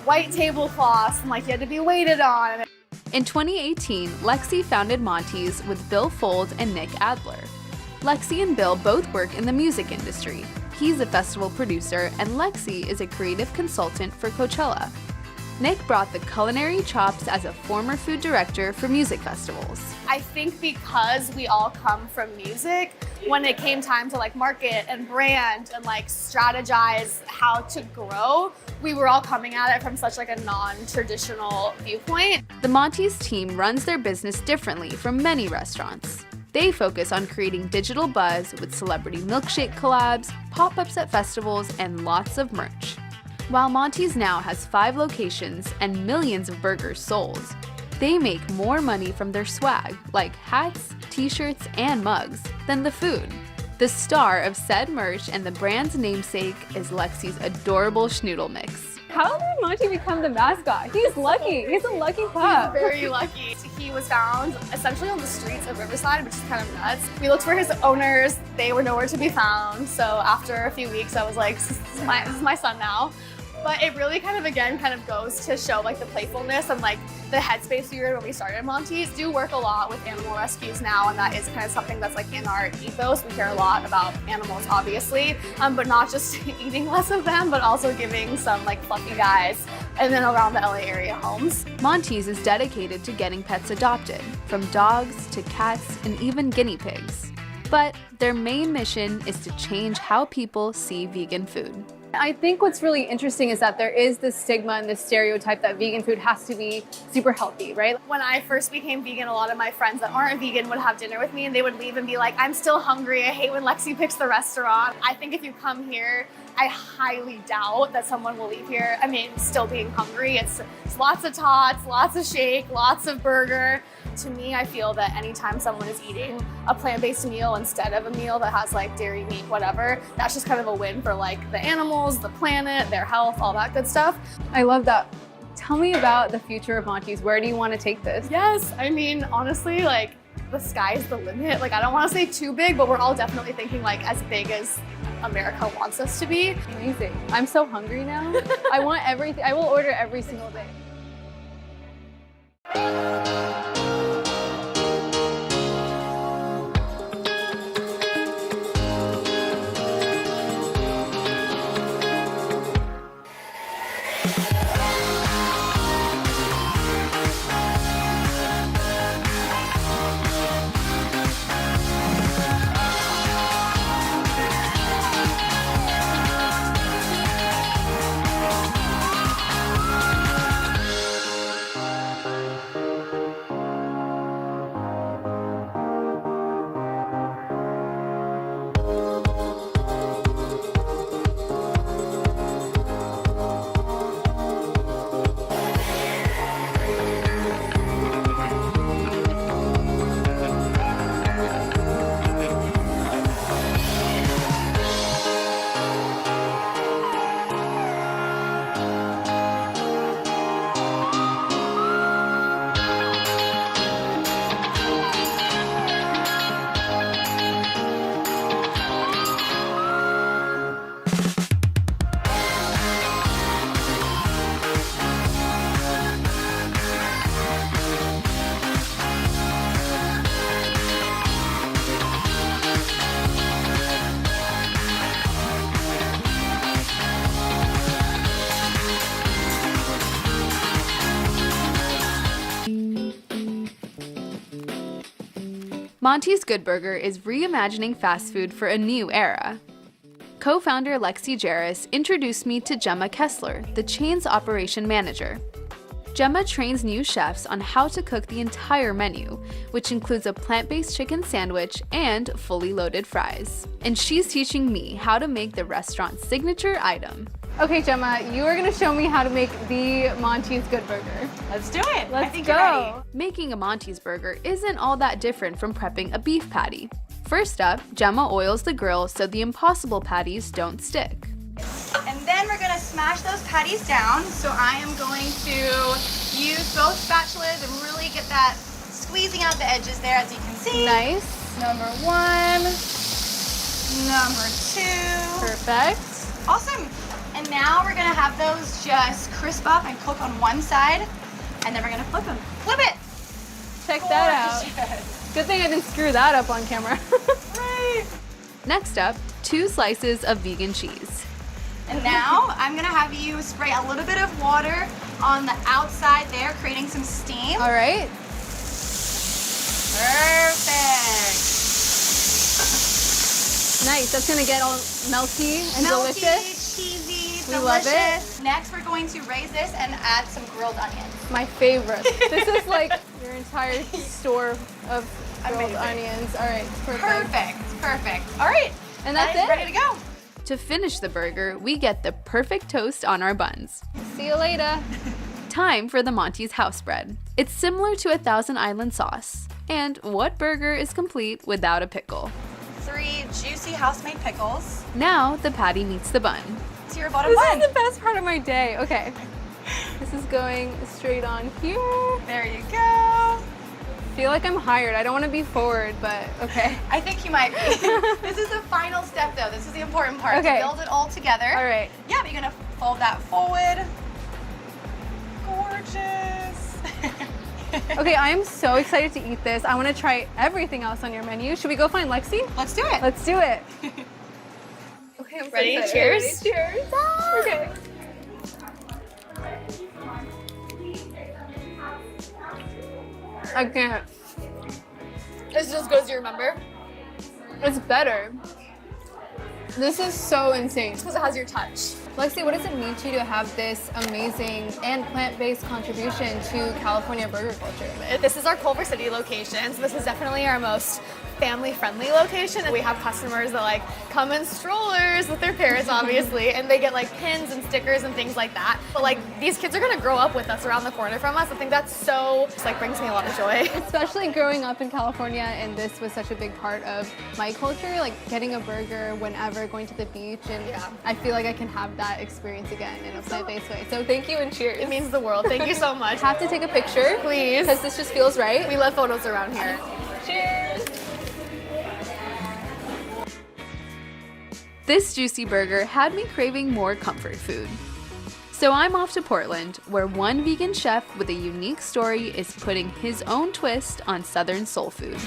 Speaker 15: white tablecloths and you had to be waited on.
Speaker 12: In 2018, Lexi founded Monty's with Bill Fold and Nick Adler. Lexi and Bill both work in the music industry. He's a festival producer and Lexi is a creative consultant for Coachella. Nick brought the culinary chops as a former food director for music festivals.
Speaker 15: I think because we all come from music, when it came time to market and brand and strategize how to grow, we were all coming at it from such a non-traditional viewpoint.
Speaker 12: The Monty's team runs their business differently from many restaurants. They focus on creating digital buzz with celebrity milkshake collabs, pop-ups at festivals, and lots of merch. While Monty's now has 5 locations and millions of burgers sold, they make more money from their swag, like hats, t-shirts, and mugs, than the food. The star of said merch and the brand's namesake is Lexi's adorable schnoodle mix.
Speaker 14: How did Monty become the mascot? He's lucky. He's a lucky pup.
Speaker 15: He's very lucky. He was found essentially on the streets of Riverside, which is kind of nuts. We looked for his owners. They were nowhere to be found. So after a few weeks, I was like, this is my son now. But it really kind of goes to show the playfulness and the headspace we were in when we started Monty's. Do work a lot with animal rescues now, and that is kind of something that's in our ethos. We care a lot about animals, obviously, but not just eating less of them, but also giving some fluffy guys and then around the LA area homes.
Speaker 12: Monty's is dedicated to getting pets adopted, from dogs to cats and even guinea pigs. But their main mission is to change how people see vegan food.
Speaker 14: I think what's really interesting is that there is this stigma and this stereotype that vegan food has to be super healthy, right?
Speaker 15: When I first became vegan, a lot of my friends that aren't vegan would have dinner with me and they would leave and be like, I'm still hungry. I hate when Lexi picks the restaurant. I think if you come here, I highly doubt that someone will leave here, still being hungry. It's lots of tots, lots of shake, lots of burger. To me, I feel that anytime someone is eating a plant-based meal instead of a meal that has dairy, meat, whatever, that's just kind of a win for the animals, the planet, their health, all that good stuff.
Speaker 14: I love that. Tell me about the future of Monty's. Where do you want to take this?
Speaker 15: Yes, honestly, the sky's the limit. I don't want to say too big, but we're all definitely thinking as big as America wants us to be.
Speaker 14: Amazing. I'm so hungry now. I want everything. I will order every single day.
Speaker 12: Monty's Good Burger is reimagining fast food for a new era. Co-founder Lexi Jarris introduced me to Gemma Kessler, the chain's operation manager. Gemma trains new chefs on how to cook the entire menu, which includes a plant-based chicken sandwich and fully loaded fries. And she's teaching me how to make the restaurant's signature item.
Speaker 14: Okay, Gemma, you are gonna show me how to make the Monty's Good Burger.
Speaker 18: Let's do it.
Speaker 14: Let's go.
Speaker 12: Making a Monty's burger isn't all that different from prepping a beef patty. First up, Gemma oils the grill so the Impossible patties don't stick.
Speaker 18: And then we're gonna smash those patties down. So I am going to use both spatulas and really get that squeezing out the edges there, as you can see.
Speaker 14: Nice.
Speaker 18: Number 1, number 2.
Speaker 14: Perfect.
Speaker 18: Awesome. And now we're gonna have those just crisp up and cook on one side, and then we're gonna flip them. Flip it!
Speaker 14: Check that out. Good thing I didn't screw that up on camera.
Speaker 18: Right.
Speaker 12: Next up, 2 slices of vegan cheese.
Speaker 18: And now I'm gonna have you spray a little bit of water on the outside there, creating some steam.
Speaker 14: All right.
Speaker 18: Perfect.
Speaker 14: Nice. That's gonna get all melty and delicious.
Speaker 18: Cheesy,
Speaker 14: We love
Speaker 18: delicious. Next, we're going to raise this and add some grilled onions.
Speaker 14: My favorite. This is like your entire store of grilled
Speaker 18: Amazing.
Speaker 14: onions. All right.
Speaker 18: Perfect. Perfect. All right.
Speaker 14: And that's
Speaker 18: That is
Speaker 14: it?
Speaker 18: ready to go.
Speaker 12: To finish the burger, we get the perfect toast on our buns.
Speaker 14: See you later.
Speaker 12: Time for the Monty's house bread. It's similar to a Thousand Island sauce. And what burger is complete without a pickle?
Speaker 18: 3 juicy house-made pickles.
Speaker 12: Now the patty meets the bun.
Speaker 18: To your bottom
Speaker 14: This
Speaker 18: bun.
Speaker 14: is the best part of my day. Okay. This is going straight on here.
Speaker 18: There you go.
Speaker 14: I feel like I'm hired. I don't want to be forward, but okay.
Speaker 18: I think you might be. This is the final step, though. This is the important part.
Speaker 14: Okay.
Speaker 18: To build it all together.
Speaker 14: All right.
Speaker 18: Yeah, but you're gonna fold that forward. Gorgeous.
Speaker 14: Okay, I am so excited to eat this. I want to try everything else on your menu. Should we go find Lexi?
Speaker 18: Let's do it.
Speaker 14: Let's do it. Okay, I'm so
Speaker 18: Ready?
Speaker 14: excited.
Speaker 18: Cheers.
Speaker 14: Ready? Cheers. Okay. I can't.
Speaker 15: Is this as good as you remember?
Speaker 14: It's better. This is so insane.
Speaker 15: Because it has your touch.
Speaker 14: Lexi, what does it mean to you to have this amazing and plant-based contribution to California burger culture?
Speaker 15: This is our Culver City location, so this is definitely our most family-friendly location. We have customers that like come in strollers with their parents, obviously, and they get like pins and stickers and things like that. But like these kids are gonna grow up with us around the corner from us. I think that's so just like brings me a lot of joy.
Speaker 14: Especially growing up in California, and this was such a big part of my culture, like getting a burger whenever going to the beach, and I feel like I can have that experience again in a plant-based way. So thank you and cheers.
Speaker 15: It means the world. Thank you so much.
Speaker 14: Have to take a picture,
Speaker 15: please,
Speaker 14: because this just feels right.
Speaker 15: We love photos around here.
Speaker 14: Cheers.
Speaker 12: This juicy burger had me craving more comfort food. So I'm off to Portland, where one vegan chef with a unique story is putting his own twist on Southern soul food.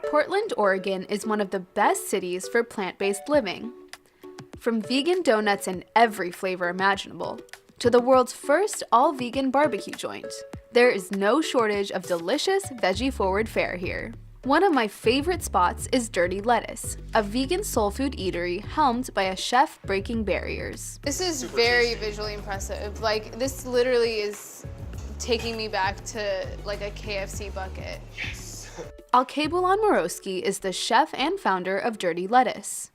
Speaker 12: Portland, Oregon is one of the best cities for plant-based living. From vegan donuts in every flavor imaginable, to the world's first all-vegan barbecue joint, there is no shortage of delicious veggie-forward fare here. One of my favorite spots is Dirty Lettuce, a vegan soul food eatery helmed by a chef breaking barriers.
Speaker 14: This is very visually impressive. Like, this literally is taking me back to like a KFC bucket.
Speaker 12: Alkebulan Morosky is the chef and founder of Dirty Lettuce.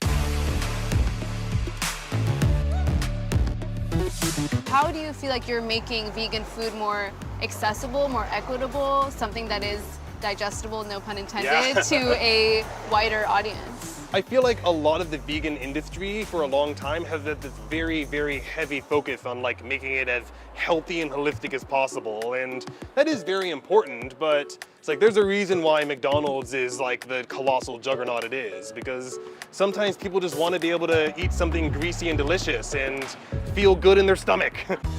Speaker 14: How do you feel like you're making vegan food more accessible, more equitable, something that is digestible, no pun intended, to a wider audience?
Speaker 4: I feel like a lot of the vegan industry for a long time has had this very, very heavy focus on like making it as healthy and holistic as possible. And that is very important, but it's like there's a reason why McDonald's is like the colossal juggernaut it is, because sometimes people just want to be able to eat something greasy and delicious and feel good in their stomach.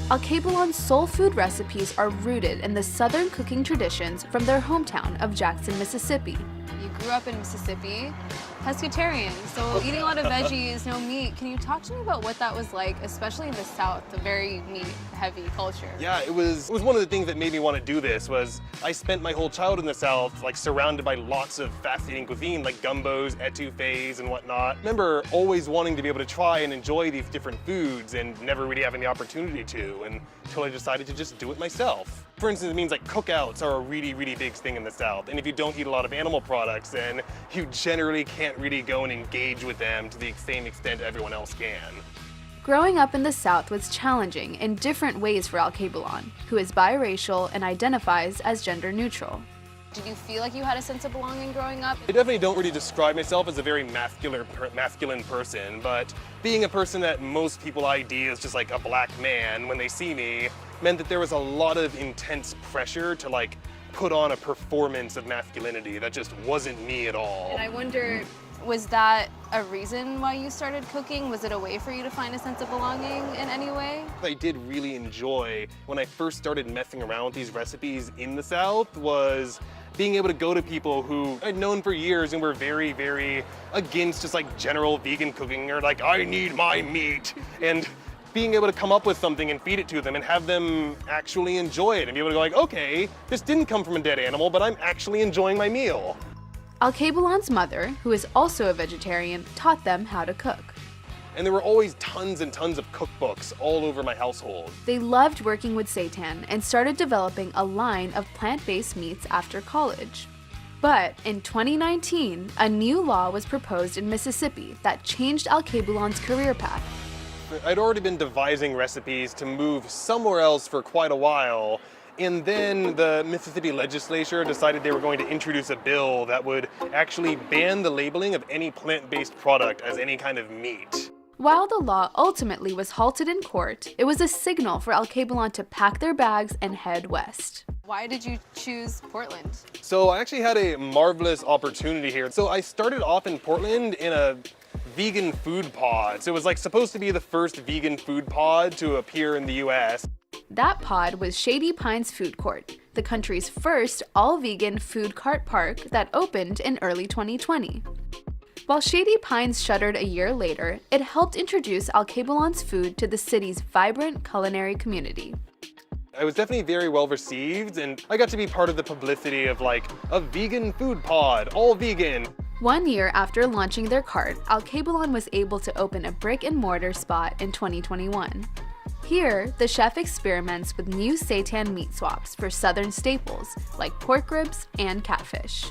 Speaker 12: Alkebulan's soul food recipes are rooted in the Southern cooking traditions from their hometown of Jackson, Mississippi.
Speaker 14: You grew up in Mississippi, pescatarian, so eating a lot of veggies, no meat. Can you talk to me about what that was like, especially in the South, a very meat-heavy culture?
Speaker 4: Yeah, it was one of the things that made me want to do this. Was I spent my whole childhood in the South, like surrounded by lots of fascinating cuisine, like gumbos, etouffees, and whatnot. I remember always wanting to be able to try and enjoy these different foods and never really having the opportunity to, until I decided to just do it myself. For instance, it means like cookouts are a really, really big thing in the South. And if you don't eat a lot of animal products, then you generally can't really go and engage with them to the same extent everyone else can.
Speaker 12: Growing up in the South was challenging in different ways for Alkebulan, who is biracial and identifies as gender neutral.
Speaker 14: Did you feel like you had a sense of belonging growing up?
Speaker 4: I definitely don't really describe myself as a very masculine person, but being a person that most people ID as just like a black man when they see me meant that there was a lot of intense pressure to like put on a performance of masculinity that just wasn't me at all.
Speaker 14: And I wonder, was that a reason why you started cooking? Was it a way for you to find a sense of belonging in any way?
Speaker 4: I did really enjoy when I first started messing around with these recipes in the South was being able to go to people who I'd known for years and were very, very against just like general vegan cooking, or like, I need my meat. And being able to come up with something and feed it to them and have them actually enjoy it and be able to go like, okay, this didn't come from a dead animal, but I'm actually enjoying my meal.
Speaker 12: Alkebulan's mother, who is also a vegetarian, taught them how to cook.
Speaker 4: And there were always tons and tons of cookbooks all over my household.
Speaker 12: They loved working with seitan and started developing a line of plant-based meats after college. But in 2019, a new law was proposed in Mississippi that changed Alkebulan's career path.
Speaker 4: I'd already been devising recipes to move somewhere else for quite a while, and then the Mississippi legislature decided they were going to introduce a bill that would actually ban the labeling of any plant-based product as any kind of meat.
Speaker 12: While the law ultimately was halted in court, it was a signal for Alkebulan to pack their bags and head west.
Speaker 14: Why did you choose Portland?
Speaker 4: So I actually had a marvelous opportunity here. So I started off in Portland in a vegan food pod. So it was like supposed to be the first vegan food pod to appear in the US.
Speaker 12: That pod was Shady Pines Food Court, the country's first all-vegan food cart park that opened in early 2020. While Shady Pines shuttered a year later, it helped introduce Alkebulan's food to the city's vibrant culinary community.
Speaker 4: I was definitely very well received, and I got to be part of the publicity of like a vegan food pod, all vegan.
Speaker 12: 1 year after launching their cart, Alkebulan was able to open a brick-and-mortar spot in 2021. Here, the chef experiments with new seitan meat swaps for southern staples like pork ribs and catfish.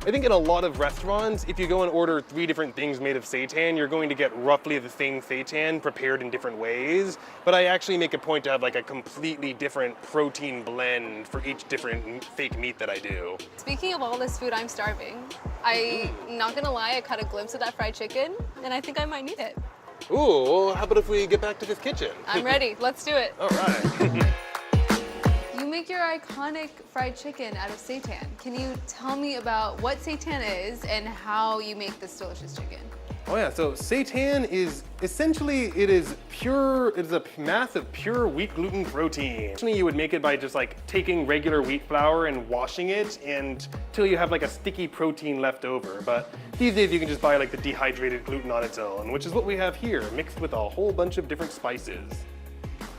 Speaker 4: I think in a lot of restaurants, if you go and order 3 different things made of seitan, you're going to get roughly the same seitan prepared in different ways. But I actually make a point to have like a completely different protein blend for each different fake meat that I do.
Speaker 14: Speaking of all this food, I'm starving. I'm not gonna lie, I caught a glimpse of that fried chicken, and I think I might need it.
Speaker 4: Ooh, how about if we get back to this kitchen?
Speaker 14: I'm ready, let's do it.
Speaker 4: All right.
Speaker 14: You
Speaker 19: make your iconic fried chicken out of seitan. Can you tell me about what seitan is and how you make this delicious chicken?
Speaker 4: Oh yeah, so seitan is essentially, it is a mass of pure wheat gluten protein. Actually, you would make it by just like taking regular wheat flour and washing it until you have like a sticky protein left over. But these days you can just buy like the dehydrated gluten on its own, which is what we have here, mixed with a whole bunch of different spices.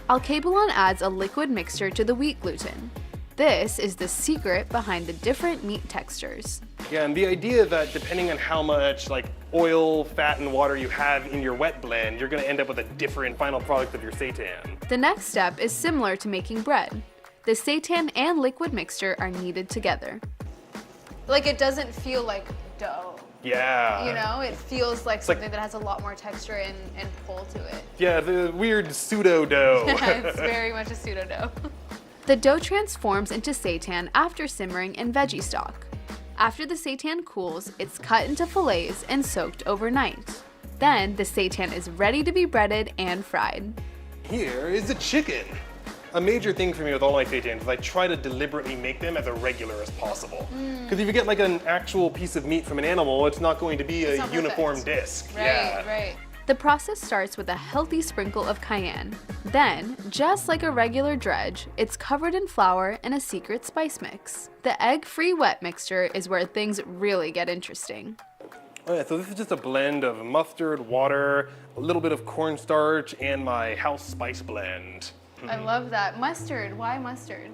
Speaker 12: Alkebulan adds a liquid mixture to the wheat gluten. This is the secret behind the different meat textures.
Speaker 4: Yeah, and the idea that depending on how much like oil, fat, and water you have in your wet blend, you're gonna end up with a different final product of your seitan.
Speaker 12: The next step is similar to making bread. The seitan and liquid mixture are kneaded together.
Speaker 19: Like it doesn't feel like dough.
Speaker 4: Yeah.
Speaker 19: You know, it feels like something that has a lot more texture and pull to it.
Speaker 4: Yeah, the weird pseudo dough.
Speaker 19: It's very much a pseudo dough.
Speaker 12: The dough transforms into seitan after simmering in veggie stock. After the seitan cools, it's cut into fillets and soaked overnight. Then the seitan is ready to be breaded and fried.
Speaker 4: Here is the chicken. A major thing for me with all my seitans is I try to deliberately make them as irregular as possible. Because if you get like an actual piece of meat from an animal, it's not going to be a uniform disc.
Speaker 19: Right.
Speaker 12: The process starts with a healthy sprinkle of cayenne. Then, just like a regular dredge, it's covered in flour and a secret spice mix. The egg-free wet mixture is where things really get interesting.
Speaker 4: Oh yeah, so this is just a blend of mustard, water, a little bit of cornstarch, and my house spice blend.
Speaker 19: I love that. Mustard, why mustard?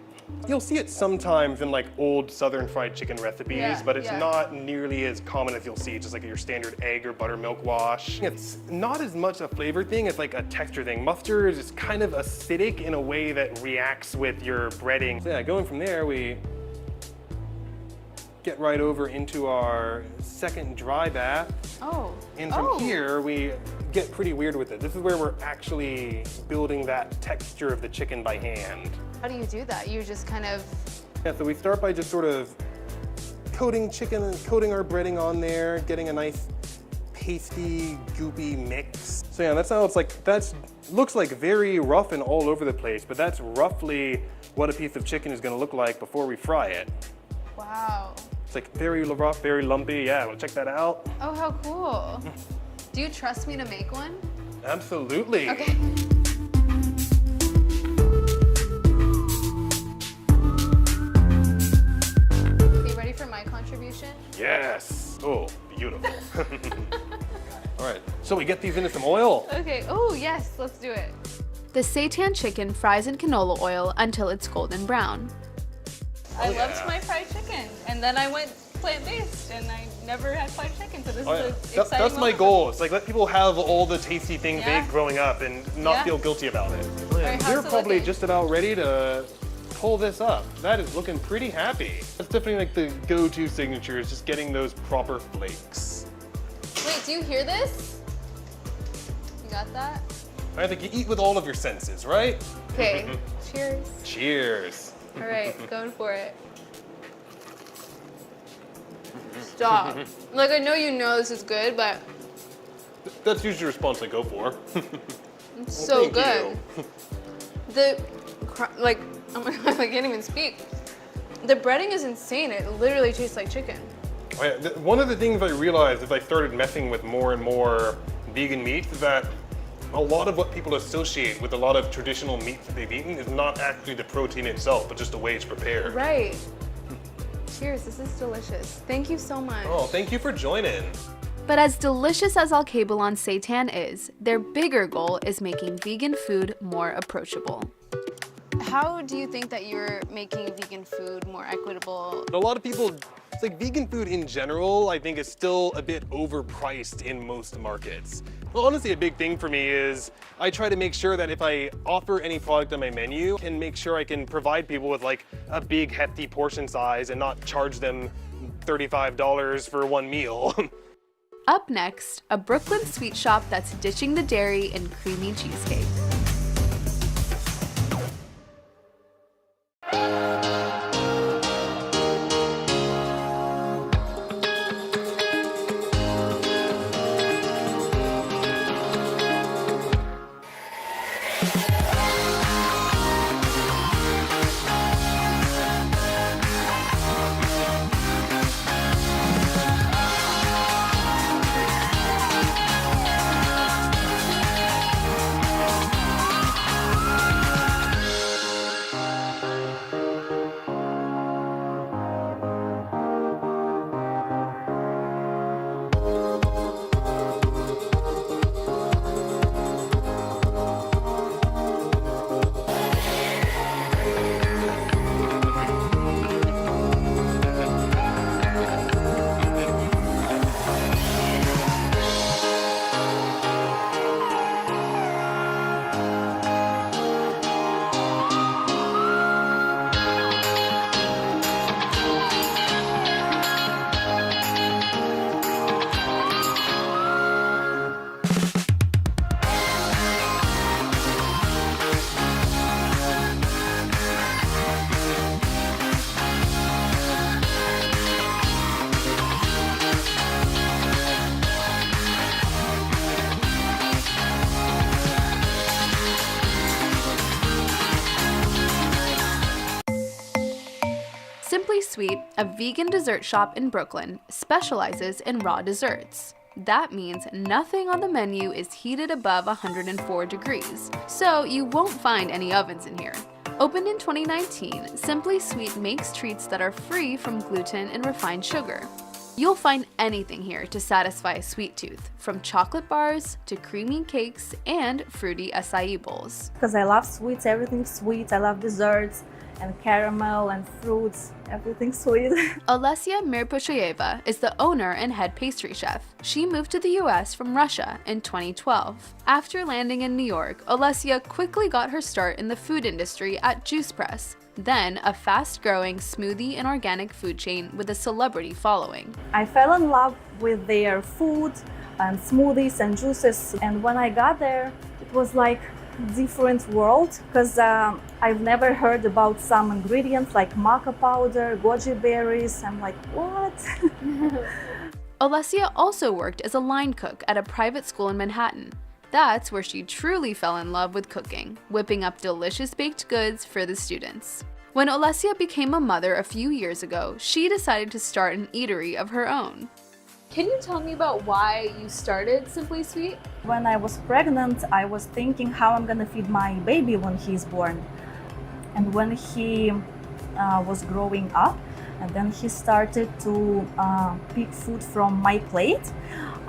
Speaker 4: You'll see it sometimes in like old southern fried chicken recipes, but it's not nearly as common as you'll see just like your standard egg or buttermilk wash. It's not as much a flavor thing, it's like a texture thing. Mustard is kind of acidic in a way that reacts with your breading. So yeah, going from there, we get right over into our second dry bath. And from here, we get pretty weird with it. This is where we're actually building that texture of the chicken by hand.
Speaker 19: How do you do that? You just kind of...
Speaker 4: Yeah, so we start by just sort of coating chicken and coating our breading on there, getting a nice pasty, goopy mix. So yeah, that's how it's like, looks like very rough and all over the place, but that's roughly what a piece of chicken is gonna look like before we fry it.
Speaker 19: Wow.
Speaker 4: It's like very rough, very lumpy. Yeah, wanna check that out?
Speaker 19: Oh, how cool. Do you trust me to make one?
Speaker 4: Absolutely.
Speaker 19: Okay. For my contribution?
Speaker 4: Yes. Oh, beautiful. All right, so we get these into some oil.
Speaker 19: Okay, oh yes, let's do it.
Speaker 12: The seitan chicken fries in canola oil until it's golden brown.
Speaker 14: I loved my fried chicken, and then I went plant-based, and I never had fried chicken, so this is an exciting
Speaker 4: That's my goal. It's like let people have all the tasty things they ate growing up and not feel guilty about it. We're probably just about ready to pull this up. That is looking pretty happy. That's definitely like the go-to signature is just getting those proper flakes.
Speaker 19: Wait, do you hear this? You got that?
Speaker 4: I think you eat with all of your senses, right?
Speaker 19: Okay, cheers.
Speaker 4: Cheers.
Speaker 19: All right, going for it. Stop. Like, I know you know this is good, but
Speaker 4: That's usually the response I go for.
Speaker 19: it's so good. Like, oh my God, I can't even speak. The breading is insane. It literally tastes like chicken.
Speaker 4: Oh yeah, one of the things I realized as I started messing with more and more vegan meats is that a lot of what people associate with a lot of traditional meats that they've eaten is not actually the protein itself, but just the way it's prepared.
Speaker 19: Right. Cheers, this is delicious. Thank you so much.
Speaker 4: Oh, thank you for joining.
Speaker 12: But as delicious as Alkebulan seitan is, their bigger goal is making vegan food more approachable.
Speaker 19: How do you think that you're making vegan food more equitable?
Speaker 4: A lot of people, it's like vegan food in general, I think is still a bit overpriced in most markets. Well, honestly, a big thing for me is I try to make sure that if I offer any product on my menu, and make sure I can provide people with like a big hefty portion size and not charge them $35 for one meal.
Speaker 12: Up next, a Brooklyn sweet shop that's ditching the dairy in creamy cheesecake. Simply Sweet, a vegan dessert shop in Brooklyn, specializes in raw desserts. That means nothing on the menu is heated above 104 degrees, so you won't find any ovens in here. Opened in 2019, Simply Sweet makes treats that are free from gluten and refined sugar. You'll find anything here to satisfy a sweet tooth, from chocolate bars to creamy cakes and fruity acai bowls.
Speaker 5: Because I love sweets, everything sweet. I love desserts and caramel and fruits, everything sweet.
Speaker 12: Olesya Mirpushaeva is the owner and head pastry chef. She moved to the US from Russia in 2012. After landing in New York, Olesya quickly got her start in the food industry at Juice Press, then a fast-growing smoothie and organic food chain with a celebrity following.
Speaker 5: I fell in love with their food and smoothies and juices, and when I got there, it was like different world, because I've never heard about some ingredients like maca powder, goji berries. I'm like, what?
Speaker 12: Olesya also worked as a line cook at a private school in Manhattan. That's where she truly fell in love with cooking, whipping up delicious baked goods for the students. When Olesya became a mother a few years ago, she decided to start an eatery of her own.
Speaker 14: Can you tell me about why you started Simply Sweet?
Speaker 5: When I was pregnant, I was thinking how I'm gonna feed my baby when he's born. And when he was growing up, and then he started to pick food from my plate,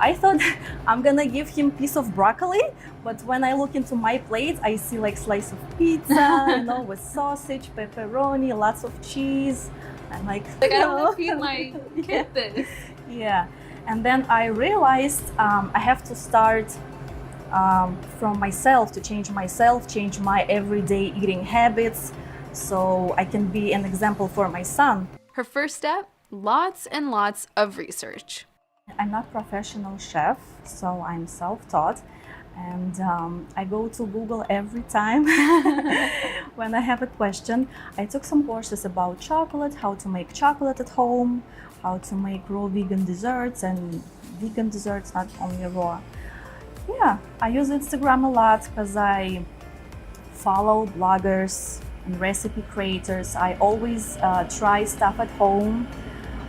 Speaker 5: I thought I'm gonna give him a piece of broccoli, but when I look into my plate, I see like slice of pizza, with sausage, pepperoni, lots of cheese. I'm like,
Speaker 14: I don't want to feed my kid this.
Speaker 5: Yeah. And then I realized I have to start from myself, to change myself, change my everyday eating habits, so I can be an example for my son.
Speaker 12: Her first step? Lots and lots of research.
Speaker 5: I'm not a professional chef, so I'm self-taught, and I go to Google every time when I have a question. I took some courses about chocolate, how to make chocolate at home, how to make raw vegan desserts and vegan desserts, not only raw. Yeah, I use Instagram a lot because I follow bloggers and recipe creators. I always try stuff at home.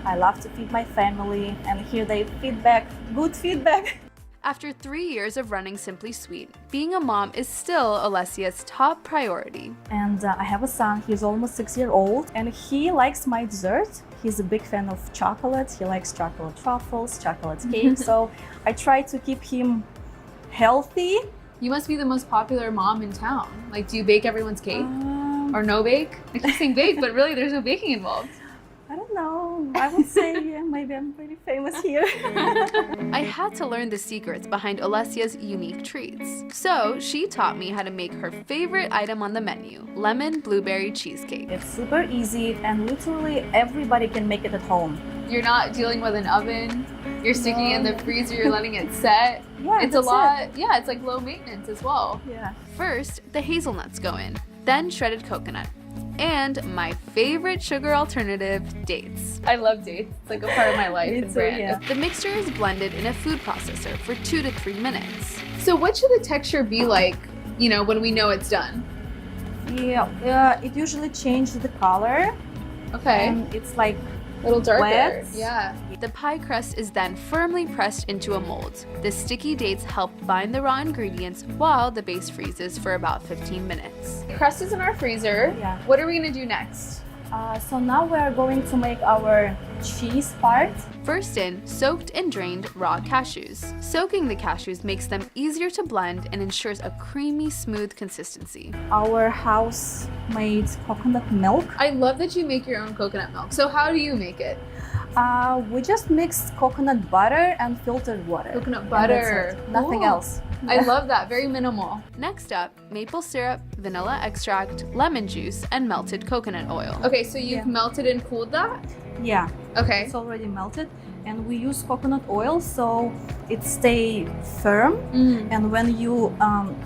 Speaker 5: I love to feed my family, and here they feedback, good feedback.
Speaker 12: After 3 years of running Simply Sweet, being a mom is still Olesya's top priority.
Speaker 5: And I have a son, he's almost 6 years old, and he likes my dessert. He's a big fan of chocolate. He likes chocolate truffles, chocolate cake. So I try to keep him healthy.
Speaker 14: You must be the most popular mom in town. Like, do you bake everyone's cake? Or no bake? I keep saying bake, but really there's no baking involved.
Speaker 5: I don't know. I would say maybe I'm pretty famous here.
Speaker 12: I had to learn the secrets behind Olesya's unique treats. So she taught me how to make her favorite item on the menu, lemon blueberry cheesecake.
Speaker 5: It's super easy, and literally everybody can make it at home.
Speaker 14: You're not dealing with an oven. You're sticking it in the freezer, you're letting it set.
Speaker 5: Yeah,
Speaker 14: it's a lot. Yeah, it's like low maintenance as well.
Speaker 5: Yeah.
Speaker 12: First, the hazelnuts go in, then shredded coconut. And my favorite sugar alternative, dates.
Speaker 14: I love dates. It's like a part of my life and brand.
Speaker 5: Yeah.
Speaker 12: The mixture is blended in a food processor for 2 to 3 minutes.
Speaker 14: So what should the texture be like, when we know it's done?
Speaker 5: Yeah, it usually changes the color.
Speaker 14: Okay.
Speaker 5: And it's like
Speaker 14: a little darker.
Speaker 5: Wet.
Speaker 14: Yeah.
Speaker 12: The pie crust is then firmly pressed into a mold. The sticky dates help bind the raw ingredients while the base freezes for about 15 minutes.
Speaker 14: The crust is in our freezer.
Speaker 5: Yeah.
Speaker 14: What are we gonna do next?
Speaker 5: So now we're going to make our cheese part.
Speaker 12: First in, soaked and drained raw cashews. Soaking the cashews makes them easier to blend and ensures a creamy, smooth consistency.
Speaker 5: Our house-made coconut milk.
Speaker 14: I love that you make your own coconut milk. So how do you make it?
Speaker 5: We just mix coconut butter and filtered water.
Speaker 14: Coconut butter.
Speaker 5: Nothing else.
Speaker 14: I love that. Very minimal.
Speaker 12: Next up, maple syrup, vanilla extract, lemon juice, and melted coconut oil.
Speaker 14: Okay, so you've melted and cooled that?
Speaker 5: Yeah.
Speaker 14: Okay.
Speaker 5: It's already melted. And we use coconut oil so it stays firm. And when you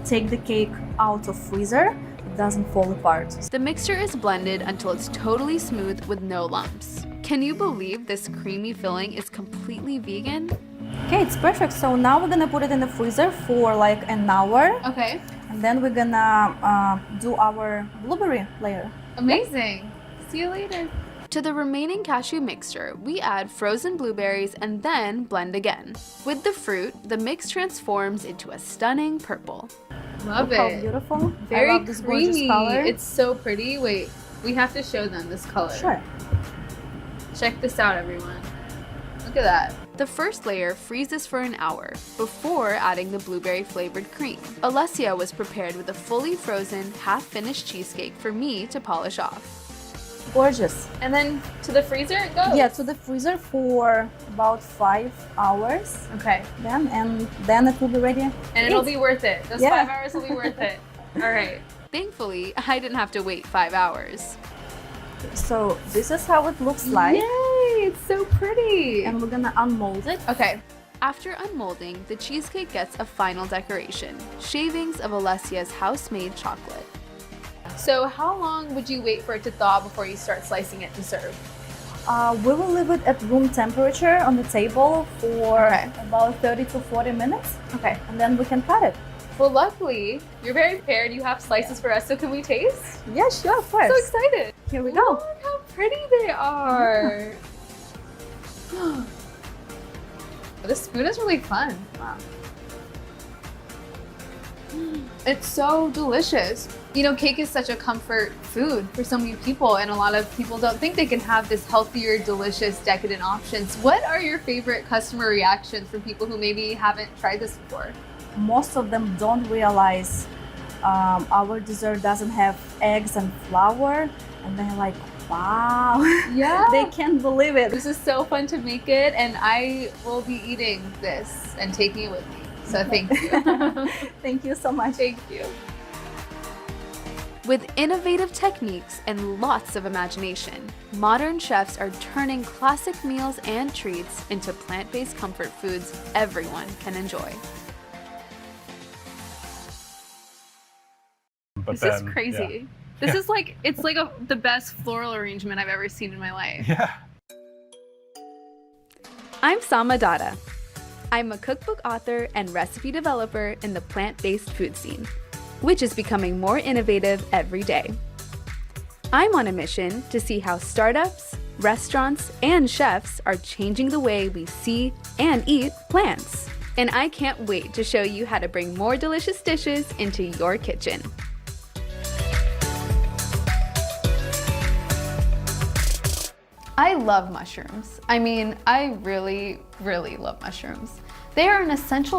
Speaker 5: take the cake out of freezer, it doesn't fall apart.
Speaker 12: The mixture is blended until it's totally smooth with no lumps. Can you believe this creamy filling is completely vegan?
Speaker 5: Okay, it's perfect. So now we're gonna put it in the freezer for like an hour.
Speaker 14: Okay.
Speaker 5: And then we're gonna do our blueberry layer.
Speaker 14: Amazing. See you later.
Speaker 12: To the remaining cashew mixture, we add frozen blueberries and then blend again. With the fruit, the mix transforms into a stunning purple.
Speaker 14: Love
Speaker 5: Look how
Speaker 14: it.
Speaker 5: beautiful.
Speaker 14: Very
Speaker 5: I love this gorgeous
Speaker 14: creamy.
Speaker 5: color.
Speaker 14: It's so pretty. Wait, we have to show them this color.
Speaker 5: Sure.
Speaker 14: Check this out, everyone. Look at that.
Speaker 12: The first layer freezes for an hour before adding the blueberry flavored cream. Alessia was prepared with a fully frozen, half-finished cheesecake for me to polish off.
Speaker 5: Gorgeous.
Speaker 14: And then to the freezer it goes?
Speaker 5: Yeah, to the freezer for about 5 hours.
Speaker 14: Okay.
Speaker 5: Then it will be ready.
Speaker 14: And it'll be worth it. Those 5 hours will be worth it. All right.
Speaker 12: Thankfully, I didn't have to wait 5 hours.
Speaker 5: So this is how it looks like.
Speaker 14: Yay, it's so pretty.
Speaker 5: And we're gonna unmold it.
Speaker 14: Okay.
Speaker 12: After unmolding, the cheesecake gets a final decoration, shavings of Alessia's house-made chocolate.
Speaker 14: So how long would you wait for it to thaw before you start slicing it to serve?
Speaker 5: We will leave it at room temperature on the table for about 30 to 40 minutes.
Speaker 14: Okay.
Speaker 5: And then we can cut it.
Speaker 14: Well, luckily, you're very prepared. You have slices for us, so can we taste?
Speaker 5: Yeah, sure, of course.
Speaker 14: So excited.
Speaker 5: Here we go.
Speaker 14: Look how pretty they are. This food is really fun.
Speaker 5: Wow.
Speaker 14: It's so delicious. You know, cake is such a comfort food for so many people, and a lot of people don't think they can have this healthier, delicious, decadent options. What are your favorite customer reactions from people who maybe haven't tried this before?
Speaker 5: Most of them don't realize our dessert doesn't have eggs and flour, and they're like, wow.
Speaker 14: Yeah.
Speaker 5: They can't believe it.
Speaker 14: This is so fun to make it, and I will be eating this and taking it with me. So thank you.
Speaker 5: Thank you so much.
Speaker 14: Thank you.
Speaker 12: With innovative techniques and lots of imagination, modern chefs are turning classic meals and treats into plant-based comfort foods everyone can enjoy.
Speaker 9: But
Speaker 14: This is crazy. This is like, it's like the best floral arrangement I've ever seen in my life.
Speaker 9: Yeah.
Speaker 12: I'm Sama Dada. I'm a cookbook author and recipe developer in the plant-based food scene, which is becoming more innovative every day. I'm on a mission to see how startups, restaurants, and chefs are changing the way we see and eat plants. And I can't wait to show you how to bring more delicious dishes into your kitchen.
Speaker 14: I love mushrooms. I mean, I really, really love mushrooms. They are an essential